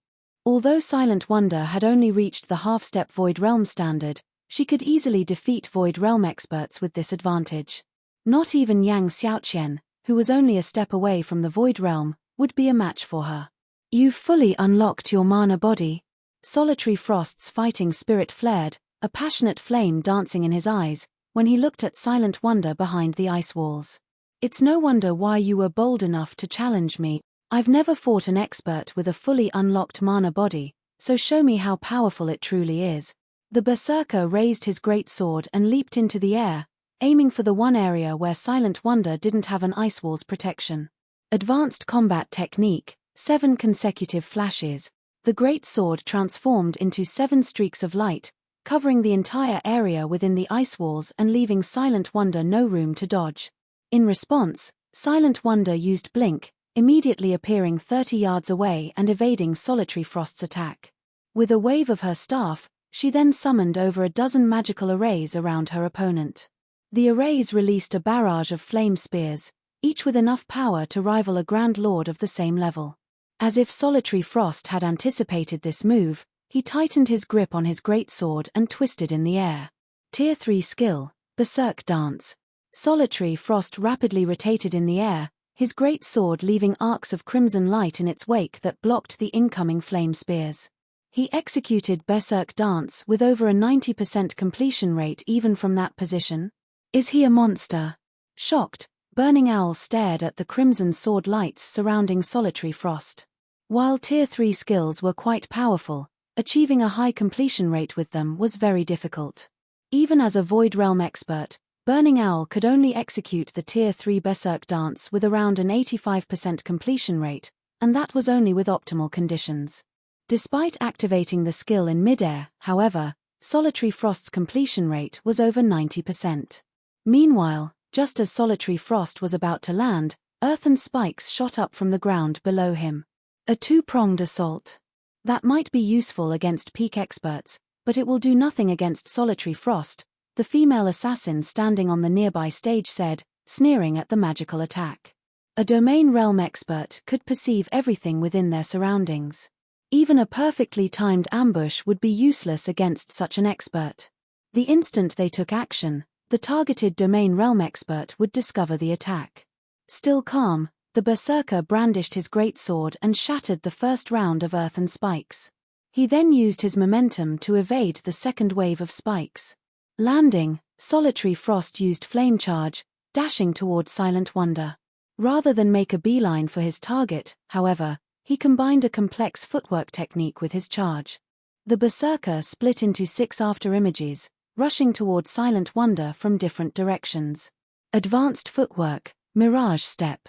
Although Silent Wonder had only reached the half-step Void Realm standard, she could easily defeat Void Realm experts with this advantage. Not even Yang Xiaoqian, who was only a step away from the Void Realm, would be a match for her. You've fully unlocked your mana body. Solitary Frost's fighting spirit flared, a passionate flame dancing in his eyes, when he looked at Silent Wonder behind the ice walls. It's no wonder why you were bold enough to challenge me. I've never fought an expert with a fully unlocked mana body, so show me how powerful it truly is. The Berserker raised his great sword and leaped into the air, aiming for the one area where Silent Wonder didn't have an ice wall's protection. Advanced combat technique, 7 consecutive flashes. The great sword transformed into 7 streaks of light, covering the entire area within the ice walls and leaving Silent Wonder no room to dodge. In response, Silent Wonder used Blink, immediately appearing 30 yards away and evading Solitary Frost's attack. With a wave of her staff, she then summoned over a dozen magical arrays around her opponent. The arrays released a barrage of flame spears, each with enough power to rival a Grand Lord of the same level. As if Solitary Frost had anticipated this move, he tightened his grip on his great sword and twisted in the air. Tier 3 skill, Berserk Dance. Solitary Frost rapidly rotated in the air, his great sword leaving arcs of crimson light in its wake that blocked the incoming flame spears. He executed Berserk Dance with over a 90% completion rate even from that position. Is he a monster? Shocked, Burning Owl stared at the crimson sword lights surrounding Solitary Frost. While Tier 3 skills were quite powerful, achieving a high completion rate with them was very difficult. Even as a Void Realm expert, Burning Owl could only execute the Tier 3 Berserk Dance with around an 85% completion rate, and that was only with optimal conditions. Despite activating the skill in midair, however, Solitary Frost's completion rate was over 90%. Meanwhile, just as Solitary Frost was about to land, earthen spikes shot up from the ground below him. A 2-pronged assault. That might be useful against peak experts, but it will do nothing against Solitary Frost, the female assassin standing on the nearby stage said, sneering at the magical attack. A Domain Realm expert could perceive everything within their surroundings. Even a perfectly timed ambush would be useless against such an expert. The instant they took action, the targeted Domain Realm expert would discover the attack. Still calm, the Berserker brandished his greatsword and shattered the first round of earthen spikes. He then used his momentum to evade the second wave of spikes. Landing, Solitary Frost used Flame Charge, dashing toward Silent Wonder. Rather than make a beeline for his target, however, he combined a complex footwork technique with his charge. The Berserker split into 6 afterimages, rushing toward Silent Wonder from different directions. Advanced footwork, Mirage Step.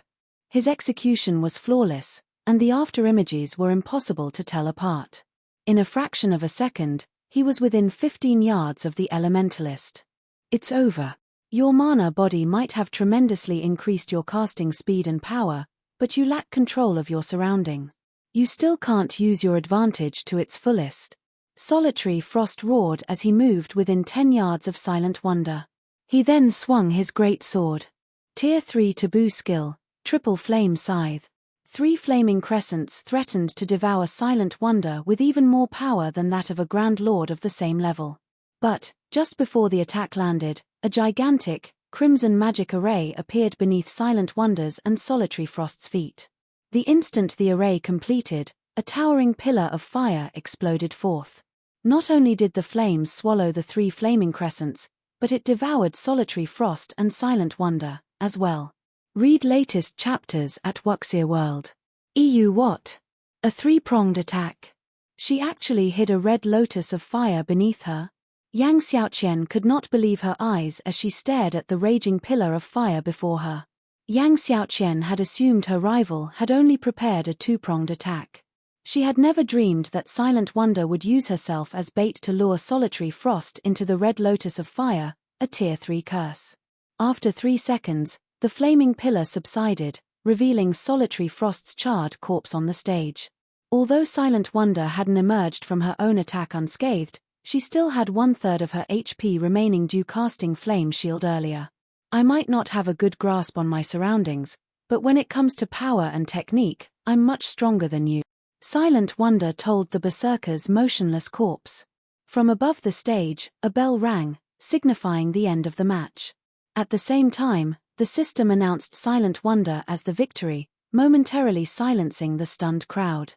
His execution was flawless, and the afterimages were impossible to tell apart. In a fraction of a second, he was within 15 yards of the Elementalist. It's over. Your mana body might have tremendously increased your casting speed and power, but you lack control of your surrounding. You still can't use your advantage to its fullest. Solitary Frost roared as he moved within 10 yards of Silent Wonder. He then swung his great sword. Tier 3 Taboo skill, Triple Flame Scythe. 3 flaming crescents threatened to devour Silent Wonder with even more power than that of a Grand Lord of the same level. But, just before the attack landed, a gigantic, crimson magic array appeared beneath Silent Wonder's and Solitary Frost's feet. The instant the array completed, a towering pillar of fire exploded forth. Not only did the flames swallow the 3 flaming crescents, but it devoured Solitary Frost and Silent Wonder, as well. Read latest chapters at Wuxia World. What? A three-pronged attack. She actually hid a red lotus of fire beneath her. Yang Xiaoqian could not believe her eyes as she stared at the raging pillar of fire before her. Yang Xiaoqian had assumed her rival had only prepared a two-pronged attack. She had never dreamed that Silent Wonder would use herself as bait to lure Solitary Frost into the red lotus of fire, a Tier 3 curse. After 3 seconds, the flaming pillar subsided, revealing Solitary Frost's charred corpse on the stage. Although Silent Wonder hadn't emerged from her own attack unscathed, she still had 1/3 of her HP remaining due casting Flame Shield earlier. I might not have a good grasp on my surroundings, but when it comes to power and technique, I'm much stronger than you, Silent Wonder told the Berserker's motionless corpse. From above the stage, a bell rang, signifying the end of the match. At the same time, the system announced Silent Wonder as the victory, momentarily silencing the stunned crowd.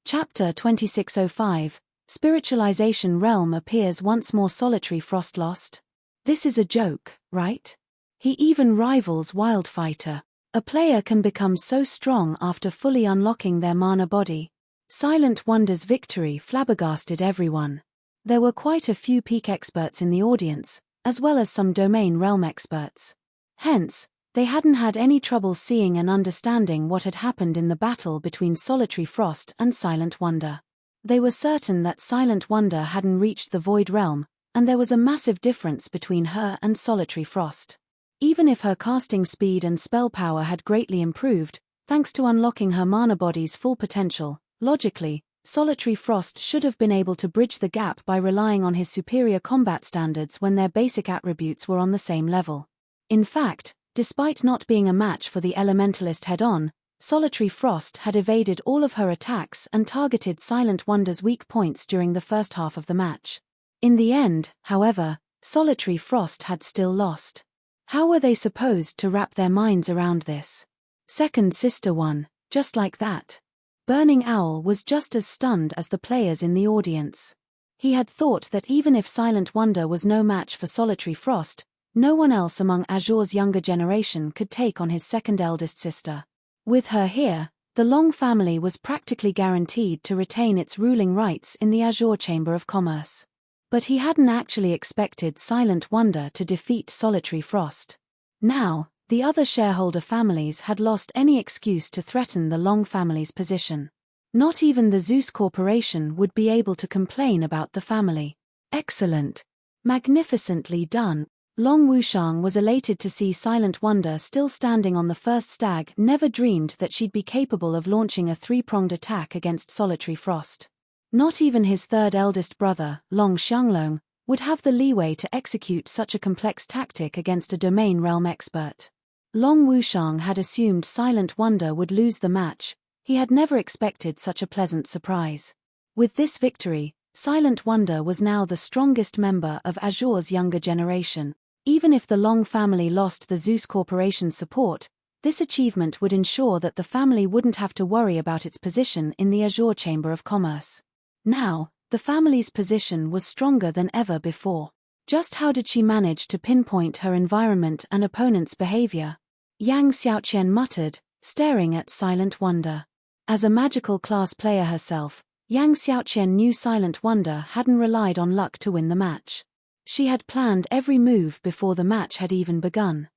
Chapter 2605, Spiritualization Realm appears once more. Solitary Frost lost? This is a joke, right? He even rivals Wildfighter. A player can become so strong after fully unlocking their mana body. Silent Wonder's victory flabbergasted everyone. There were quite a few peak experts in the audience, as well as some domain realm experts. Hence, they hadn't had any trouble seeing and understanding what had happened in the battle between Solitary Frost and Silent Wonder. They were certain that Silent Wonder hadn't reached the Void Realm, and there was a massive difference between her and Solitary Frost. Even if her casting speed and spell power had greatly improved, thanks to unlocking her mana body's full potential, logically, Solitary Frost should have been able to bridge the gap by relying on his superior combat standards when their basic attributes were on the same level. In fact, despite not being a match for the Elementalist head-on, Solitary Frost had evaded all of her attacks and targeted Silent Wonder's weak points during the first half of the match. In the end, however, Solitary Frost had still lost. How were they supposed to wrap their minds around this? Second Sister won, just like that. Burning Owl was just as stunned as the players in the audience. He had thought that even if Silent Wonder was no match for Solitary Frost, no one else among Azure's younger generation could take on his second eldest sister. With her here, the Long family was practically guaranteed to retain its ruling rights in the Azure Chamber of Commerce. But he hadn't actually expected Silent Wonder to defeat Solitary Frost. Now, the other shareholder families had lost any excuse to threaten the Long family's position. Not even the Zeus Corporation would be able to complain about the family. Excellent. Magnificently done. Long Wushang was elated to see Silent Wonder still standing on the first stag. Never dreamed that she'd be capable of launching a three-pronged attack against Solitary Frost. Not even his third eldest brother, Long Xianglong, would have the leeway to execute such a complex tactic against a domain realm expert. Long Wushang had assumed Silent Wonder would lose the match. He had never expected such a pleasant surprise. With this victory, Silent Wonder was now the strongest member of Azure's younger generation. Even if the Long family lost the Zeus Corporation's support, this achievement would ensure that the family wouldn't have to worry about its position in the Azure Chamber of Commerce. Now, the family's position was stronger than ever before. Just how did she manage to pinpoint her environment and opponent's behavior? Yang Xiaoqian muttered, staring at Silent Wonder. As a magical class player herself, Yang Xiaoqian knew Silent Wonder hadn't relied on luck to win the match. She had planned every move before the match had even begun.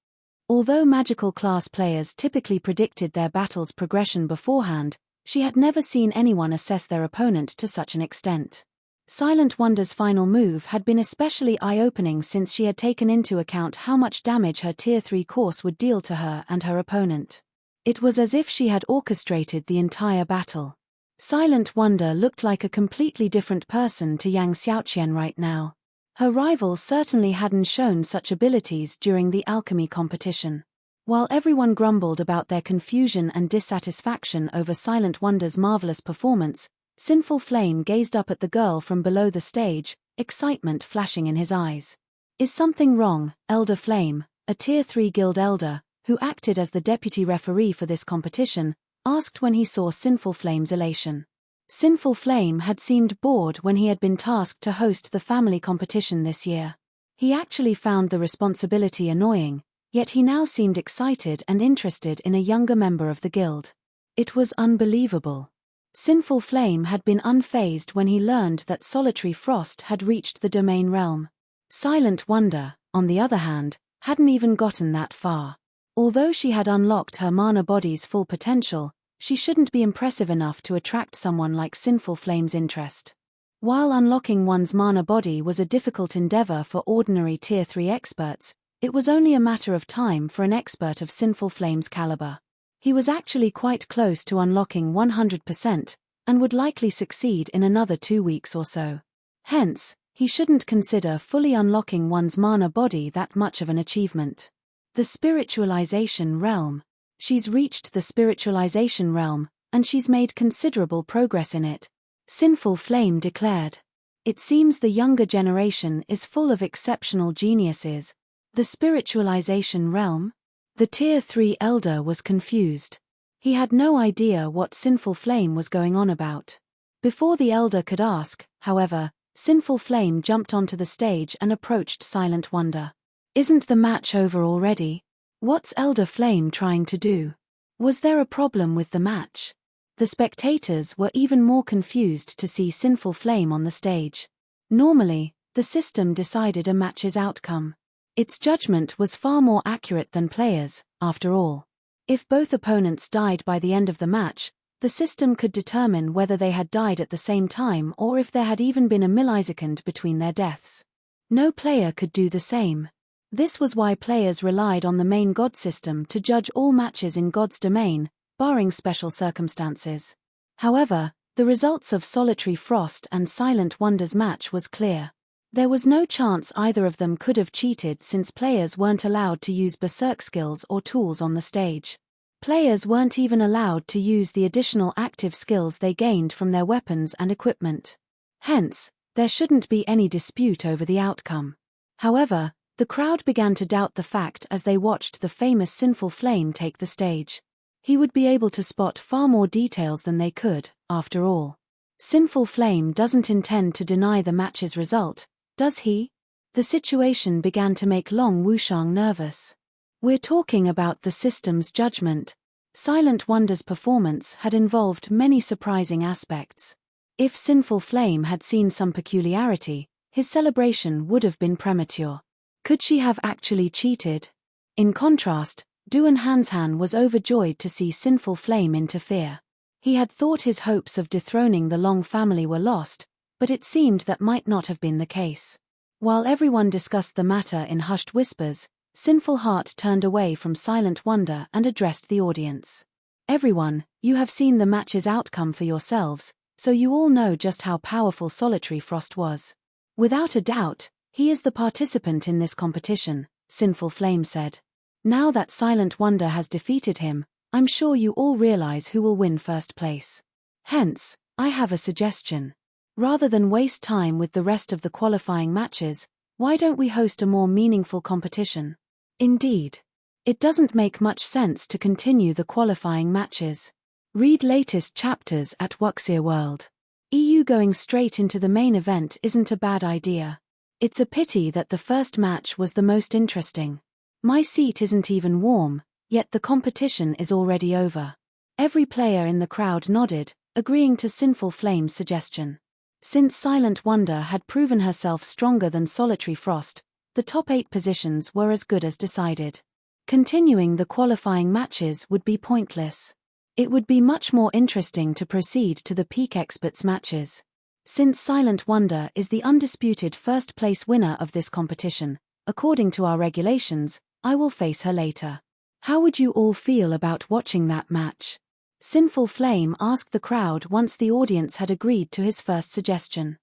Although magical class players typically predicted their battle's progression beforehand, she had never seen anyone assess their opponent to such an extent. Silent Wonder's final move had been especially eye-opening since she had taken into account how much damage her Tier 3 course would deal to her and her opponent. It was as if she had orchestrated the entire battle. Silent Wonder looked like a completely different person to Yang Xiaoqian right now. Her rival certainly hadn't shown such abilities during the alchemy competition. While everyone grumbled about their confusion and dissatisfaction over Silent Wonder's marvelous performance, Sinful Flame gazed up at the girl from below the stage, excitement flashing in his eyes. Is something wrong, Elder Flame, a Tier 3 guild elder, who acted as the deputy referee for this competition, asked when he saw Sinful Flame's elation. Sinful Flame had seemed bored when he had been tasked to host the family competition this year. He actually found the responsibility annoying, yet he now seemed excited and interested in a younger member of the guild. It was unbelievable. Sinful Flame had been unfazed when he learned that Solitary Frost had reached the domain realm. Silent Wonder, on the other hand, hadn't even gotten that far. Although she had unlocked her mana body's full potential, she shouldn't be impressive enough to attract someone like Sinful Flame's interest. While unlocking one's mana body was a difficult endeavor for ordinary Tier 3 experts, it was only a matter of time for an expert of Sinful Flame's caliber. He was actually quite close to unlocking 100%, and would likely succeed in another 2 weeks or so. Hence, he shouldn't consider fully unlocking one's mana body that much of an achievement. The Spiritualization realm. She's reached the Spiritualization realm, and she's made considerable progress in it, Sinful Flame declared. It seems the younger generation is full of exceptional geniuses. The Spiritualization realm? The Tier 3 elder was confused. He had no idea what Sinful Flame was going on about. Before the elder could ask, however, Sinful Flame jumped onto the stage and approached Silent Wonder. Isn't the match over already? What's Elder Flame trying to do? Was there a problem with the match? The spectators were even more confused to see Sinful Flame on the stage. Normally, the system decided a match's outcome. Its judgment was far more accurate than players, after all. If both opponents died by the end of the match, the system could determine whether they had died at the same time or if there had even been a millisecond between their deaths. No player could do the same. This was why players relied on the main God system to judge all matches in God's domain, barring special circumstances. However, the results of Solitary Frost and Silent Wonder's match was clear. There was no chance either of them could have cheated since players weren't allowed to use berserk skills or tools on the stage. Players weren't even allowed to use the additional active skills they gained from their weapons and equipment. Hence, there shouldn't be any dispute over the outcome. However, the crowd began to doubt the fact as they watched the famous Sinful Flame take the stage. He would be able to spot far more details than they could, after all. Sinful Flame doesn't intend to deny the match's result, does he? The situation began to make Long Wushang nervous. We're talking about the system's judgment. Silent Wonder's performance had involved many surprising aspects. If Sinful Flame had seen some peculiarity, his celebration would have been premature. Could she have actually cheated? In contrast, Duan Hanshan was overjoyed to see Sinful Flame interfere. He had thought his hopes of dethroning the Long family were lost, but it seemed that might not have been the case. While everyone discussed the matter in hushed whispers, Sinful Heart turned away from Silent Wonder and addressed the audience. Everyone, you have seen the match's outcome for yourselves, so you all know just how powerful Solitary Frost was. Without a doubt, he is the participant in this competition, Sinful Flame said. Now that Silent Wonder has defeated him, I'm sure you all realize who will win first place. Hence, I have a suggestion. Rather than waste time with the rest of the qualifying matches, why don't we host a more meaningful competition? Indeed. It doesn't make much sense to continue the qualifying matches. Read latest chapters at Wuxia World. EU going straight into the main event isn't a bad idea. It's a pity that the first match was the most interesting. My seat isn't even warm, yet the competition is already over. Every player in the crowd nodded, agreeing to Sinful Flame's suggestion. Since Silent Wonder had proven herself stronger than Solitary Frost, the top 8 positions were as good as decided. Continuing the qualifying matches would be pointless. It would be much more interesting to proceed to the Peak Experts matches. Since Silent Wonder is the undisputed first-place winner of this competition, according to our regulations, I will face her later. How would you all feel about watching that match? Sinful Flame asked the crowd once the audience had agreed to his first suggestion.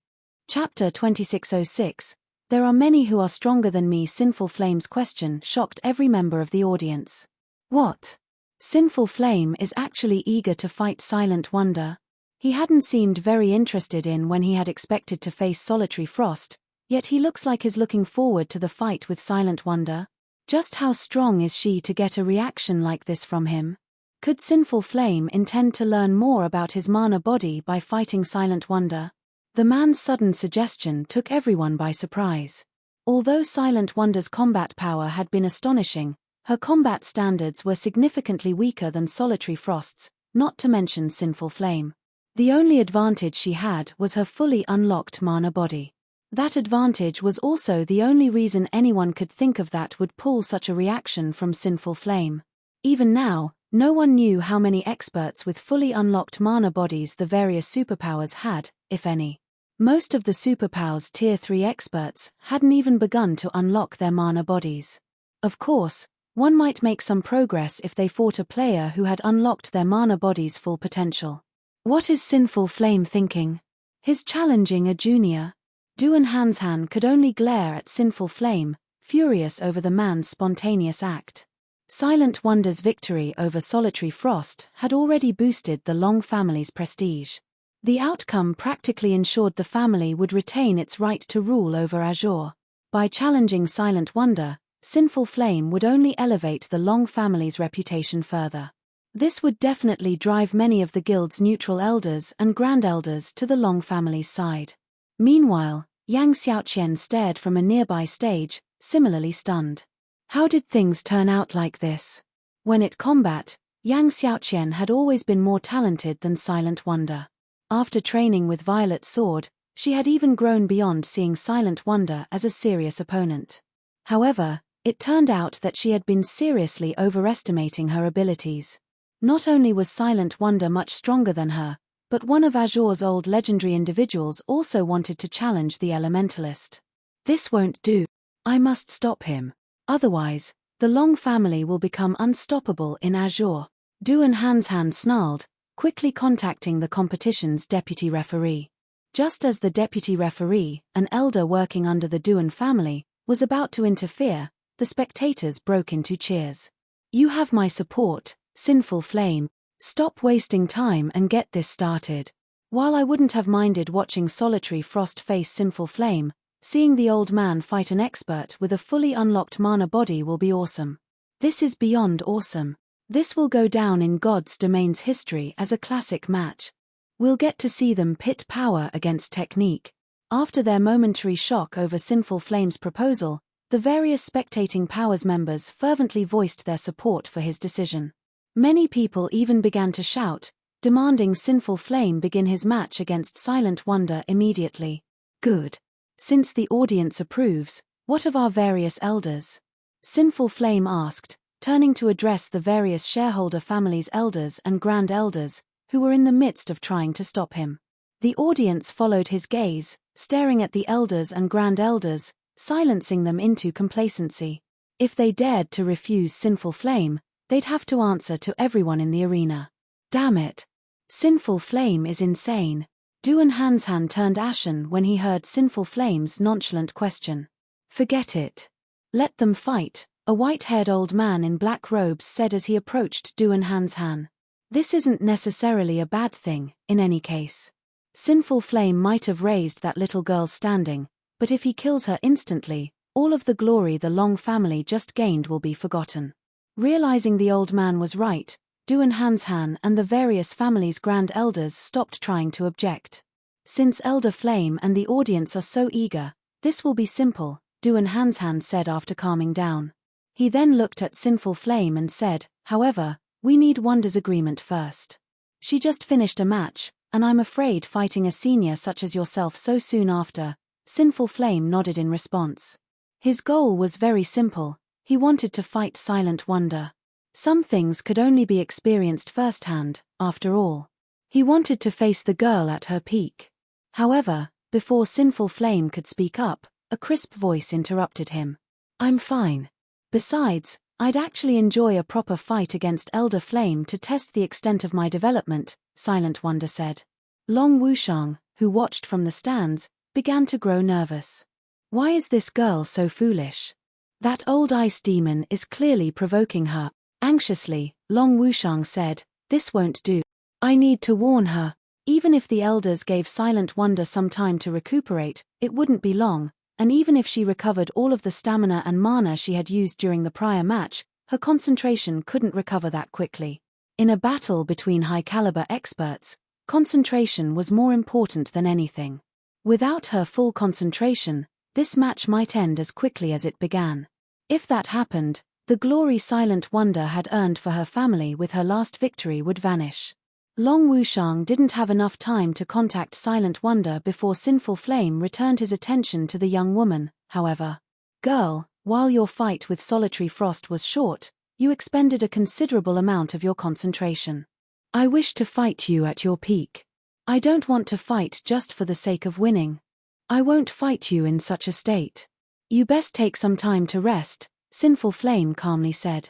Chapter 2606. There are many who are stronger than me. Sinful Flame's question shocked every member of the audience. What? Sinful Flame is actually eager to fight Silent Wonder? He hadn't seemed very interested in when he had expected to face Solitary Frost, yet he looks like he's looking forward to the fight with Silent Wonder. Just how strong is she to get a reaction like this from him? Could Sinful Flame intend to learn more about his mana body by fighting Silent Wonder? The man's sudden suggestion took everyone by surprise. Although Silent Wonder's combat power had been astonishing, her combat standards were significantly weaker than Solitary Frost's, not to mention Sinful Flame. The only advantage she had was her fully unlocked mana body. That advantage was also the only reason anyone could think of that would pull such a reaction from Sinful Flame. Even now, no one knew how many experts with fully unlocked mana bodies the various superpowers had, if any. Most of the superpowers Tier 3 experts hadn't even begun to unlock their mana bodies. Of course, one might make some progress if they fought a player who had unlocked their mana body's full potential. What is Sinful Flame thinking? He's challenging a junior. Duan Hanshan could only glare at Sinful Flame, furious over the man's spontaneous act. Silent Wonder's victory over Solitary Frost had already boosted the Long family's prestige. The outcome practically ensured the family would retain its right to rule over Azure. By challenging Silent Wonder, Sinful Flame would only elevate the Long family's reputation further. This would definitely drive many of the guild's neutral elders and grand elders to the Long family's side. Meanwhile, Yang Xiaoqian stared from a nearby stage, similarly stunned. How did things turn out like this? When at combat, Yang Xiaoqian had always been more talented than Silent Wonder. After training with Violet Sword, she had even grown beyond seeing Silent Wonder as a serious opponent. However, it turned out that she had been seriously overestimating her abilities. Not only was Silent Wonder much stronger than her, but one of Azure's old legendary individuals also wanted to challenge the Elementalist. This won't do. I must stop him. Otherwise, the Long family will become unstoppable in Azure. Duan Hanshan snarled, quickly contacting the competition's deputy referee. Just as the deputy referee, an elder working under the Duan family, was about to interfere, the spectators broke into cheers. You have my support, Sinful Flame. Stop wasting time and get this started. While I wouldn't have minded watching Solitary Frost face Sinful Flame, seeing the old man fight an expert with a fully unlocked mana body will be awesome. This is beyond awesome. This will go down in God's Domain's history as a classic match. We'll get to see them pit power against technique. After their momentary shock over Sinful Flame's proposal, the various spectating powers members fervently voiced their support for his decision. Many people even began to shout, demanding Sinful Flame begin his match against Silent Wonder immediately. Good. Since the audience approves, what of our various elders? Sinful Flame asked, turning to address the various shareholder families' elders and grand elders, who were in the midst of trying to stop him. The audience followed his gaze, staring at the elders and grand elders, silencing them into complacency. If they dared to refuse Sinful Flame, they'd have to answer to everyone in the arena. Damn it. Sinful Flame is insane. Duan Hanshan turned ashen when he heard Sinful Flame's nonchalant question. Forget it. Let them fight, a white-haired old man in black robes said as he approached Duan Hanshan. This isn't necessarily a bad thing, in any case. Sinful Flame might have raised that little girl's standing, but if he kills her instantly, all of the glory the Long family just gained will be forgotten. Realizing the old man was right, Duan Hanshan and the various families' grand elders stopped trying to object. Since Elder Flame and the audience are so eager, this will be simple, Duan Hanshan said after calming down. He then looked at Sinful Flame and said, however, we need Wonder's agreement first. She just finished a match, and I'm afraid fighting a senior such as yourself so soon after. Sinful Flame nodded in response. His goal was very simple. He wanted to fight Silent Wonder. Some things could only be experienced firsthand, after all. He wanted to face the girl at her peak. However, before Sinful Flame could speak up, a crisp voice interrupted him. I'm fine. Besides, I'd actually enjoy a proper fight against Elder Flame to test the extent of my development, Silent Wonder said. Long Wushang, who watched from the stands, began to grow nervous. Why is this girl so foolish? That old ice demon is clearly provoking her. Anxiously, Long Wushang said, this won't do. I need to warn her. Even if the elders gave Silent Wonder some time to recuperate, it wouldn't be long, and even if she recovered all of the stamina and mana she had used during the prior match, her concentration couldn't recover that quickly. In a battle between high-caliber experts, concentration was more important than anything. Without her full concentration, this match might end as quickly as it began. If that happened, the glory Silent Wonder had earned for her family with her last victory would vanish. Long Wushang didn't have enough time to contact Silent Wonder before Sinful Flame returned his attention to the young woman, however. Girl, while your fight with Solitary Frost was short, you expended a considerable amount of your concentration. I wish to fight you at your peak. I don't want to fight just for the sake of winning. I won't fight you in such a state. You best take some time to rest, Sinful Flame calmly said.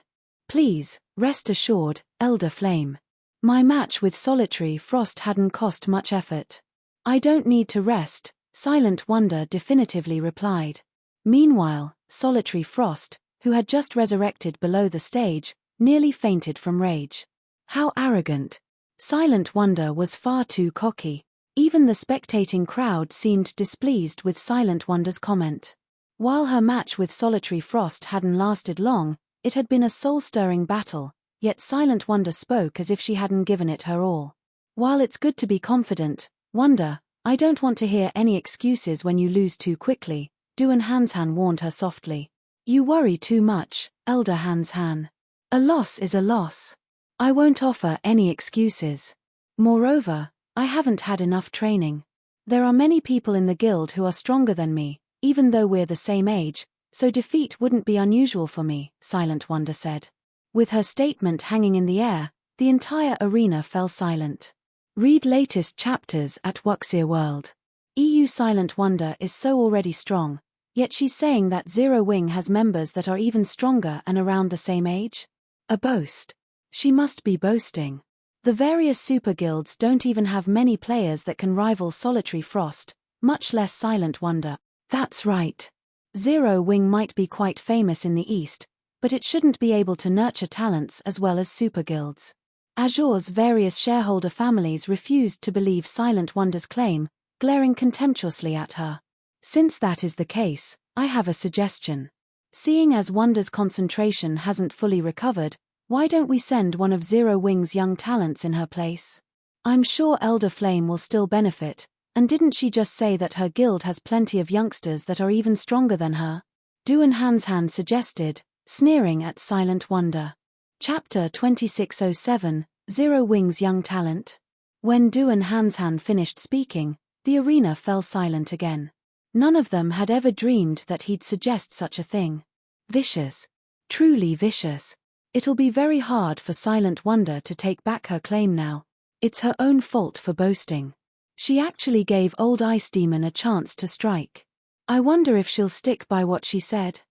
Please, rest assured, Elder Flame. My match with Solitary Frost hadn't cost much effort. I don't need to rest, Silent Wonder definitively replied. Meanwhile, Solitary Frost, who had just resurrected below the stage, nearly fainted from rage. How arrogant. Silent Wonder was far too cocky. Even the spectating crowd seemed displeased with Silent Wonder's comment. While her match with Solitary Frost hadn't lasted long, it had been a soul-stirring battle, yet Silent Wonder spoke as if she hadn't given it her all. While it's good to be confident, Wonder, I don't want to hear any excuses when you lose too quickly, Duan Hanshan warned her softly. You worry too much, Elder Hanshan. A loss is a loss. I won't offer any excuses. Moreover, I haven't had enough training. There are many people in the guild who are stronger than me, even though we're the same age, so defeat wouldn't be unusual for me, Silent Wonder said. With her statement hanging in the air, the entire arena fell silent. Read latest chapters at Wuxia World. EU Silent Wonder is so already strong, yet she's saying that Zero Wing has members that are even stronger and around the same age? A boast. She must be boasting. The various super guilds don't even have many players that can rival Solitary Frost, much less Silent Wonder. That's right. Zero Wing might be quite famous in the East, but it shouldn't be able to nurture talents as well as super guilds. Azure's various shareholder families refused to believe Silent Wonder's claim, glaring contemptuously at her. Since that is the case, I have a suggestion. Seeing as Wonder's concentration hasn't fully recovered, why don't we send one of Zero Wing's young talents in her place? I'm sure Elder Flame will still benefit, and didn't she just say that her guild has plenty of youngsters that are even stronger than her? Duan Hanshan suggested, sneering at Silent Wonder. Chapter 2607, Zero Wing's Young Talent. When Duan Hanshan finished speaking, the arena fell silent again. None of them had ever dreamed that he'd suggest such a thing. Vicious. Truly vicious. It'll be very hard for Silent Wonder to take back her claim now. It's her own fault for boasting. She actually gave Old Ice Demon a chance to strike. I wonder if she'll stick by what she said.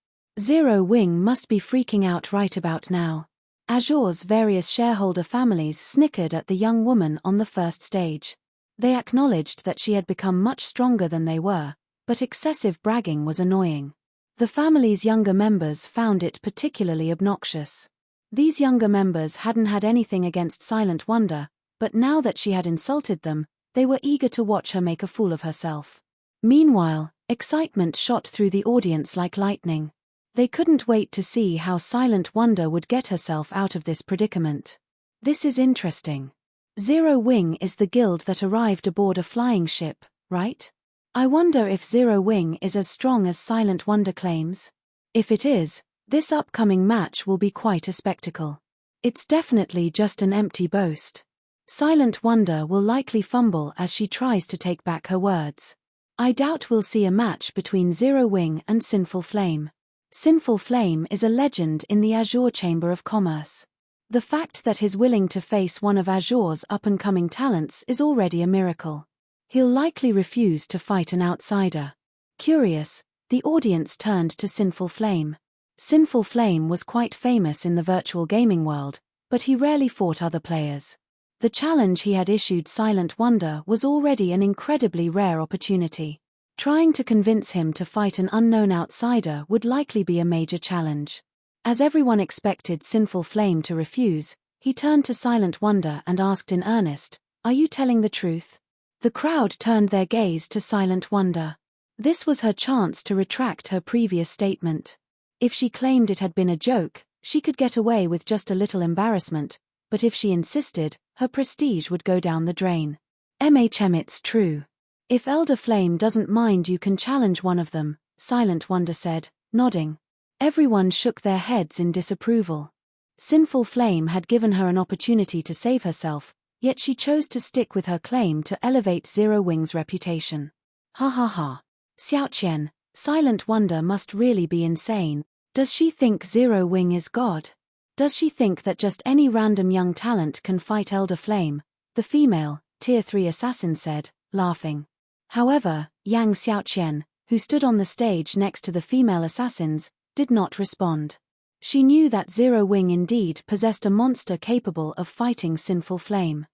Zero Wing must be freaking out right about now. Azure's various shareholder families snickered at the young woman on the first stage. They acknowledged that she had become much stronger than they were, but excessive bragging was annoying. The family's younger members found it particularly obnoxious. These younger members hadn't had anything against Silent Wonder, but now that she had insulted them, they were eager to watch her make a fool of herself. Meanwhile, excitement shot through the audience like lightning. They couldn't wait to see how Silent Wonder would get herself out of this predicament. This is interesting. Zero Wing is the guild that arrived aboard a flying ship, right? I wonder if Zero Wing is as strong as Silent Wonder claims. If it is, this upcoming match will be quite a spectacle. It's definitely just an empty boast. Silent Wonder will likely fumble as she tries to take back her words. I doubt we'll see a match between Zero Wing and Sinful Flame. Sinful Flame is a legend in the Azure Chamber of Commerce. The fact that he's willing to face one of Azure's up-and-coming talents is already a miracle. He'll likely refuse to fight an outsider. Curious, the audience turned to Sinful Flame. Sinful Flame was quite famous in the virtual gaming world, but he rarely fought other players. The challenge he had issued Silent Wonder was already an incredibly rare opportunity. Trying to convince him to fight an unknown outsider would likely be a major challenge. As everyone expected Sinful Flame to refuse, he turned to Silent Wonder and asked in earnest, "Are you telling the truth?" The crowd turned their gaze to Silent Wonder. This was her chance to retract her previous statement. If she claimed it had been a joke, she could get away with just a little embarrassment, but if she insisted, her prestige would go down the drain. It's true. If Elder Flame doesn't mind, you can challenge one of them, Silent Wonder said, nodding. Everyone shook their heads in disapproval. Sinful Flame had given her an opportunity to save herself, Yet she chose to stick with her claim to elevate Zero Wing's reputation. Ha ha ha. Xiaoqian, Silent Wonder must really be insane. Does she think Zero Wing is God? Does she think that just any random young talent can fight Elder Flame? The female, Tier 3 assassin said, laughing. However, Yang Xiaoqian, who stood on the stage next to the female assassins, did not respond. She knew that Zero Wing indeed possessed a monster capable of fighting Sinful Flame.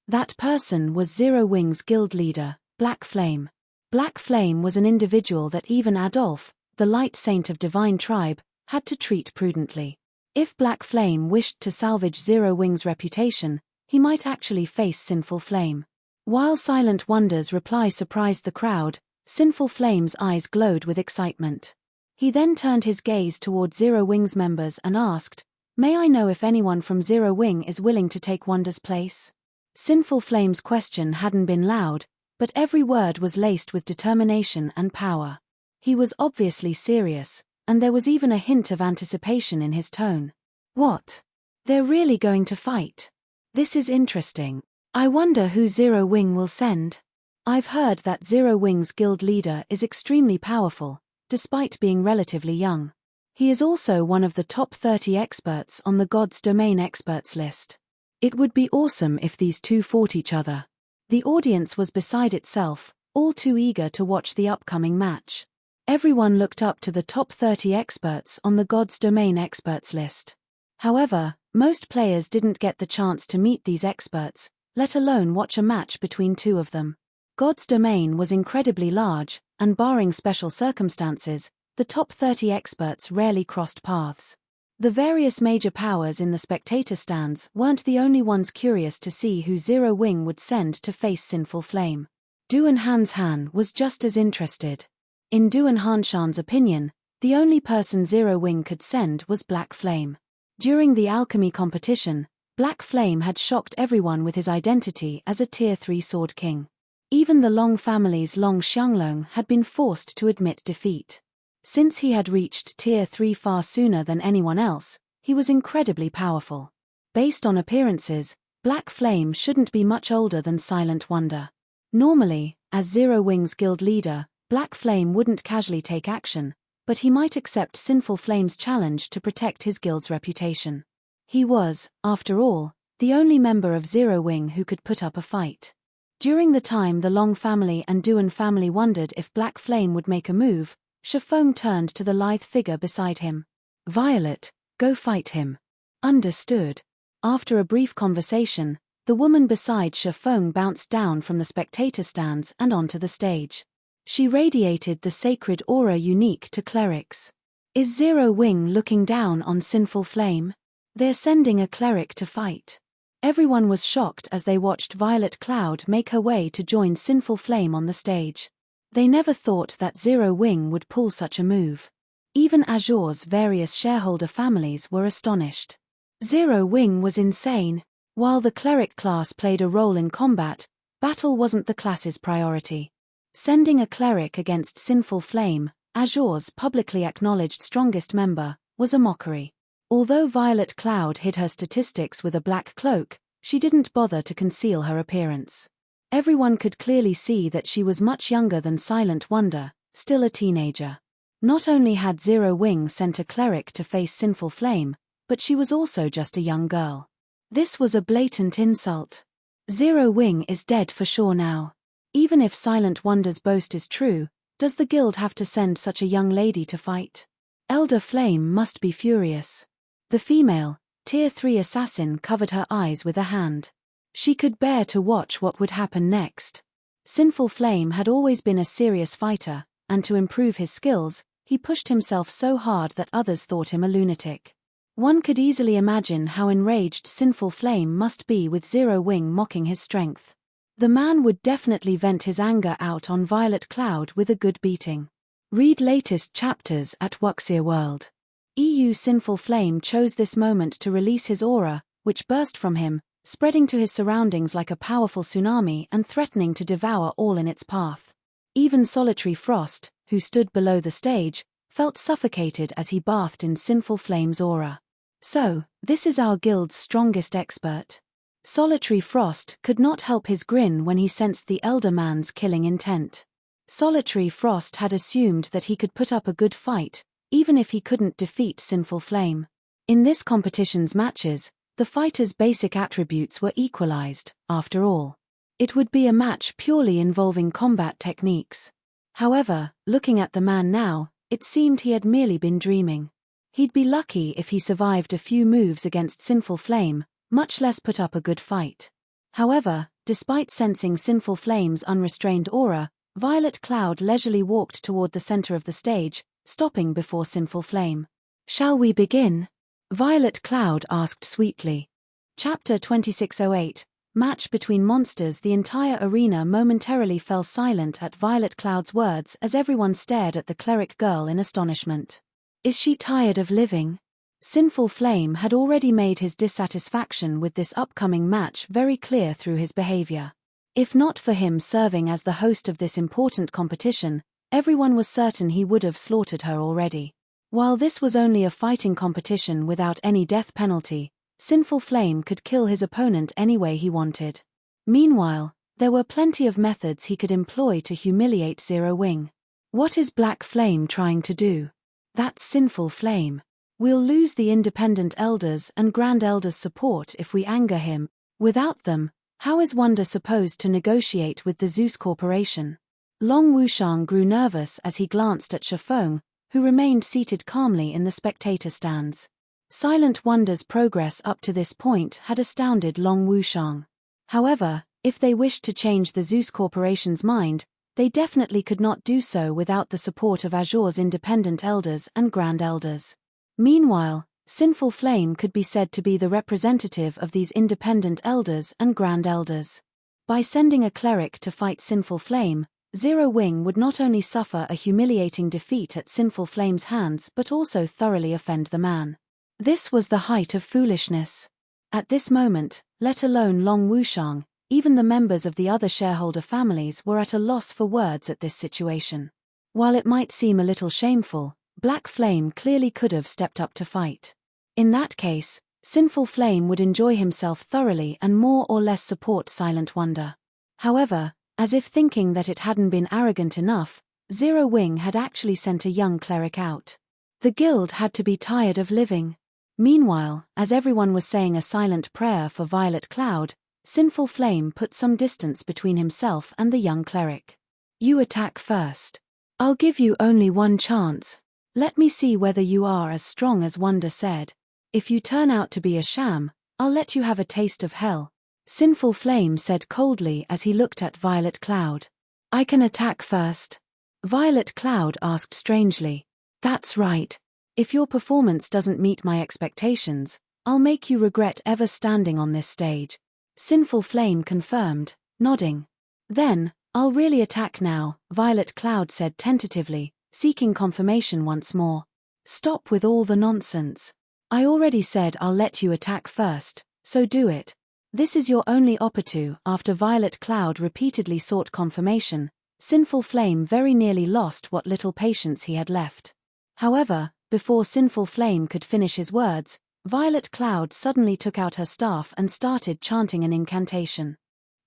That person was Zero Wing's guild leader, Black Flame. Black Flame was an individual that even Adolphe, the light saint of Divine Tribe, had to treat prudently. If Black Flame wished to salvage Zero Wing's reputation, he might actually face Sinful Flame. While Silent Wonder's reply surprised the crowd, Sinful Flame's eyes glowed with excitement. He then turned his gaze toward Zero Wing's members and asked, "May I know if anyone from Zero Wing is willing to take Wonder's place?" Sinful Flame's question hadn't been loud, but every word was laced with determination and power. He was obviously serious, and there was even a hint of anticipation in his tone. What? They're really going to fight? This is interesting. I wonder who Zero Wing will send. I've heard that Zero Wing's guild leader is extremely powerful, despite being relatively young. He is also one of the top 30 experts on the God's Domain experts list. It would be awesome if these two fought each other. The audience was beside itself, all too eager to watch the upcoming match. Everyone looked up to the top 30 experts on the God's Domain experts list. However, most players didn't get the chance to meet these experts, let alone watch a match between two of them. God's Domain was incredibly large, and barring special circumstances, the top 30 experts rarely crossed paths. The various major powers in the spectator stands weren't the only ones curious to see who Zero Wing would send to face Sinful Flame. Duan Hanshan was just as interested. In Duan Hanshan's opinion, the only person Zero Wing could send was Black Flame. During the alchemy competition, Black Flame had shocked everyone with his identity as a Tier 3 Sword King. Even the Long family's Long Xianglong had been forced to admit defeat. Since he had reached Tier 3 far sooner than anyone else, he was incredibly powerful. Based on appearances, Black Flame shouldn't be much older than Silent Wonder. Normally, as Zero Wing's guild leader, Black Flame wouldn't casually take action, but he might accept Sinful Flame's challenge to protect his guild's reputation. He was, after all, the only member of Zero Wing who could put up a fight. During the time the Long family and Duan family wondered if Black Flame would make a move, Shifeng turned to the lithe figure beside him. "Violet, go fight him." "Understood." After a brief conversation, the woman beside Shifeng bounced down from the spectator stands and onto the stage. She radiated the sacred aura unique to clerics. Is Zero Wing looking down on Sinful Flame? They're sending a cleric to fight. Everyone was shocked as they watched Violet Cloud make her way to join Sinful Flame on the stage. They never thought that Zero Wing would pull such a move. Even Azure's various shareholder families were astonished. Zero Wing was insane. While the cleric class played a role in combat, battle wasn't the class's priority. Sending a cleric against Sinful Flame, Azure's publicly acknowledged strongest member, was a mockery. Although Violet Cloud hid her statistics with a black cloak, she didn't bother to conceal her appearance. Everyone could clearly see that she was much younger than Silent Wonder, still a teenager. Not only had Zero Wing sent a cleric to face Sinful Flame, but she was also just a young girl. This was a blatant insult. Zero Wing is dead for sure now. Even if Silent Wonder's boast is true, does the guild have to send such a young lady to fight? Elder Flame must be furious. The female, Tier 3 assassin covered her eyes with a hand. She could bear to watch what would happen next. Sinful Flame had always been a serious fighter, and to improve his skills, he pushed himself so hard that others thought him a lunatic. One could easily imagine how enraged Sinful Flame must be with Zero Wing mocking his strength. The man would definitely vent his anger out on Violet Cloud with a good beating. Read latest chapters at Wuxia World. Sinful Flame chose this moment to release his aura, which burst from him, spreading to his surroundings like a powerful tsunami and threatening to devour all in its path. Even Solitary Frost, who stood below the stage, felt suffocated as he bathed in Sinful Flame's aura. "So, this is our guild's strongest expert?" Solitary Frost could not help his grin when he sensed the elder man's killing intent. Solitary Frost had assumed that he could put up a good fight, even if he couldn't defeat Sinful Flame. In this competition's matches, the fighter's basic attributes were equalized, after all. It would be a match purely involving combat techniques. However, looking at the man now, it seemed he had merely been dreaming. He'd be lucky if he survived a few moves against Sinful Flame, much less put up a good fight. However, despite sensing Sinful Flame's unrestrained aura, Violet Cloud leisurely walked toward the center of the stage, stopping before Sinful Flame. "Shall we begin?" Violet Cloud asked sweetly. Chapter 2608, Match between Monsters. The entire arena momentarily fell silent at Violet Cloud's words as everyone stared at the cleric girl in astonishment. Is she tired of living? Sinful Flame had already made his dissatisfaction with this upcoming match very clear through his behavior. If not for him serving as the host of this important competition, everyone was certain he would have slaughtered her already. While this was only a fighting competition without any death penalty, Sinful Flame could kill his opponent any way he wanted. Meanwhile, there were plenty of methods he could employ to humiliate Zero Wing. What is Black Flame trying to do? That's Sinful Flame. We'll lose the Independent Elders and Grand Elders' support if we anger him. Without them, how is Wonder supposed to negotiate with the Zeus Corporation? Long Wushang grew nervous as he glanced at Shifeng, who remained seated calmly in the spectator stands. Silent Wonder's progress up to this point had astounded Long Wushang. However, if they wished to change the Zeus Corporation's mind, they definitely could not do so without the support of Azure's Independent Elders and Grand Elders. Meanwhile, Sinful Flame could be said to be the representative of these Independent Elders and Grand Elders. By sending a cleric to fight Sinful Flame, Zero Wing would not only suffer a humiliating defeat at Sinful Flame's hands but also thoroughly offend the man. This was the height of foolishness. At this moment, let alone Long Wushang, even the members of the other shareholder families were at a loss for words at this situation. While it might seem a little shameful, Black Flame clearly could have stepped up to fight. In that case, Sinful Flame would enjoy himself thoroughly and more or less support Silent Wonder. However, as if thinking that it hadn't been arrogant enough, Zero Wing had actually sent a young cleric out. The guild had to be tired of living. Meanwhile, as everyone was saying a silent prayer for Violet Cloud, Sinful Flame put some distance between himself and the young cleric. "You attack first. I'll give you only one chance. Let me see whether you are as strong as Wonder said. If you turn out to be a sham, I'll let you have a taste of hell," Sinful Flame said coldly as he looked at Violet Cloud. "I can attack first?" Violet Cloud asked strangely. "That's right. If your performance doesn't meet my expectations, I'll make you regret ever standing on this stage," Sinful Flame confirmed, nodding. "Then, I'll really attack now," Violet Cloud said tentatively, seeking confirmation once more. "Stop with all the nonsense. I already said I'll let you attack first, so do it. This is your only opportunity." After Violet Cloud repeatedly sought confirmation, Sinful Flame very nearly lost what little patience he had left. However, before Sinful Flame could finish his words, Violet Cloud suddenly took out her staff and started chanting an incantation.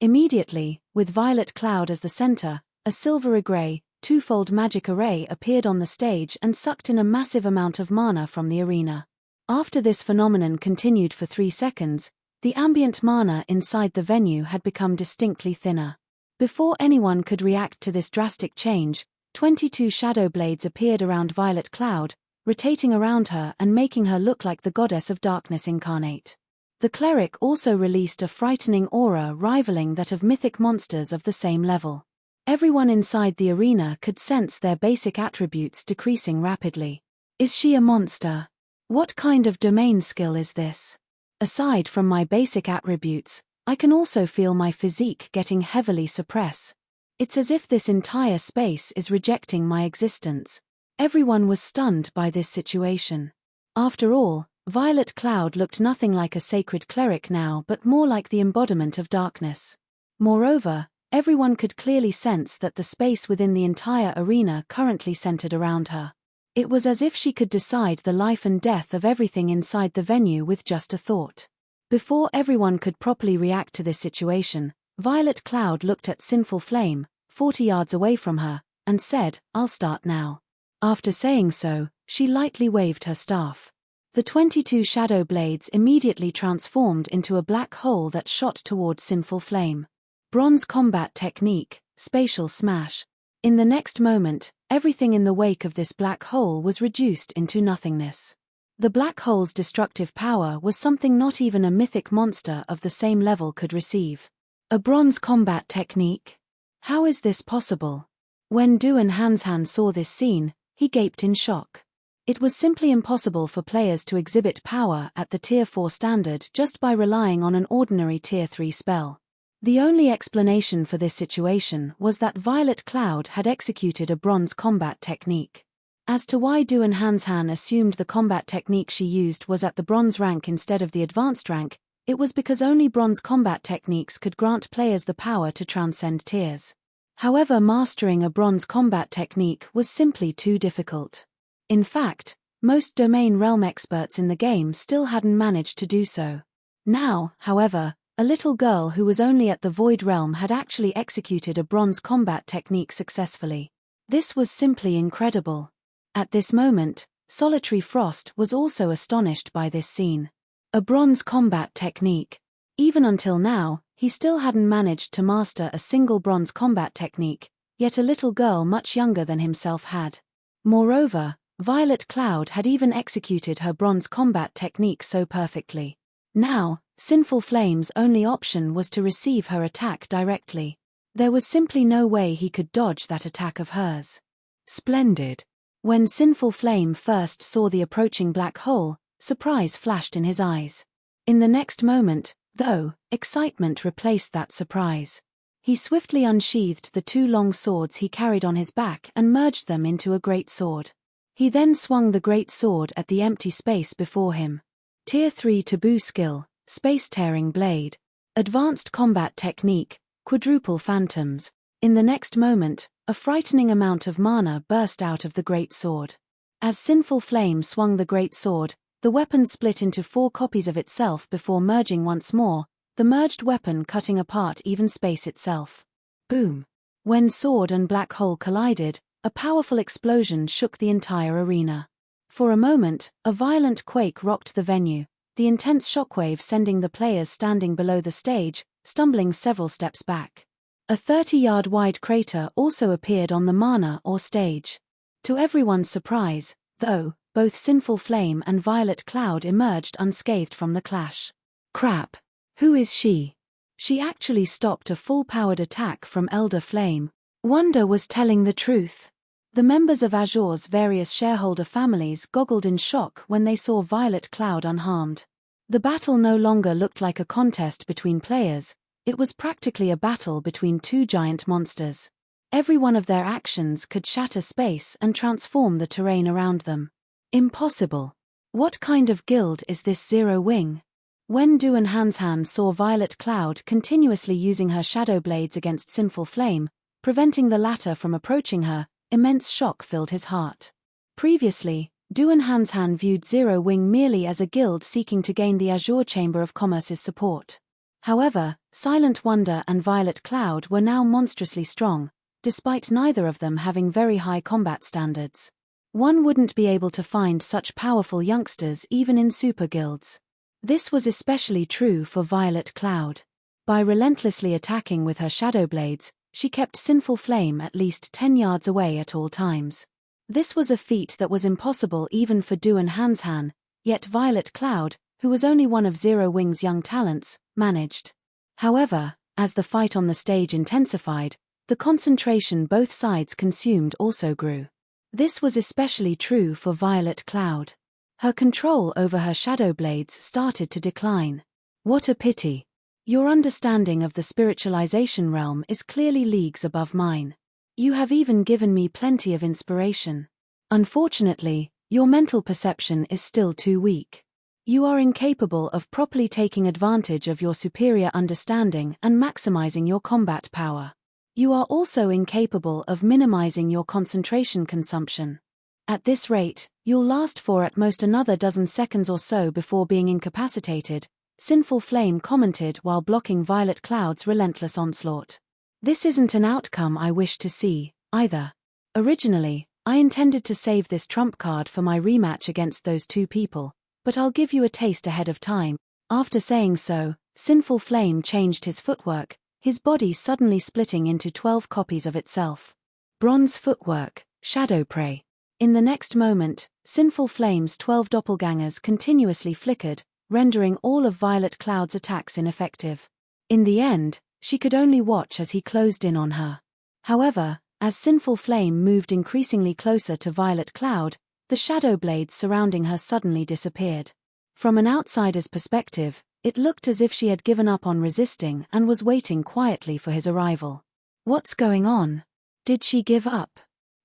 Immediately, with Violet Cloud as the center, a silver-gray, twofold magic array appeared on the stage and sucked in a massive amount of mana from the arena. After this phenomenon continued for 3 seconds, the ambient mana inside the venue had become distinctly thinner. Before anyone could react to this drastic change, 22 shadow blades appeared around Violet Cloud, rotating around her and making her look like the goddess of darkness incarnate. The cleric also released a frightening aura rivaling that of mythic monsters of the same level. Everyone inside the arena could sense their basic attributes decreasing rapidly. Is she a monster? What kind of domain skill is this? Aside from my basic attributes, I can also feel my physique getting heavily suppressed. It's as if this entire space is rejecting my existence. Everyone was stunned by this situation. After all, Violet Cloud looked nothing like a sacred cleric now but more like the embodiment of darkness. Moreover, everyone could clearly sense that the space within the entire arena currently centered around her. It was as if she could decide the life and death of everything inside the venue with just a thought. Before everyone could properly react to this situation, Violet Cloud looked at Sinful Flame, 40 yards away from her, and said, "I'll start now." After saying so, she lightly waved her staff. The 22 shadow blades immediately transformed into a black hole that shot toward Sinful Flame. Bronze combat technique, spatial smash. In the next moment, everything in the wake of this black hole was reduced into nothingness. The black hole's destructive power was something not even a mythic monster of the same level could receive. A bronze combat technique? How is this possible? When Duan Hanshan saw this scene, he gaped in shock. It was simply impossible for players to exhibit power at the Tier 4 standard just by relying on an ordinary Tier 3 spell. The only explanation for this situation was that Violet Cloud had executed a bronze combat technique. As to why Duan Hanshan assumed the combat technique she used was at the bronze rank instead of the advanced rank, it was because only bronze combat techniques could grant players the power to transcend tiers. However, mastering a bronze combat technique was simply too difficult. In fact, most domain realm experts in the game still hadn't managed to do so. Now, however, a little girl who was only at the Void Realm had actually executed a bronze combat technique successfully. This was simply incredible. At this moment, Solitary Frost was also astonished by this scene. A bronze combat technique. Even until now, he still hadn't managed to master a single bronze combat technique, yet a little girl much younger than himself had. Moreover, Violet Cloud had even executed her bronze combat technique so perfectly. Now, Sinful Flame's only option was to receive her attack directly. There was simply no way he could dodge that attack of hers. Splendid. When Sinful Flame first saw the approaching black hole, surprise flashed in his eyes. In the next moment, though, excitement replaced that surprise. He swiftly unsheathed the 2 long swords he carried on his back and merged them into a great sword. He then swung the great sword at the empty space before him. Tier 3 taboo skill, Space-Tearing Blade. Advanced combat technique, Quadruple Phantoms. In the next moment, a frightening amount of mana burst out of the great sword. As Sinful Flame swung the great sword, the weapon split into 4 copies of itself before merging once more, the merged weapon cutting apart even space itself. Boom! When sword and black hole collided, a powerful explosion shook the entire arena. For a moment, a violent quake rocked the venue, the intense shockwave sending the players standing below the stage, stumbling several steps back. A 30-yard wide crater also appeared on the mana or stage. To everyone's surprise, though, both Sinful Flame and Violet Cloud emerged unscathed from the clash. Crap! Who is she? She actually stopped a full-powered attack from Elder Flame. Wonder was telling the truth. The members of Azure's various shareholder families goggled in shock when they saw Violet Cloud unharmed. The battle no longer looked like a contest between players, it was practically a battle between 2 giant monsters. Every one of their actions could shatter space and transform the terrain around them. Impossible. What kind of guild is this Zero Wing? When Duan Hanshan saw Violet Cloud continuously using her shadow blades against Sinful Flame, preventing the latter from approaching her, immense shock filled his heart. Previously, Duan Hanshan viewed Zero Wing merely as a guild seeking to gain the Azure Chamber of Commerce's support. However, Silent Wonder and Violet Cloud were now monstrously strong, despite neither of them having very high combat standards. One wouldn't be able to find such powerful youngsters even in super guilds. This was especially true for Violet Cloud. By relentlessly attacking with her shadow blades, she kept Sinful Flame at least 10 yards away at all times. This was a feat that was impossible even for Duan Hanshan, yet Violet Cloud, who was only one of Zero Wing's young talents, managed. However, as the fight on the stage intensified, the concentration both sides consumed also grew. This was especially true for Violet Cloud. Her control over her shadow blades started to decline. What a pity. Your understanding of the spiritualization realm is clearly leagues above mine. You have even given me plenty of inspiration. Unfortunately, your mental perception is still too weak. You are incapable of properly taking advantage of your superior understanding and maximizing your combat power. You are also incapable of minimizing your concentration consumption. At this rate, you'll last for at most another dozen seconds or so before being incapacitated, Sinful Flame commented while blocking Violet Cloud's relentless onslaught. This isn't an outcome I wish to see, either. Originally, I intended to save this trump card for my rematch against those two people, but I'll give you a taste ahead of time. After saying so, Sinful Flame changed his footwork, his body suddenly splitting into 12 copies of itself. Bronze footwork, Shadow Prey. In the next moment, Sinful Flame's 12 doppelgangers continuously flickered, rendering all of Violet Cloud's attacks ineffective. In the end, she could only watch as he closed in on her. However, as Sinful Flame moved increasingly closer to Violet Cloud, the shadow blades surrounding her suddenly disappeared. From an outsider's perspective, it looked as if she had given up on resisting and was waiting quietly for his arrival. What's going on? Did she give up?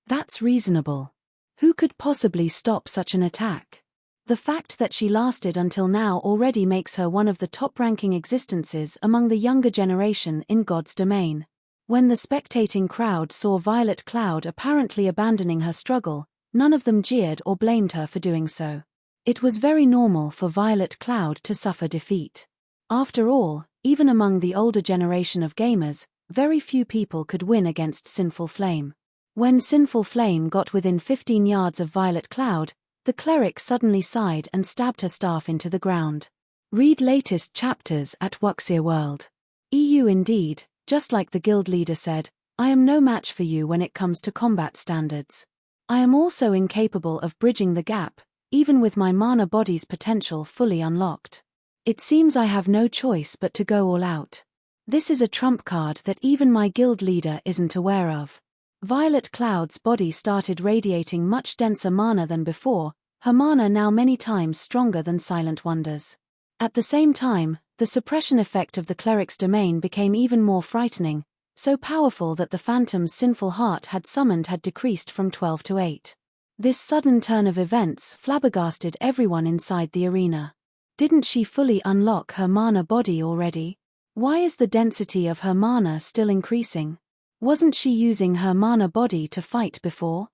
That's reasonable. Who could possibly stop such an attack? The fact that she lasted until now already makes her one of the top-ranking existences among the younger generation in God's domain. When the spectating crowd saw Violet Cloud apparently abandoning her struggle, none of them jeered or blamed her for doing so. It was very normal for Violet Cloud to suffer defeat. After all, even among the older generation of gamers, very few people could win against Sinful Flame. When Sinful Flame got within 15 yards of Violet Cloud, the cleric suddenly sighed and stabbed her staff into the ground. Read latest chapters at Wuxia World. EU indeed, just like the guild leader said, I am no match for you when it comes to combat standards. I am also incapable of bridging the gap, even with my mana body's potential fully unlocked. It seems I have no choice but to go all out. This is a trump card that even my guild leader isn't aware of. Violet Cloud's body started radiating much denser mana than before, her mana now many times stronger than Silent Wonder's. At the same time, the suppression effect of the cleric's domain became even more frightening, so powerful that the phantom's Sinful Heart had summoned had decreased from 12 to 8. This sudden turn of events flabbergasted everyone inside the arena. Didn't she fully unlock her mana body already? Why is the density of her mana still increasing? Wasn't she using her mana body to fight before?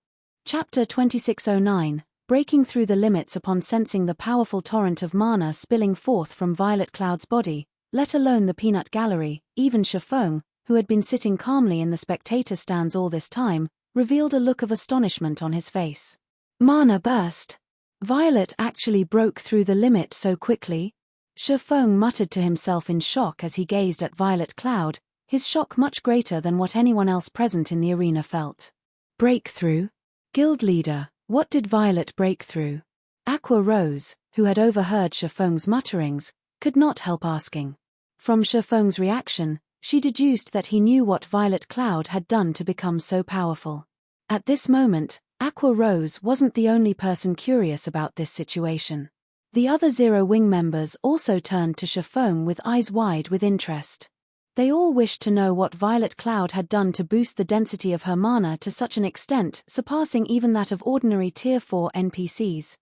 Chapter 2609, Breaking Through the Limits. Upon sensing the powerful torrent of mana spilling forth from Violet Cloud's body, let alone the peanut gallery, even Shifeng, who had been sitting calmly in the spectator stands all this time, revealed a look of astonishment on his face. Mana burst. Violet actually broke through the limit so quickly? Shifeng muttered to himself in shock as he gazed at Violet Cloud, his shock much greater than what anyone else present in the arena felt. Breakthrough? Guild leader, what did Violet break through? Aqua Rose, who had overheard Shifeng's mutterings, could not help asking. From Shifeng's reaction, she deduced that he knew what Violet Cloud had done to become so powerful. At this moment, Aqua Rose wasn't the only person curious about this situation. The other Zero Wing members also turned to Shifeng with eyes wide with interest. They all wished to know what Violet Cloud had done to boost the density of her mana to such an extent surpassing even that of ordinary Tier 4 NPCs.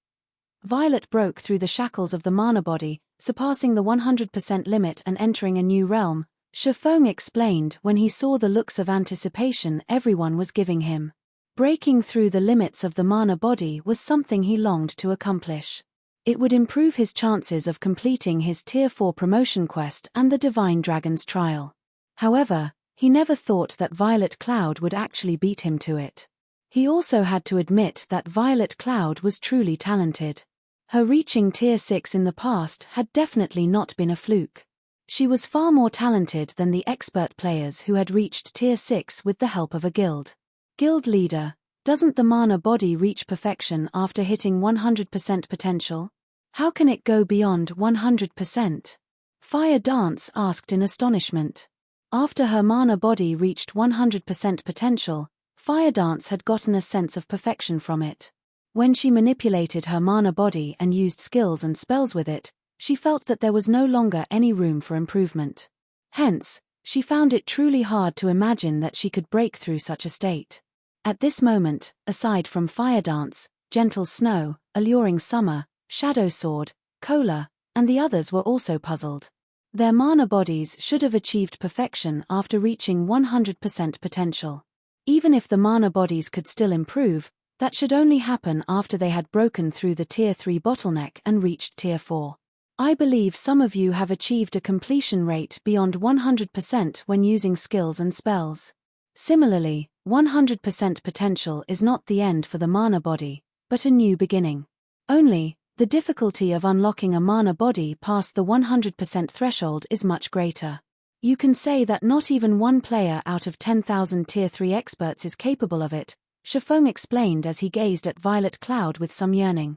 Violet broke through the shackles of the mana body, surpassing the 100% limit and entering a new realm, Shifeng explained when he saw the looks of anticipation everyone was giving him. Breaking through the limits of the mana body was something he longed to accomplish. It would improve his chances of completing his Tier 4 promotion quest and the Divine Dragon's trial. However, he never thought that Violet Cloud would actually beat him to it. He also had to admit that Violet Cloud was truly talented. Her reaching Tier 6 in the past had definitely not been a fluke. She was far more talented than the expert players who had reached Tier 6 with the help of a guild. Guild leader, doesn't the mana body reach perfection after hitting 100% potential? How can it go beyond 100%? Fire Dance asked in astonishment. After her mana body reached 100% potential, Fire Dance had gotten a sense of perfection from it. When she manipulated her mana body and used skills and spells with it, she felt that there was no longer any room for improvement. Hence, she found it truly hard to imagine that she could break through such a state. At this moment, aside from Fire Dance, Gentle Snow, Alluring Summer, Shadow Sword, Cola, and the others were also puzzled. Their mana bodies should have achieved perfection after reaching 100% potential. Even if the mana bodies could still improve, that should only happen after they had broken through the Tier 3 bottleneck and reached Tier 4. I believe some of you have achieved a completion rate beyond 100% when using skills and spells. Similarly, 100% potential is not the end for the mana body, but a new beginning. Only, the difficulty of unlocking a mana body past the 100% threshold is much greater. You can say that not even one player out of 10,000 Tier 3 experts is capable of it, Shifeng explained as he gazed at Violet Cloud with some yearning.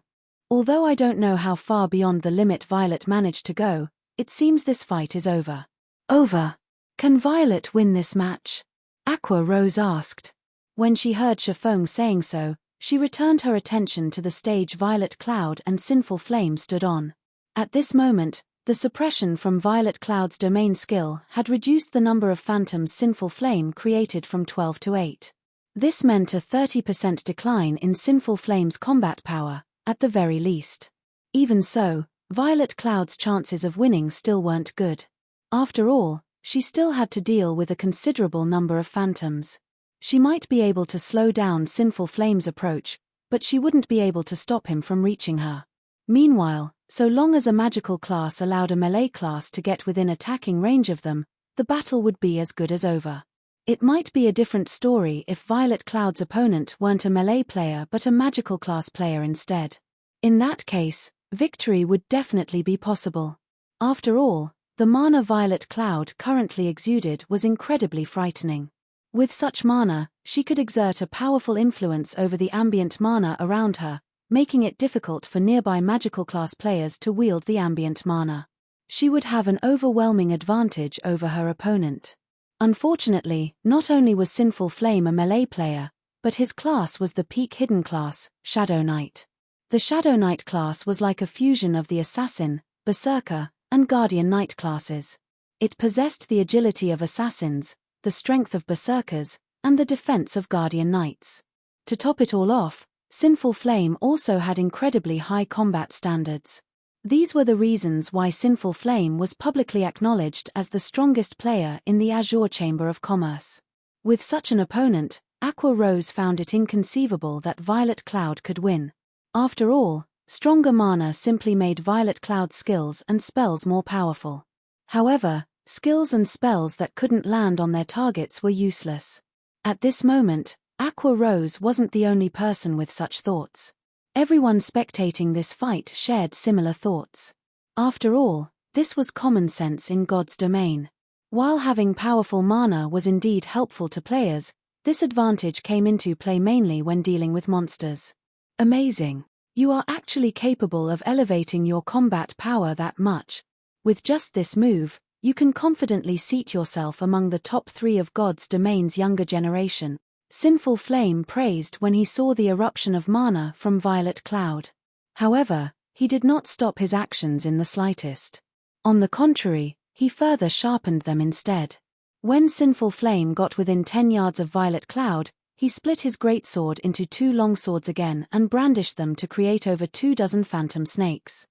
Although I don't know how far beyond the limit Violet managed to go, it seems this fight is over. Over. Can Violet win this match? Aqua Rose asked. When she heard Shifeng saying so, she returned her attention to the stage Violet Cloud and Sinful Flame stood on. At this moment, the suppression from Violet Cloud's domain skill had reduced the number of phantoms Sinful Flame created from 12 to 8. This meant a 30% decline in Sinful Flame's combat power, at the very least. Even so, Violet Cloud's chances of winning still weren't good. After all, she still had to deal with a considerable number of phantoms. She might be able to slow down Sinful Flame's approach, but she wouldn't be able to stop him from reaching her. Meanwhile, so long as a magical class allowed a melee class to get within attacking range of them, the battle would be as good as over. It might be a different story if Violet Cloud's opponent weren't a melee player but a magical class player instead. In that case, victory would definitely be possible. After all, the mana Violet Cloud currently exuded was incredibly frightening. With such mana, she could exert a powerful influence over the ambient mana around her, making it difficult for nearby magical class players to wield the ambient mana. She would have an overwhelming advantage over her opponent. Unfortunately, not only was Sinful Flame a melee player, but his class was the peak hidden class, Shadow Knight. The Shadow Knight class was like a fusion of the Assassin, Berserker, and Guardian Knight classes. It possessed the agility of Assassins, the strength of Berserkers, and the defense of Guardian Knights. To top it all off, Sinful Flame also had incredibly high combat standards. These were the reasons why Sinful Flame was publicly acknowledged as the strongest player in the Azure Chamber of Commerce. With such an opponent, Aqua Rose found it inconceivable that Violet Cloud could win. After all, stronger mana simply made Violet Cloud's skills and spells more powerful. However, skills and spells that couldn't land on their targets were useless. At this moment, Aqua Rose wasn't the only person with such thoughts. Everyone spectating this fight shared similar thoughts. After all, this was common sense in God's domain. While having powerful mana was indeed helpful to players, this advantage came into play mainly when dealing with monsters. Amazing. You are actually capable of elevating your combat power that much. With just this move, you can confidently seat yourself among the top 3 of God's domain's younger generation, Sinful Flame praised when he saw the eruption of mana from Violet Cloud. However, he did not stop his actions in the slightest. On the contrary, he further sharpened them instead. When Sinful Flame got within 10 yards of Violet Cloud, he split his greatsword into 2 longswords again and brandished them to create over 24 phantom snakes.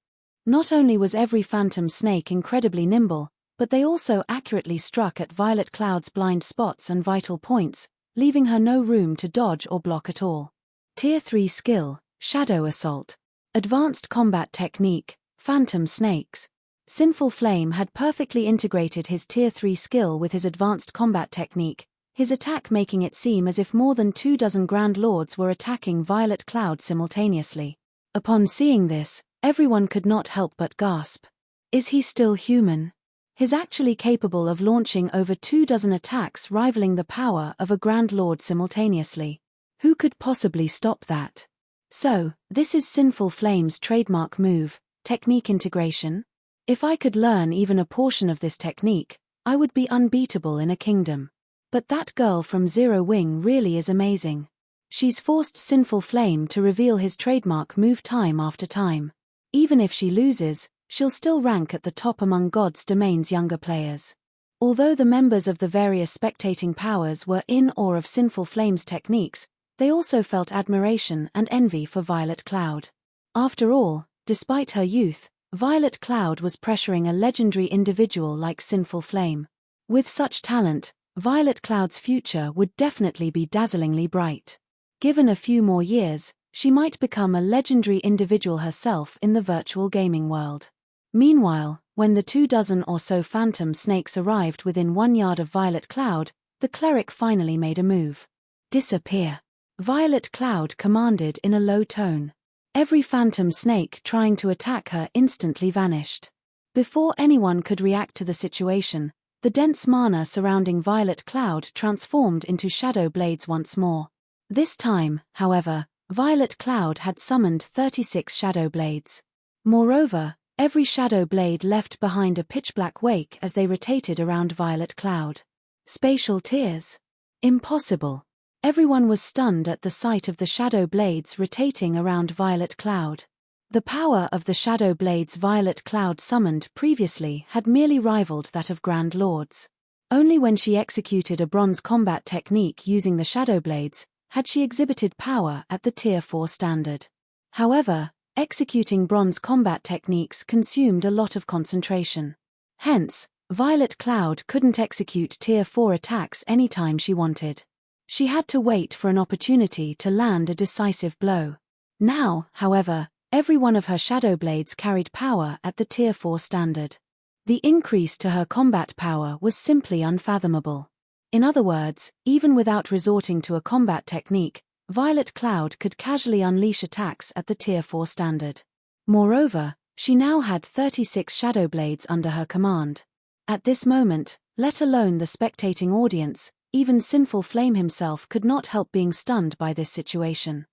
Not only was every phantom snake incredibly nimble, but they also accurately struck at Violet Cloud's blind spots and vital points, leaving her no room to dodge or block at all. Tier 3 skill, Shadow Assault. Advanced combat technique, Phantom Snakes. Sinful Flame had perfectly integrated his Tier 3 skill with his advanced combat technique, his attack making it seem as if more than 24 Grand Lords were attacking Violet Cloud simultaneously. Upon seeing this, everyone could not help but gasp. Is he still human? He's actually capable of launching over 24 attacks rivaling the power of a Grand Lord simultaneously. Who could possibly stop that? So, this is Sinful Flame's trademark move, technique integration? If I could learn even a portion of this technique, I would be unbeatable in a kingdom. But that girl from Zero Wing really is amazing. She's forced Sinful Flame to reveal his trademark move time after time. Even if she loses, she'll still rank at the top among God's domain's younger players. Although the members of the various spectating powers were in awe of Sinful Flame's techniques, they also felt admiration and envy for Violet Cloud. After all, despite her youth, Violet Cloud was pressuring a legendary individual like Sinful Flame. With such talent, Violet Cloud's future would definitely be dazzlingly bright. Given a few more years, she might become a legendary individual herself in the virtual gaming world. Meanwhile, when the 24 or so phantom snakes arrived within 1 yard of Violet Cloud, the cleric finally made a move. Disappear. Violet Cloud commanded in a low tone. Every phantom snake trying to attack her instantly vanished. Before anyone could react to the situation, the dense mana surrounding Violet Cloud transformed into shadow blades once more. This time, however, Violet Cloud had summoned 36 shadow blades. Moreover, every shadow blade left behind a pitch-black wake as they rotated around Violet Cloud. Spatial tears? Impossible. Everyone was stunned at the sight of the shadow blades rotating around Violet Cloud. The power of the shadow blades Violet Cloud summoned previously had merely rivaled that of Grand Lords. Only when she executed a bronze combat technique using the shadow blades had she exhibited power at the Tier 4 standard. However, executing bronze combat techniques consumed a lot of concentration. Hence, Violet Cloud couldn't execute Tier 4 attacks anytime she wanted. She had to wait for an opportunity to land a decisive blow. Now, however, every one of her shadow blades carried power at the Tier 4 standard. The increase to her combat power was simply unfathomable. In other words, even without resorting to a combat technique, Violet Cloud could casually unleash attacks at the Tier 4 standard. Moreover, she now had 36 shadow blades under her command. At this moment, let alone the spectating audience, even Sinful Flame himself could not help being stunned by this situation.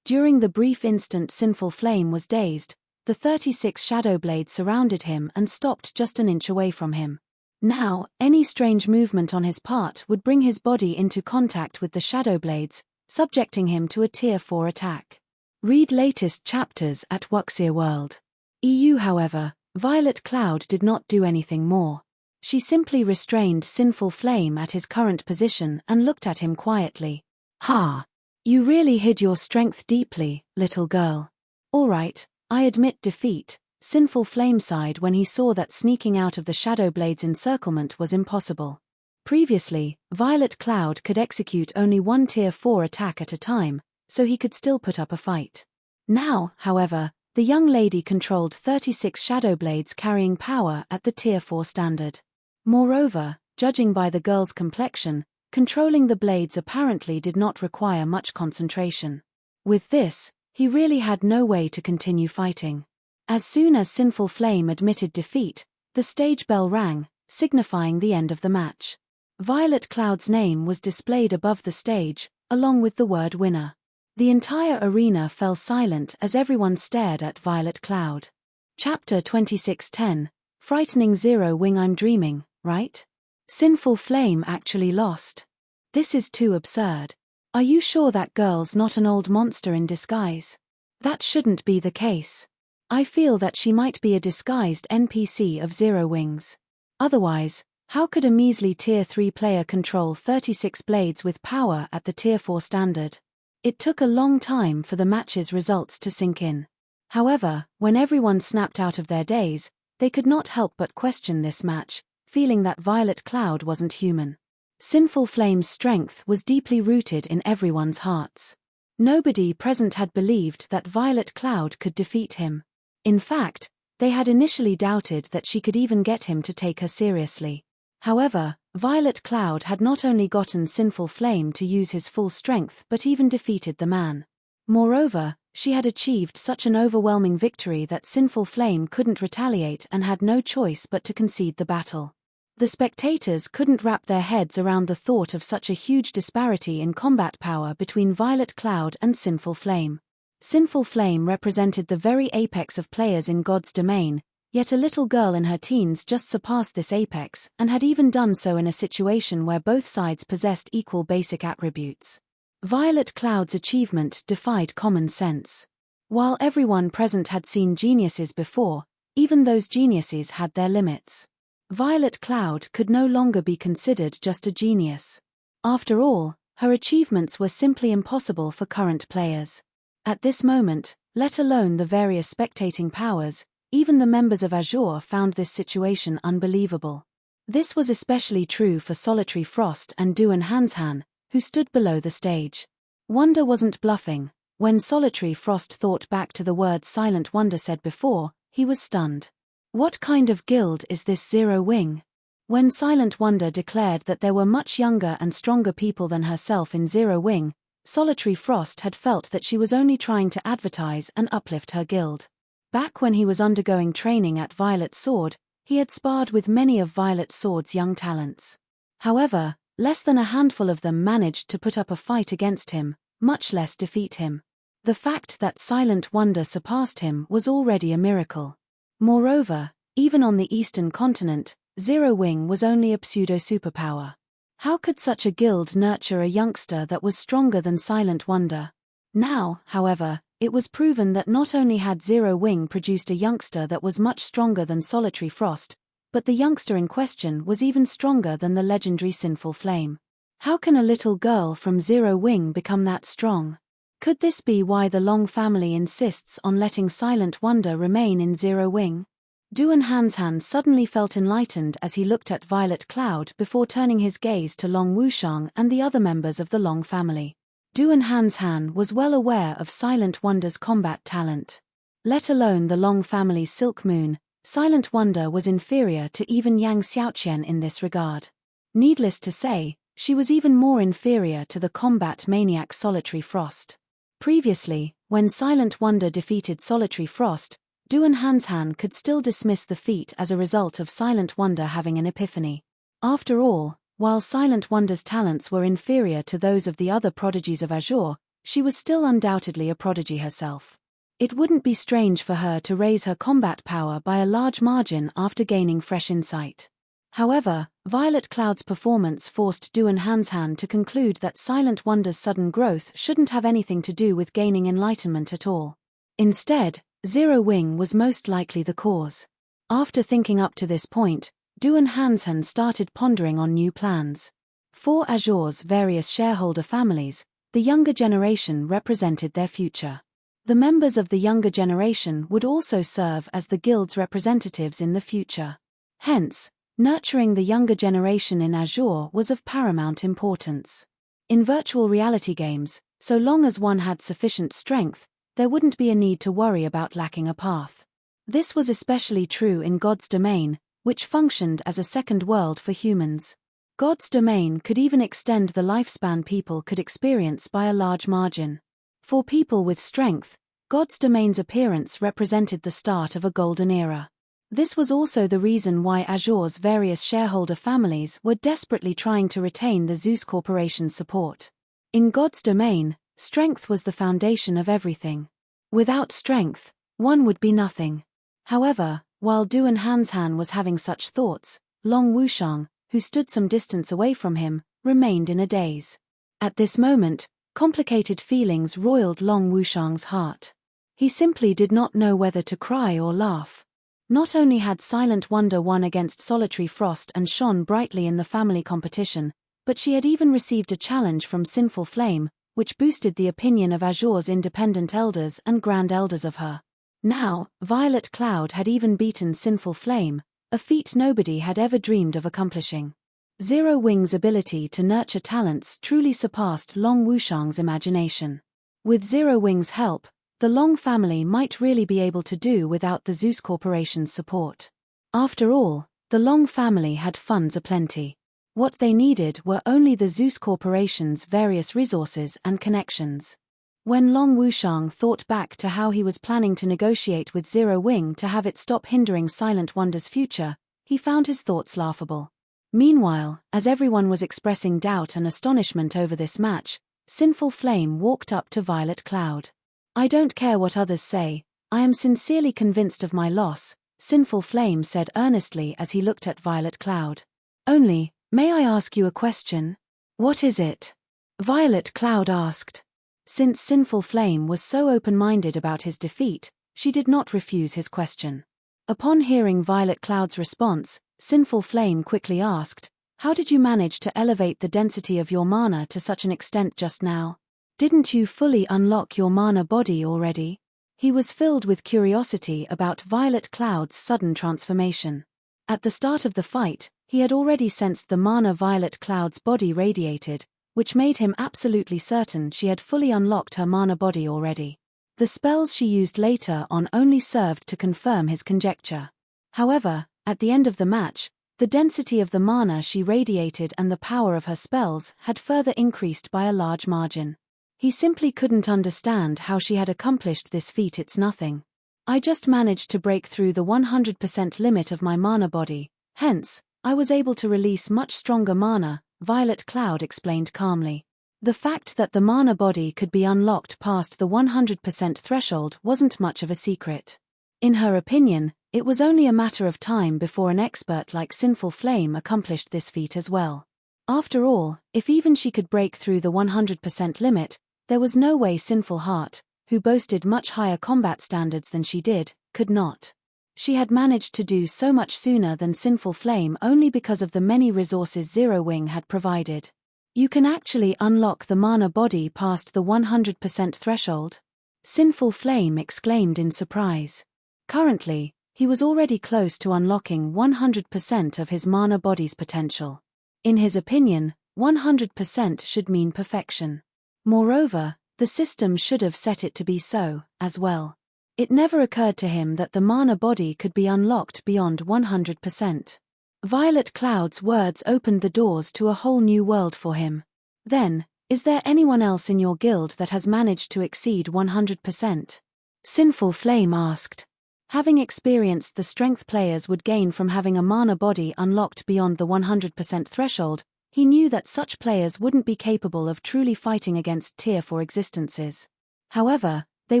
During the brief instant Sinful Flame was dazed, the 36 shadow blades surrounded him and stopped just an inch away from him. Now, any strange movement on his part would bring his body into contact with the shadow blades, subjecting him to a Tier 4 attack. Read latest chapters at Wuxia World. EU. However, Violet Cloud did not do anything more. She simply restrained Sinful Flame at his current position and looked at him quietly. "Ha! You really hid your strength deeply, little girl. All right, I admit defeat." Sinful Flame sighed when he saw that sneaking out of the Shadow Blade's encirclement was impossible. Previously, Violet Cloud could execute only one Tier 4 attack at a time, so he could still put up a fight. Now, however, the young lady controlled 36 Shadow Blades carrying power at the Tier 4 standard. Moreover, judging by the girl's complexion, controlling the blades apparently did not require much concentration. With this, he really had no way to continue fighting. As soon as Sinful Flame admitted defeat, the stage bell rang, signifying the end of the match. Violet Cloud's name was displayed above the stage, along with the word winner. The entire arena fell silent as everyone stared at Violet Cloud. Chapter 26:10, Frightening Zero Wing. I'm dreaming, right? Sinful Flame actually lost. This is too absurd. Are you sure that girl's not an old monster in disguise? That shouldn't be the case. I feel that she might be a disguised NPC of Zero Wings. Otherwise, how could a measly Tier 3 player control 36 blades with power at the Tier 4 standard? It took a long time for the match's results to sink in. However, when everyone snapped out of their daze, they could not help but question this match, feeling that Violet Cloud wasn't human. Sinful Flame's strength was deeply rooted in everyone's hearts. Nobody present had believed that Violet Cloud could defeat him. In fact, they had initially doubted that she could even get him to take her seriously. However, Violet Cloud had not only gotten Sinful Flame to use his full strength but even defeated the man. Moreover, she had achieved such an overwhelming victory that Sinful Flame couldn't retaliate and had no choice but to concede the battle. The spectators couldn't wrap their heads around the thought of such a huge disparity in combat power between Violet Cloud and Sinful Flame. Sinful Flame represented the very apex of players in God's domain, yet a little girl in her teens just surpassed this apex and had even done so in a situation where both sides possessed equal basic attributes. Violet Cloud's achievement defied common sense. While everyone present had seen geniuses before, even those geniuses had their limits. Violet Cloud could no longer be considered just a genius. After all, her achievements were simply impossible for current players. At this moment, let alone the various spectating powers, even the members of Azure found this situation unbelievable. This was especially true for Solitary Frost and Duan Hanshan, who stood below the stage. Wonder wasn't bluffing. When Solitary Frost thought back to the words Silent Wonder said before, he was stunned. What kind of guild is this Zero Wing? When Silent Wonder declared that there were much younger and stronger people than herself in Zero Wing, Solitary Frost had felt that she was only trying to advertise and uplift her guild. Back when he was undergoing training at Violet Sword, he had sparred with many of Violet Sword's young talents. However, less than a handful of them managed to put up a fight against him, much less defeat him. The fact that Silent Wonder surpassed him was already a miracle. Moreover, even on the Eastern continent, Zero Wing was only a pseudo-superpower. How could such a guild nurture a youngster that was stronger than Silent Wonder? Now, however, it was proven that not only had Zero Wing produced a youngster that was much stronger than Solitary Frost, but the youngster in question was even stronger than the legendary Sinful Flame. How can a little girl from Zero Wing become that strong? Could this be why the Long family insists on letting Silent Wonder remain in Zero Wing? Duan Hanshan suddenly felt enlightened as he looked at Violet Cloud before turning his gaze to Long Wushang and the other members of the Long family. Duan Hanshan was well aware of Silent Wonder's combat talent. Let alone the Long family's Silk Moon, Silent Wonder was inferior to even Yang Xiaoqian in this regard. Needless to say, she was even more inferior to the combat maniac Solitary Frost. Previously, when Silent Wonder defeated Solitary Frost, Duan Hanshan could still dismiss the feat as a result of Silent Wonder having an epiphany. After all, while Silent Wonder's talents were inferior to those of the other prodigies of Azure, she was still undoubtedly a prodigy herself. It wouldn't be strange for her to raise her combat power by a large margin after gaining fresh insight. However, Violet Cloud's performance forced Duan Hanshan to conclude that Silent Wonder's sudden growth shouldn't have anything to do with gaining enlightenment at all. Instead, Zero Wing was most likely the cause. After thinking up to this point, Duan Hanshan started pondering on new plans. For Azure's various shareholder families, the younger generation represented their future. The members of the younger generation would also serve as the guild's representatives in the future. Hence, nurturing the younger generation in Azure was of paramount importance. In virtual reality games, so long as one had sufficient strength, there wouldn't be a need to worry about lacking a path. This was especially true in God's Domain, which functioned as a second world for humans. God's Domain could even extend the lifespan people could experience by a large margin. For people with strength, God's Domain's appearance represented the start of a golden era. This was also the reason why Azure's various shareholder families were desperately trying to retain the Zeus Corporation's support. In God's Domain, strength was the foundation of everything. Without strength, one would be nothing. However, while Duan Hanshan was having such thoughts, Long Wushang, who stood some distance away from him, remained in a daze. At this moment, complicated feelings roiled Long Wushang's heart. He simply did not know whether to cry or laugh. Not only had Silent Wonder won against Solitary Frost and shone brightly in the family competition, but she had even received a challenge from Sinful Flame, which boosted the opinion of Azure's independent elders and grand elders of her. Now, Violet Cloud had even beaten Sinful Flame, a feat nobody had ever dreamed of accomplishing. Zero Wing's ability to nurture talents truly surpassed Long Wushang's imagination. With Zero Wing's help, the Long family might really be able to do without the Zeus Corporation's support. After all, the Long family had funds aplenty. What they needed were only the Zeus Corporation's various resources and connections. When Long Wushang thought back to how he was planning to negotiate with Zero Wing to have it stop hindering Silent Wonder's future, he found his thoughts laughable. Meanwhile, as everyone was expressing doubt and astonishment over this match, Sinful Flame walked up to Violet Cloud. "I don't care what others say, I am sincerely convinced of my loss," Sinful Flame said earnestly as he looked at Violet Cloud. "Only, may I ask you a question?" "What is it?" Violet Cloud asked. Since Sinful Flame was so open-minded about his defeat, she did not refuse his question. Upon hearing Violet Cloud's response, Sinful Flame quickly asked, "How did you manage to elevate the density of your mana to such an extent just now? Didn't you fully unlock your mana body already?" He was filled with curiosity about Violet Cloud's sudden transformation. At the start of the fight, he had already sensed the mana Violet Cloud's body radiated, which made him absolutely certain she had fully unlocked her mana body already. The spells she used later on only served to confirm his conjecture. However, at the end of the match, the density of the mana she radiated and the power of her spells had further increased by a large margin. He simply couldn't understand how she had accomplished this feat. It's nothing. I just managed to break through the 100% limit of my mana body, hence, I was able to release much stronger mana, Violet Cloud explained calmly. The fact that the mana body could be unlocked past the 100% threshold wasn't much of a secret. In her opinion, it was only a matter of time before an expert like Sinful Flame accomplished this feat as well. After all, if even she could break through the 100% limit, there was no way Sinful Heart, who boasted much higher combat standards than she did, could not. She had managed to do so much sooner than Sinful Flame only because of the many resources Zero Wing had provided. You can actually unlock the mana body past the 100% threshold? Sinful Flame exclaimed in surprise. Currently, he was already close to unlocking 100% of his mana body's potential. In his opinion, 100% should mean perfection. Moreover, the system should have set it to be so, as well. It never occurred to him that the mana body could be unlocked beyond 100%. Violet Cloud's words opened the doors to a whole new world for him. Then, is there anyone else in your guild that has managed to exceed 100%? Sinful Flame asked. Having experienced the strength players would gain from having a mana body unlocked beyond the 100% threshold, he knew that such players wouldn't be capable of truly fighting against Tier 4 existences. However, they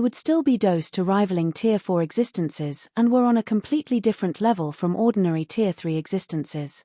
would still be dosed to rivaling Tier 4 existences and were on a completely different level from ordinary Tier 3 existences.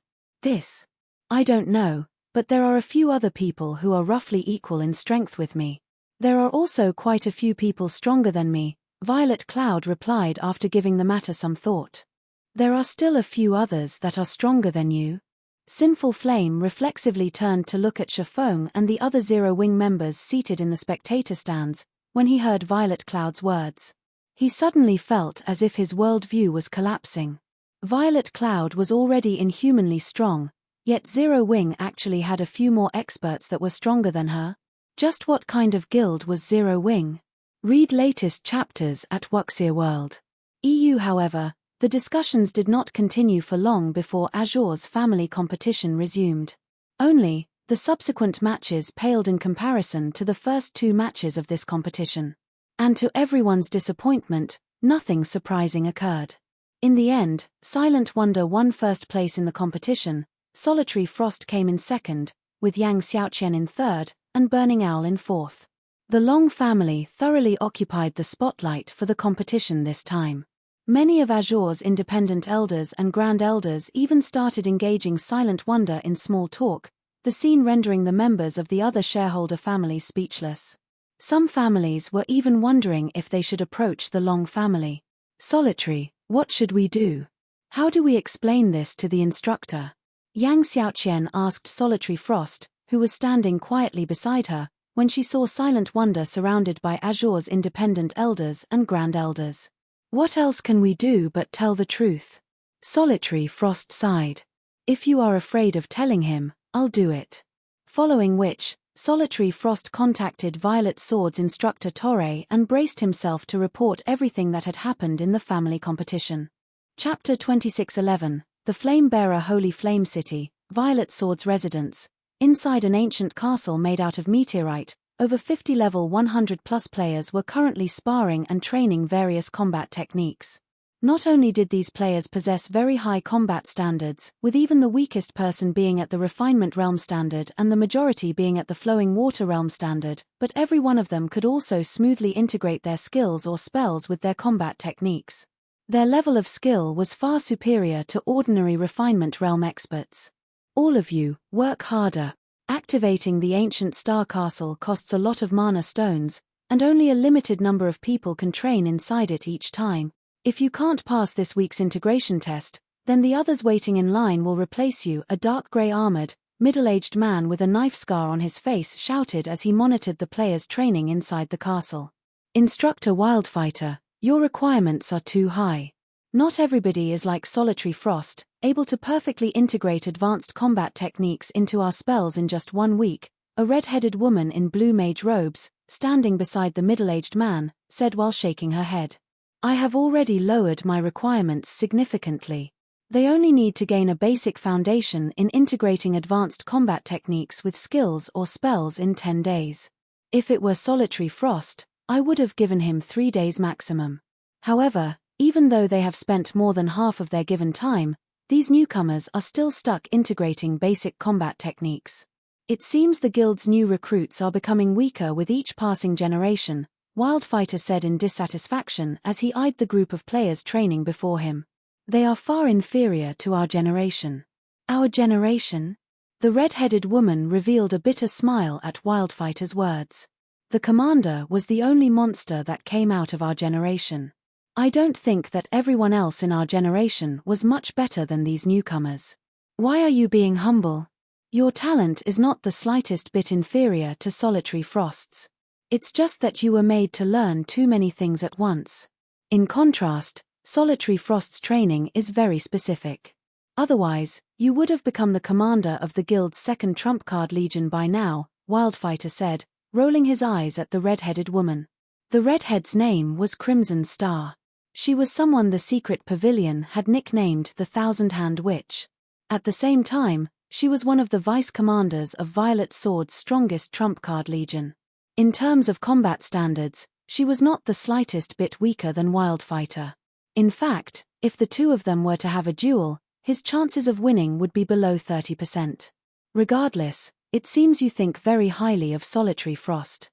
I don't know, but there are a few other people who are roughly equal in strength with me. There are also quite a few people stronger than me, Violet Cloud replied after giving the matter some thought. There are still a few others that are stronger than you? Sinful Flame reflexively turned to look at Shafong and the other Zero Wing members seated in the spectator stands, when he heard Violet Cloud's words. He suddenly felt as if his worldview was collapsing. Violet Cloud was already inhumanly strong, yet Zero Wing actually had a few more experts that were stronger than her. Just what kind of guild was Zero Wing? Read latest chapters at Wuxia World. EU. However, the discussions did not continue for long before Azure's family competition resumed. Only, the subsequent matches paled in comparison to the first two matches of this competition. And to everyone's disappointment, nothing surprising occurred. In the end, Silent Wonder won first place in the competition, Solitary Frost came in second, with Yang Xiaoqian in third, and Burning Owl in fourth. The Long family thoroughly occupied the spotlight for the competition this time. Many of Azure's independent elders and grand elders even started engaging Silent Wonder in small talk, the scene rendering the members of the other shareholder families speechless. Some families were even wondering if they should approach the Long family. Solitary, what should we do? How do we explain this to the instructor? Yang Xiaoqian asked Solitary Frost, who was standing quietly beside her, when she saw Silent Wonder surrounded by Azure's independent elders and grand elders. What else can we do but tell the truth? Solitary Frost sighed. If you are afraid of telling him, I'll do it. Following which, Solitary Frost contacted Violet Sword's instructor Torre and braced himself to report everything that had happened in the family competition. Chapter 2611, The Flame Bearer Holy Flame City, Violet Sword's residence. Inside an ancient castle made out of meteorite, over 50 level 100+ players were currently sparring and training various combat techniques. Not only did these players possess very high combat standards, with even the weakest person being at the Refinement Realm standard and the majority being at the Flowing Water Realm standard, but every one of them could also smoothly integrate their skills or spells with their combat techniques. Their level of skill was far superior to ordinary Refinement Realm experts. All of you, work harder. Activating the ancient star castle costs a lot of mana stones, and only a limited number of people can train inside it each time. If you can't pass this week's integration test, then the others waiting in line will replace you. A dark grey armored, middle-aged man with a knife scar on his face shouted as he monitored the players training inside the castle. Instructor Wildfighter, your requirements are too high. Not everybody is like Solitary Frost, able to perfectly integrate advanced combat techniques into our spells in just 1 week, a red-headed woman in blue mage robes, standing beside the middle-aged man, said while shaking her head. I have already lowered my requirements significantly. They only need to gain a basic foundation in integrating advanced combat techniques with skills or spells in 10 days. If it were Solitary Frost, I would have given him 3 days maximum. However, even though they have spent more than half of their given time, these newcomers are still stuck integrating basic combat techniques. It seems the guild's new recruits are becoming weaker with each passing generation, Wildfighter said in dissatisfaction as he eyed the group of players training before him. They are far inferior to our generation. Our generation? The red-headed woman revealed a bitter smile at Wildfighter's words. The commander was the only monster that came out of our generation. I don't think that everyone else in our generation was much better than these newcomers. Why are you being humble? Your talent is not the slightest bit inferior to Solitary Frost's. It's just that you were made to learn too many things at once. In contrast, Solitary Frost's training is very specific. Otherwise, you would have become the commander of the guild's second trump card legion by now, Wildfighter said, rolling his eyes at the red-headed woman. The redhead's name was Crimson Star. She was someone the secret pavilion had nicknamed the Thousand-Hand Witch. At the same time, she was one of the vice-commanders of Violet Sword's strongest trump card legion. In terms of combat standards, she was not the slightest bit weaker than Wildfighter. In fact, if the two of them were to have a duel, his chances of winning would be below 30%. Regardless, it seems you think very highly of Solitary Frost.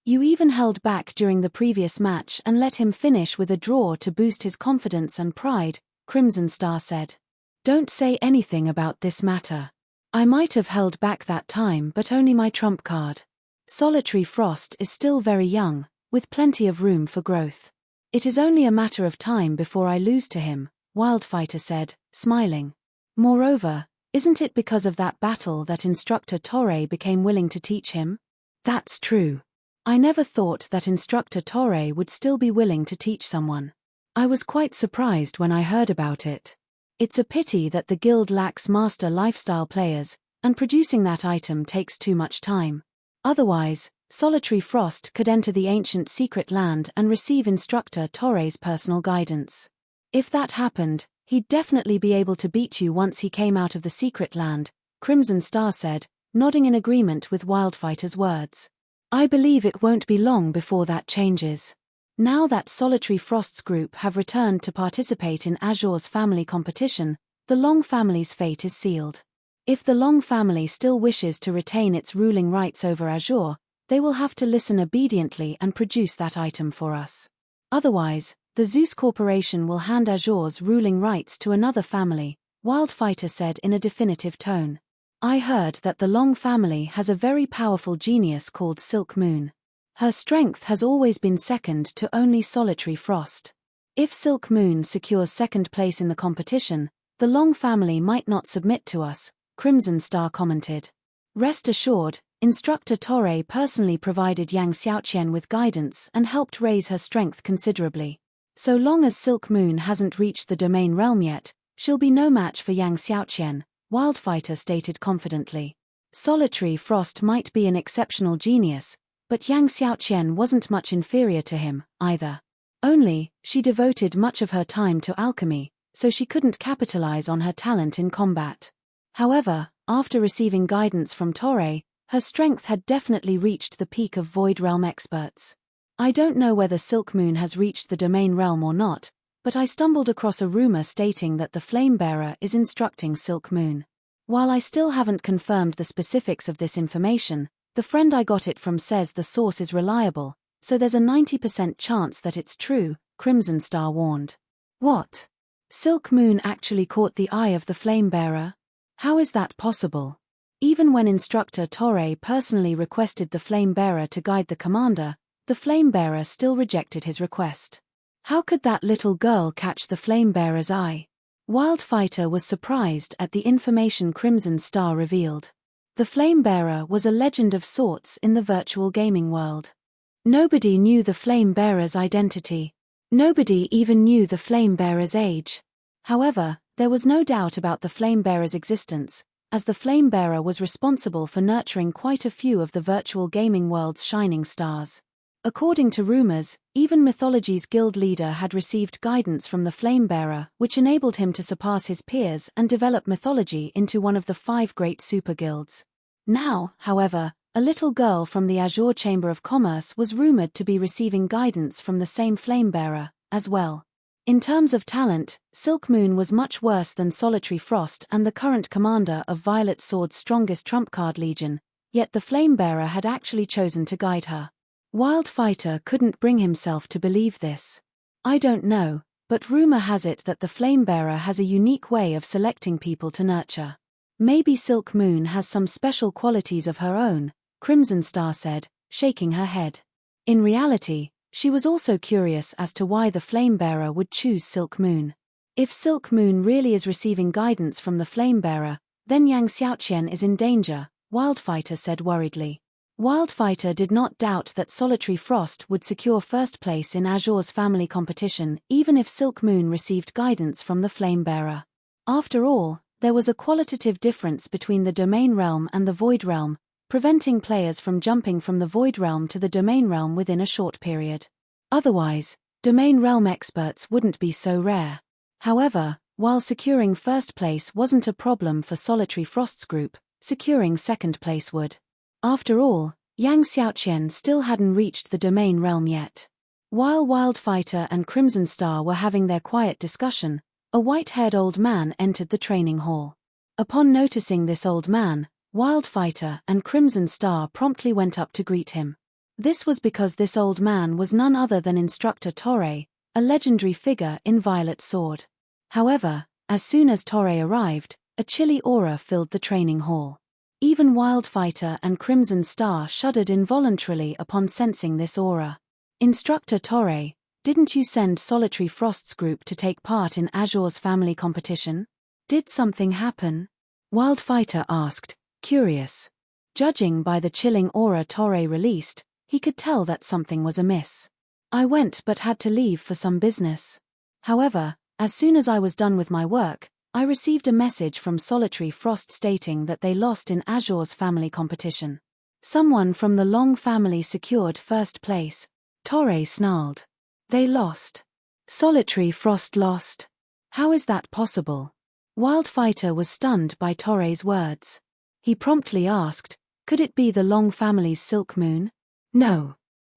You even held back during the previous match and let him finish with a draw to boost his confidence and pride, Crimson Star said. Don't say anything about this matter. I might have held back that time, but only my trump card. Solitary Frost is still very young, with plenty of room for growth. It is only a matter of time before I lose to him, Wildfighter said, smiling. Moreover, isn't it because of that battle that Instructor Torre became willing to teach him? That's true. I never thought that Instructor Torre would still be willing to teach someone. I was quite surprised when I heard about it. It's a pity that the guild lacks master lifestyle players, and producing that item takes too much time. Otherwise, Solitary Frost could enter the ancient secret land and receive Instructor Torre's personal guidance. If that happened, he'd definitely be able to beat you once he came out of the secret land, Crimson Star said, nodding in agreement with Wildfighter's words. I believe it won't be long before that changes. Now that Solitary Frost's group have returned to participate in Azure's family competition, the Long family's fate is sealed. If the Long family still wishes to retain its ruling rights over Azure, they will have to listen obediently and produce that item for us. Otherwise, the Zeus Corporation will hand Azure's ruling rights to another family, Wildfighter said in a definitive tone. I heard that the Long family has a very powerful genius called Silk Moon. Her strength has always been second to only Solitary Frost. If Silk Moon secures second place in the competition, the Long family might not submit to us, Crimson Star commented. Rest assured, Instructor Torre personally provided Yang Xiaoqian with guidance and helped raise her strength considerably. So long as Silk Moon hasn't reached the domain realm yet, she'll be no match for Yang Xiaoqian, Wildfighter stated confidently. Solitary Frost might be an exceptional genius, but Yang Xiaoqian wasn't much inferior to him, either. Only, she devoted much of her time to alchemy, so she couldn't capitalize on her talent in combat. However, after receiving guidance from Torre, her strength had definitely reached the peak of Void Realm experts. I don't know whether Silk Moon has reached the domain realm or not, but I stumbled across a rumor stating that the Flamebearer is instructing Silk Moon. While I still haven't confirmed the specifics of this information, the friend I got it from says the source is reliable, so there's a 90% chance that it's true, Crimson Star warned. What? Silk Moon actually caught the eye of the Flamebearer? How is that possible? Even when Instructor Torre personally requested the Flamebearer to guide the commander, the Flamebearer still rejected his request. How could that little girl catch the Flamebearer's eye? Wildfighter was surprised at the information Crimson Star revealed. The Flamebearer was a legend of sorts in the virtual gaming world. Nobody knew the Flamebearer's identity. Nobody even knew the Flamebearer's age. However, there was no doubt about the Flamebearer's existence, as the Flamebearer was responsible for nurturing quite a few of the virtual gaming world's shining stars. According to rumors, even Mythology's guild leader had received guidance from the Flamebearer, which enabled him to surpass his peers and develop Mythology into one of the 5 great super guilds. Now, however, a little girl from the Azure Chamber of Commerce was rumored to be receiving guidance from the same Flamebearer, as well. In terms of talent, Silk Moon was much worse than Solitary Frost and the current commander of Violet Sword's strongest trump card legion, yet the Flamebearer had actually chosen to guide her. Wildfighter couldn't bring himself to believe this. I don't know, but rumor has it that the Flamebearer has a unique way of selecting people to nurture. Maybe Silk Moon has some special qualities of her own, Crimson Star said, shaking her head. In reality, she was also curious as to why the Flamebearer would choose Silk Moon. If Silk Moon really is receiving guidance from the Flamebearer, then Yang Xiaoqian is in danger, Wildfighter said worriedly. Wildfighter did not doubt that Solitary Frost would secure first place in Azure's family competition even if Silk Moon received guidance from the Flamebearer. After all, there was a qualitative difference between the Domain Realm and the Void Realm, preventing players from jumping from the Void Realm to the Domain Realm within a short period. Otherwise, Domain Realm experts wouldn't be so rare. However, while securing first place wasn't a problem for Solitary Frost's group, securing second place would. After all, Yang Xiaoqian still hadn't reached the Domain Realm yet. While Wildfighter and Crimson Star were having their quiet discussion, a white-haired old man entered the training hall. Upon noticing this old man, Wildfighter and Crimson Star promptly went up to greet him. This was because this old man was none other than Instructor Torre, a legendary figure in Violet Sword. However, as soon as Torre arrived, a chilly aura filled the training hall. Even Wildfighter and Crimson Star shuddered involuntarily upon sensing this aura. Instructor Torre, didn't you send Solitary Frost's group to take part in Azure's family competition? Did something happen? Wildfighter asked, curious. Judging by the chilling aura Torre released, he could tell that something was amiss. I went but had to leave for some business. However, as soon as I was done with my work, I received a message from Solitary Frost stating that they lost in Azure's family competition. Someone from the Long family secured first place. Torre snarled. They lost. Solitary Frost lost. How is that possible? Wildfighter was stunned by Torre's words. He promptly asked, could it be the Long family's Silk Moon? No.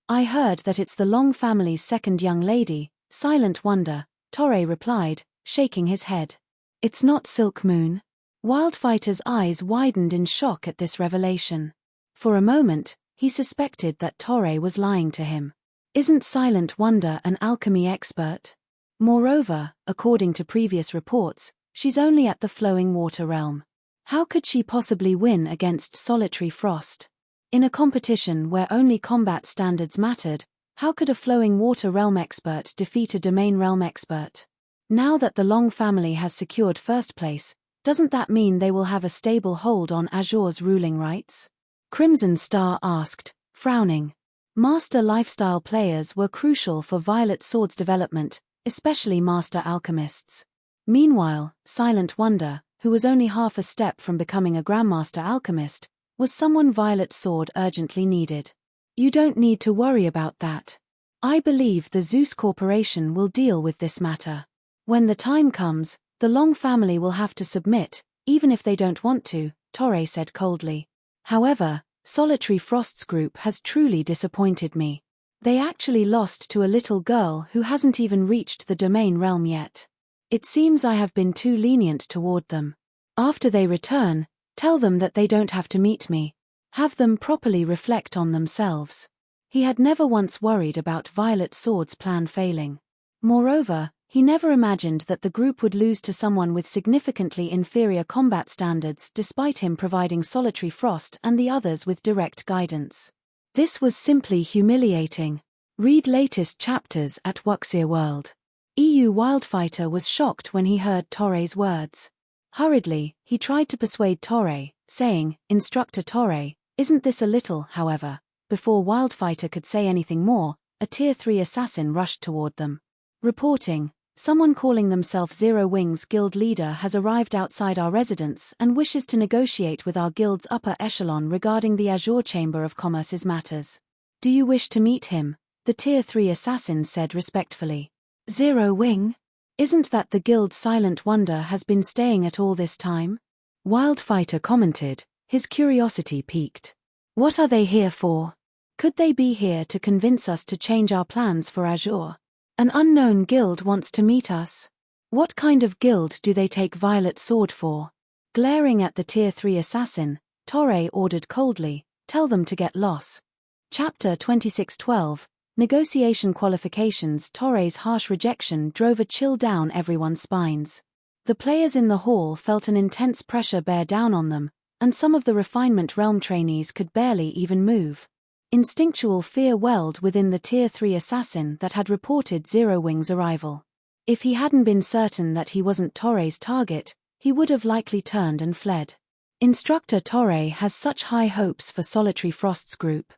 I heard that it's the Long family's second young lady, Silent Wonder, Torre replied, shaking his head. It's not Silk Moon. Wildfighter's eyes widened in shock at this revelation. For a moment, he suspected that Torre was lying to him. Isn't Silent Wonder an alchemy expert? Moreover, according to previous reports, she's only at the Flowing Water Realm. How could she possibly win against Solitary Frost? In a competition where only combat standards mattered, how could a Flowing Water Realm expert defeat a Domain Realm expert? Now that the Long family has secured first place, doesn't that mean they will have a stable hold on Azure's ruling rights? Crimson Star asked, frowning. Master lifestyle players were crucial for Violet Sword's development, especially Master Alchemists. Meanwhile, Silent Wonder, who was only half a step from becoming a Grandmaster Alchemist, was someone Violet Sword urgently needed. You don't need to worry about that. I believe the Zeus Corporation will deal with this matter. When the time comes, the Long family will have to submit, even if they don't want to, Torre said coldly. However, Solitary Frost's group has truly disappointed me. They actually lost to a little girl who hasn't even reached the Domain Realm yet. It seems I have been too lenient toward them. After they return, tell them that they don't have to meet me. Have them properly reflect on themselves. He had never once worried about Violet Sword's plan failing. Moreover, he never imagined that the group would lose to someone with significantly inferior combat standards despite him providing Solitary Frost and the others with direct guidance. This was simply humiliating. Read latest chapters at Wuxia World. EU Wildfighter was shocked when he heard Torre's words. Hurriedly, he tried to persuade Torre, saying, Instructor Torre, isn't this a little, however? Before Wildfighter could say anything more, a Tier 3 assassin rushed toward them. Reporting, someone calling themselves Zero Wings guild leader has arrived outside our residence and wishes to negotiate with our guild's upper echelon regarding the Azure Chamber of Commerce's matters. Do you wish to meet him? the Tier 3 assassin said respectfully. Zero Wing? Isn't that the guild Silent Wonder has been staying at all this time? Wildfighter commented, his curiosity piqued. What are they here for? Could they be here to convince us to change our plans for Azure? An unknown guild wants to meet us. What kind of guild do they take Violet Sword for? Glaring at the Tier 3 assassin, Torre ordered coldly, tell them to get lost. Chapter 26:12, Negotiation Qualifications. Torre's harsh rejection drove a chill down everyone's spines. The players in the hall felt an intense pressure bear down on them, and some of the Refinement Realm trainees could barely even move. Instinctual fear welled within the Tier 3 assassin that had reported Zero Wing's arrival. If he hadn't been certain that he wasn't Torre's target, he would have likely turned and fled. Instructor Torre has such high hopes for Solitary Frost's group.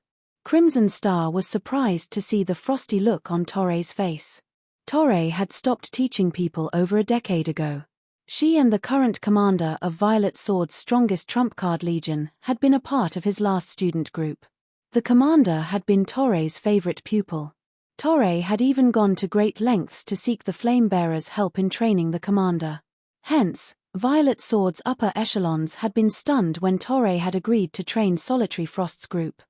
Crimson Star was surprised to see the frosty look on Torre's face. Torre had stopped teaching people over a decade ago. She and the current commander of Violet Sword's strongest trump card legion had been a part of his last student group. The commander had been Torre's favorite pupil. Torre had even gone to great lengths to seek the Flamebearer's help in training the commander. Hence, Violet Sword's upper echelons had been stunned when Torre had agreed to train Solitary Frost's group.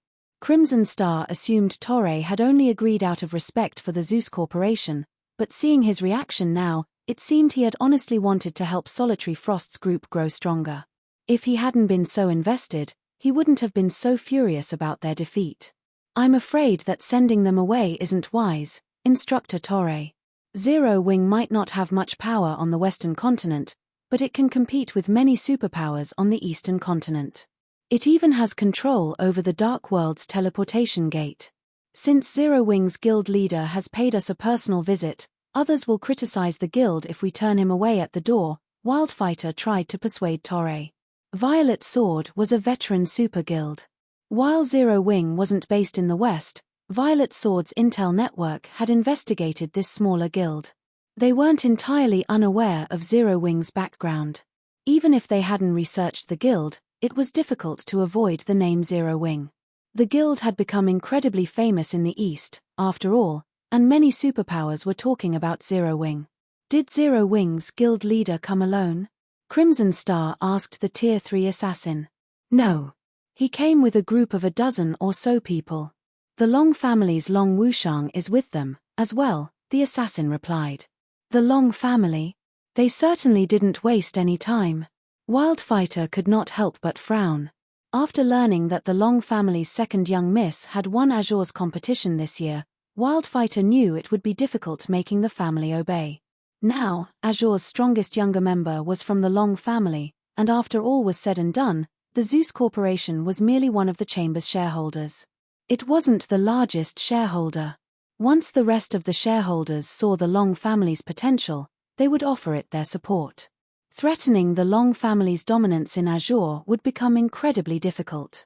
Crimson Star assumed Torre had only agreed out of respect for the Zeus Corporation, but seeing his reaction now, it seemed he had honestly wanted to help Solitary Frost's group grow stronger. If he hadn't been so invested, he wouldn't have been so furious about their defeat. I'm afraid that sending them away isn't wise, Instructor Torre. Zero Wing might not have much power on the Western continent, but it can compete with many superpowers on the Eastern continent. It even has control over the Dark World's teleportation gate. Since Zero Wing's guild leader has paid us a personal visit, others will criticize the guild if we turn him away at the door, Wildfighter tried to persuade Torre. Violet Sword was a veteran super guild. While Zero Wing wasn't based in the West, Violet Sword's intel network had investigated this smaller guild. They weren't entirely unaware of Zero Wing's background. Even if they hadn't researched the guild, it was difficult to avoid the name Zero Wing. The guild had become incredibly famous in the East, after all, and many superpowers were talking about Zero Wing. Did Zero Wing's guild leader come alone? Crimson Star asked the Tier 3 assassin. No. He came with a group of a dozen or so people. The Long family's Long Wushang is with them, as well, the assassin replied. The Long family? They certainly didn't waste any time. Wildfighter could not help but frown. After learning that the Long family's second young miss had won Azure's competition this year, Wildfighter knew it would be difficult making the family obey. Now, Azure's strongest younger member was from the Long family, and after all was said and done, the Zeus Corporation was merely one of the Chamber's shareholders. It wasn't the largest shareholder. Once the rest of the shareholders saw the Long family's potential, they would offer it their support. Threatening the Long family's dominance in Azure would become incredibly difficult.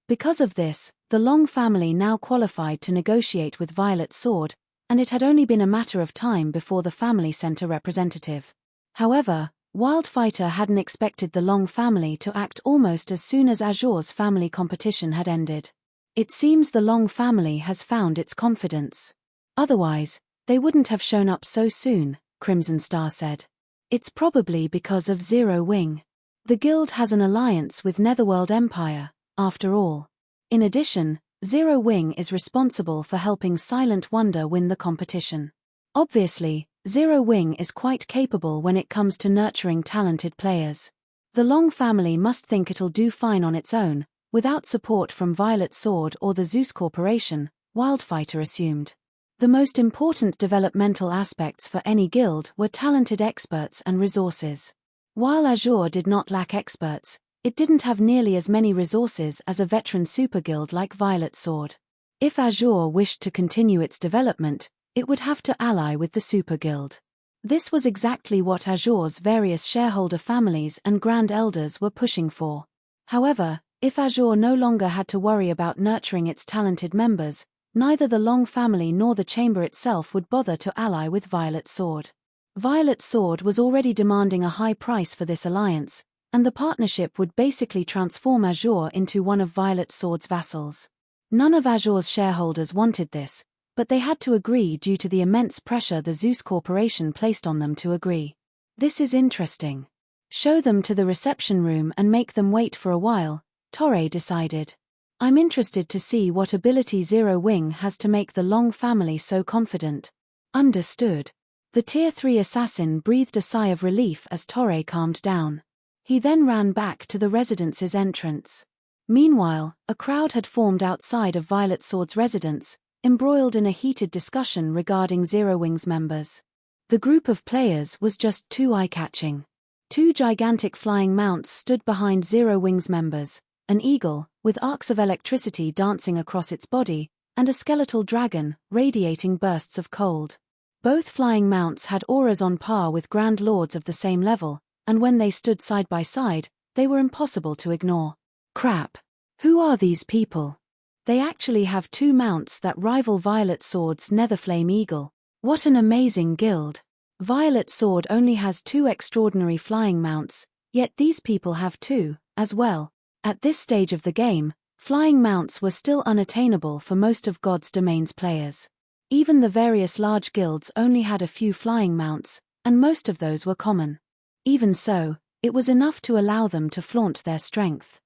Because of this, the Long family now qualified to negotiate with Violet Sword, and it had only been a matter of time before the family sent a representative. However, Wildfighter hadn't expected the Long family to act almost as soon as Azure's family competition had ended. It seems the Long family has found its confidence. Otherwise, they wouldn't have shown up so soon, Crimson Star said. It's probably because of Zero Wing. The guild has an alliance with Netherworld Empire, after all. In addition, Zero Wing is responsible for helping Silent Wonder win the competition. Obviously, Zero Wing is quite capable when it comes to nurturing talented players. The Long family must think it'll do fine on its own, without support from Violet Sword or the Zeus Corporation, Wildfighter assumed. The most important developmental aspects for any guild were talented experts and resources. While Azure did not lack experts, it didn't have nearly as many resources as a veteran super guild like Violet Sword. If Azure wished to continue its development, it would have to ally with the super guild. This was exactly what Azure's various shareholder families and Grand Elders were pushing for. However, if Azure no longer had to worry about nurturing its talented members, neither the Long family nor the Chamber itself would bother to ally with Violet Sword. Violet Sword was already demanding a high price for this alliance, and the partnership would basically transform Azure into one of Violet Sword's vassals. None of Azure's shareholders wanted this, but they had to agree due to the immense pressure the Zeus Corporation placed on them to agree. This is interesting. Show them to the reception room and make them wait for a while, Torre decided. I'm interested to see what ability Zero Wing has to make the Long family so confident. Understood. The Tier 3 assassin breathed a sigh of relief as Torre calmed down. He then ran back to the residence's entrance. Meanwhile, a crowd had formed outside of Violet Sword's residence, embroiled in a heated discussion regarding Zero Wing's members. The group of players was just too eye-catching. Two gigantic flying mounts stood behind Zero Wing's members, an eagle, with arcs of electricity dancing across its body, and a skeletal dragon, radiating bursts of cold. Both flying mounts had auras on par with Grand Lords of the same level, and when they stood side by side, they were impossible to ignore. Crap. Who are these people? They actually have two mounts that rival Violet Sword's Netherflame Eagle. What an amazing guild. Violet Sword only has two extraordinary flying mounts, yet these people have two, as well. At this stage of the game, flying mounts were still unattainable for most of God's Domain's players. Even the various large guilds only had a few flying mounts, and most of those were common. Even so, it was enough to allow them to flaunt their strength.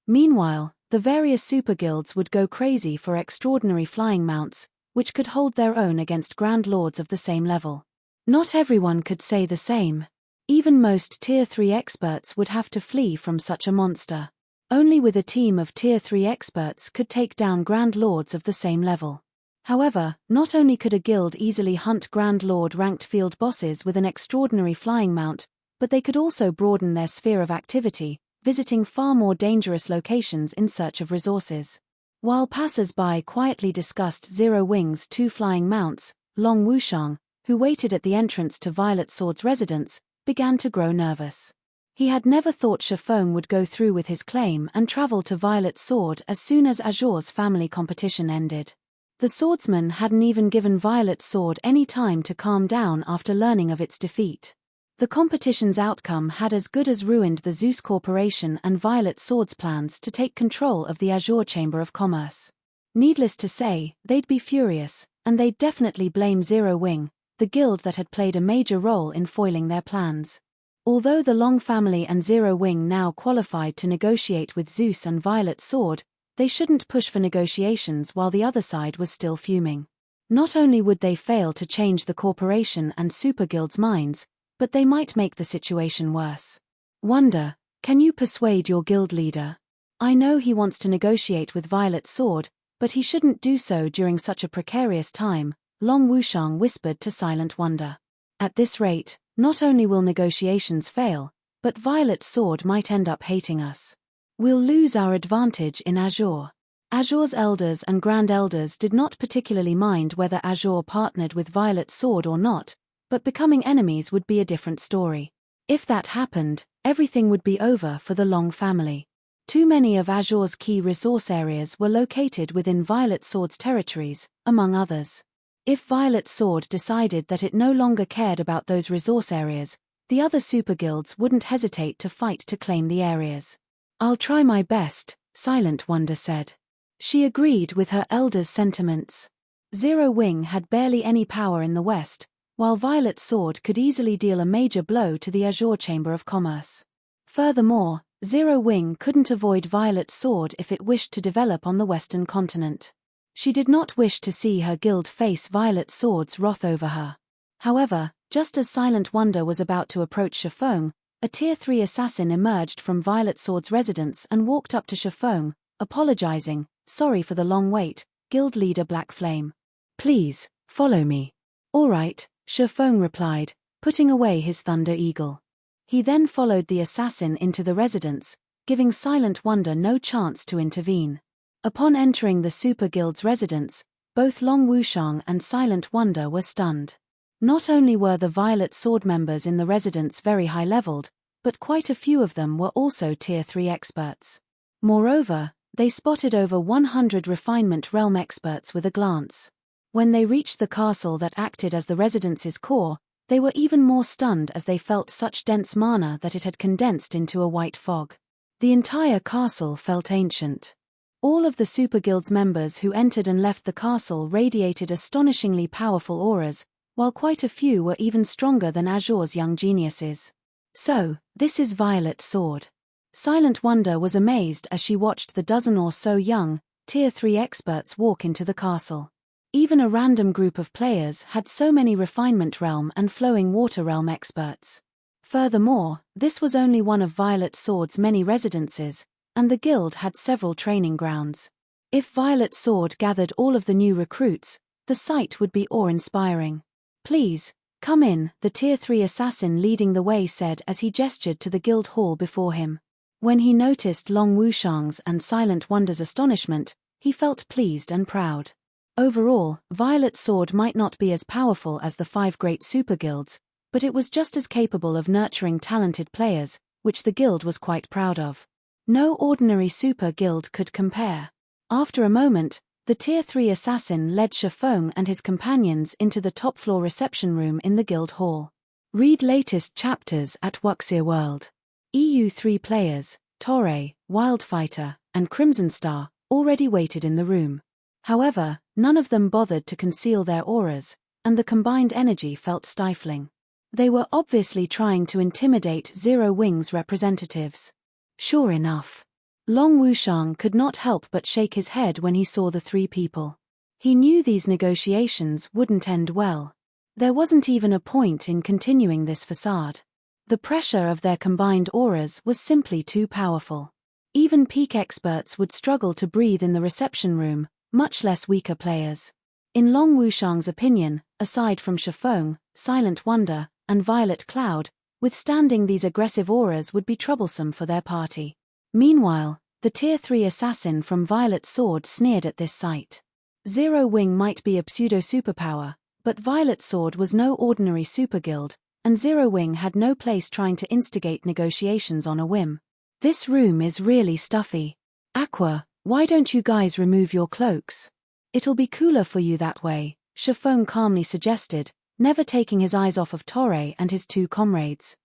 Meanwhile, the various super guilds would go crazy for extraordinary flying mounts, which could hold their own against Grand Lords of the same level. Not everyone could say the same. Even most Tier 3 experts would have to flee from such a monster. Only with a team of Tier 3 experts could take down Grand Lords of the same level. However, not only could a guild easily hunt Grand Lord-ranked field bosses with an extraordinary flying mount, but they could also broaden their sphere of activity, visiting far more dangerous locations in search of resources. While passers-by quietly discussed Zero Wing's two flying mounts, Long Wushang, who waited at the entrance to Violet Sword's residence, began to grow nervous. He had never thought Shifeng would go through with his claim and travel to Violet Sword as soon as Azure's family competition ended. The swordsman hadn't even given Violet Sword any time to calm down after learning of its defeat. The competition's outcome had as good as ruined the Zeus Corporation and Violet Sword's plans to take control of the Azure Chamber of Commerce. Needless to say, they'd be furious, and they'd definitely blame Zero Wing, the guild that had played a major role in foiling their plans. Although the Long family and Zero Wing now qualified to negotiate with Zeus and Violet Sword, they shouldn't push for negotiations while the other side was still fuming. Not only would they fail to change the corporation and super guild's minds, but they might make the situation worse. Wonder, can you persuade your guild leader? I know he wants to negotiate with Violet Sword, but he shouldn't do so during such a precarious time, Long Wushang whispered to Silent Wonder. At this rate, not only will negotiations fail, but Violet Sword might end up hating us. We'll lose our advantage in Azure. Azure's elders and grand elders did not particularly mind whether Azure partnered with Violet Sword or not, but becoming enemies would be a different story. If that happened, everything would be over for the Long family. Too many of Azure's key resource areas were located within Violet Sword's territories, among others. If Violet Sword decided that it no longer cared about those resource areas, the other super guilds wouldn't hesitate to fight to claim the areas. I'll try my best, Silent Wonder said. She agreed with her elders' sentiments. Zero Wing had barely any power in the West, while Violet Sword could easily deal a major blow to the Azure Chamber of Commerce. Furthermore, Zero Wing couldn't avoid Violet Sword if it wished to develop on the Western continent. She did not wish to see her guild face Violet Sword's wrath over her. However, just as Silent Wonder was about to approach Shifeng, a Tier 3 assassin emerged from Violet Sword's residence and walked up to Shifeng, apologizing, "Sorry for the long wait, guild leader Black Flame. Please, follow me." "All right," Shifeng replied, putting away his Thunder Eagle. He then followed the assassin into the residence, giving Silent Wonder no chance to intervene. Upon entering the Super Guild's residence, both Long Wushang and Silent Wonder were stunned. Not only were the Violet Sword members in the residence very high-leveled, but quite a few of them were also Tier 3 experts. Moreover, they spotted over 100 Refinement Realm experts with a glance. When they reached the castle that acted as the residence's core, they were even more stunned as they felt such dense mana that it had condensed into a white fog. The entire castle felt ancient. All of the Super Guild's members who entered and left the castle radiated astonishingly powerful auras, while quite a few were even stronger than Azure's young geniuses. So, this is Violet Sword. Silent Wonder was amazed as she watched the dozen or so young, Tier 3 experts walk into the castle. Even a random group of players had so many Refinement Realm and Flowing Water Realm experts. Furthermore, this was only one of Violet Sword's many residences, and the guild had several training grounds. If Violet Sword gathered all of the new recruits, the sight would be awe-inspiring. "Please, come in," the Tier 3 assassin leading the way said as he gestured to the guild hall before him. When he noticed Long Wushang's and Silent Wonder's astonishment, he felt pleased and proud. Overall, Violet Sword might not be as powerful as the 5 great super guilds, but it was just as capable of nurturing talented players, which the guild was quite proud of. No ordinary super guild could compare. After a moment, the Tier 3 assassin led Shifeng and his companions into the top-floor reception room in the guild hall. Read latest chapters at Wuxia World. EU3 players, Torre, Wildfighter, and Crimson Star, already waited in the room. However, none of them bothered to conceal their auras, and the combined energy felt stifling. They were obviously trying to intimidate Zero Wing's representatives. Sure enough. Long Wushang could not help but shake his head when he saw the 3 people. He knew these negotiations wouldn't end well. There wasn't even a point in continuing this facade. The pressure of their combined auras was simply too powerful. Even peak experts would struggle to breathe in the reception room, much less weaker players. In Long Wushang's opinion, aside from Shifeng, Silent Wonder, and Violet Cloud, withstanding these aggressive auras would be troublesome for their party. Meanwhile, the Tier 3 assassin from Violet Sword sneered at this sight. Zero Wing might be a pseudo-superpower, but Violet Sword was no ordinary superguild, and Zero Wing had no place trying to instigate negotiations on a whim. "This room is really stuffy. Aqua, why don't you guys remove your cloaks? It'll be cooler for you that way," Shifeng calmly suggested, never taking his eyes off of Torre and his 2 comrades.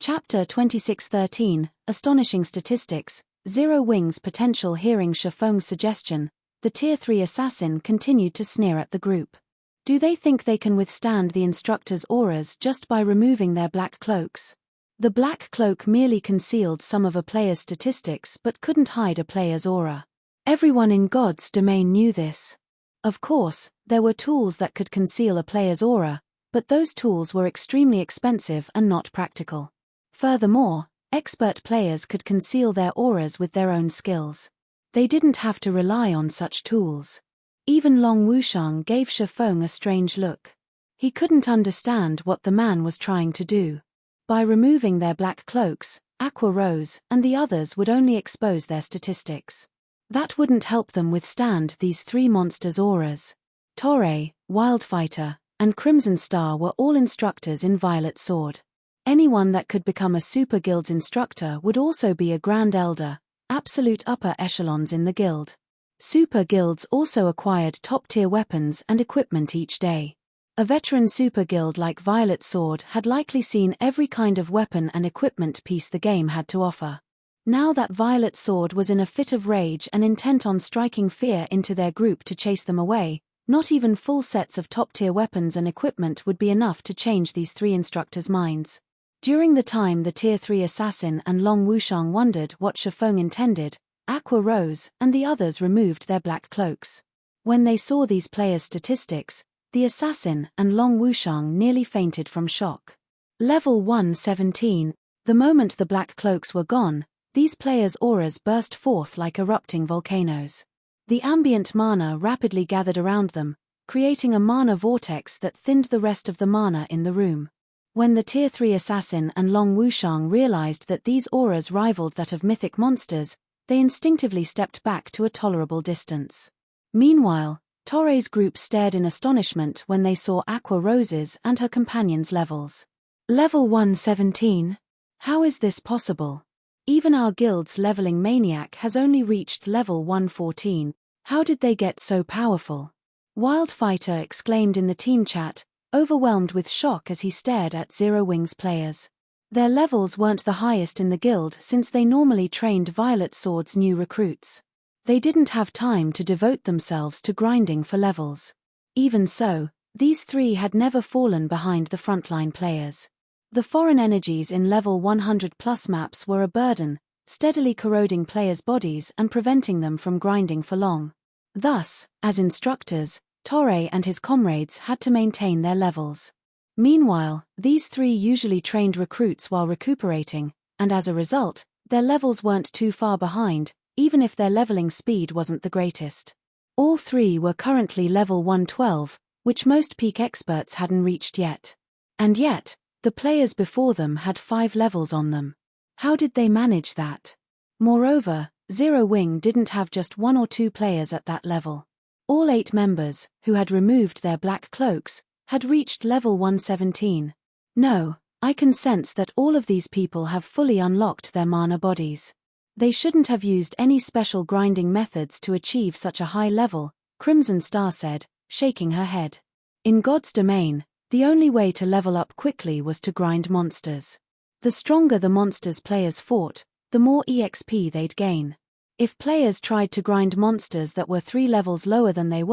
Chapter 2613, Astonishing Statistics, Zero Wing's potential. Hearing Shifeng's suggestion, the Tier 3 assassin continued to sneer at the group. Do they think they can withstand the instructor's auras just by removing their black cloaks? The black cloak merely concealed some of a player's statistics but couldn't hide a player's aura. Everyone in God's domain knew this. Of course, there were tools that could conceal a player's aura, but those tools were extremely expensive and not practical. Furthermore, expert players could conceal their auras with their own skills. They didn't have to rely on such tools. Even Long Wushang gave Shifeng a strange look. He couldn't understand what the man was trying to do. By removing their black cloaks, Aqua Rose and the others would only expose their statistics. That wouldn't help them withstand these 3 monsters' auras. Torre, Wildfighter, and Crimson Star were all instructors in Violet Sword. Anyone that could become a super guild's instructor would also be a Grand Elder, absolute upper echelons in the guild. Super guilds also acquired top-tier weapons and equipment each day. A veteran super guild like Violet Sword had likely seen every kind of weapon and equipment piece the game had to offer. Now that Violet Sword was in a fit of rage and intent on striking fear into their group to chase them away, not even full sets of top-tier weapons and equipment would be enough to change these 3 instructors' minds. During the time the Tier 3 assassin and Long Wushang wondered what Shifeng intended, Aqua Rose and the others removed their black cloaks. When they saw these players' statistics, the assassin and Long Wushang nearly fainted from shock. Level 117. The moment the black cloaks were gone, these players' auras burst forth like erupting volcanoes. The ambient mana rapidly gathered around them, creating a mana vortex that thinned the rest of the mana in the room. When the Tier 3 assassin and Long Wushang realized that these auras rivaled that of mythic monsters, they instinctively stepped back to a tolerable distance. Meanwhile, Torre's group stared in astonishment when they saw Aqua Rose's and her companions' levels. Level 117? How is this possible? Even our guild's leveling maniac has only reached level 114. How did they get so powerful? Wildfighter exclaimed in the team chat, overwhelmed with shock as he stared at Zero Wing's players. Their levels weren't the highest in the guild since they normally trained Violet Sword's new recruits. They didn't have time to devote themselves to grinding for levels. Even so, these three had never fallen behind the frontline players. The foreign energies in level 100+ maps were a burden, steadily corroding players' bodies and preventing them from grinding for long. Thus, as instructors, Torre and his comrades had to maintain their levels. Meanwhile, these three usually trained recruits while recuperating, and as a result, their levels weren't too far behind, even if their leveling speed wasn't the greatest. All three were currently level 112, which most peak experts hadn't reached yet. And yet, the players before them had 5 levels on them. How did they manage that? Moreover, Zero Wing didn't have just 1 or 2 players at that level. All 8 members, who had removed their black cloaks, had reached level 117. No, I can sense that all of these people have fully unlocked their mana bodies. They shouldn't have used any special grinding methods to achieve such a high level, Crimson Star said, shaking her head. In God's domain, the only way to level up quickly was to grind monsters. The stronger the monsters players fought, the more EXP they'd gain. If players tried to grind monsters that were 3 levels lower than they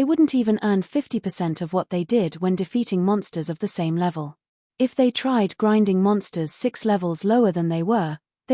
wouldn't even earn 50% of what they did when defeating monsters of the same level. If they tried grinding monsters 6 levels lower than they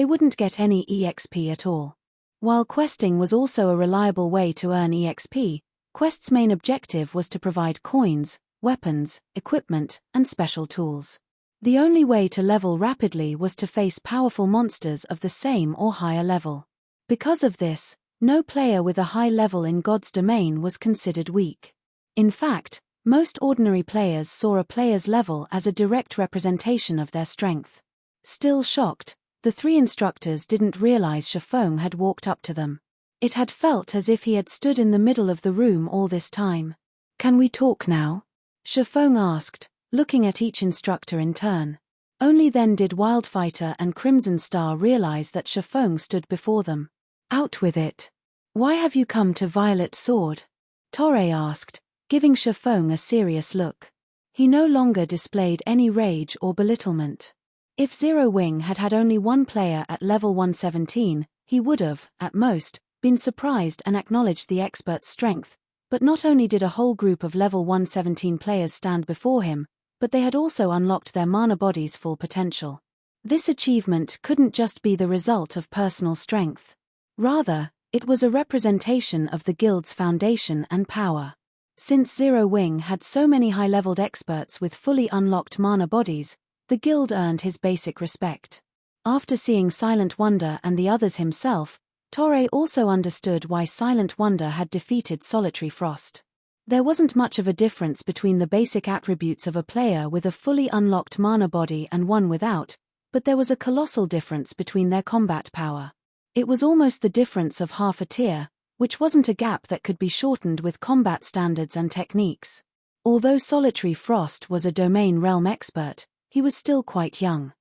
wouldn't get any EXP at all. While questing was also a reliable way to earn EXP, Quest's main objective was to provide coins, weapons, equipment, and special tools. The only way to level rapidly was to face powerful monsters of the same or higher level. Because of this, no player with a high level in God's domain was considered weak. In fact, most ordinary players saw a player's level as a direct representation of their strength. Still shocked, the 3 instructors didn't realize Shifeng had walked up to them. It had felt as if he had stood in the middle of the room all this time. "Can we talk now?" Shifeng asked, looking at each instructor in turn. Only then did Wildfighter and Crimson Star realize that Shifeng stood before them. "Out with it. Why have you come to Violet Sword?" Torre asked, giving Shifeng a serious look. He no longer displayed any rage or belittlement. If Zero Wing had had only 1 player at level 117, he would have, at most, been surprised and acknowledged the expert's strength, but not only did a whole group of level 117 players stand before him, but they had also unlocked their mana body's full potential. This achievement couldn't just be the result of personal strength. Rather, it was a representation of the guild's foundation and power. Since Zero Wing had so many high-leveled experts with fully unlocked mana bodies, the guild earned his basic respect. After seeing Silent Wonder and the others himself, Torre also understood why Silent Wonder had defeated Solitary Frost. There wasn't much of a difference between the basic attributes of a player with a fully unlocked mana body and one without, but there was a colossal difference between their combat power. It was almost the difference of half a tier, which wasn't a gap that could be shortened with combat standards and techniques. Although Solitary Frost was a domain realm expert, he was still quite young.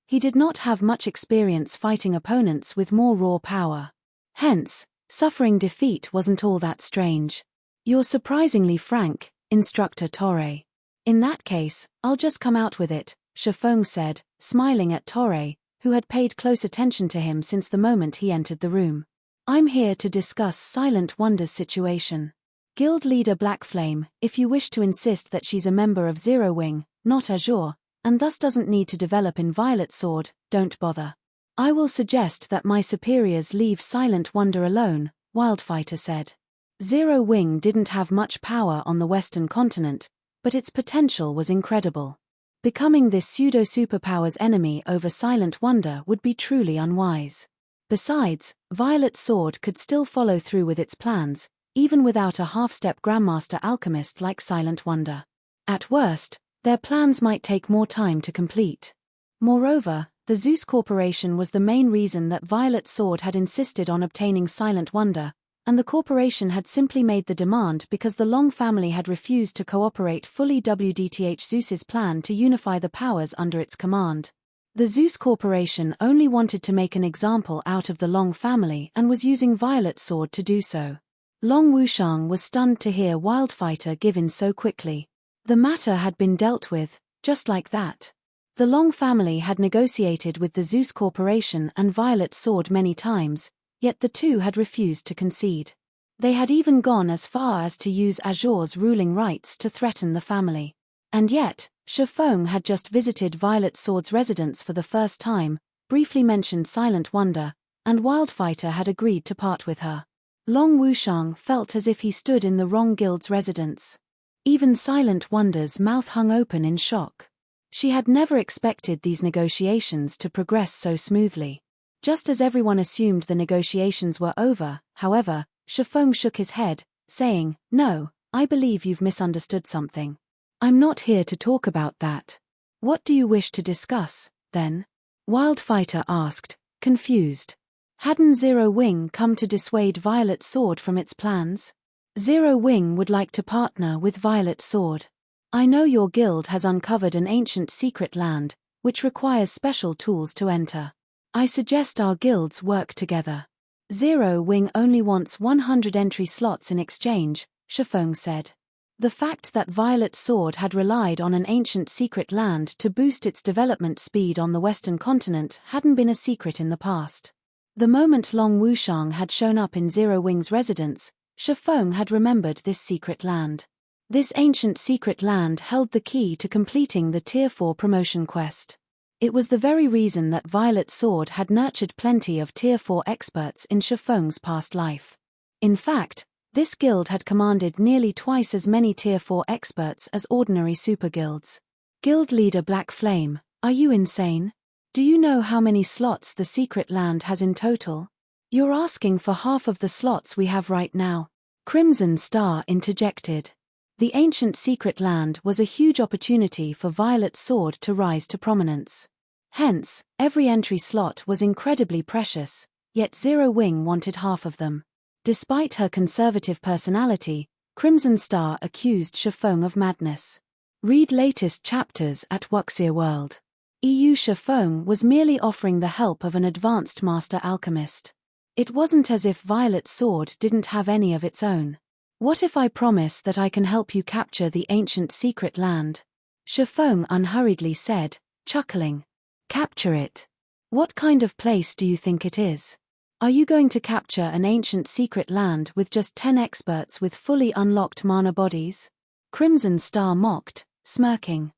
He did not have much experience fighting opponents with more raw power. Hence, suffering defeat wasn't all that strange. "You're surprisingly frank, Instructor Torre. In that case, I'll just come out with it," Shifeng said, smiling at Torre, who had paid close attention to him since the moment he entered the room. "I'm here to discuss Silent Wonder's situation. Guild leader Blackflame, if you wish to insist that she's a member of Zero Wing, not Azure, and thus doesn't need to develop in Violet Sword, don't bother. I will suggest that my superiors leave Silent Wonder alone," Wildfighter said. Zero Wing didn't have much power on the Western continent, but its potential was incredible. Becoming this pseudo-superpower's enemy over Silent Wonder would be truly unwise. Besides, Violet Sword could still follow through with its plans, even without a half-step Grandmaster alchemist like Silent Wonder. At worst, their plans might take more time to complete. Moreover, the Zeus Corporation was the main reason that Violet Sword had insisted on obtaining Silent Wonder, and the corporation had simply made the demand because the Long family had refused to cooperate fully with Zeus's plan to unify the powers under its command. The Zeus Corporation only wanted to make an example out of the Long family and was using Violet Sword to do so. Long Wushang was stunned to hear Wildfighter give in so quickly. The matter had been dealt with, just like that. The Long family had negotiated with the Zeus Corporation and Violet Sword many times, Yet the two had refused to concede. They had even gone as far as to use Azure's ruling rights to threaten the family. And yet, Shifeng had just visited Violet Sword's residence for the first time, briefly mentioned Silent Wonder, and Wildfighter had agreed to part with her. Long Wushang felt as if he stood in the wrong guild's residence. Even Silent Wonder's mouth hung open in shock. She had never expected these negotiations to progress so smoothly. Just as everyone assumed the negotiations were over, however, Shifeng shook his head, saying, "No, I believe you've misunderstood something. I'm not here to talk about that. What do you wish to discuss, then?" Wildfighter asked, confused. Hadn't Zero Wing come to dissuade Violet Sword from its plans? Zero Wing would like to partner with Violet Sword. I know your guild has uncovered an ancient secret land, which requires special tools to enter. I suggest our guilds work together. Zero Wing only wants 100 entry slots in exchange, Shifeng said. The fact that Violet Sword had relied on an ancient secret land to boost its development speed on the western continent hadn't been a secret in the past. The moment Long Wushang had shown up in Zero Wing's residence, Shifeng had remembered this secret land. This ancient secret land held the key to completing the Tier 4 promotion quest. It was the very reason that Violet Sword had nurtured plenty of Tier 4 experts in Shifeng's past life. In fact, this guild had commanded nearly twice as many Tier 4 experts as ordinary super guilds. Guild leader Black Flame, are you insane? Do you know how many slots the secret land has in total? You're asking for half of the slots we have right now. Crimson Star interjected. The ancient secret land was a huge opportunity for Violet Sword to rise to prominence. Hence, every entry slot was incredibly precious, yet Zero Wing wanted half of them. Despite her conservative personality, Crimson Star accused Shifeng of madness. Read latest chapters at Wuxia World. EU Shifeng was merely offering the help of an advanced master alchemist. It wasn't as if Violet Sword didn't have any of its own. What if I promise that I can help you capture the ancient secret land? Shifeng unhurriedly said, chuckling. Capture it? What kind of place do you think it is? Are you going to capture an ancient secret land with just 10 experts with fully unlocked mana bodies? Crimson Star mocked, smirking.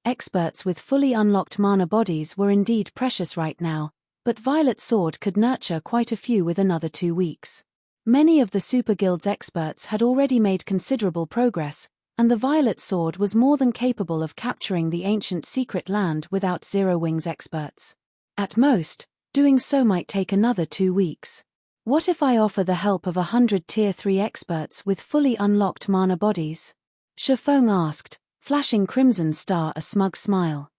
Experts with fully unlocked mana bodies were indeed precious right now, but Violet Sword could nurture quite a few with another 2 weeks. Many of the Super Guild's experts had already made considerable progress, and the Violet Sword was more than capable of capturing the ancient secret land without Zero Wing's experts. At most, doing so might take another 2 weeks. What if I offer the help of 100 Tier 3 experts with fully unlocked mana bodies? Shifeng asked, flashing Crimson Star a smug smile.